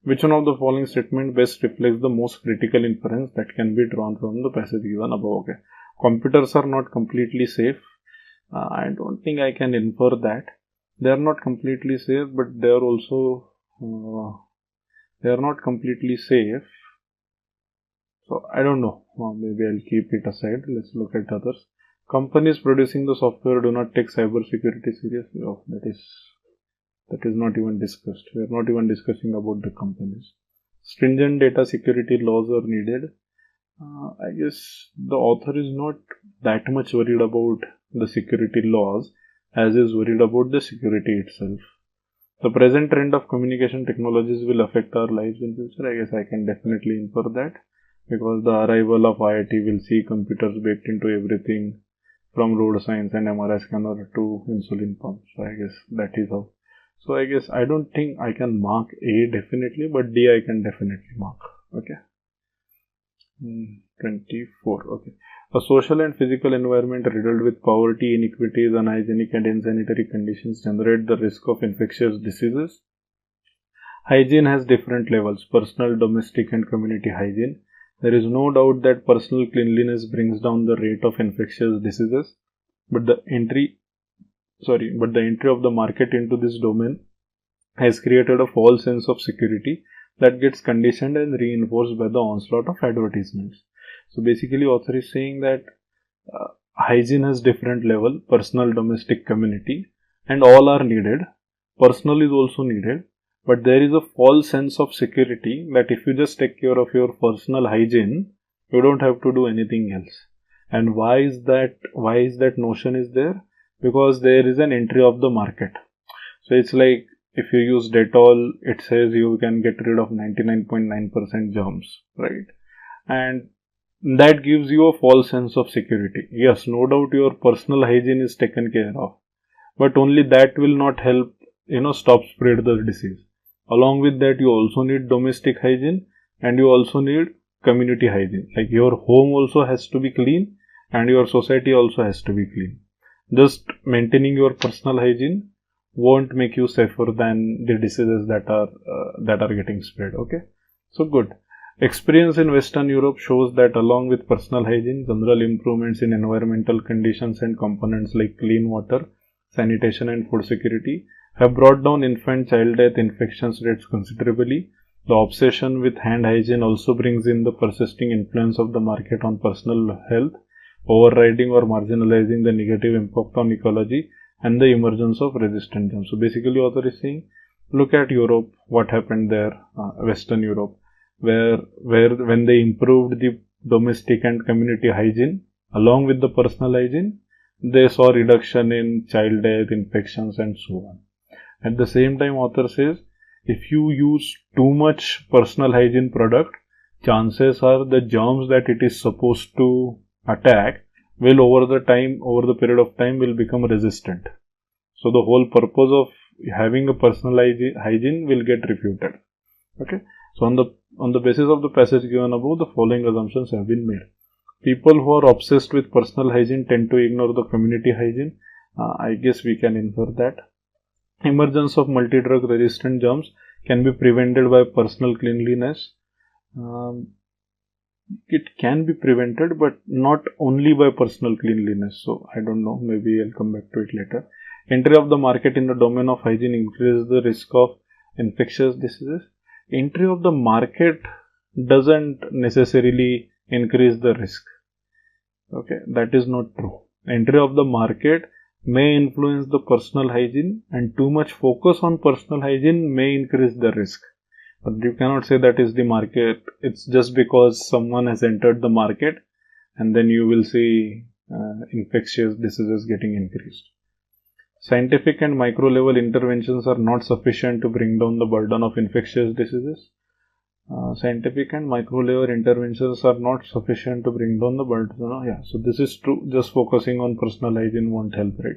Which one of the following statement best reflects the most critical inference that can be drawn from the passage given above? Okay. Computers are not completely safe. I don't think I can infer that. They are not completely safe, but they are also they are not completely safe. So I don't know. Maybe I'll keep it aside. Let's look at others. Companies producing the software do not take cybersecurity seriously. Oh, that is not even discussed. We are not even discussing about the companies. Stringent data security laws are needed. I guess the author is not that much worried about the security laws as is worried about the security itself. The present trend of communication technologies will affect our lives in future. I guess I can definitely infer that because the arrival of IIT will see computers baked into everything from road signs and MRI scanner to insulin pumps. So I guess that is how. So I guess I don't think I can mark A definitely, but D I can definitely mark. Okay. 24. Okay. A social and physical environment riddled with poverty, inequities, unhygienic and unsanitary conditions generate the risk of infectious diseases. Hygiene has different levels: personal, domestic and community hygiene. There is no doubt that personal cleanliness brings down the rate of infectious diseases, but the entry of the market into this domain has created a false sense of security that gets conditioned and reinforced by the onslaught of advertisements. So basically, author is saying that hygiene has different level: personal, domestic, community, and all are needed. Personal is also needed, but there is a false sense of security that if you just take care of your personal hygiene, you don't have to do anything else. And why is that notion is there? Because there is an entry of the market. So it's like if you use Dettol, it says you can get rid of 99.9% germs, right? And that gives you a false sense of security. Yes, no doubt your personal hygiene is taken care of, but only that will not help, stop spread the disease. Along with that, you also need domestic hygiene and you also need community hygiene. Like your home also has to be clean and your society also has to be clean. Just maintaining your personal hygiene won't make you safer than the diseases that are getting spread. Okay, so good. Experience in Western Europe shows that along with personal hygiene, general improvements in environmental conditions and components like clean water, sanitation and food security have brought down infant child death infections rates considerably. The obsession with hand hygiene also brings in the persisting influence of the market on personal health, overriding or marginalizing the negative impact on ecology and the emergence of resistant germs. So basically author is saying, look at Europe, what happened there, Western Europe, where when they improved the domestic and community hygiene along with the personal hygiene, they saw reduction in child death, infections and so on. At the same time, author says, if you use too much personal hygiene product, chances are the germs that it is supposed to attack will over the period of time will become resistant. So the whole purpose of having a personal hygiene will get refuted. Okay. So on the basis of the passage given above, the following assumptions have been made. People who are obsessed with personal hygiene tend to ignore the community hygiene. I guess we can infer that. Emergence of multi-drug resistant germs can be prevented by personal cleanliness. It can be prevented, but not only by personal cleanliness. So I don't know, maybe I'll come back to it later. Entry of the market in the domain of hygiene increases the risk of infectious diseases. Entry of the market doesn't necessarily increase the risk. Okay, that is not true. Entry of the market may influence the personal hygiene, and too much focus on personal hygiene may increase the risk. But you cannot say that is the market. It's just because someone has entered the market and then you will see infectious diseases getting increased. Scientific and micro level interventions are not sufficient to bring down the burden of infectious diseases. Scientific and micro level interventions are not sufficient to bring down the burden. Yeah, so this is true. Just focusing on personal hygiene won't help, right?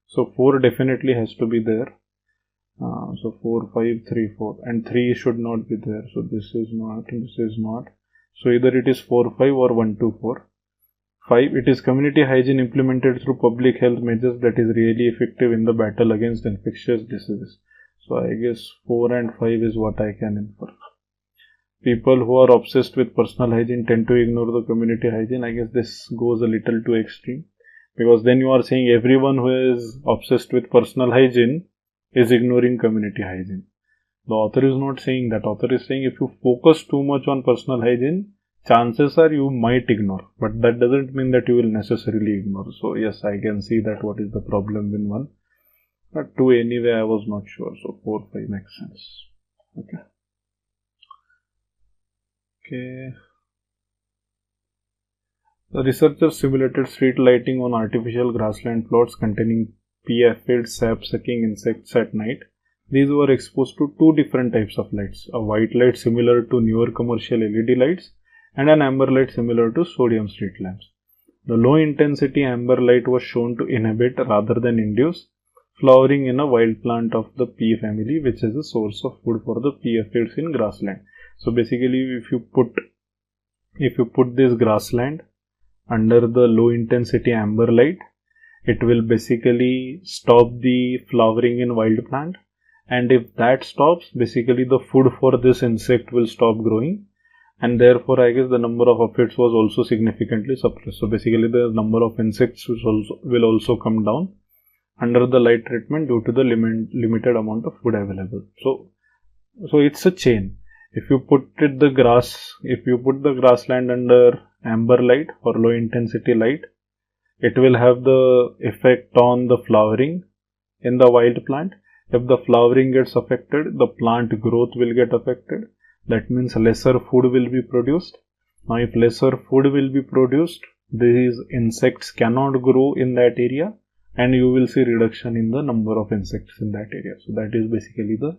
So 4 definitely has to be there. So 4, 5, 3, 4, and 3 should not be there. So this is not, this is not. So either it is 4, 5 or 1, 2, 4. 5. It is community hygiene implemented through public health measures that is really effective in the battle against infectious diseases. So I guess 4 and 5 is what I can infer. People who are obsessed with personal hygiene tend to ignore the community hygiene. I guess this goes a little too extreme, because then you are saying everyone who is obsessed with personal hygiene is ignoring community hygiene. The author is not saying that. Author is saying if you focus too much on personal hygiene, chances are you might ignore, but that doesn't mean that you will necessarily ignore. So yes, I can see that what is the problem in 1. But 2 anyway, I was not sure. So 4, 5 makes sense. Okay. The researchers simulated street lighting on artificial grassland plots containing pea-filled sap-sucking insects at night. These were exposed to 2 different types of lights, a white light similar to newer commercial LED lights and an amber light similar to sodium street lamps. The low-intensity amber light was shown to inhibit rather than induce flowering in a wild plant of the pea family, which is a source of food for the pea aphids in grassland. So basically, if you put this grassland under the low-intensity amber light, it will basically stop the flowering in wild plant, and if that stops, basically the food for this insect will stop growing, and therefore I guess the number of aphids was also significantly suppressed. So basically the number of insects will also come down under the light treatment due to the limited amount of food available. So it's a chain. If you put the grassland under amber light or low intensity light, it will have the effect on the flowering in the wild plant. If the flowering gets affected, the plant growth will get affected. That means lesser food will be produced. Now if lesser food will be produced, these insects cannot grow in that area, and you will see reduction in the number of insects in that area. So that is basically the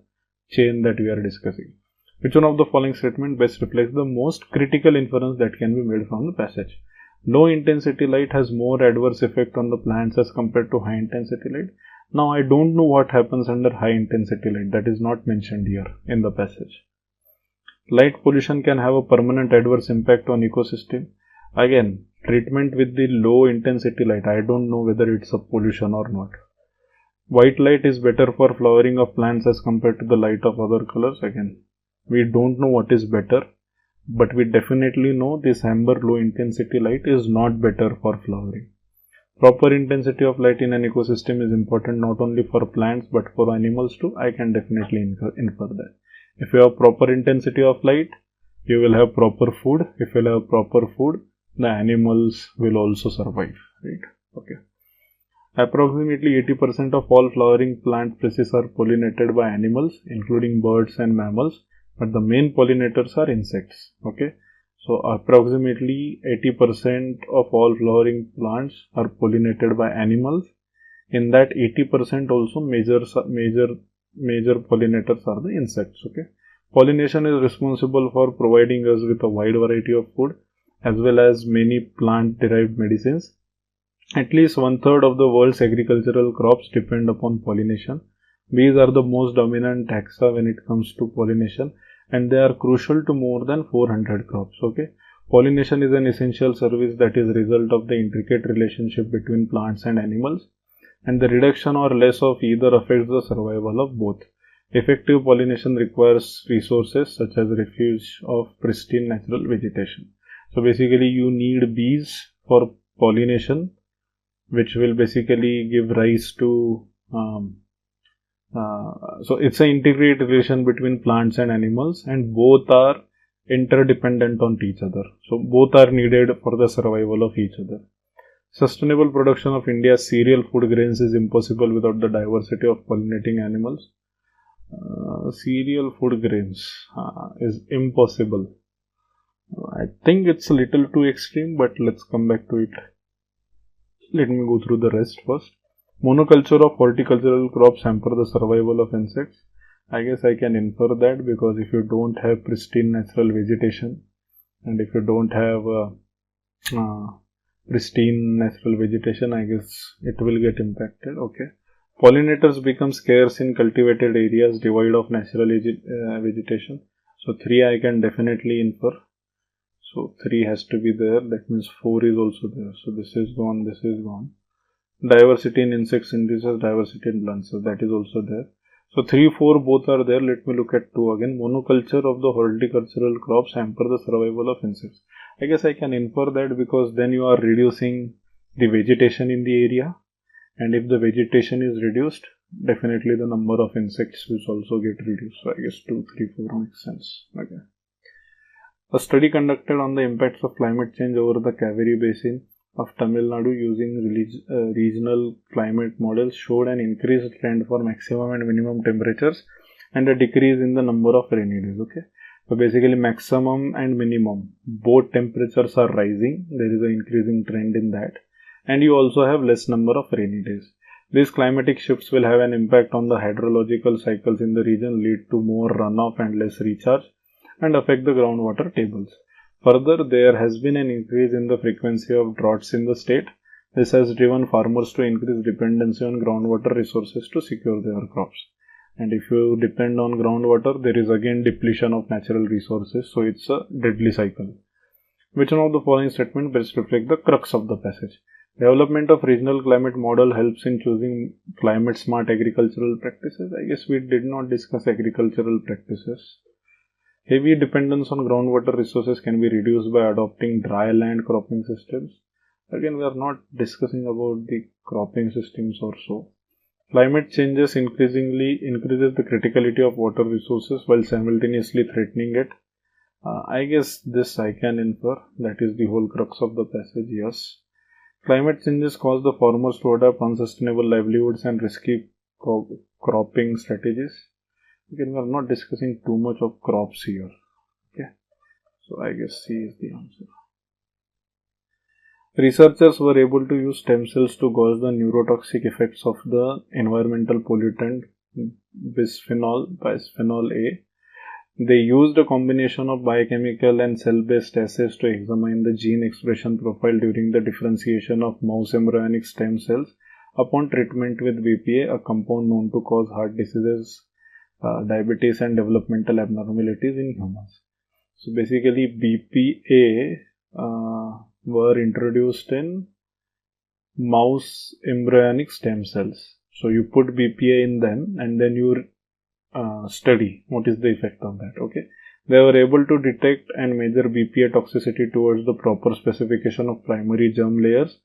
chain that we are discussing. Which one of the following statement best reflects the most critical inference that can be made from the passage? Low intensity light has more adverse effect on the plants as compared to high intensity light. Now I don't know what happens under high intensity light. That is not mentioned here in the passage. Light pollution can have a permanent adverse impact on ecosystem. Again, treatment with the low intensity light, I don't know whether it's a pollution or not. White light is better for flowering of plants as compared to the light of other colors. Again, we don't know what is better. but we definitely know this amber low intensity light is not better for flowering. Proper intensity of light in an ecosystem is important not only for plants but for animals too. I can definitely infer that. If you have proper intensity of light, you will have proper food. If you will have proper food, the animals will also survive, right? Okay. Approximately 80% of all flowering plant species are pollinated by animals, including birds and mammals, but the main pollinators are insects. Okay. So approximately 80% of all flowering plants are pollinated by animals. In that 80% also major pollinators are the insects. Okay. Pollination is responsible for providing us with a wide variety of food as well as many plant derived medicines. At least 1/3 of the world's agricultural crops depend upon pollination. Bees are the most dominant taxa when it comes to pollination, and they are crucial to more than 400 crops. Okay, pollination is an essential service that is a result of the intricate relationship between plants and animals, and the reduction or less of either affects the survival of both. Effective pollination requires resources such as refuge of pristine natural vegetation. So basically you need bees for pollination, which will basically give rise to so it's an integrated relation between plants and animals, and both are interdependent on each other. So both are needed for the survival of each other. Sustainable production of India's cereal food grains is impossible without the diversity of pollinating animals. Cereal food grains is impossible. I think it's a little too extreme, but let's come back to it. Let me go through the rest first. Monoculture of horticultural crops hamper the survival of insects. I guess I can infer that because if you don't have pristine natural vegetation and if you don't have pristine natural vegetation, I guess it will get impacted. Okay. Pollinators become scarce in cultivated areas devoid of natural vegetation. So 3 I can definitely infer. So 3 has to be there. That means 4 is also there. So this is gone, this is gone. Diversity in insects induces diversity in plants. So that is also there. So 3, 4 both are there. Let me look at 2 again. Monoculture of the horticultural crops hamper the survival of insects. I guess I can infer that because then you are reducing the vegetation in the area. And if the vegetation is reduced, definitely the number of insects will also get reduced. So I guess 2, 3, 4 makes sense. Okay. A study conducted on the impacts of climate change over the Kaveri Basin of Tamil Nadu using regional climate models showed an increased trend for maximum and minimum temperatures and a decrease in the number of rainy days. Okay. So basically maximum and minimum, both temperatures are rising. There is an increasing trend in that. And you also have less number of rainy days. These climatic shifts will have an impact on the hydrological cycles in the region, lead to more runoff and less recharge, and affect the groundwater tables. Further, there has been an increase in the frequency of droughts in the state. This has driven farmers to increase dependency on groundwater resources to secure their crops. And if you depend on groundwater, there is again depletion of natural resources, so it's a deadly cycle. Which one of the following statements best reflect the crux of the passage? Development of regional climate model helps in choosing climate smart agricultural practices. I guess we did not discuss agricultural practices. Heavy dependence on groundwater resources can be reduced by adopting dry land cropping systems. Again, we are not discussing about the cropping systems or so. Climate changes increases the criticality of water resources while simultaneously threatening it. I guess this I can infer. That is the whole crux of the passage, yes. Climate changes cause the farmers to adopt unsustainable livelihoods and risky cropping strategies. Again, we are not discussing too much of crops here. Okay, so I guess C is the answer. Researchers were able to use stem cells to gauge the neurotoxic effects of the environmental pollutant bisphenol A. They used a combination of biochemical and cell-based assays to examine the gene expression profile during the differentiation of mouse embryonic stem cells upon treatment with BPA, a compound known to cause heart diseases, diabetes and developmental abnormalities in humans. So basically BPA were introduced in mouse embryonic stem cells. So you put BPA in them and then you study what is the effect of that. Okay, They were able to detect and measure BPA toxicity towards the proper specification of primary germ layers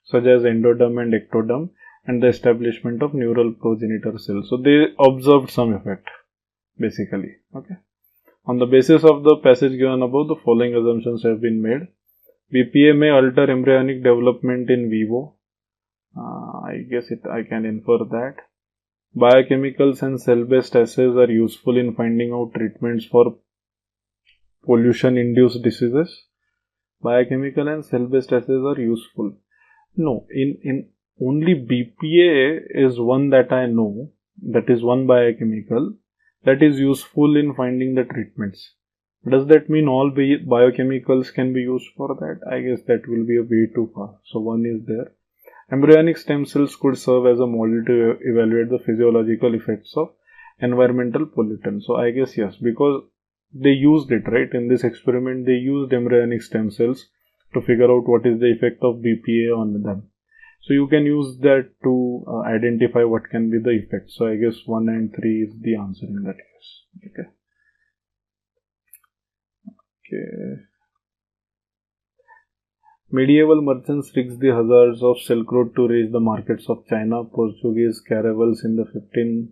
such as endoderm and ectoderm and the establishment of neural progenitor cells. So they observed some effect basically. Okay. On the basis of the passage given above, the following assumptions have been made. BPA may alter embryonic development in vivo. I can infer that. Biochemicals and cell-based assays are useful in finding out treatments for pollution-induced diseases. Biochemical and cell-based assays are useful. No, in only BPA is one that I know, that is one biochemical that is useful in finding the treatments. Does that mean all biochemicals can be used for that? I guess that will be a way too far. So one is there. Embryonic stem cells could serve as a model to evaluate the physiological effects of environmental pollutants. So I guess yes, because they used it, right? In this experiment, they used embryonic stem cells to figure out what is the effect of BPA on them. So you can use that to identify what can be the effect. So I guess 1 and 3 is the answer in that case. Okay. Medieval merchants risked the hazards of Silk Road to reach the markets of China. Portuguese caravels in the 15th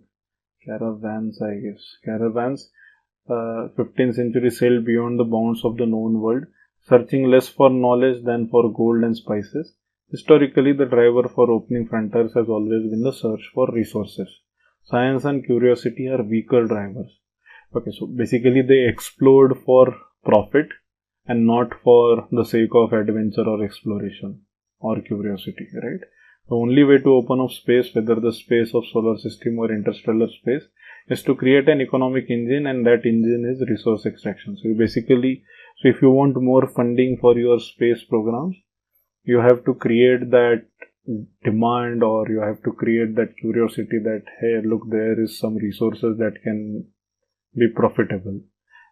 century sailed beyond the bounds of the known world, searching less for knowledge than for gold and spices. Historically, the driver for opening frontiers has always been the search for resources. Science and curiosity are weaker drivers. Okay, so basically they explored for profit and not for the sake of adventure or exploration or curiosity, right? The only way to open up space, whether the space of solar system or interstellar space, is to create an economic engine, and that engine is resource extraction. So if you want more funding for your space programs, you have to create that demand, or you have to create that curiosity that, hey, look, there is some resources that can be profitable,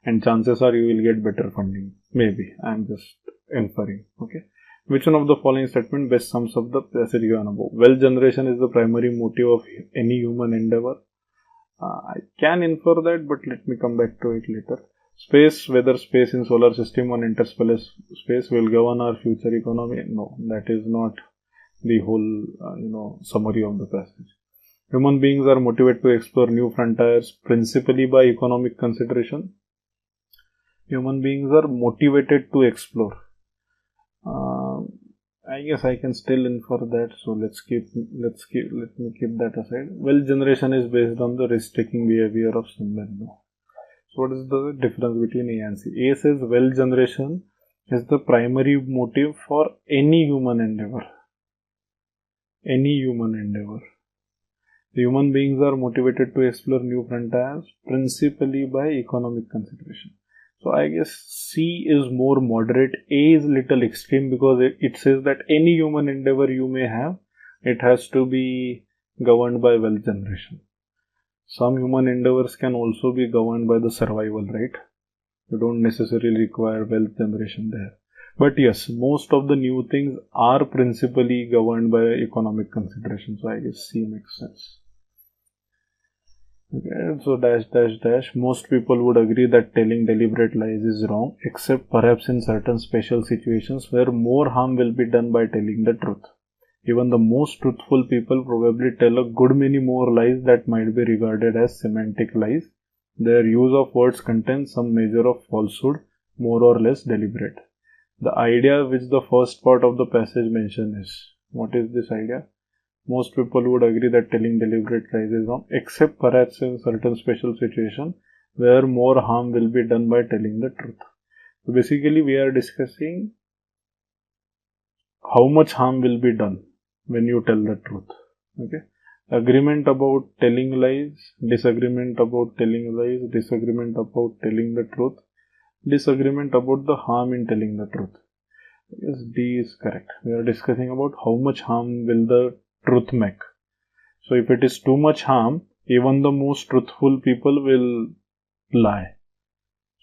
and chances are you will get better funding. Maybe. I'm just inferring. Okay. Which one of the following statement best sums up the passage given above? Wealth generation is the primary motive of any human endeavor. I can infer that, but let me come back to it later. Space, whether space in solar system or interstellar space, will govern our future economy. No, that is not the whole summary of the passage. Human beings are motivated to explore new frontiers principally by economic consideration. Human beings are motivated to explore. I guess I can still infer that. So let me keep that aside. Wealth generation is based on the risk-taking behavior of someone. No. So what is the difference between A and C? A says wealth generation is the primary motive for any human endeavor. Any human endeavor. The human beings are motivated to explore new frontiers principally by economic consideration. So I guess C is more moderate. A is little extreme because it says that any human endeavor you may have, it has to be governed by wealth generation. Some human endeavors can also be governed by the survival, right? You don't necessarily require wealth generation there. But yes, most of the new things are principally governed by economic consideration. So I guess C makes sense. Okay, so dash. Most people would agree that telling deliberate lies is wrong, except perhaps in certain special situations where more harm will be done by telling the truth. Even the most truthful people probably tell a good many more lies that might be regarded as semantic lies. Their use of words contains some measure of falsehood, more or less deliberate. The idea which the first part of the passage mentions is, what is this idea? Most people would agree that telling deliberate lies is wrong, except perhaps in certain special situations where more harm will be done by telling the truth. So basically, we are discussing how much harm will be done when you tell the truth. Okay. Agreement about telling lies, disagreement about telling lies, disagreement about telling the truth, disagreement about the harm in telling the truth. Yes, D is correct. We are discussing about how much harm will the truth make. So if it is too much harm, even the most truthful people will lie.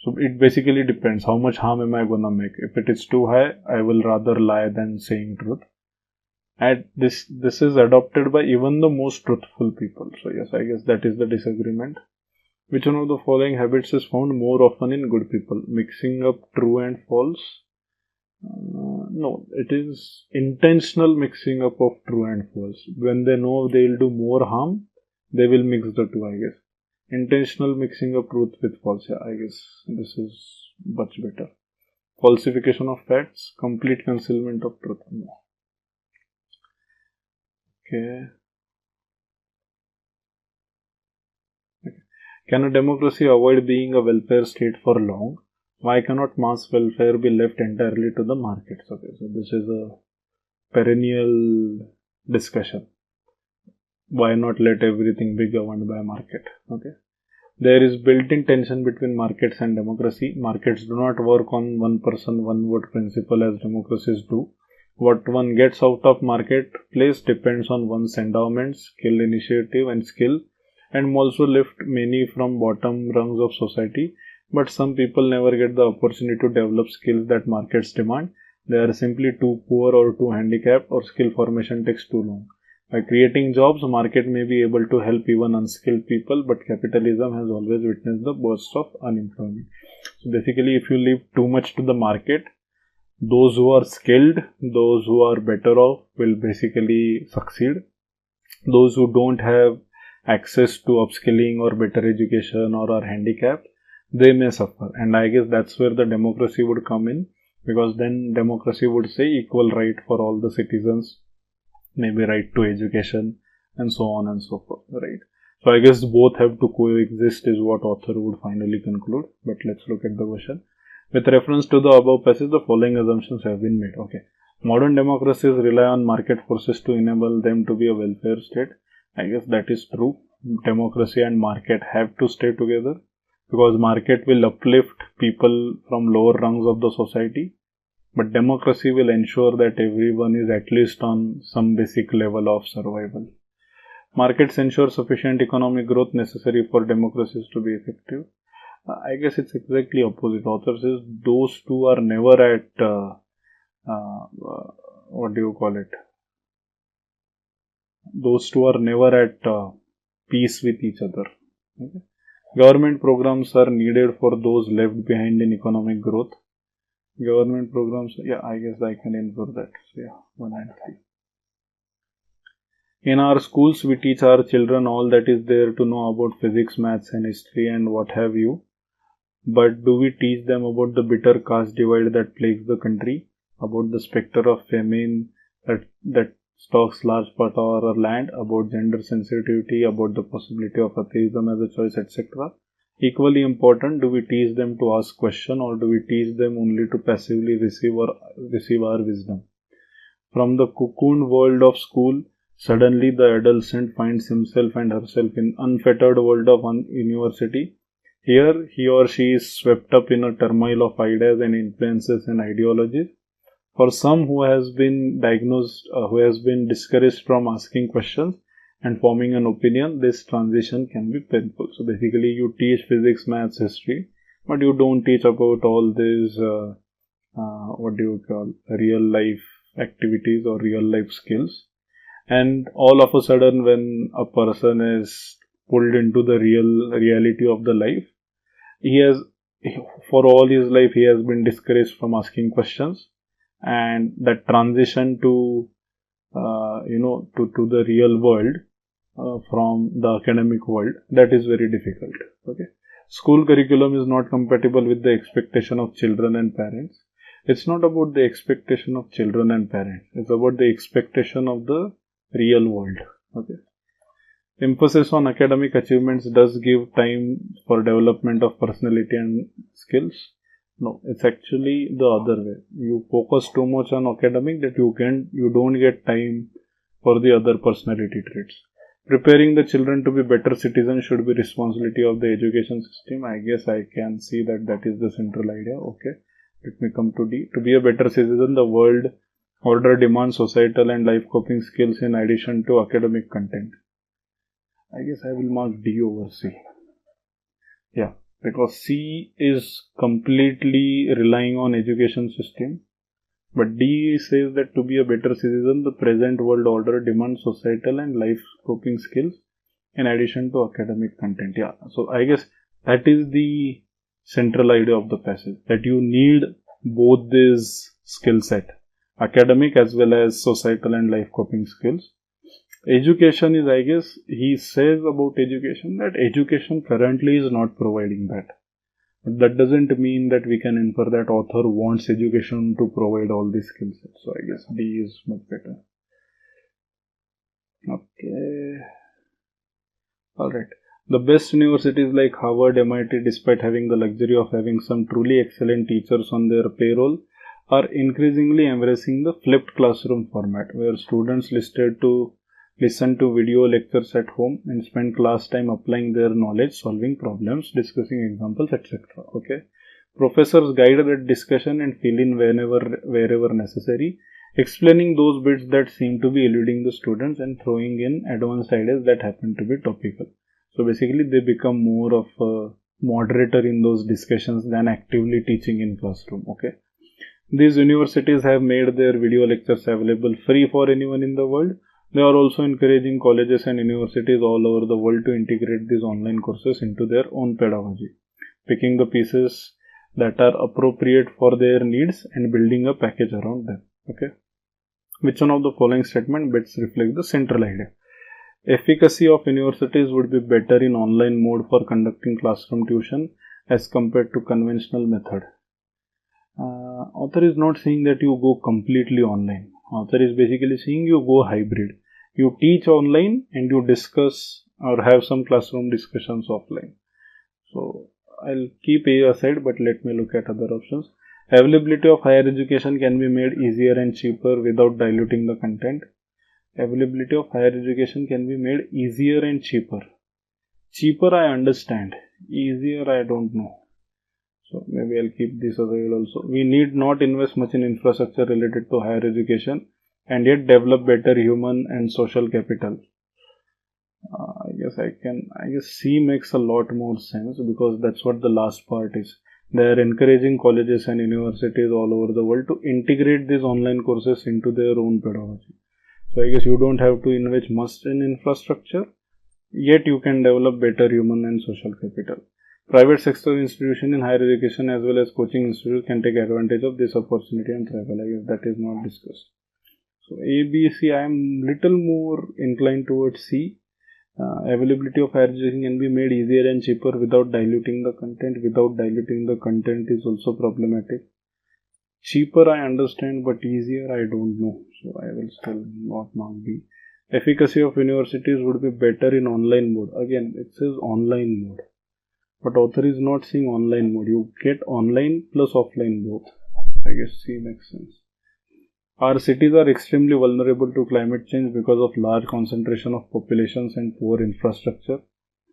So it basically depends how much harm am I gonna make. If it is too high, I will rather lie than saying truth. And this is adopted by even the most truthful people. So yes, I guess that is the disagreement. Which one of the following habits is found more often in good people? Mixing up true and false? No, it is intentional mixing up of true and false. When they know they will do more harm, they will mix the two, I guess. Intentional mixing of truth with false. Yeah, I guess this is much better. Falsification of facts, complete concealment of truth. No. Okay. Can a democracy avoid being a welfare state for long? Why cannot mass welfare be left entirely to the markets? Okay, so this is a perennial discussion. Why not let everything be governed by market? Okay. There is built-in tension between markets and democracy. Markets do not work on one person, one vote principle as democracies do. What one gets out of marketplace depends on one's endowment, skill, initiative, and skill, and also lift many from bottom rungs of society. But some people never get the opportunity to develop skills that markets demand. They are simply too poor or too handicapped, or skill formation takes too long. By creating jobs, market may be able to help even unskilled people, but capitalism has always witnessed the burst of unemployment. So basically, if you leave too much to the market, those who are skilled, those who are better off will basically succeed. Those who don't have access to upskilling or better education or are handicapped, they may suffer. And I guess that's where the democracy would come in, because then democracy would say equal right for all the citizens, maybe right to education, and so on and so forth, right? So I guess both have to coexist is what author would finally conclude. But let's look at the question. With reference to the above passage, the following assumptions have been made. Okay. Modern democracies rely on market forces to enable them to be a welfare state. I guess that is true. Democracy and market have to stay together, because market will uplift people from lower rungs of the society, but democracy will ensure that everyone is at least on some basic level of survival. Markets ensure sufficient economic growth necessary for democracies to be effective. I guess it's exactly opposite. Author says those two are never at what do you call it? Those two are never at peace with each other. Okay? Government programs are needed for those left behind in economic growth. Government programs, yeah, I guess I can infer that. So yeah, 1 and 3. In our schools, we teach our children all that is there to know about physics, maths, and history and what have you. But do we teach them about the bitter caste divide that plagues the country? About the specter of famine that stalks large part of our land? About gender sensitivity? About the possibility of atheism as a choice, etc.? Equally important, do we teach them to ask questions, or do we teach them only to passively receive our wisdom? From the cocoon world of school, suddenly the adolescent finds himself and herself in unfettered world of university. Here, he or she is swept up in a turmoil of ideas and influences and ideologies. For some who has been discouraged from asking questions and forming an opinion, this transition can be painful. So basically, you teach physics, maths, history, but you don't teach about all these, real life activities or real life skills. And all of a sudden, when a person is pulled into the reality of the life, for all his life, he has been discouraged from asking questions, and that transition to the real world from the academic world, that is very difficult. Okay, school curriculum is not compatible with the expectation of children and parents. It's not about the expectation of children and parents. It's about the expectation of the real world. Okay. Emphasis on academic achievements does give time for development of personality and skills. No, it's actually the other way. You focus too much on academic that you don't get time for the other personality traits. Preparing the children to be better citizens should be responsibility of the education system. I guess I can see that is the central idea. Okay, let me come to D. To be a better citizen, the world order demands societal and life coping skills in addition to academic content. I guess I will mark D over C. Yeah, because C is completely relying on education system. But D says that to be a better citizen, the present world order demands societal and life coping skills in addition to academic content. Yeah, so I guess that is the central idea of the passage, that you need both these skill set, academic as well as societal and life coping skills. Education is, I guess, he says about education that education currently is not providing that. But that doesn't mean that we can infer that author wants education to provide all these skill sets. So I guess D is much better. Okay. Alright. The best universities like Harvard, MIT, despite having the luxury of having some truly excellent teachers on their payroll, are increasingly embracing the flipped classroom format, where students listen to video lectures at home and spend class time applying their knowledge, solving problems, discussing examples, etc. Okay. Professors guide that discussion and fill in wherever necessary, explaining those bits that seem to be eluding the students and throwing in advanced ideas that happen to be topical. So basically they become more of a moderator in those discussions than actively teaching in classroom. Okay. These universities have made their video lectures available free for anyone in the world. They are also encouraging colleges and universities all over the world to integrate these online courses into their own pedagogy, picking the pieces that are appropriate for their needs and building a package around them. Okay. Which one of the following statement best reflect the central idea? Efficacy of universities would be better in online mode for conducting classroom tuition as compared to conventional method. Author is not saying that you go completely online. Author is basically saying you go hybrid. You teach online and you discuss or have some classroom discussions offline. So I'll keep A aside, but let me look at other options. Availability of higher education can be made easier and cheaper without diluting the content. Availability of higher education can be made easier and cheaper. Cheaper I understand. Easier I don't know. So maybe I'll keep this aside also. We need not invest much in infrastructure related to higher education and yet develop better human and social capital. I guess C makes a lot more sense because that's what the last part is. They are encouraging colleges and universities all over the world to integrate these online courses into their own pedagogy. So I guess you don't have to invest much in infrastructure, yet you can develop better human and social capital. Private sector institution in higher education as well as coaching institutes can take advantage of this opportunity and travel. I guess that is not discussed. So A, B, C, I am little more inclined towards C. Availability of higher education can be made easier and cheaper without diluting the content. Without diluting the content is also problematic. Cheaper I understand, but easier I don't know. So I will still not mark B. Efficacy of universities would be better in online mode. Again, it says online mode. But author is not saying online mode. You get online plus offline both. I guess C makes sense. Our cities are extremely vulnerable to climate change because of large concentration of populations and poor infrastructure.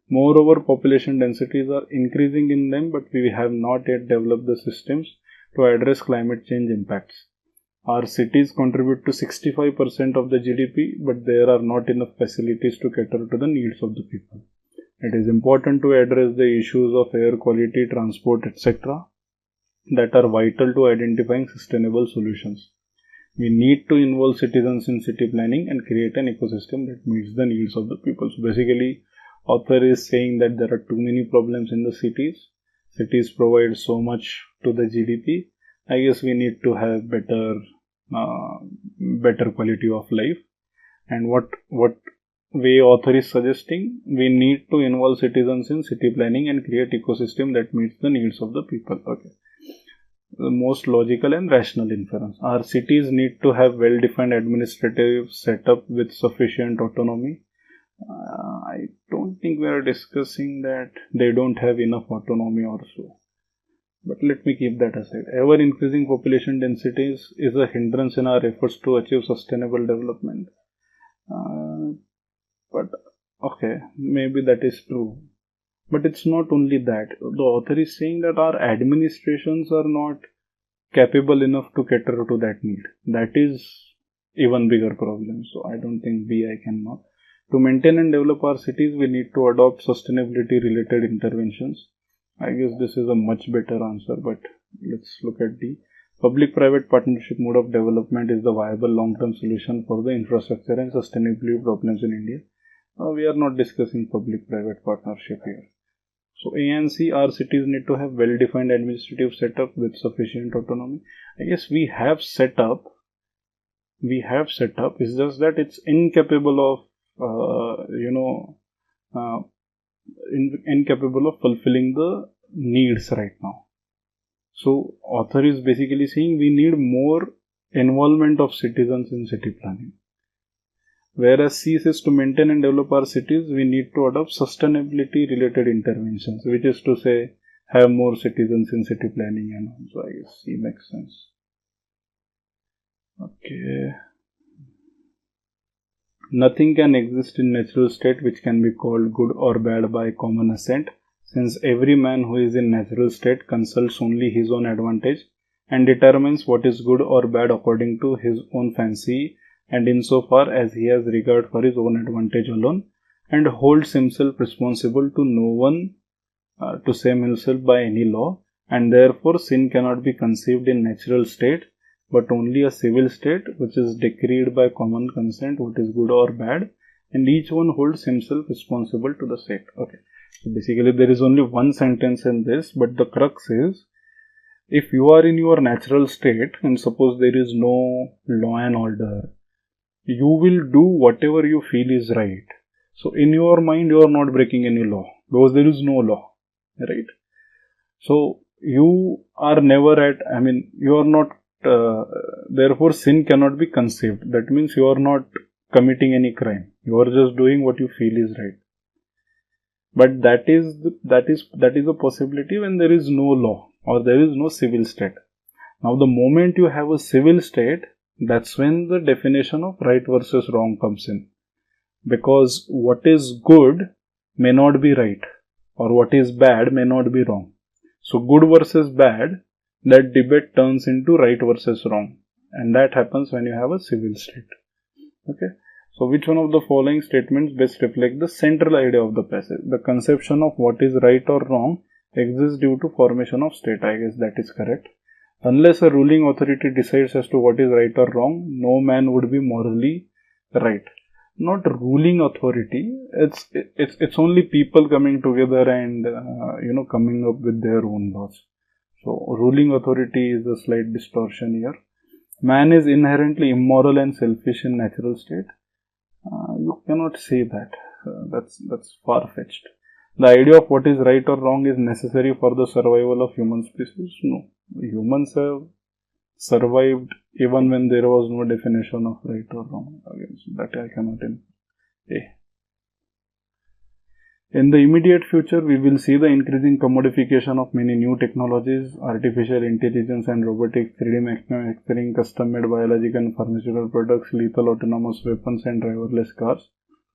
Moreover, population densities are increasing in them, but we have not yet developed the systems to address climate change impacts. Our cities contribute to 65% of the GDP, but there are not enough facilities to cater to the needs of the people. It is important to address the issues of air quality, transport, etc. that are vital to identifying sustainable solutions. We need to involve citizens in city planning and create an ecosystem that meets the needs of the people. So basically, author is saying that there are too many problems in the cities. Cities provide so much to the GDP. I guess we need to have better quality of life. And what way author is suggesting, we need to involve citizens in city planning and create ecosystem that meets the needs of the people. Okay. The most logical and rational inference. Our cities need to have well-defined administrative setup with sufficient autonomy. I don't think we are discussing that they don't have enough autonomy or so. But let me keep that aside. Ever-increasing population densities is a hindrance in our efforts to achieve sustainable development. But okay, maybe that is true. But it's not only that. The author is saying that our administrations are not capable enough to cater to that need. That is even bigger problem. So I don't think B I can mark. To maintain and develop our cities, we need to adopt sustainability related interventions. I guess this is a much better answer, but let's look at D. Public-private partnership mode of development is the viable long-term solution for the infrastructure and sustainability problems in India. We are not discussing public-private partnership here. So A and C, our cities need to have well-defined administrative setup with sufficient autonomy. I guess we have set up. It's just that it's incapable of, incapable of fulfilling the needs right now. So author is basically saying we need more involvement of citizens in city planning. Whereas C says to maintain and develop our cities, we need to adopt sustainability related interventions, which is to say have more citizens in city planning and all. So I guess C makes sense. Okay. Nothing can exist in natural state which can be called good or bad by common assent, since every man who is in natural state consults only his own advantage and determines what is good or bad according to his own fancy and insofar as he has regard for his own advantage alone, and holds himself responsible to no one to save himself by any law, and therefore sin cannot be conceived in natural state but only a civil state which is decreed by common consent what is good or bad, and each one holds himself responsible to the state. Okay, so basically there is only one sentence in this, but the crux is, if you are in your natural state and suppose there is no law and order, you will do whatever you feel is right. So in your mind you are not breaking any law because there is no law, right? So you are never you are not, therefore sin cannot be conceived. That means you are not committing any crime. You are just doing what you feel is right. But that is a possibility when there is no law or there is no civil state. Now the moment you have a civil state, that's when the definition of right versus wrong comes in. Because what is good may not be right, or what is bad may not be wrong. So good versus bad, that debate turns into right versus wrong. And that happens when you have a civil state. Okay. So which one of the following statements best reflect the central idea of the passage? The conception of what is right or wrong exists due to formation of state. I guess that is correct. Unless a ruling authority decides as to what is right or wrong, no man would be morally right. Not ruling authority. It's only people coming together and coming up with their own laws. So ruling authority is a slight distortion here. Man is inherently immoral and selfish in natural state. You cannot say that. That's far-fetched. The idea of what is right or wrong is necessary for the survival of human species. No. Humans have survived even when there was no definition of right or wrong. Again, that I cannot say. In the immediate future, we will see the increasing commodification of many new technologies, artificial intelligence and robotics, 3D manufacturing, custom-made biological and pharmaceutical products, lethal autonomous weapons and driverless cars.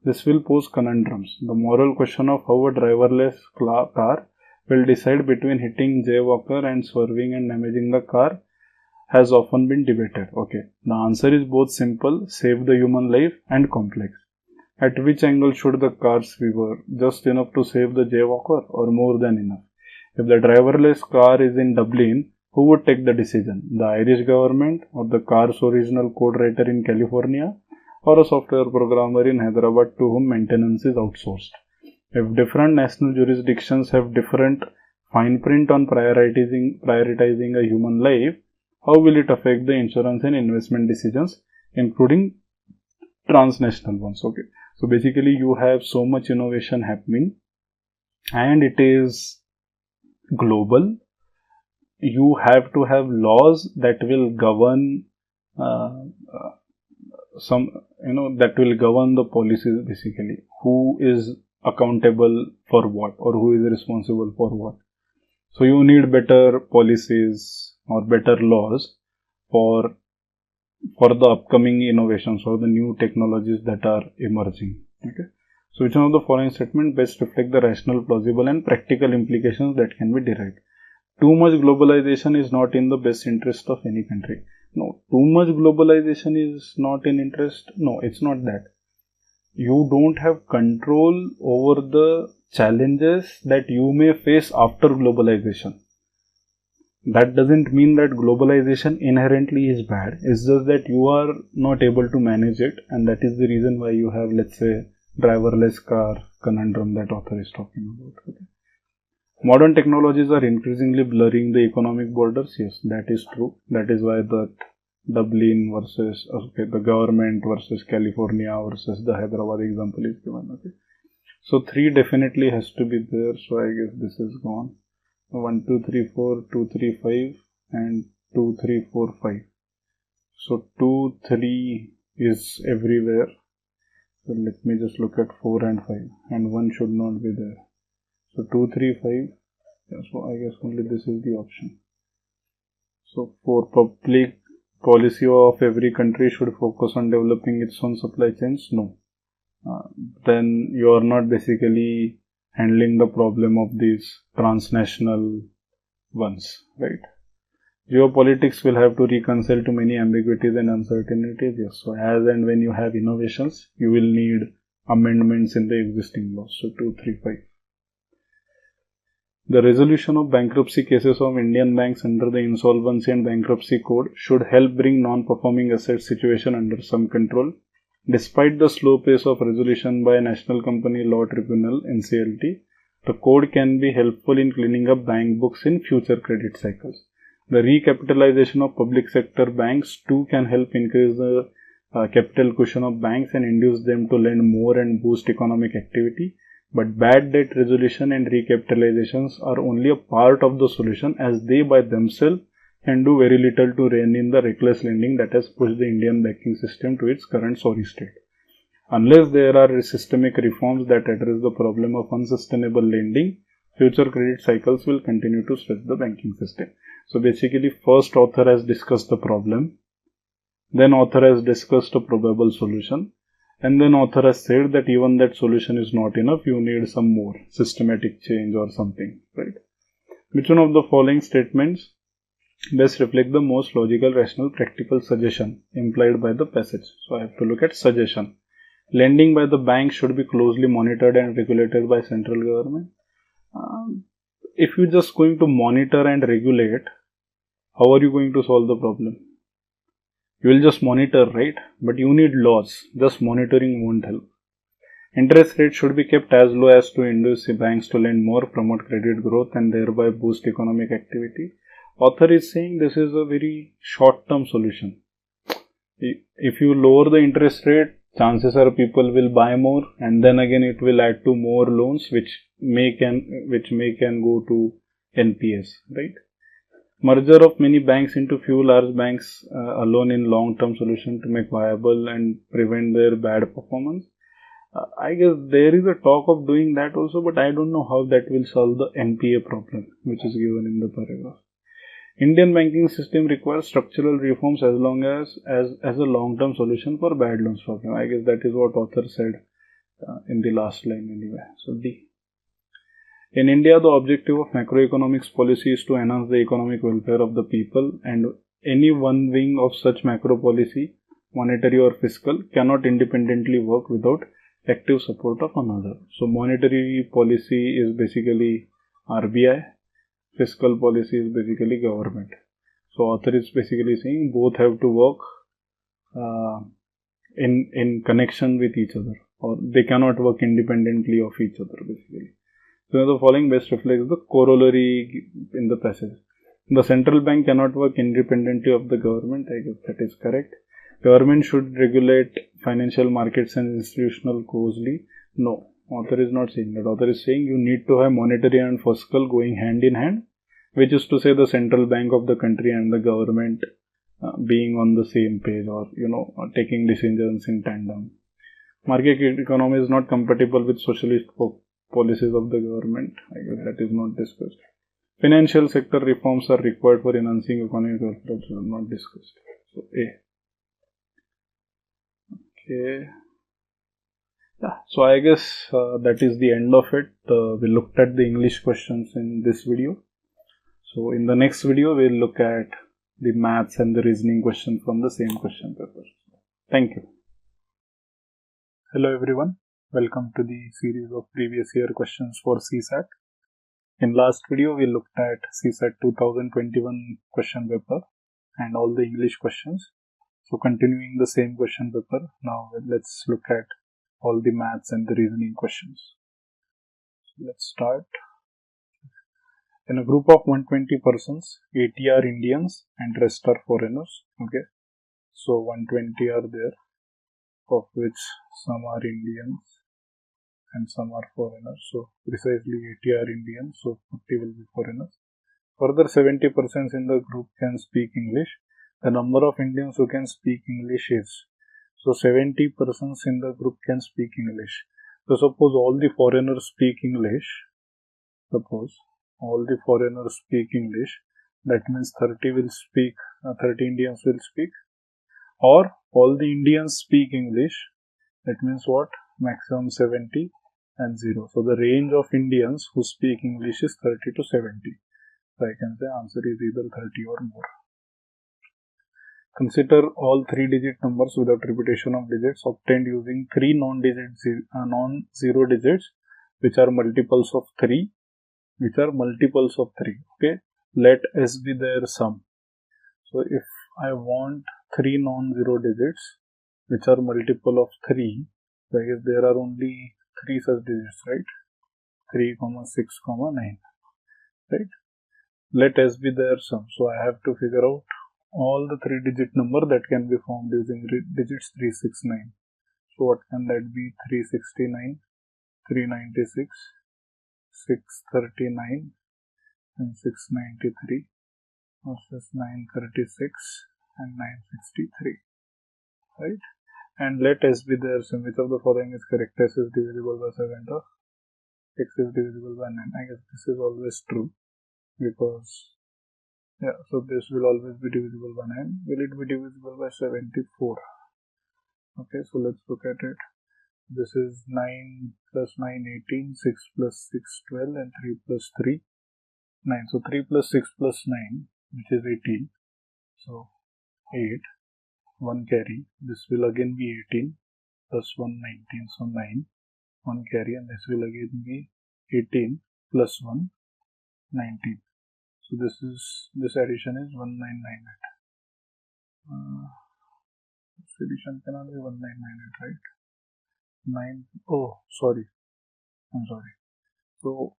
This will pose conundrums. The moral question of how a driverless car will decide between hitting jaywalker and swerving and damaging the car has often been debated. Okay, the answer is both simple, save the human life, and complex. At which angle should the car swerve? Just enough to save the jaywalker or more than enough? If the driverless car is in Dublin, who would take the decision? The Irish government, or the car's original code writer in California, or a software programmer in Hyderabad to whom maintenance is outsourced? If different national jurisdictions have different fine print on prioritizing a human life, how will it affect the insurance and investment decisions, including transnational ones? Okay. So basically you have so much innovation happening and it is global. You have to have laws that will govern that will govern the policies, basically. Who is accountable for what or who is responsible for what. So you need better policies or better laws for the upcoming innovations or the new technologies that are emerging. Okay. So which one of the following statements best reflect the rational, plausible and practical implications that can be derived? Too much globalization is not in the best interest of any country. No, too much globalization is not in interest. No, it's not that. You don't have control over the challenges that you may face after globalization. That doesn't mean that globalization inherently is bad. It's just that you are not able to manage it, and that is the reason why you have, let's say, driverless car conundrum that author is talking about. Okay. Modern technologies are increasingly blurring the economic borders. Yes, that is true. That is why the Dublin versus the government versus California versus the Hyderabad example is given. Okay. So 3 definitely has to be there. So I guess this is gone. 1, 2, 3, 4, 2, 3, 5 and 2, 3, 4, 5. So 2, 3 is everywhere. So let me just look at 4 and 5 and 1 should not be there. So 2, 3, 5. Yeah, so I guess only this is the option. So for public policy of every country should focus on developing its own supply chains. No. Then you are not basically handling the problem of these transnational ones, right? Geopolitics will have to reconcile to many ambiguities and uncertainties. Yes, so as and when you have innovations, you will need amendments in the existing laws. So 2, 3, 5. The resolution of bankruptcy cases of Indian banks under the Insolvency and Bankruptcy Code should help bring non-performing asset situation under some control. Despite the slow pace of resolution by National Company Law Tribunal (NCLT), the code can be helpful in cleaning up bank books in future credit cycles. The recapitalization of public sector banks too can help increase the capital cushion of banks and induce them to lend more and boost economic activity. But bad debt resolution and recapitalizations are only a part of the solution, as they by themselves can do very little to rein in the reckless lending that has pushed the Indian banking system to its current sorry state. Unless there are systemic reforms that address the problem of unsustainable lending, future credit cycles will continue to stress the banking system. So basically, first author has discussed the problem, then author has discussed a probable solution, and then author has said that even that solution is not enough, you need some more systematic change or something, right? Which one of the following statements best reflect the most logical, rational, practical suggestion implied by the passage? So I have to look at suggestion. Lending by the bank should be closely monitored and regulated by central government. If you're just going to monitor and regulate, how are you going to solve the problem? You will just monitor, right? But you need laws. Just monitoring won't help. Interest rates should be kept as low as to induce banks to lend more, promote credit growth, and thereby boost economic activity. Author is saying this is a very short-term solution. If you lower the interest rate, chances are people will buy more, and then again it will add to more loans, which may can go to NPS, right? Merger of many banks into few large banks alone in long-term solution to make viable and prevent their bad performance. I guess there is a talk of doing that also, but I don't know how that will solve the NPA problem, which is given in the paragraph. Indian banking system requires structural reforms as long as a long-term solution for bad loans problem. I guess that is what author said in the last line anyway. So D. In India, the objective of macroeconomics policy is to enhance the economic welfare of the people, and any one wing of such macro policy, monetary or fiscal, cannot independently work without active support of another. So monetary policy is basically RBI, fiscal policy is basically government. So author is basically saying both have to work in connection with each other, or they cannot work independently of each other basically. So the following best reflects the corollary in the passage. The central bank cannot work independently of the government. I guess that is correct. Government should regulate financial markets and institutional closely. No, author is not saying that. Author is saying you need to have monetary and fiscal going hand in hand, which is to say the central bank of the country and the government being on the same page, or taking decisions in tandem. Market economy is not compatible with socialist policies of the government. I guess that is not discussed. Financial sector reforms are required for enhancing economic welfare. Not discussed. So A. Okay. Yeah. So I guess that is the end of it. We looked at the English questions in this video. So in the next video, we'll look at the maths and the reasoning question from the same question paper. Thank you. Hello everyone. Welcome to the series of previous year questions for CSAT. In last video, we looked at CSAT 2021 question paper and all the English questions. So continuing the same question paper, now let's look at all the maths and the reasoning questions. So let's start. In a group of 120 persons, 80 are Indians and rest are foreigners. Okay, so 120 are there, of which some are Indians and some are foreigners. So precisely 80 are Indians, so 40 will be foreigners. Further, 70 persons in the group can speak English. The number of Indians who can speak English is, so 70 persons in the group can speak English. So suppose all the foreigners speak English. Suppose all the foreigners speak English. That means 30 will speak, 30 Indians will speak. Or all the Indians speak English. That means what? Maximum 70 and 0. So the range of Indians who speak English is 30 to 70. So I can say answer is either 30 or more. Consider all 3-digit numbers without repetition of digits obtained using 3 non-zero digits which are multiples of 3. Okay, let S be their sum. So if I want 3 non-zero digits which are multiple of 3, so I guess there are only 3 such digits, right? 3, 6, 9, right? Let S be their sum. So I have to figure out all the 3-digit number that can be formed using digits 3, 6, 9. So what can that be? 369, 396, 639 and 693 versus 936 and 963, right? And let S be their sum. Which of the following is correct? S is divisible by 7 or X is divisible by 9. I guess this is always true, because so this will always be divisible by 9. Will it be divisible by 74? Okay, so let's look at it. This is 9 plus 9, 18, 6 plus 6, 12, and 3 plus 3, 9. So 3 plus 6 plus 9, which is 18. So 8, 1 carry. This will again be 18 plus 1, 19. So 9, 1 carry, and this will again be 18 plus 1, 19. So this addition is 1998. This addition cannot be 1998, right? 9. Oh, sorry. I'm sorry. So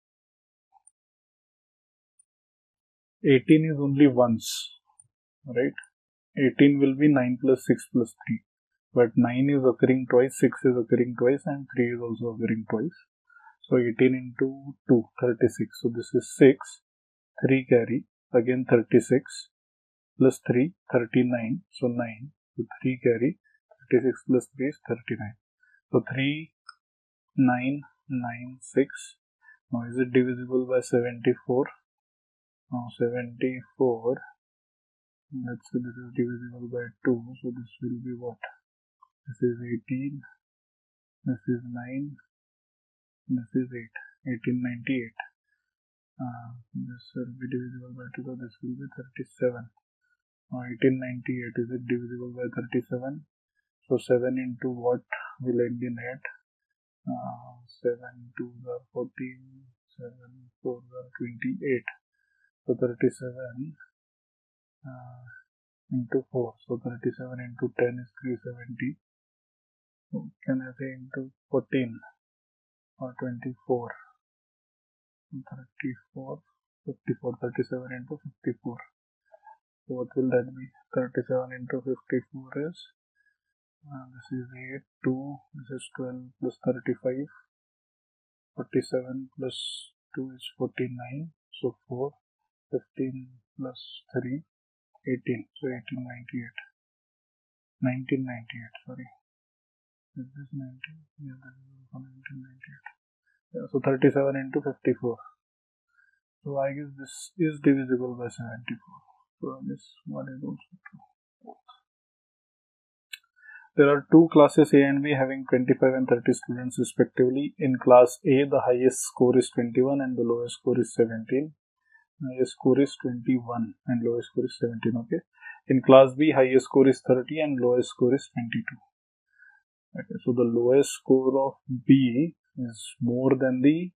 18 is only once, right? 18 will be 9 plus 6 plus 3. But 9 is occurring twice, 6 is occurring twice, and 3 is also occurring twice. So 18 into 2, 36. So this is 6. 3 carry, again 36 plus 3, 39, so 9, so 3 carry, 36 plus 3 is 39, so 3, 9, 9, 6, now is it divisible by 74? Now 74, let's say this is divisible by 2, so this will be what? This is 18, this is 9, this is 8, 1898. This will be divisible by 2, so this will be 37. 1898, is it divisible by 37? So 7 into what will end in 8? 7 2s are 14, 7 4s are 28. So 37 into 4. So 37 into 10 is 370. So can I say into 14 or 24? 34, 54, 37 into 54. So what will that be? 37 into 54 is, this is 8, 2, this is 12 plus 35, 47 plus 2 is 49, so 4, 15 plus 3, 18, so 1898, 1998, sorry. Is this 19? Yeah, this is 1998. Yeah, so 37 into 54. So I guess this is divisible by 74. So this one is also true. There are two classes A and B having 25 and 30 students respectively. In class A, the highest score is 21 and the lowest score is 17. Highest score is 21 and lowest score is 17. Okay. In class B, highest score is 30 and lowest score is 22. Okay. So the lowest score of B is more than the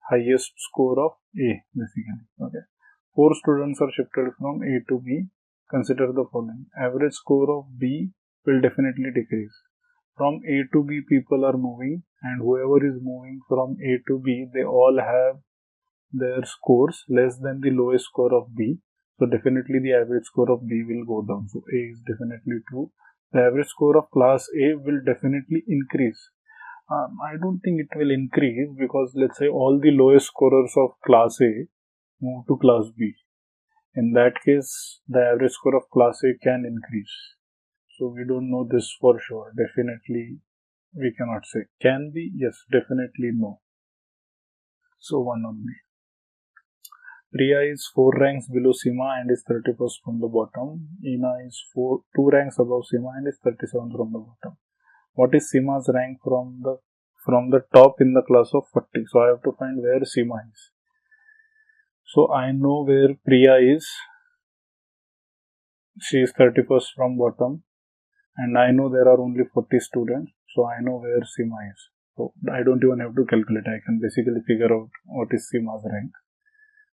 highest score of A, basically. Okay. 4 students are shifted from A to B. Consider the following. Average score of B will definitely decrease. from A to B people are moving, and whoever is moving from A to B, they all have their scores less than the lowest score of B. So definitely the average score of B will go down. So A is definitely true. The average score of class A will definitely increase. I don't think it will increase because let's say all the lowest scorers of class A move to class B. In that case, the average score of class A can increase. So we don't know this for sure. Definitely we cannot say. Can be? Yes, definitely no. So one only. Priya is 4 ranks below Sima and is 31st from the bottom. Ina is 2 ranks above Sima and is 37th from the bottom. What is Sima's rank from the top in the class of 40? So I have to find where Sima is. So I know where Priya is. She is 31st from bottom. And I know there are only 40 students. So I know where Sima is. So I don't even have to calculate. I can basically figure out what is Sima's rank.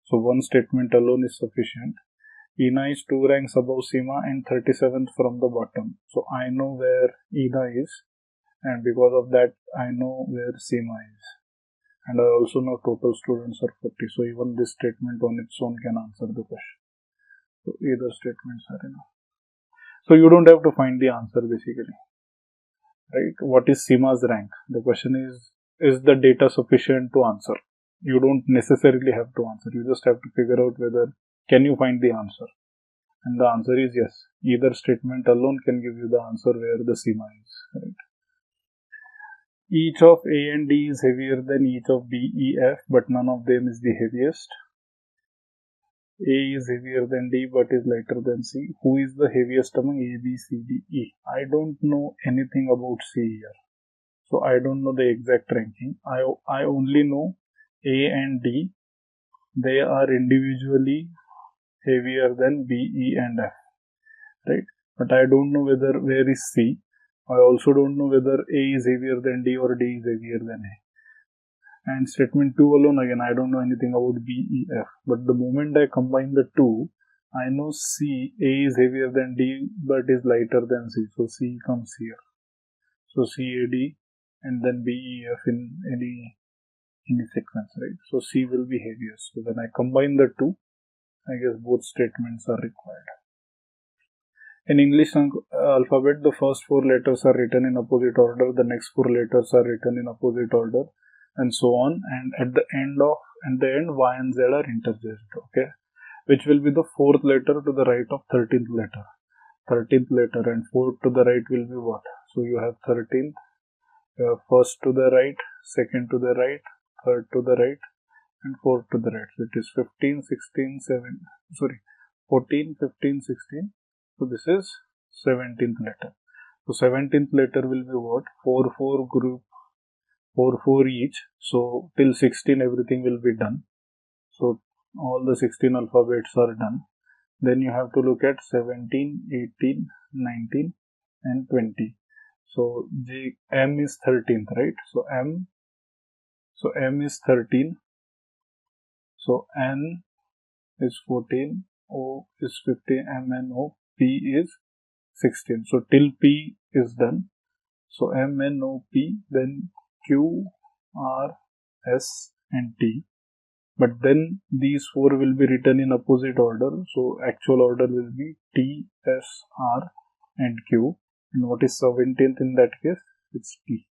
So one statement alone is sufficient. Ina is 2 ranks above Sima and 37th from the bottom. So I know where Ina is, and because of that I know where Sima is. And I also know total students are 40. So even this statement on its own can answer the question. So either statements are enough. So you don't have to find the answer basically. Right? What is Sima's rank? The question is the data sufficient to answer? You don't necessarily have to answer. You just have to figure out whether can you find the answer. And the answer is yes. Either statement alone can give you the answer where the Sima is. Right? Each of A and D is heavier than each of B, E, F, but none of them is the heaviest. A is heavier than D but is lighter than C. Who is the heaviest among A, B, C, D, E? I don't know anything about C here. So I don't know the exact ranking. I only know A and D. They are individually heavier than B, E and F. Right? But I don't know where is C. I also don't know whether A is heavier than D or D is heavier than A. And statement 2 alone, again, I don't know anything about B, E, F. But the moment I combine the two, I know C, A is heavier than D but is lighter than C. So C comes here. So C, A, D and then B, E, F in any sequence, right? So C will be heaviest. So when I combine the two, I guess both statements are required. In English alphabet, the first 4 letters are written in opposite order, the next 4 letters are written in opposite order, and so on. And at the end, Y and Z are interchanged. Okay, which will be the 4th letter to the right of 13th letter. 13th letter and 4th to the right will be what? So you have 13th, you have first to the right, second to the right, third to the right, and fourth to the right. So it is 15, 16, 14, 15, 16. So this is 17th letter. So 17th letter will be what? 4, 4 group, 4, 4 each. So till 16 everything will be done. So all the 16 alphabets are done. Then you have to look at 17, 18, 19 and 20. So M is 13th, right? So M is 13. So N is 14, O is 15, M and O, P is 16. So till P is done. So M, N, O, P, then Q, R, S and T. But then these 4 will be written in opposite order. So actual order will be T, S, R and Q. And what is 17th in that case? It's T.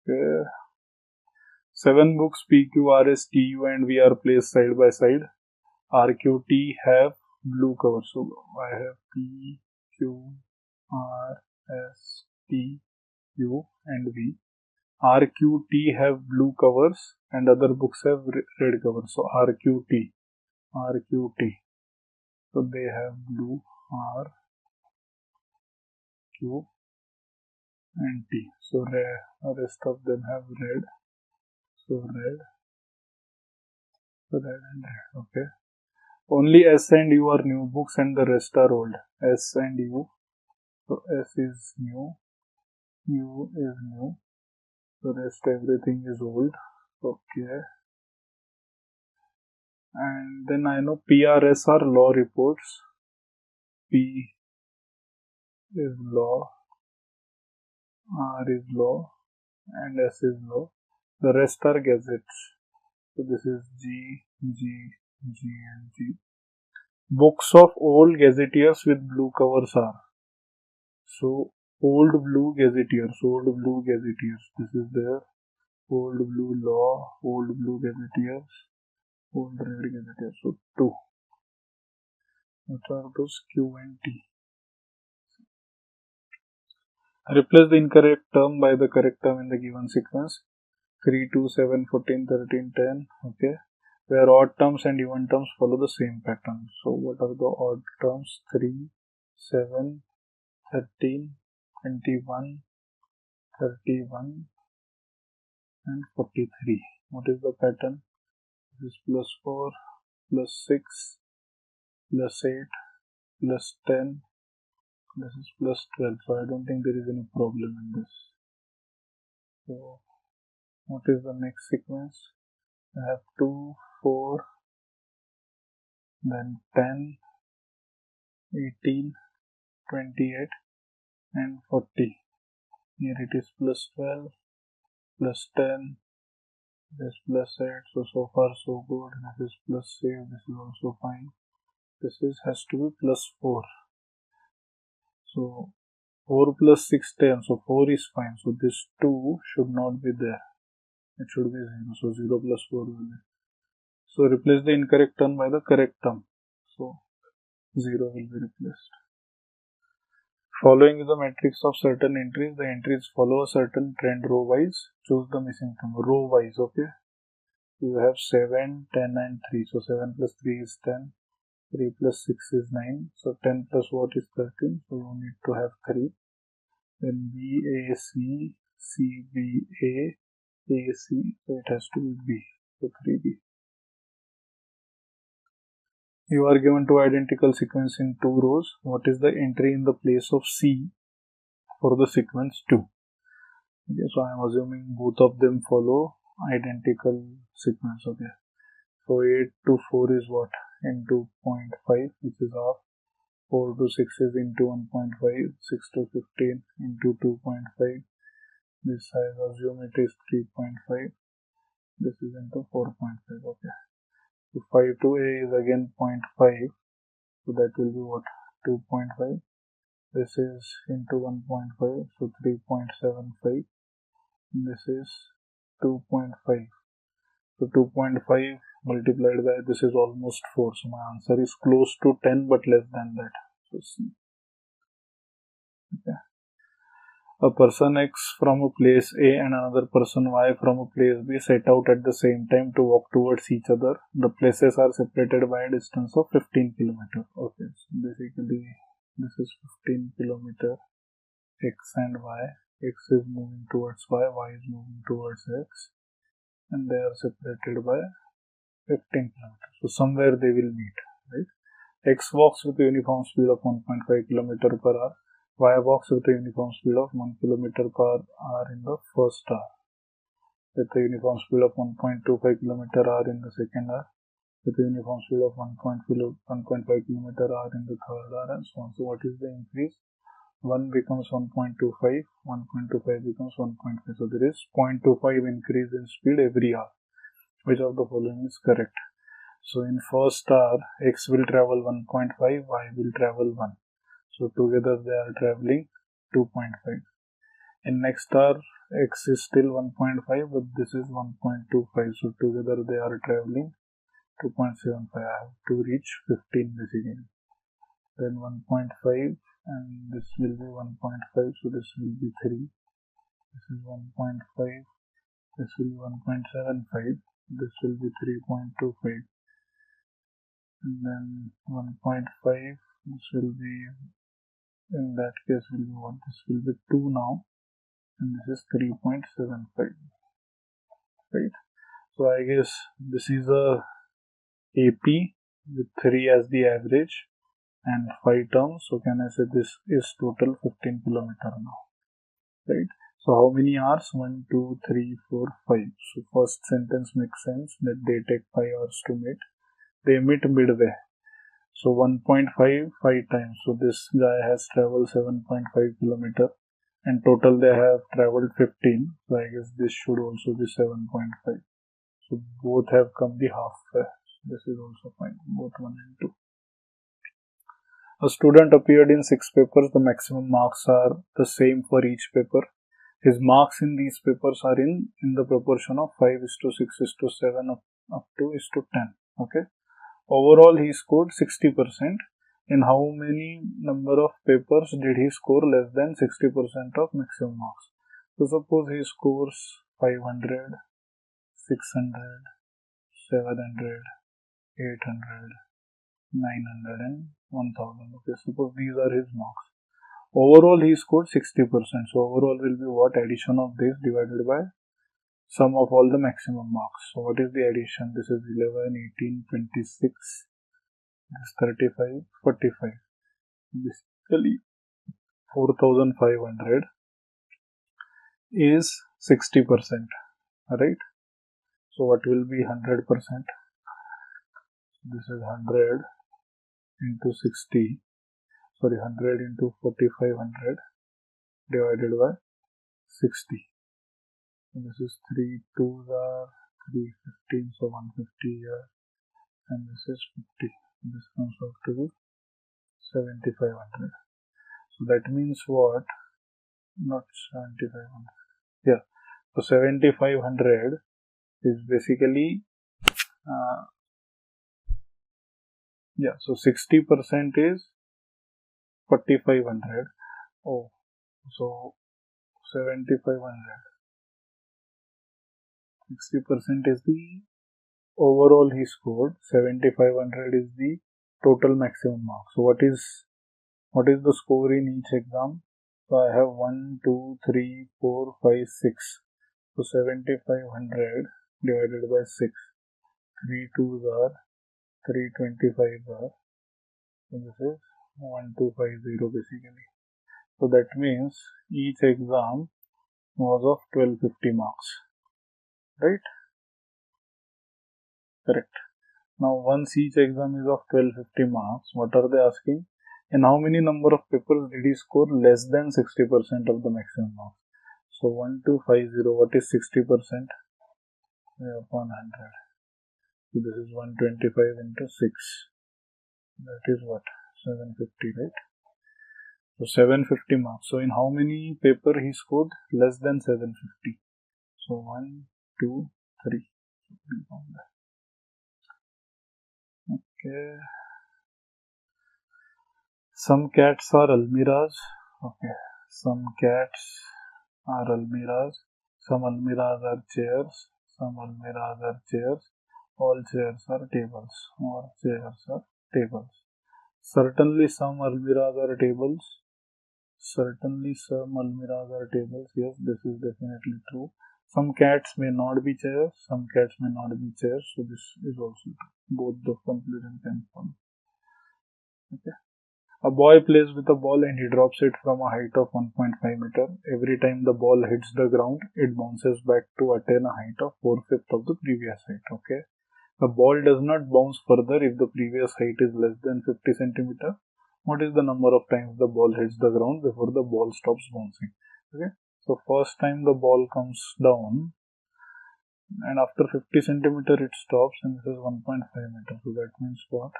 Okay. 7 books P, Q, R, S, T, U and V are placed side by side. R, Q, T have blue cover. So I have P, Q, R, S, T, U and V. R, Q, T have blue covers and other books have red covers. So R, Q, T. So they have blue, R, Q and T. So rest of them have red. So red and red. Okay. Only S and U are new books and the rest are old. S and U. So S is new. U is new. The rest everything is old. Okay. And then I know PRS are law reports. P is law, R is law, and S is law. The rest are gazettes. So this is G, G, G, and G. Books of old gazetteers with blue covers are. So old blue gazetteers. This is there. Old blue law, old blue gazetteers, old red gazetteers. So 2. What are those? Q and T. Replace the incorrect term by the correct term in the given sequence. 3, 2, 7, 14, 13, 10. Okay. Where odd terms and even terms follow the same pattern. So what are the odd terms? 3, 7, 13, 21, 31, and 43. What is the pattern? This is plus 4, plus 6, plus 8, plus 10. This is plus 12. So I don't think there is any problem in this. So what is the next sequence? I have 2, 4, then 10, 18, 28, and 40. Here it is plus 12, plus 10, this plus 8. So far so good. This is plus 6. This is also fine. This has to be plus 4. So 4 plus 6, 10. So 4 is fine. So this 2 should not be there. It should be 0. So 0 plus 4 will be. So replace the incorrect term by the correct term. So 0 will be replaced. Following the matrix of certain entries, the entries follow a certain trend row wise. Choose the missing term. Row wise, okay. You have 7, 10, and 3. So 7 plus 3 is 10. 3 plus 6 is 9. So 10 plus what is 13? So you need to have 3. Then B, A, C, C, B, A, C. So it has to be B. So 3B. You are given two identical sequences in 2 rows. What is the entry in the place of C for the sequence 2? Okay, so I am assuming both of them follow identical sequence. Okay, so 8 to 4 is what? Into 0.5, which is half. 4 to 6 is into 1.5. 6 to 15 into 2.5. This I assume it is 3.5. This is into 4.5. Okay. So 5 to A is again 0.5. So that will be what? 2.5. This is into 1.5. So 3.75. This is 2.5. So 2.5 multiplied by this is almost 4. So my answer is close to 10 but less than that. So C. Okay. A person X from a place A and another person Y from a place B set out at the same time to walk towards each other. The places are separated by a distance of 15 km. Okay, so basically this is 15 km. X and Y. X is moving towards Y, Y is moving towards X, and they are separated by 15 km. So somewhere they will meet, right? X walks with a uniform speed of 1.5 km per hour. Y walks with a uniform speed of 1 km per hour in the first hour, with a uniform speed of 1.25 km per hour in the second hour, with a uniform speed of 1.5 km per hour in the third hour, and so on. So what is the increase? 1 becomes 1.25, 1.25 becomes 1.5. So there is 0.25 increase in speed every hour. Which of the following is correct? So in first hour, X will travel 1.5, Y will travel 1. So together they are traveling 2.5. In next hour, X is still 1.5, but this is 1.25. So together they are traveling 2.75. I have to reach 15 basically. Then 1.5 and this will be 1.5. So this will be 3. This is 1.5. This will be 1.75. This will be 3.25. And then 1.5. This will be, in that case, will be what? This will be 2 now. And this is 3.75. Right? So I guess this is a AP with 3 as the average and 5 terms. So can I say this is total 15 km now? Right? So how many hours? 1, 2, 3, 4, 5. So first sentence makes sense that they take 5 hours to meet. They meet midway. So 1.5 5 times. So this guy has traveled 7.5 kilometer, and total they have traveled 15. So I guess this should also be 7.5. So both have come the halfway. This is also fine, both 1 and 2. A student appeared in 6 papers. The maximum marks are the same for each paper. His marks in these papers are in the proportion of 5:6:7 up to 10. Okay. Overall, he scored 60%. In how many number of papers did he score less than 60% of maximum marks? So suppose he scores 500, 600, 700, 800, 900 and 1000. Okay, suppose these are his marks. Overall, he scored 60%. So overall will be what? Addition of this divided by sum of all the maximum marks. So what is the addition? This is 11, 18, 26, this 35, 45. Basically, 4500 is 60%. Right? So what will be 100%? This is 100 into 60. Sorry, 100 into 4500 divided by 60. This is 3 2s are 315, so 150 here, and this is 50. This comes out to be 7500. So that means what? Not 7500. Yeah. So 7500 is basically so 60% is 4500. Oh, so 7500. 60% is the overall he scored. 7500 is the total maximum mark. So what is the score in each exam? So I have 1, 2, 3, 4, 5, 6. So 7500 divided by 6. 3 2s are 325 are. So this is 1250 basically. So that means each exam was of 1250 marks. Right? Correct. Now once each exam is of 1250 marks, what are they asking? In how many number of papers did he score less than 60% of the maximum marks? So 1250, what is 60%? Upon 100. So this is 125 into 6. That is what? 750, right? So 750 marks. So in how many paper he scored less than 750? So 1, 2, 3. Okay. Some cats are almiras. Okay. Some cats are almiras. Some almiras are chairs. Some almiras are chairs. All chairs are tables. Or chairs are tables. Certainly some almiras are tables. Certainly some almiras are tables. Yes, this is definitely true. Some cats may not be chairs. Some cats may not be chairs. So this is also true. Both the conclusion can form. Okay. A boy plays with a ball and he drops it from a height of 1.5 meter. Every time the ball hits the ground, it bounces back to attain a height of 4/5 of the previous height. Okay. The ball does not bounce further if the previous height is less than 50 centimeter. What is the number of times the ball hits the ground before the ball stops bouncing? Okay. So first time the ball comes down, and after 50 centimeter it stops, and this is 1.5 meter. So that means what?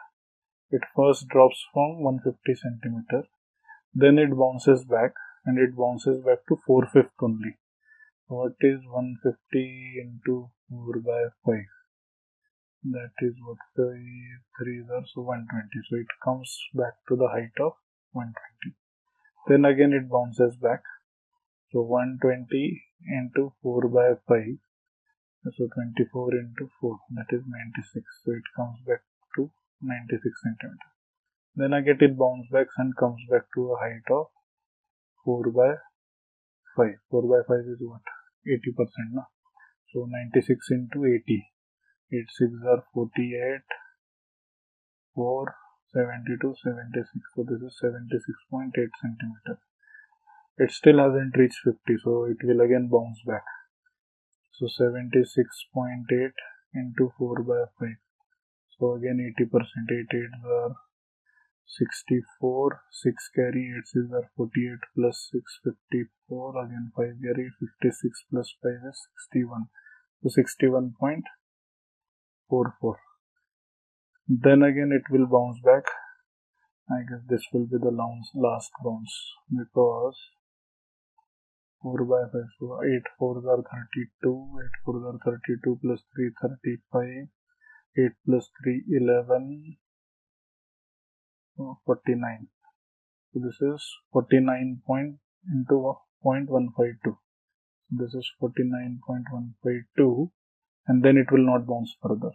It first drops from 150 centimeter, then it bounces back, and it bounces back to 4/5 only. What is 150 into 4 by 5? That is what 3 are, so 120. So it comes back to the height of 120. Then again it bounces back. So 120 into 4 by 5. So 24 into 4. That is 96. So it comes back to 96 centimeter. Then again it bounces back and comes back to a height of 4 by 5. 4 by 5 is what? 80%. No? So 96 into 80. 8 6 are 48. 4, 72, 76. So this is 76.8 centimeter. It still hasn't reached 50. So it will again bounce back. So 76.8 into 4 by 5. So again 80%. 8 8s are 64, 6 carry, 8 6 are 48 plus 6, 54, again 5 carry, 56 plus 5 is 61. So 61.44. Then again it will bounce back. I guess this will be the last bounce, because 4 by 5, so 8 4s are 32, 8 4s are 32 plus 3 35, 8 plus 3 11, 49. So this is 49 point into 0.152. This is 49.152, and then it will not bounce further.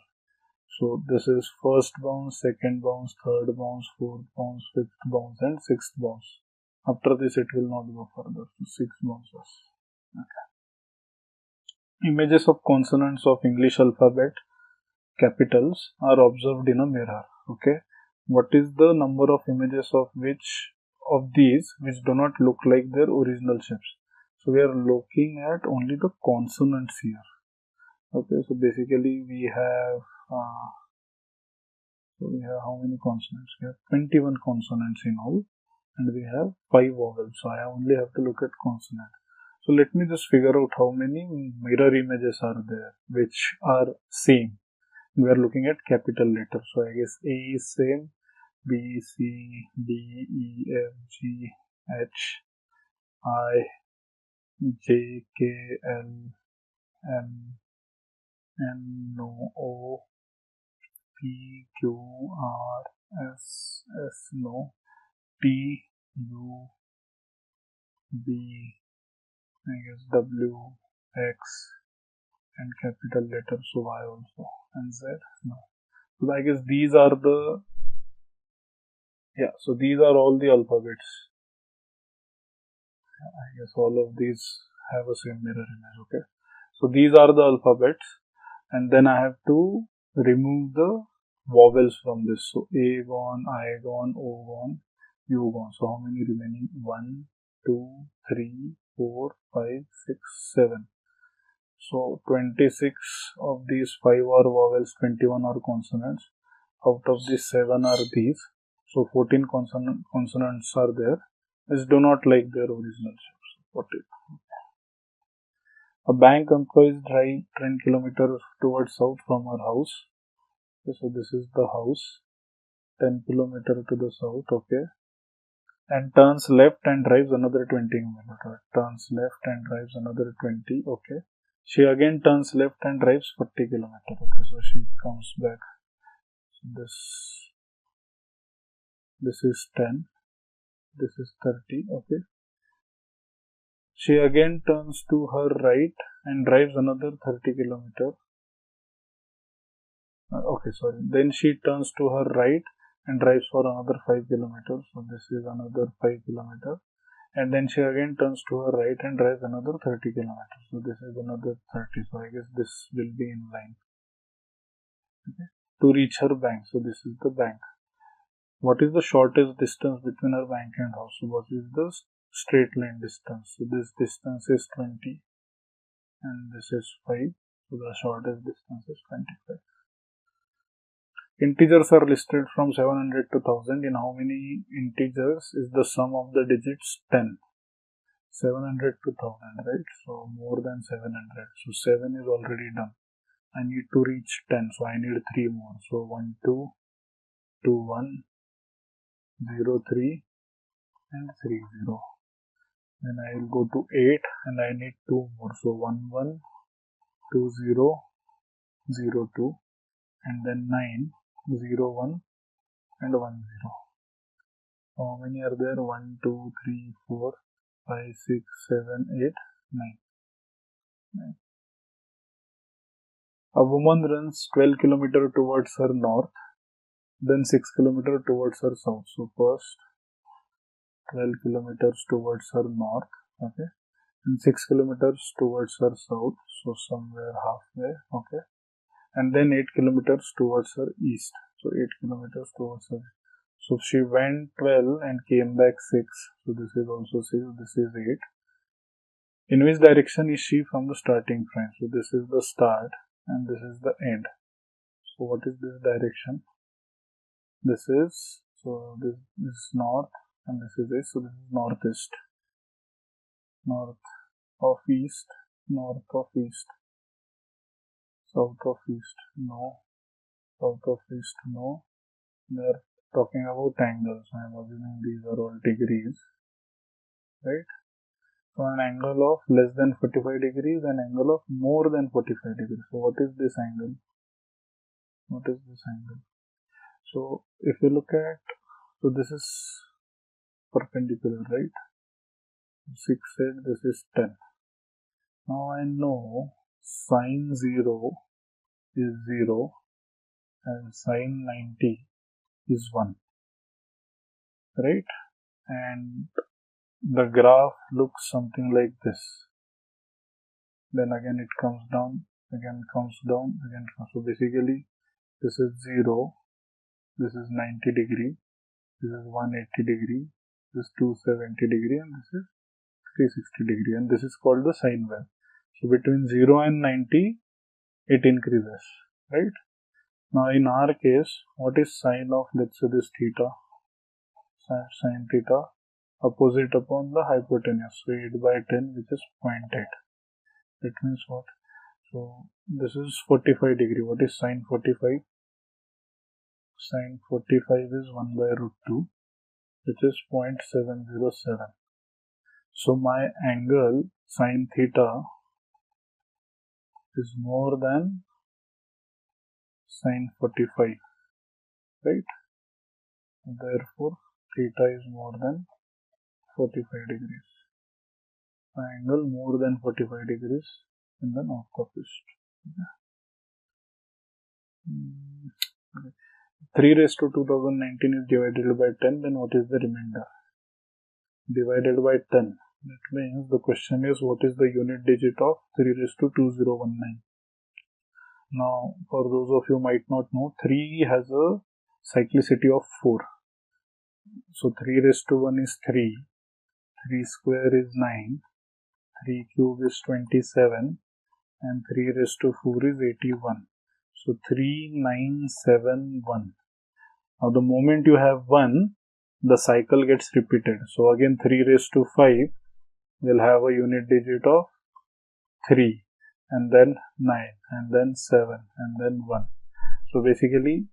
So this is first bounce, second bounce, third bounce, fourth bounce, fifth bounce, and sixth bounce. After this it will not go further. So 6 bounces. Okay. Images of consonants of English alphabet capitals are observed in a mirror. Okay. What is the number of images of these which do not look like their original shapes? So we are looking at only the consonants here. Okay, so basically we have how many consonants? We have 21 consonants in all, and we have 5 vowels. So I only have to look at consonant. So let me just figure out how many mirror images are there which are same. We are looking at capital letters. So I guess A is same, B, C, D, E, F, G, H, I, J, K, L, M, N, O, P, Q, R, S, no, T, U, B, I guess W, X, and capital letters, so Y also, and Z, no. So I guess these are the, so these are all the alphabets. I guess all of these have a same mirror image, okay. So these are the alphabets, and then I have to remove the vowels from this. So A gone, I gone, O gone, U gone. So how many remaining? 1, 2, 3, 4, 5, 6, 7. So 26 of these 5 are vowels, 21 are consonants. Out of these 7 are these. So 14 consonants are there. These do not like their original shapes. 14. A bank employees drive 10 kilometers towards south from our house. Okay, so this is the house, 10 kilometers to the south, okay, and turns left and drives another 20 kilometers. Turns left and drives another 20, okay. She again turns left and drives 40 kilometers, okay, so she comes back. This is 10, this is 30, okay. She again turns to her right and drives another 30 kilometers. Okay, sorry. Then she turns to her right and drives for another 5 kilometers. So this is another 5 kilometers. And then she again turns to her right and drives another 30 kilometers. So this is another 30. So I guess this will be in line. Okay. To reach her bank. So this is the bank. What is the shortest distance between her bank and house? So what is the straight line distance? So this distance is 20 and this is 5. So the shortest distance is 25. Integers are listed from 700 to 1000. In how many integers is the sum of the digits 10? 700 to 1000, right? So more than 700. So 7 is already done. I need to reach 10. So I need 3 more. So 1, 2, 2, 1, 0, 3, and 3, 0. Then I will go to 8 and I need 2 more. So 1, 1, 2, 0, 0, 2, and then 9, 0, 1, and 1, 0. How many are there? 1, 2, 3, 4, 5, 6, 7, 8, 9. A woman runs 12 kilometers towards her north, then 6 kilometers towards her south. So first 12 kilometers towards her north, okay, and 6 kilometers towards her south, so somewhere halfway, okay, and then 8 kilometers towards her east. So 8 kilometers towards her. So she went 12 and came back 6. So this is also 6. This is 8. In which direction is she from the starting point? So this is the start and this is the end. So what is this direction? This is So this is north and this is east. So this is northeast. North of east. North of east. South of east. No. South of east. No. They are talking about angles. I am assuming these are all degrees. Right? So an angle of less than 45 degrees and angle of more than 45 degrees. So what is this angle? What is this angle? So if you look at, so this is perpendicular, right? 6 said this is 10. Now I know sine 0 is 0 and sine 90 is 1, right? And the graph looks something like this. Then again it comes down, again comes down, again comes. So basically this is 0, this is 90 degree, this is 180 degree, this is 270 degree, and this is 360 degree, and this is called the sine wave. So between 0 and 90 it increases, right? Now in our case, what is sine of, let's say, this theta? Sine theta opposite upon the hypotenuse, so 8 by 10, which is 0.8. That means what? So this is 45 degree. What is sine 45? Sine 45 is 1 by root 2, which is 0.707. So my angle sine theta is more than sine 45, right? Therefore, theta is more than 45 degrees. My angle more than 45 degrees in the north of east. Okay. 3 raised to 2019 is divided by 10, then what is the remainder? Divided by 10. That means the question is, what is the unit digit of 3 raised to 2019? Now, for those of you who might not know, 3 has a cyclicity of 4. So 3 raised to 1 is 3, 3 square is 9, 3 cube is 27, and 3 raised to 4 is 81. So 3971. Now the moment you have 1, the cycle gets repeated. So again 3 raised to 5 will have a unit digit of 3, and then 9, and then 7, and then 1. So basically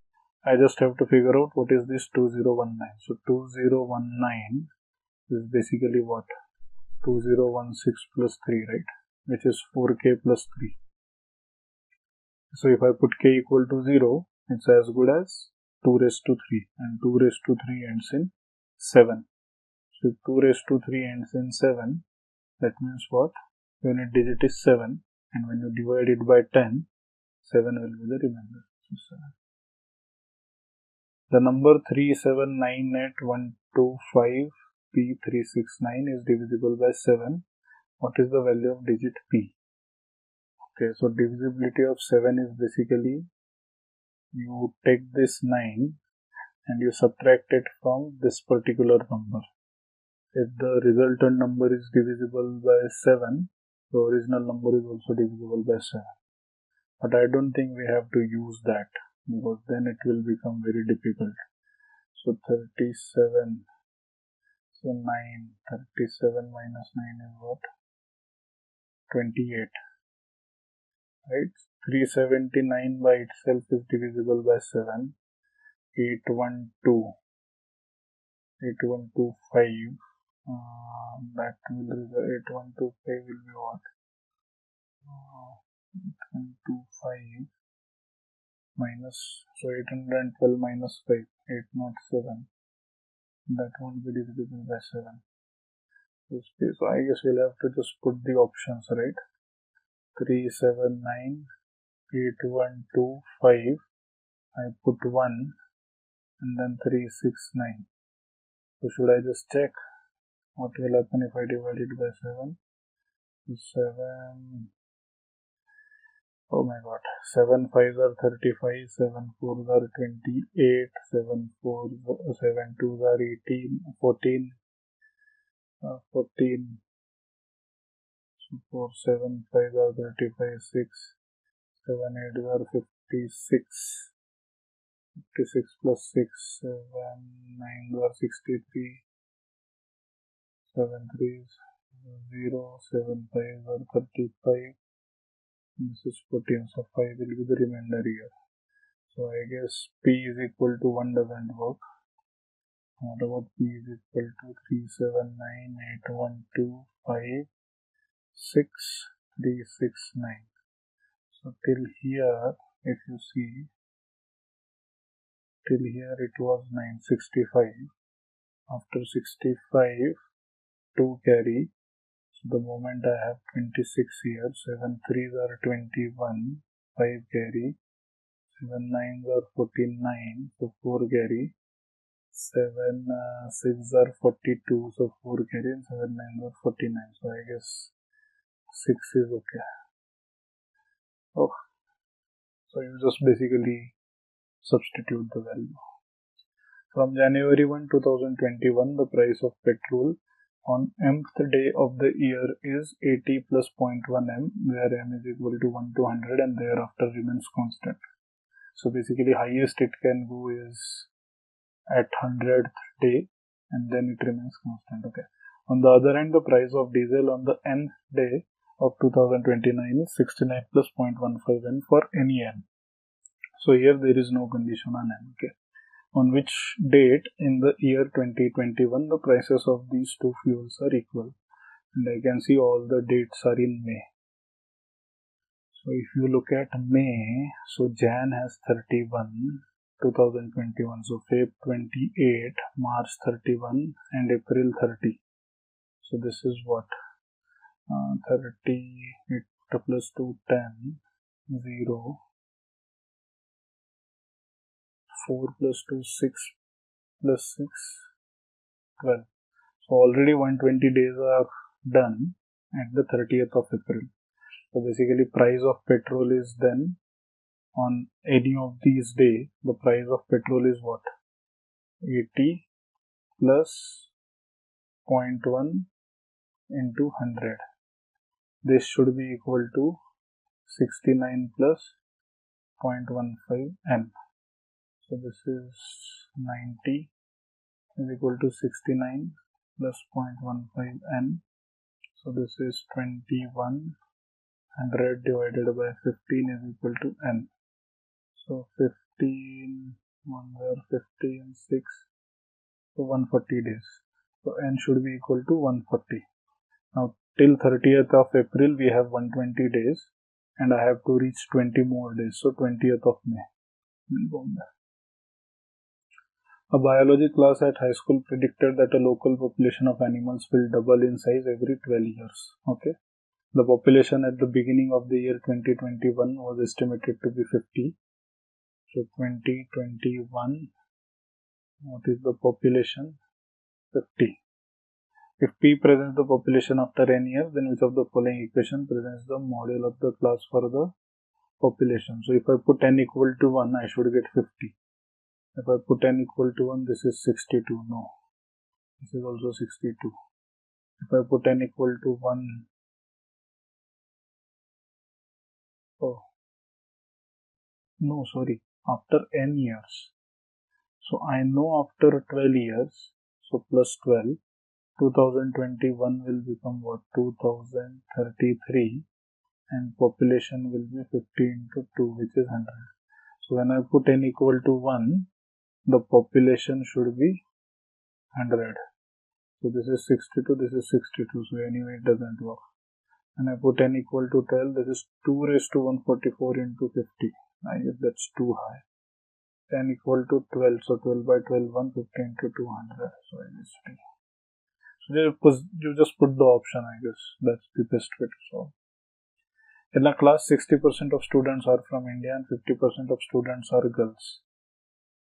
I just have to figure out what is this 2019. So 2019 is basically what? 2016 plus 3, right? Which is 4k plus 3. So if I put k equal to 0, it's as good as 2 raised to 3, and 2 raised to 3 ends in 7. So if 2 raised to 3 ends in 7, that means what? Unit digit is 7, and when you divide it by 10, 7 will be the remainder. So 7. The number 3798125P369 is divisible by 7. What is the value of digit P? Okay, so divisibility of 7 is basically you take this 9 and you subtract it from this particular number. If the resultant number is divisible by 7, the original number is also divisible by 7. But I don't think we have to use that, because then it will become very difficult. So 37, so 9, 37 minus 9 is what? 28, right? 379 by itself is divisible by 7. 8125, that will result, 8125 will be what? 8125 minus, so 812 minus 5, 807, that won't be divisible by 7. So I guess we'll have to just put the options, right? 379, 8125, I put 1, and then 369. So should I just check what will happen if I divide it by 7? 7, oh my god, 7 5s are 35, 7 4s are 28, 7 2s are 18, 14, 14, so 4 7 5s are 35, 6, 7 8s are 56, 56 plus 6, 7, 9 are 63, 7 3s 0, 7 5 are 35, this is 14, so 5 will be the remainder here. So I guess P is equal to 1 doesn't work. What about P is equal to 3, 7, 9, 8, 1, 2, 5, 6, 3, 6, 9. So till here, if you see, till here it was 965. After 65, 2 carry. So the moment I have 26 here, 7 3s are 21, 5 carry. 7 9s are 49, so 4 carry. 7 6 are 42, so 4 carry, and 7 9 are 49. So I guess 6 is okay. Oh, so you just basically substitute the value. From January 1, 2021, the price of petrol on mth day of the year is 80 plus 0.1 m, where m is equal to 1 to 100 and thereafter remains constant. So basically highest it can go is at 100th day and then it remains constant. Okay. On the other hand, the price of diesel on the nth day of 2029 is 69 plus 0.15 n for any n. So here there is no condition on n. Okay. On which date in the year 2021 the prices of these two fuels are equal, and I can see all the dates are in May. So if you look at May, so Jan has 31, 2021, so Feb 28, March 31 and April 30. So this is what 30 plus 2 10, 0, 4 plus 2 6 plus 6 12. So already 120 days are done at the 30th of April. So basically price of petrol is then on any of these days, the price of petrol is what? 80 plus 0.1 into 100. This should be equal to 69 plus 0.15 n. So this is 90 is equal to 69 plus 0.15 n. So this is 21. 100 divided by 15 is equal to n. So 15, 1 are 15, 6, so 140 days. So n should be equal to 140. Now till 30th of April we have 120 days and I have to reach 20 more days. So 20th of May. A biology class at high school predicted that a local population of animals will double in size every 12 years. Okay. The population at the beginning of the year 2021 was estimated to be 50. So 2021, what is the population? 50. If P presents the population after n years, then which of the following equation presents the model of the class for the population? So if I put n equal to 1, I should get 50. If I put n equal to 1, this is 62. No. This is also 62. If I put n equal to 1, oh, no, sorry, after n years. So I know after 12 years, so plus 12, 2021 will become what? 2033 and population will be 50 into 2, which is 100. So when I put n equal to 1, the population should be 100. So this is 62, this is 62, so anyway it doesn't work. And I put n equal to 12, this is 2 raised to 144 into 50. I guess that's too high. n equal to 12, so 12 by 12, 150 into 200, so I guess 3. So you just put the option, I guess that's the best way to solve. In a class, 60% of students are from India and 50% of students are girls.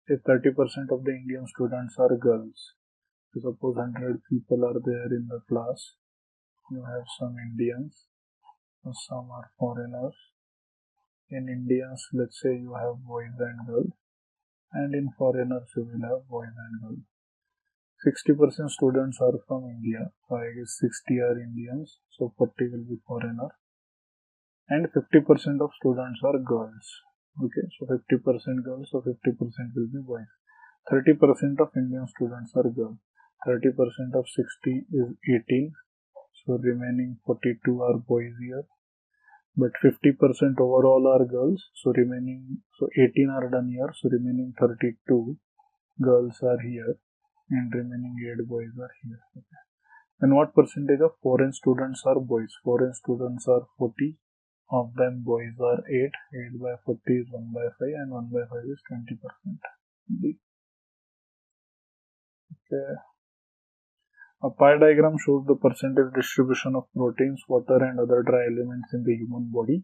If 30% of the Indian students are girls, so suppose 100 people are there in the class, you have some Indians, some are foreigners. In Indians, let's say you have boys and girls, and in foreigners you will have boys and girls. 60% students are from India, so I guess 60 are Indians, so 40 will be foreigner. And 50% of students are girls. Okay, so 50% girls, so 50% will be boys. 30% of Indian students are girls. 30% of 60 is 18, so remaining 42 are boys here. But 50% overall are girls, so 18 are done here, so remaining 32 girls are here, and remaining 8 boys are here. Okay. And what percentage of foreign students are boys? Foreign students are 40, of them boys are 8, 8 by 40 is 1 by 5, and 1 by 5 is 20%. Okay. A pie diagram shows the percentage distribution of proteins, water and other dry elements in the human body.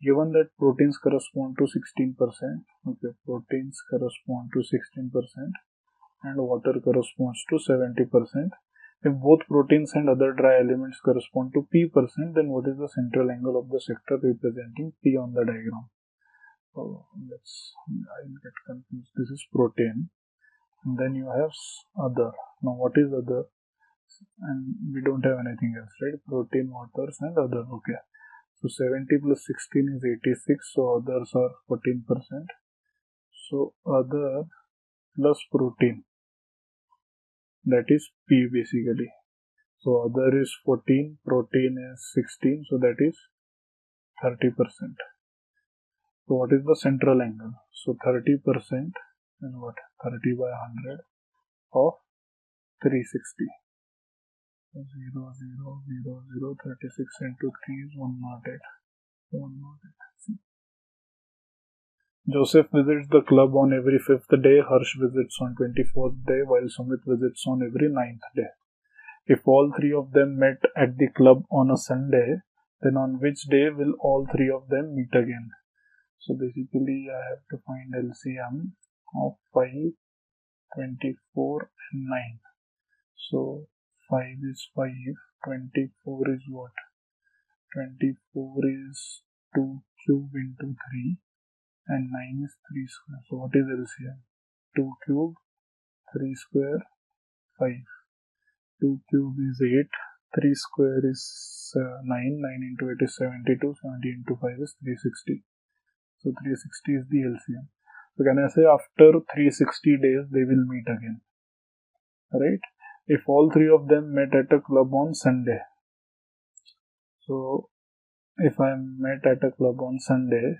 Given that proteins correspond to 16%, okay, proteins correspond to 16% and water corresponds to 70%. If both proteins and other dry elements correspond to P%, then what is the central angle of the sector representing P on the diagram? So I'll get confused. This is protein. And then you have other. Now what is other? And we don't have anything else, right? Protein, waters and other. Okay. So 70 plus 16 is 86. So others are 14%. So other plus protein, that is P basically. So other is 14, protein is 16, so that is 30%. So what is the central angle? So 30% and what? 30 by 100 of 360. 0, 0, 0, 0, 36 into 3 is 108. 108. Joseph visits the club on every 5th day, Harsh visits on 24th day, while Sumit visits on every 9th day. If all three of them met at the club on a Sunday, then on which day will all three of them meet again? So basically I have to find LCM of 5, 24 and 9. So 5 is 5, 24 is what? 24 is 2 cube into 3 and 9 is 3 square. So what is LCM? 2 cube, 3 square, 5. 2 cube is 8, 3 square is 9, 9 into 8 is 72, 70 into 5 is 360. So 360 is the LCM. So can I say after 360 days they will meet again? Right? If all three of them met at a club on Sunday. So if I met at a club on Sunday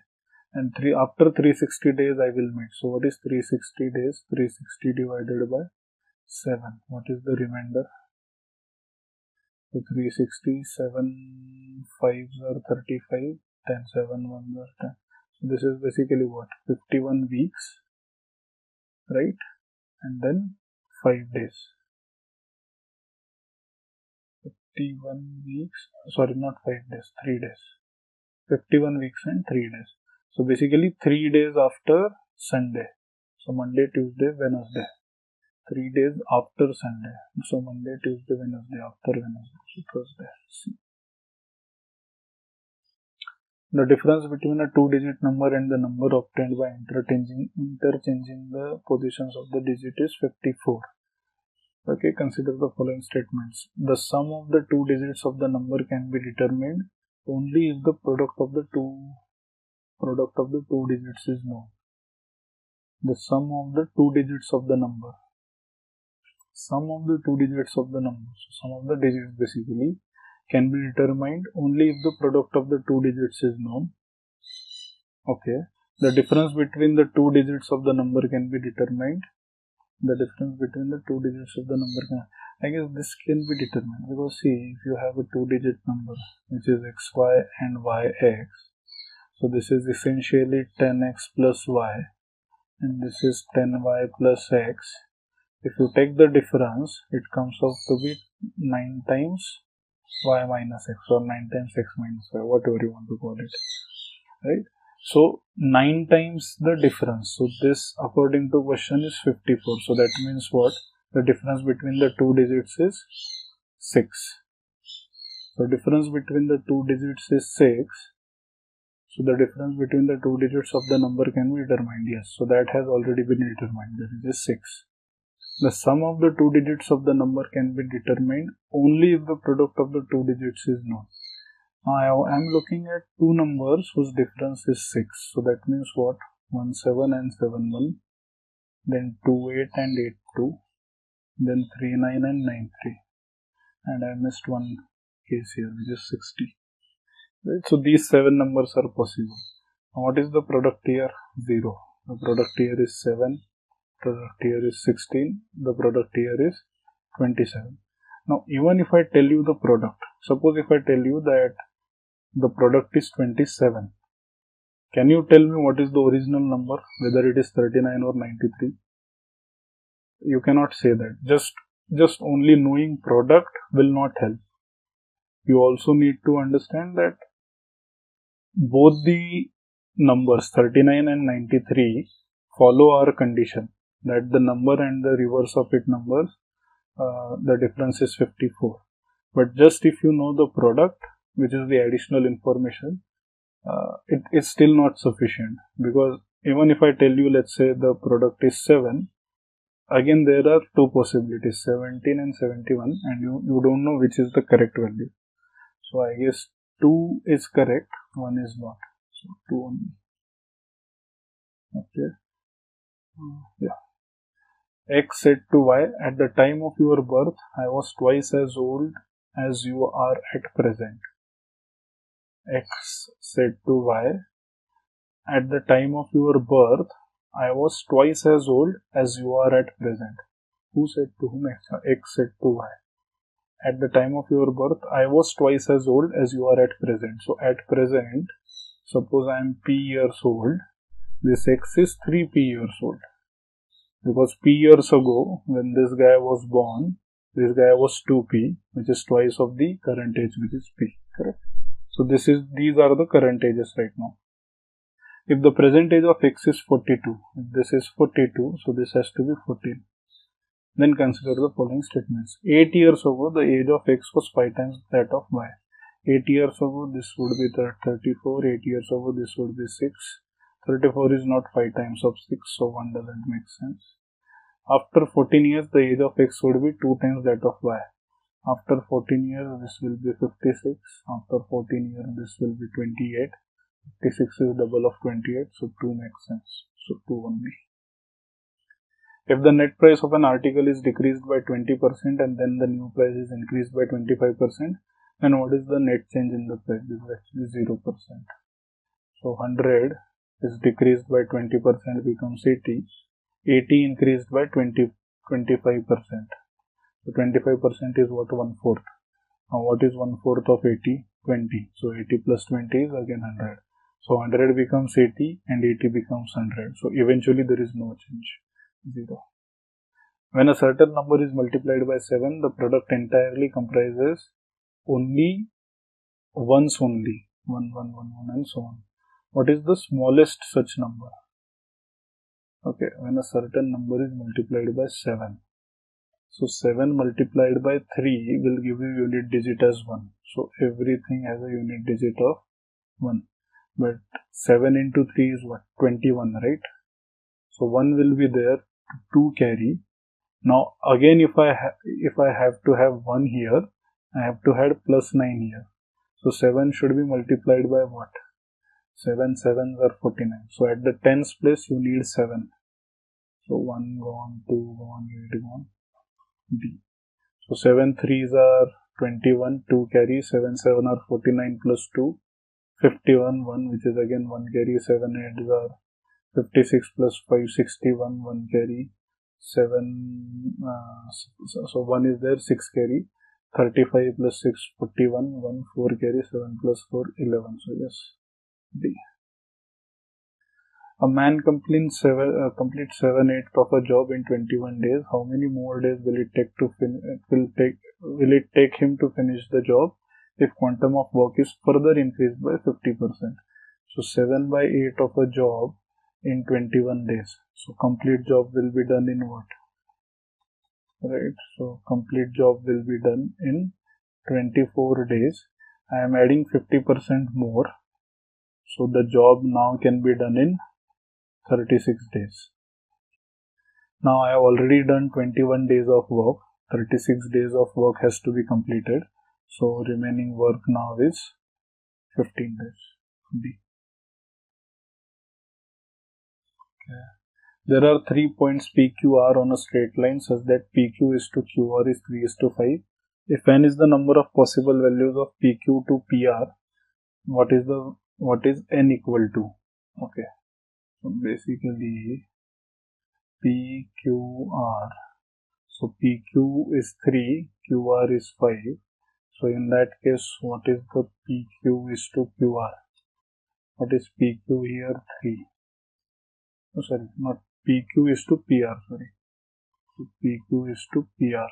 and after 360 days I will meet. So what is 360 days? 360 divided by 7. What is the remainder? So 360, 7 5s are 35, 10 7 1s are 10. So this is basically what? 51 weeks, right? And then 5 days. 51 weeks, sorry, not 5 days, 3 days. 51 weeks and 3 days. So basically 3 days after Sunday. So Monday, Tuesday, Wednesday. 3 days after Sunday. So Monday, Tuesday, Wednesday, after Wednesday. So Thursday. The difference between a 2-digit number and the number obtained by interchanging the positions of the digit is 54. Okay, consider the following statements. The sum of the 2 digits of the number can be determined only if the product of the two digits is known. The sum of the 2 digits of the number. Sum of the 2 digits of the number. So sum of the digits basically can be determined only if the product of the 2 digits is known. Okay. The difference between the 2 digits of the number can be determined. The difference between the 2 digits of the number I guess this can be determined because see, if you have a 2-digit number which is xy and yx, so this is essentially 10x plus y and this is 10y plus x. If you take the difference, it comes out to be 9 times y minus x or 9 times x minus y, whatever you want to call it, right? So 9 times the difference. So this according to question is 54. So that means what? The difference between the 2 digits is 6. So difference between the 2 digits is 6. So the difference between the 2 digits of the number can be determined. Yes. So that has already been determined. That is 6. The sum of the 2 digits of the number can be determined only if the product of the 2 digits is known. Now I am looking at two numbers whose difference is 6. So that means what? 17 and 71, then 28 and 82, then 39 and 93, and I missed one case here, which is 60. Right? So these 7 numbers are possible. Now what is the product here? 0. The product here is 7, product here is 16, the product here is 27. Now even if I tell you the product, suppose if I tell you that the product is 27, can you tell me what is the original number, whether it is 39 or 93? You cannot say that. Just only knowing product will not help. You also need to understand that both the numbers 39 and 93 follow our condition that the number and the reverse of it numbers, the difference is 54. But just if you know the product, which is the additional information, it is still not sufficient, because even if I tell you, let's say the product is 7, again there are 2 possibilities, 17 and 71, and you don't know which is the correct value. So I guess 2 is correct, 1 is not. So 2 only. Okay. Yeah. X said to Y, at the time of your birth, I was twice as old as you are at present. X said to Y, at the time of your birth, I was twice as old as you are at present. Who said to whom? X said to Y. At the time of your birth, I was twice as old as you are at present. So at present, suppose I am P years old, this X is 3P years old. Because P years ago, when this guy was born, this guy was 2P, which is twice of the current age, which is P. Correct? So these are the current ages right now. If the present age of X is 42, if this is 42, so this has to be 14. Then consider the following statements. 8 years ago, the age of X was 5 times that of Y. 8 years ago, this would be 34. 8 years ago, this would be 6. 34 is not 5 times of 6, so 1 doesn't make sense. After 14 years, the age of X would be 2 times that of Y. After 14 years, this will be 56. After 14 years, this will be 28. 56 is double of 28, so 2 makes sense. So 2 only. If the net price of an article is decreased by 20% and then the new price is increased by 25%, then what is the net change in the price? This is actually 0%. So 100 is decreased by 20% becomes 80. 80 increased by 25%. So 25% is what? 1/4. Now what is 1/4 of 80? 20. So 80 plus 20 is again 100. So 100 becomes 80 and 80 becomes 100. So eventually there is no change. 0. When a certain number is multiplied by 7, the product entirely comprises only ones only. 1, 1, 1, 1 and so on. What is the smallest such number? Okay, when a certain number is multiplied by 7. So 7 multiplied by 3 will give you unit digit as 1. So everything has a unit digit of 1. But 7 into 3 is what? 21, right? So 1 will be there to carry. Now again, if I have to have 1 here, I have to add plus 9 here. So 7 should be multiplied by what? 7 7s are 49. So at the tens place you need 7. So 1 gone, 2 gone, 8 gone. D. So 7 3s are 21, 2 carry, 7 7 are 49 plus 2, 51, 1, which is again 1 carry, 7 8s are 56 plus 5, 61, 1 carry, 7, so 1 is there, 6 carry, 35 plus 6, 41, 1, 4 carry, 7 plus 4, 11. So yes, D. A man completes 7/8 of a job in 21 days. How many more days will it take him to finish the job if quantum of work is further increased by 50%? So 7/8 of a job in 21 days. So complete job will be done in what? Right. So complete job will be done in 24 days. I am adding 50% more. So the job now can be done in 36 days. Now I have already done 21 days of work. 36 days of work has to be completed. So remaining work now is 15 days. D. There are 3 points PQR on a straight line such that PQ is to QR is 3 is to 5. If n is the number of possible values of PQ to PR, what is n equal to? Okay, so basically PQR. So PQ is 3, QR is 5. So in that case, what is the PQ is to QR? What is PQ here? 3. Oh, sorry, not PQ is to PR, sorry. So PQ is to PR.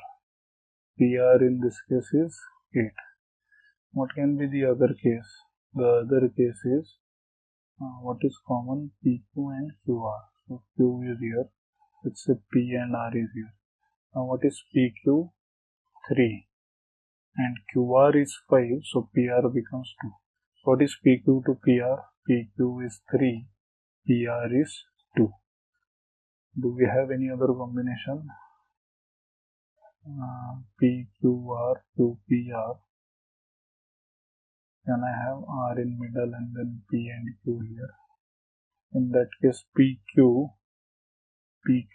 PR in this case is 8. What can be the other case? The other case is, what is common? PQ and QR. So Q is here. Let's say P and R is here. Now what is PQ? 3. And QR is 5. So PR becomes 2. So what is PQ to PR? PQ is 3. PR is 2. Do we have any other combination? PQR to PR. Can I have R in middle and then P and Q here? In that case, PQ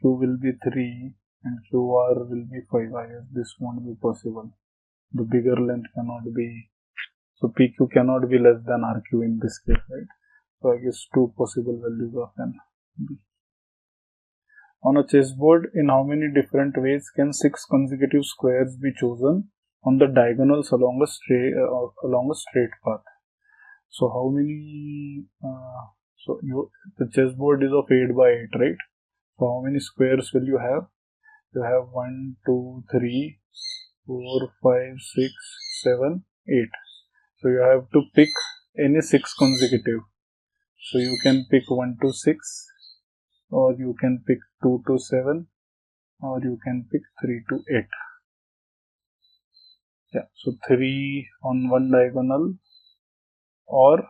will be 3 and QR will be 5. I guess this won't be possible. The bigger length cannot be, so PQ cannot be less than RQ in this case, right? So I guess 2 possible values of n. On a chessboard, in how many different ways can 6 consecutive squares be chosen on the diagonals along a straight path? So how many? The chessboard is of 8 by 8, right? So how many squares will you have? You have 1, 2, 3, 4, 5, 6, 7, 8. So you have to pick any 6 consecutive. So you can pick 1 to 6, or you can pick 2 to 7, or you can pick 3 to 8. Yeah, so 3 on one diagonal, or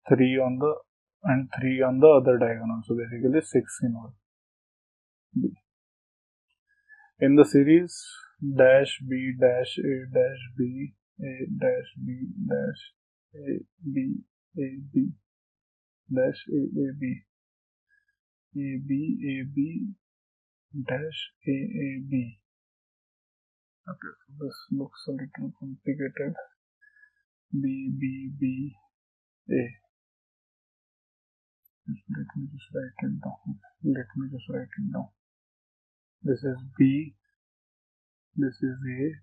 3 on the and 3 on the other diagonal. So basically 6 in all. In the series dash B dash A dash B A dash B dash A B A B dash A A B A B A B dash A A B. Okay, so this looks a little complicated. B B B A. Let me just write it down. This is B. This is A.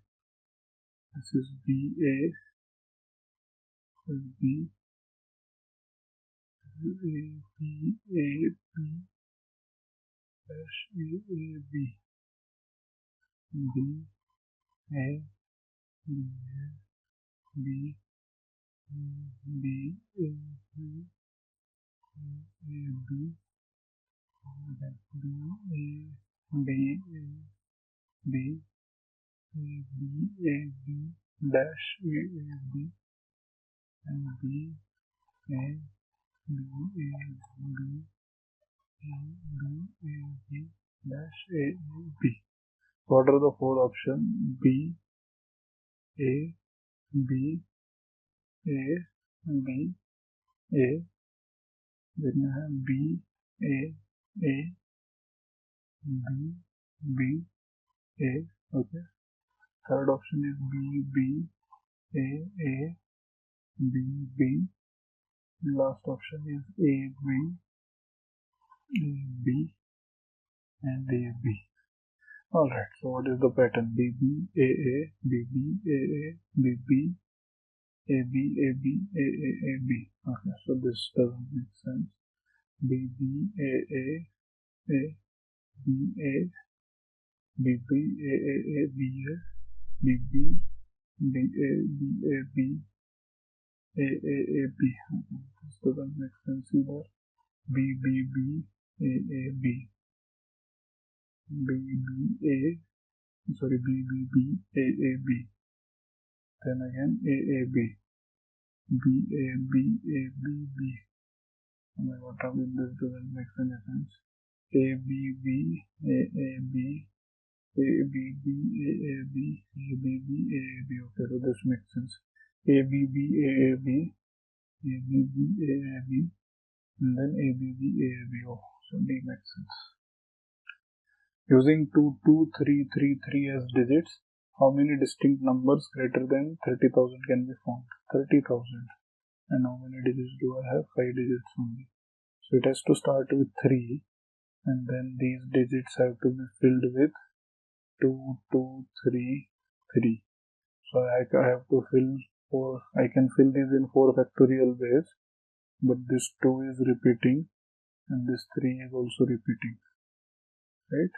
This is B A. This is B. This is A B A B dash A A B. B A B A B B A B A B B A B A B A B A B dash A A B and B A B A B A B A B dash A A B. What are the 4 options? B A B A B A. Then you have B A A B B A. Okay. Third option is B B A A B B. Last option is A B A B and A B. Alright, so what is the pattern? B B A A B B A A B B A B A B A A A B. Okay, so this doesn't make sense. B B A A A B A B B A A A B A B B B A B A B A A A B. This doesn't make sense either. B B B A A B B B A. Sorry, B B B A A B. Then again A A B B A B A B B. Oh my god, how this doesn't make any sense. A B B A A B A B B A A B A B B A A B. Okay, so this makes sense. A B B A A B A B B A A B and then A B B A A B. Oh, So D makes sense. Using 22333 as digits, how many distinct numbers greater than 30,000 can be found? 30,000. And how many digits do I have? 5 digits only. So it has to start with 3, and then these digits have to be filled with 2, 2, 3, 3. So I have to fill 4. I can fill these in 4 factorial ways, but this 2 is repeating and this 3 is also repeating, right?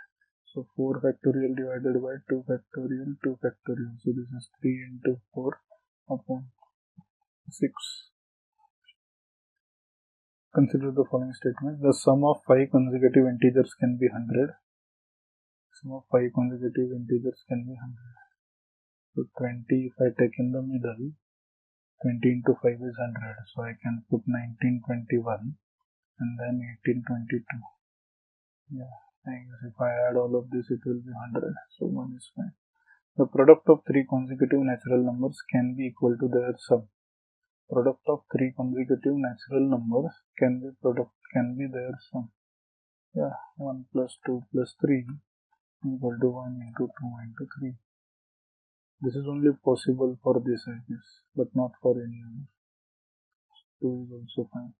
So 4 factorial divided by 2 factorial, 2 factorial. So this is 3 into 4 upon 6. Consider the following statement. The sum of 5 consecutive integers can be 100. Sum of 5 consecutive integers can be 100. So 20, if I take in the middle, 20 into 5 is 100. So I can put 1921 and then 1822. Yeah, I guess if I add all of this, it will be 100. So 1 is fine. The product of 3 consecutive natural numbers can be equal to their sum. Product of 3 consecutive natural numbers can be their sum. Yeah, 1 plus 2 plus 3 equal to 1 into 2 into 3. This is only possible for this, I guess, but not for any other. 2 is also fine.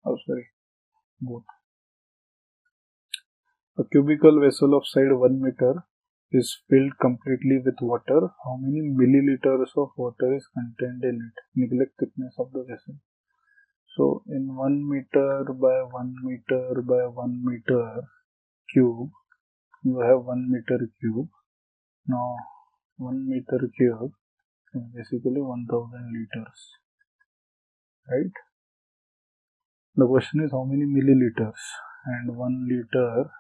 Oh, sorry, both. A cubical vessel of side 1 meter is filled completely with water. How many milliliters of water is contained in it? Neglect thickness of the vessel. So in 1 meter by 1 meter by 1 meter cube, you have 1 meter cube. Now 1 meter cube is basically 1000 liters, right? The question is how many milliliters, and 1 liter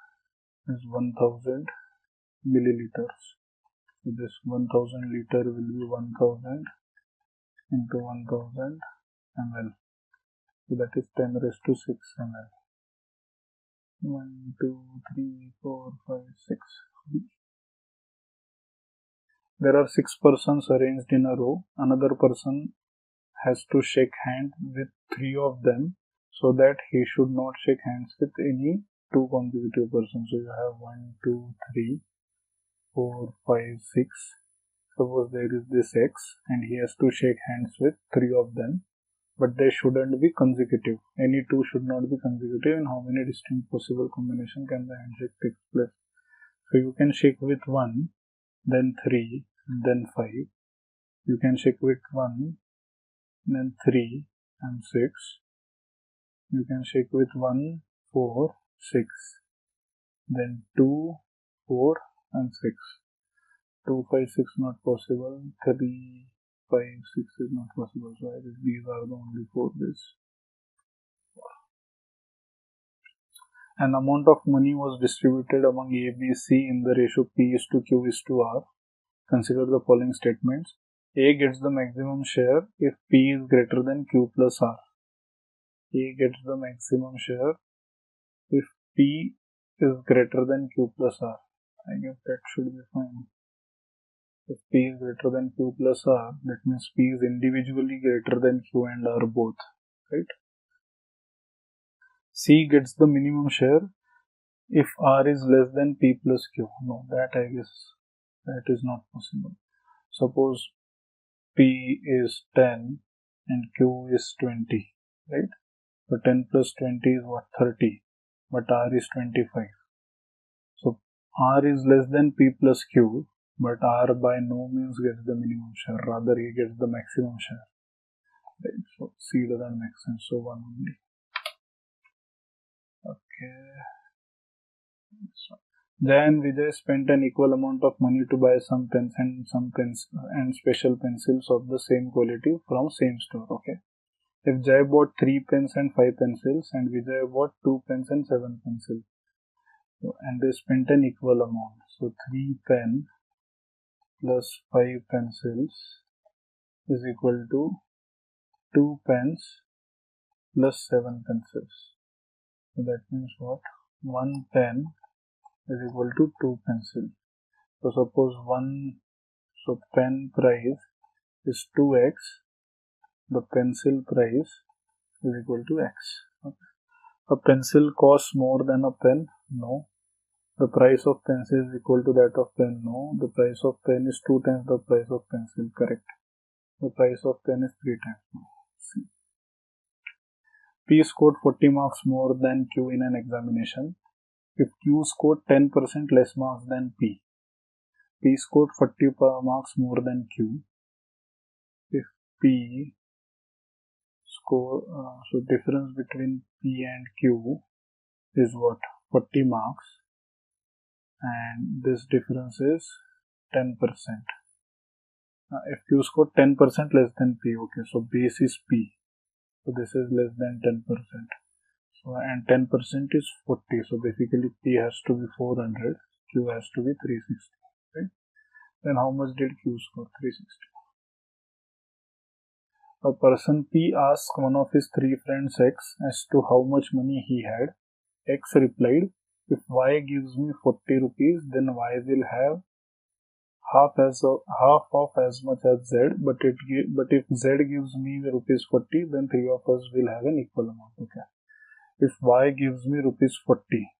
is 1000 milliliters. So this 1000 liter will be 1000 into 1000 ml. So that is 10 raised to 6 ml. 1, 2, 3, 4, 5, 6. There are 6 persons arranged in a row. Another person has to shake hands with 3 of them, so that he should not shake hands with any 2 consecutive persons. So you have 1, 2, 3, 4, 5, 6. Suppose there is this X and he has to shake hands with 3 of them, but they shouldn't be consecutive. Any 2 should not be consecutive. In how many distinct possible combination can the handshake take place? So you can shake with 1, then 3, then 5. You can shake with 1, then 3 and 6. You can shake with 1, 4, 6. Then 2, 4 and 6. 2, 5, 6 not possible. 3, 5, 6 is not possible. So I guess these are the only 4 ways. An amount of money was distributed among A, B, C in the ratio P is to Q is to R. Consider the following statements. A gets the maximum share if P is greater than Q plus R. A gets the maximum share if P is greater than Q plus R. I guess that should be fine. If P is greater than Q plus R, that means P is individually greater than Q and R both, right? C gets the minimum share if R is less than P plus Q. No, that I guess that is not possible. Suppose P is 10 and Q is 20, right? So 10 plus 20 is what? 30, but R is 25. So R is less than P plus Q, but R by no means gets the minimum share, rather he gets the maximum share. Right? So C doesn't make sense, so 1 only. Okay. Jay and Vijay spent an equal amount of money to buy some pens and special pencils of the same quality from same store. Okay. If Jay bought 3 pens and 5 pencils and Vijay bought 2 pens and 7 pencils, and they spent an equal amount. So 3 pen plus 5 pencils is equal to 2 pens plus 7 pencils. So that means what? 1 pen is equal to 2 pencils. So suppose pen price is 2x, the pencil price is equal to x. Okay. A pencil costs more than a pen? No. The price of pencil is equal to that of pen? No. The price of pen is 2 times the price of pencil? Correct. The price of pen is 3 times. No. C. P scored 40 marks more than Q in an examination if Q scored 10% less marks than P. P scored 40 marks more than Q. If P score, so difference between P and Q is what? 40 marks, and this difference is 10%. If Q scored 10% less than P, okay, so base is P, so this is less than 10%. So, and 10% is 40, so basically P has to be 400, Q has to be 360, right? Then how much did Q score? 360. A person P asked one of his 3 friends X as to how much money he had. X replied, if Y gives me 40 rupees, then Y will have half of as much as Z, but if Z gives me rupees 40, then 3 of us will have an equal amount. Okay. If Y gives me rupees 40,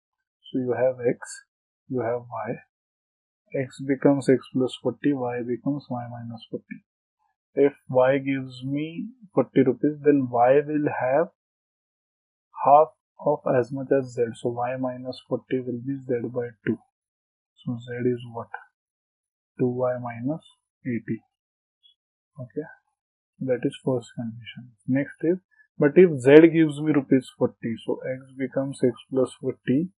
so you have X, you have Y. X becomes X plus 40, Y becomes Y minus 40. If Y gives me 40 rupees, then Y will have half of as much as Z. So Y minus 40 will be Z by 2. So Z is what? 2Y minus 80. Okay. That is first condition. Next is, but if Z gives me rupees 40, so X becomes X plus 40,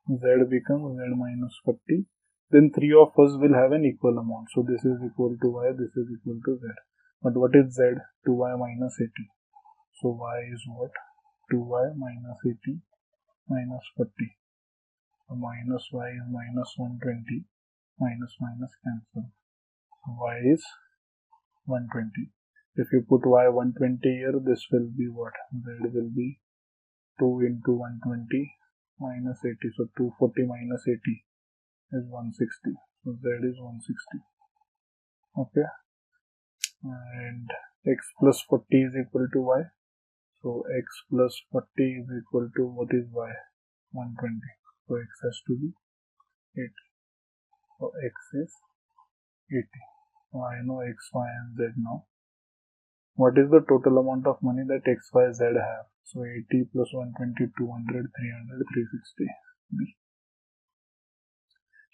Z becomes Z minus 40, then 3 of us will have an equal amount. So this is equal to Y, this is equal to Z. But what is Z? 2Y minus 80. So Y is what? 2Y minus 80 minus 40. So minus Y is minus 120. Minus minus cancel. Y is 120. If you put Y 120 here, this will be what? Z will be 2 into 120 minus 80. So 240 minus 80 is 160. So Z is 160. Okay. And X plus 40 is equal to Y. So X plus 40 is equal to what is Y? 120. So X has to be 80. So X is 80. So I know X, Y and Z now. What is the total amount of money that X, Y, Z have? So 80 plus 120, 200, 300, 360.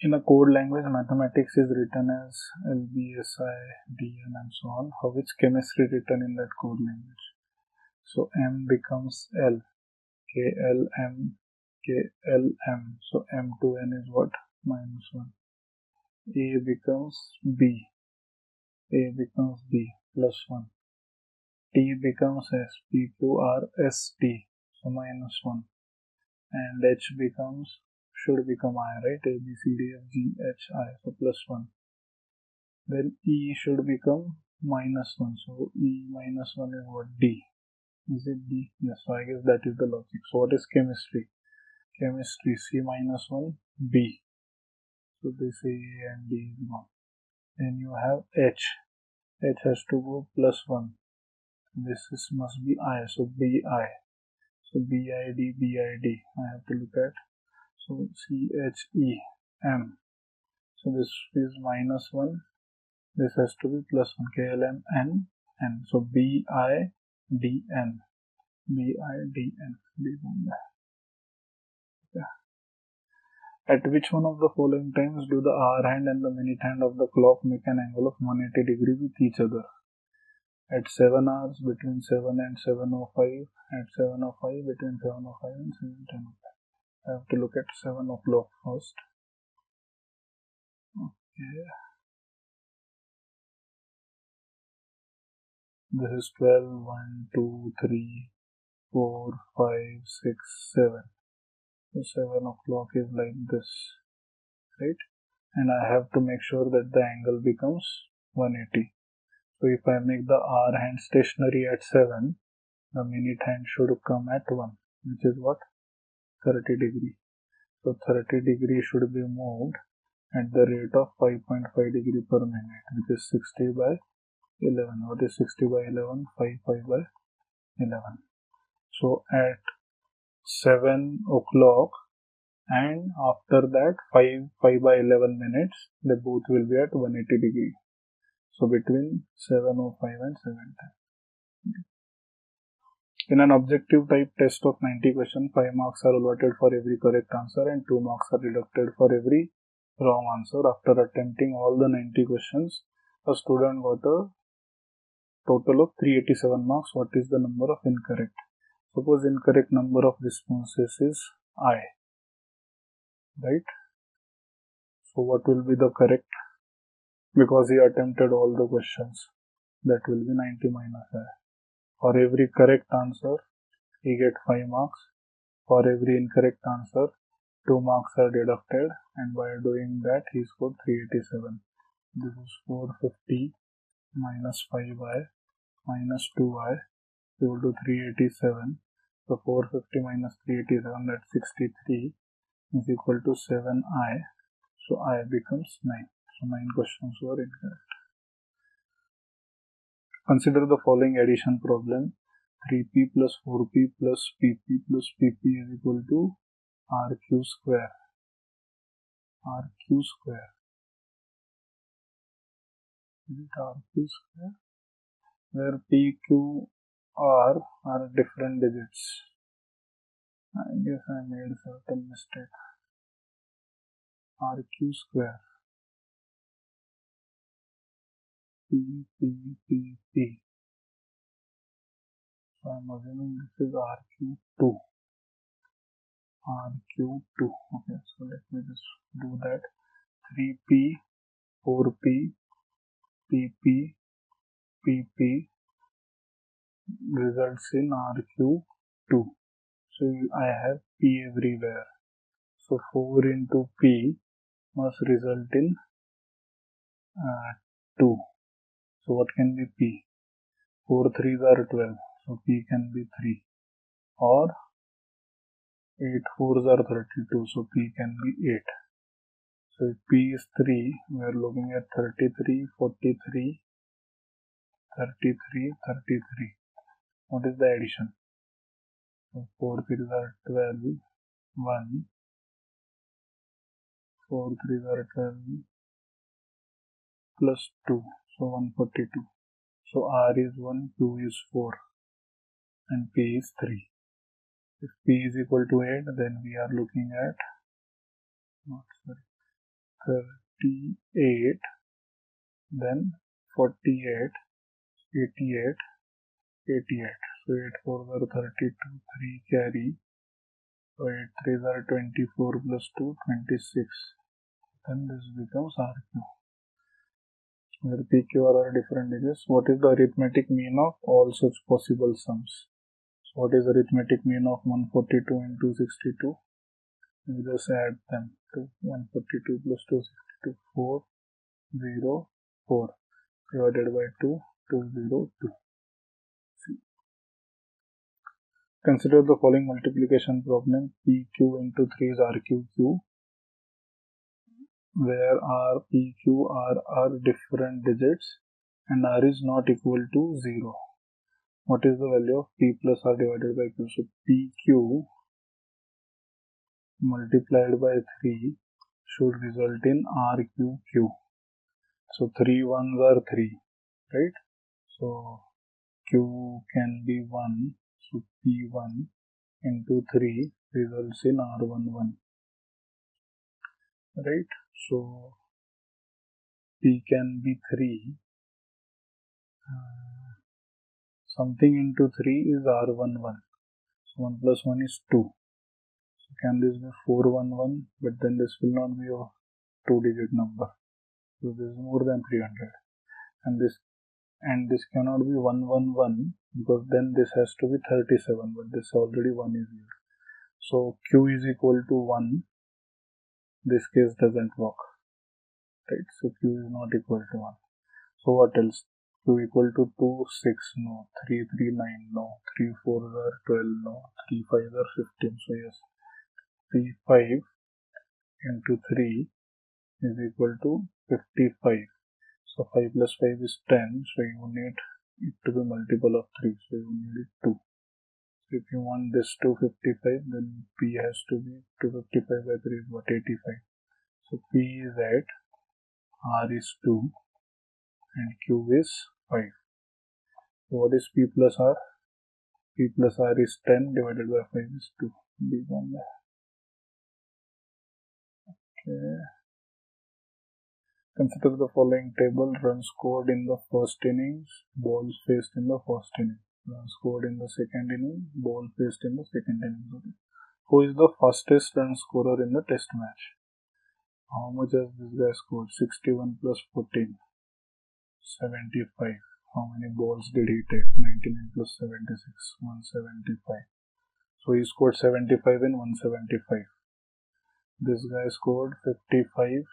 In a code language, mathematics is written as LBSI, DN and so on. How is chemistry written in that code language? So M becomes L, KLM, KLM. So M to N is what? Minus 1. A becomes B, A becomes B plus 1. T becomes S, P, Q, R, S, T. So minus 1. And H becomes, should become I, right? A, B, C, D, F, G, H, I. So plus 1. Then E should become minus 1. So E minus 1 is what? D. Is it D? Yes, so I guess that is the logic. So what is chemistry? Chemistry, C minus 1, B. So this A and D is 1. Then you have H. H has to go plus 1. This is, must be I. So BI. So BID, BID. I have to look at. So CHEM. So this is minus 1. This has to be plus 1. KLM, N, N. So BIDN. BIDN. Yeah. At which one of the following times do the hour hand and the minute hand of the clock make an angle of 180 degrees with each other? At 7 hours between 7 and 7:05, at 7:05 between 7:05 and 7:10. I have to look at 7 o'clock first. Okay. This is 12, 1, 2, 3, 4, 5, 6, 7. So 7 o'clock is like this, right? And I have to make sure that the angle becomes 180. So if I make the hour hand stationary at 7, the minute hand should come at 1, which is what? 30 degree. So 30 degree should be moved at the rate of 5.5 degree per minute, which is 60 by 11. What is 60 by 11? 5 by 11. So at 7 o'clock, and after that 5 by 11 minutes, they both will be at 180 degree. So between 7:05 and 7:10. In an objective type test of 90 questions, 5 marks are allotted for every correct answer and 2 marks are deducted for every wrong answer. After attempting all the 90 questions, a student got a total of 387 marks. What is the number of incorrect? Suppose incorrect number of responses is I, right? So what will be the correct? Because he attempted all the questions, that will be 90 minus I. For every correct answer, he get 5 marks. For every incorrect answer, 2 marks are deducted, and by doing that, he scored 387. This is 450 minus 5i minus 2i equal to 387. So 450 minus 387, that's 63, is equal to 7i. So I becomes 9. So 9 questions were incorrect. Consider the following addition problem. 3p plus 4p plus pp plus pp is equal to rq square. rq square. Is it rq square? Where p, q, r are different digits. I guess I made a certain mistake. rq square. p, p, p, p. So I'm assuming this is rq2. rq2. Okay, so let me just do that. 3p, 4p, pp, pp results in rq2. So I have p everywhere. So 4 into p must result in 2. So what can be p? 4 3s are 12. So p can be 3. Or 8 4s are 32. So p can be 8. So if p is 3, we are looking at 33, 43, 33, 33. What is the addition? So 4 3s are 12, 1. 4 3s are 12 plus 2. So 142. So r is 1, q is 4, and p is 3. If p is equal to 8, then we are looking at 38, then 48, 88, 88. So 8 4s are 32, 3 carry. So 8 3s are 24 plus 2, 26. Then this becomes RQ. Where PQ are different digits. What is the arithmetic mean of all such possible sums? So what is arithmetic mean of 142 and 262? We just add them to 142 plus 262, 4, 0, 4 divided by 2, 202. See. Consider the following multiplication problem. PQ into 3 is RQQ, where R, PQ, R are different digits and R is not equal to 0. What is the value of P plus R divided by Q? So PQ multiplied by 3 should result in RQQ. So 3 1s are 3, right? So Q can be 1. So P1 into 3 results in R11, right? So P can be 3. Something into 3 is R11. So 1 plus 1 is 2. So can this be 411? But then this will not be a 2-digit number. So this is more than 300. And this cannot be 111 because then this has to be 37. But this already 1 is here. So Q is equal to 1. This case doesn't work. Right? So Q is not equal to 1. So what else? Q equal to 2, 6, no. 3, 3, 9, no. 3, 4 are 12, no. 3, 5 are 15. So yes, 3, 5 into 3 is equal to 55. So 5 plus 5 is 10. So you need it to be multiple of 3. So you need 2. If you want this 255, then P has to be 255 by 3 is what? 85. So P is 8, R is 2, and Q is 5. So what is P plus R? P plus R is 10 divided by 5 is 2. B one there. Okay. Consider the following table: runs scored in the first innings, balls faced in the first inning. Runs scored in the second inning, ball faced in the second inning. Okay. Who is the fastest run scorer in the test match? How much has this guy scored? 61 plus 14, 75. How many balls did he take? 99 plus 76, 175. So he scored 75 in 175. This guy scored 55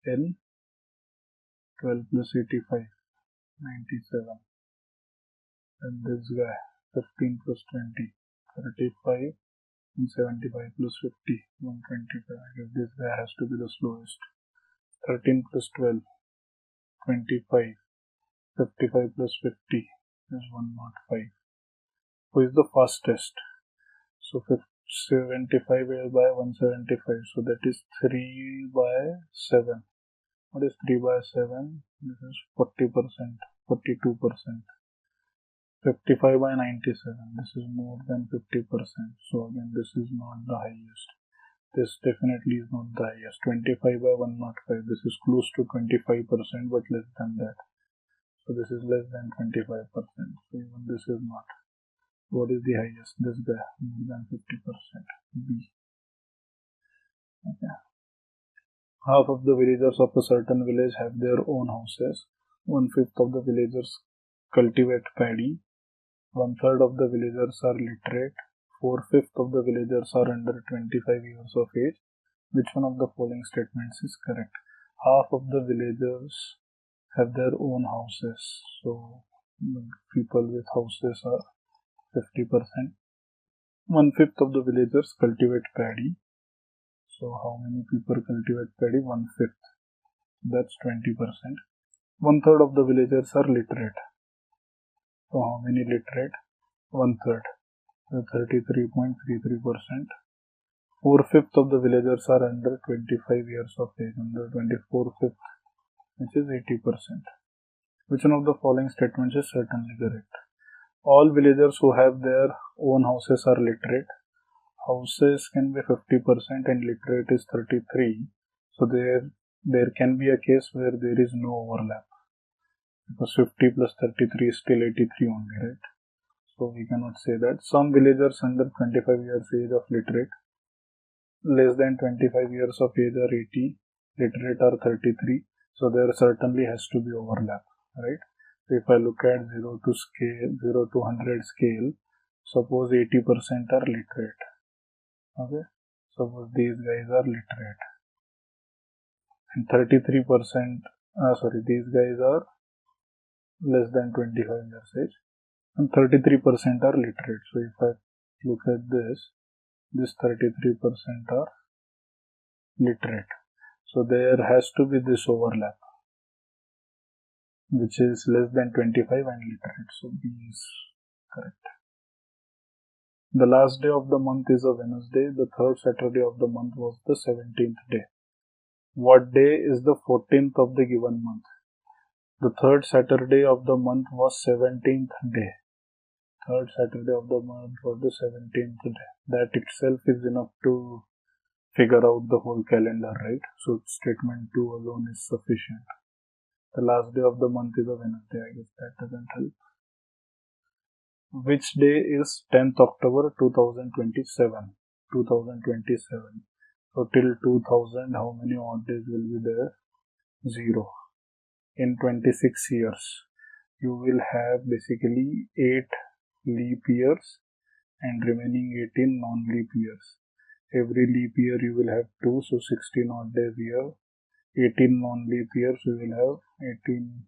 in 12 plus 85, 97. And this guy 15 plus 20, 35 and 75 plus 50, 125. I guess this guy has to be the slowest. 13 plus 12, 25, 55 plus 50 is 105. Who is the fastest? So 75 by 175, so that is 3 by 7. What is 3 by 7? This is 40%, 42%. 55 by 97, this is more than 50%. So again, this is not the highest. This definitely is not the highest. 25 by 105, this is close to 25%, but less than that. So this is less than 25%. So even this is not. What is the highest? This guy, more than 50%. B. Okay. Half of the villagers of a certain village have their own houses. 1/5 of the villagers cultivate paddy. 1/3 of the villagers are literate. 4/5 of the villagers are under 25 years of age. Which one of the following statements is correct? Half of the villagers have their own houses. So people with houses are 50%. 1/5 of the villagers cultivate paddy. So how many people cultivate paddy? 1/5. That's 20%. 1/3 of the villagers are literate. So how many literate? 1/3. So 33.33%. 4/5 of the villagers are under 25 years of age. Under 24/5, which is 80%. Which one of the following statements is certainly correct? All villagers who have their own houses are literate. Houses can be 50% and literate is 33. So there can be a case where there is no overlap. Because 50 plus 33 is still 83 only, right? So we cannot say that. Some villagers under 25 years age of literate, less than 25 years of age are 80, literate are 33. So there certainly has to be overlap, right? So if I look at 0 to 100 scale, suppose 80% are literate. Okay, suppose these guys are literate, and 33%, these guys are less than 25 years age, and 33% are literate. So if I look at this 33% are literate. So there has to be this overlap, which is less than 25 and literate. So B is correct. The last day of the month is a Wednesday. The third Saturday of the month was the 17th day. What day is the 14th of the given month? The third Saturday of the month was 17th day. Third Saturday of the month was the 17th day. That itself is enough to figure out the whole calendar, right? So statement 2 alone is sufficient. The last day of the month is a Wednesday. I guess that doesn't help. Which day is 10th October 2027? 2027. So till 2000, how many odd days will be there? 0. In 26 years, you will have basically 8 leap years and remaining 18 non-leap years. Every leap year you will have 2, so 16 odd days here. 18 non-leap years you will have 18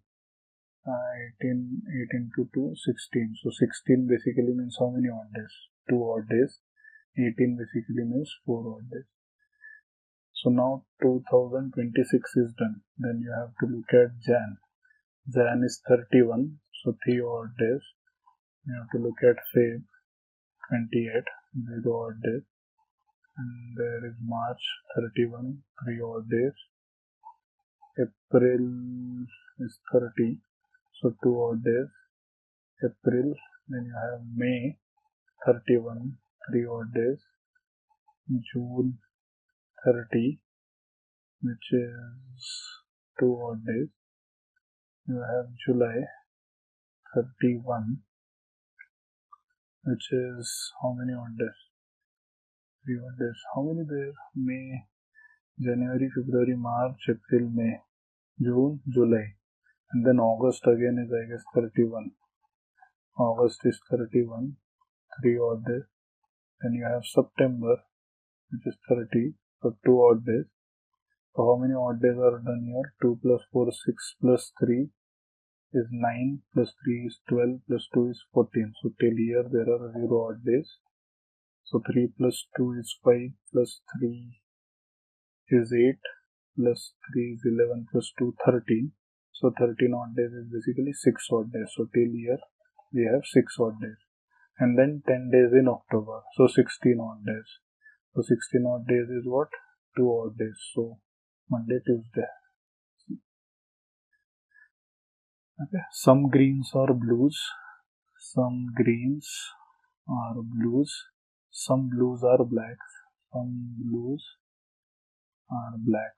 to 2, 16. So 16 basically means how many odd days? 2 odd days. 18 basically means 4 odd days. So now 2026 is done. Then you have to look at Jan. Jan is 31, so 3 odd days. You have to look at Feb 28, 0 odd days. And there is March 31, 3 odd days. April is 30, so 2 odd days. April, then you have May 31, 3 odd days. June 30, which is 2 odd days. You have July 31, which is how many odd days? 3 odd days. How many there? May, January, February, March, April, May, June, July. And then August again is, I guess, 31. August is 31, 3 odd days. Then you have September, which is 30, so 2 odd days. So how many odd days are done here? 2 plus 4, 6 plus 3 is 9, plus 3 is 12, plus 2 is 14. So till here there are 0 odd days. So 3 plus 2 is 5, plus 3 is 8, plus 3 is 11, plus 2, 13. So 13 odd days is basically 6 odd days. So till here we have 6 odd days. And then 10 days in October. So 16 odd days. So 16 odd days is what? 2 odd days. So Monday, Tuesday. Okay. Some greens are blues. Some greens are blues. Some blues are blacks. Some blues are black.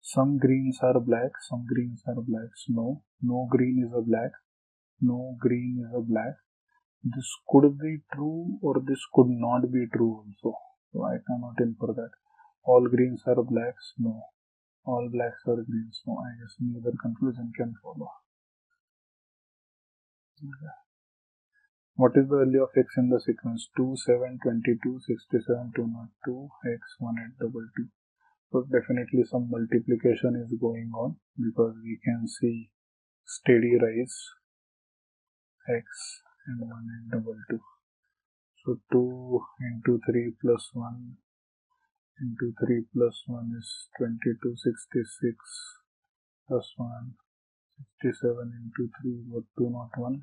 Some greens are black. Some greens are blacks. No. No green is a black. No green is a black. This could be true or this could not be true also. So I cannot infer that. All greens are blacks? No. All blacks are greens? No. I guess neither conclusion can follow. Okay. What is the value of x in the sequence? 2, 7, 22, 67, 202, x, 1822. So definitely some multiplication is going on because we can see steady rise x and 1822. So 2 into 3 plus 1 into 3 plus 1 is 2266 plus 1, 67 into 3, what, 201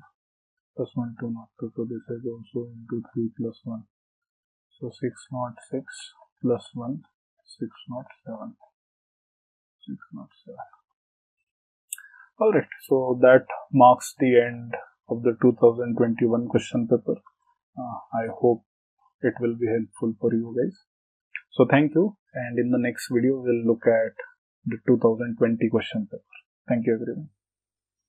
plus 1, 202. So this is also into 3 plus 1. So 606 plus 1, 607. 607. Alright, so that marks the end of the 2021 question paper. I hope it will be helpful for you guys. So thank you, and in the next video we'll look at the 2020 question paper. Thank you everyone.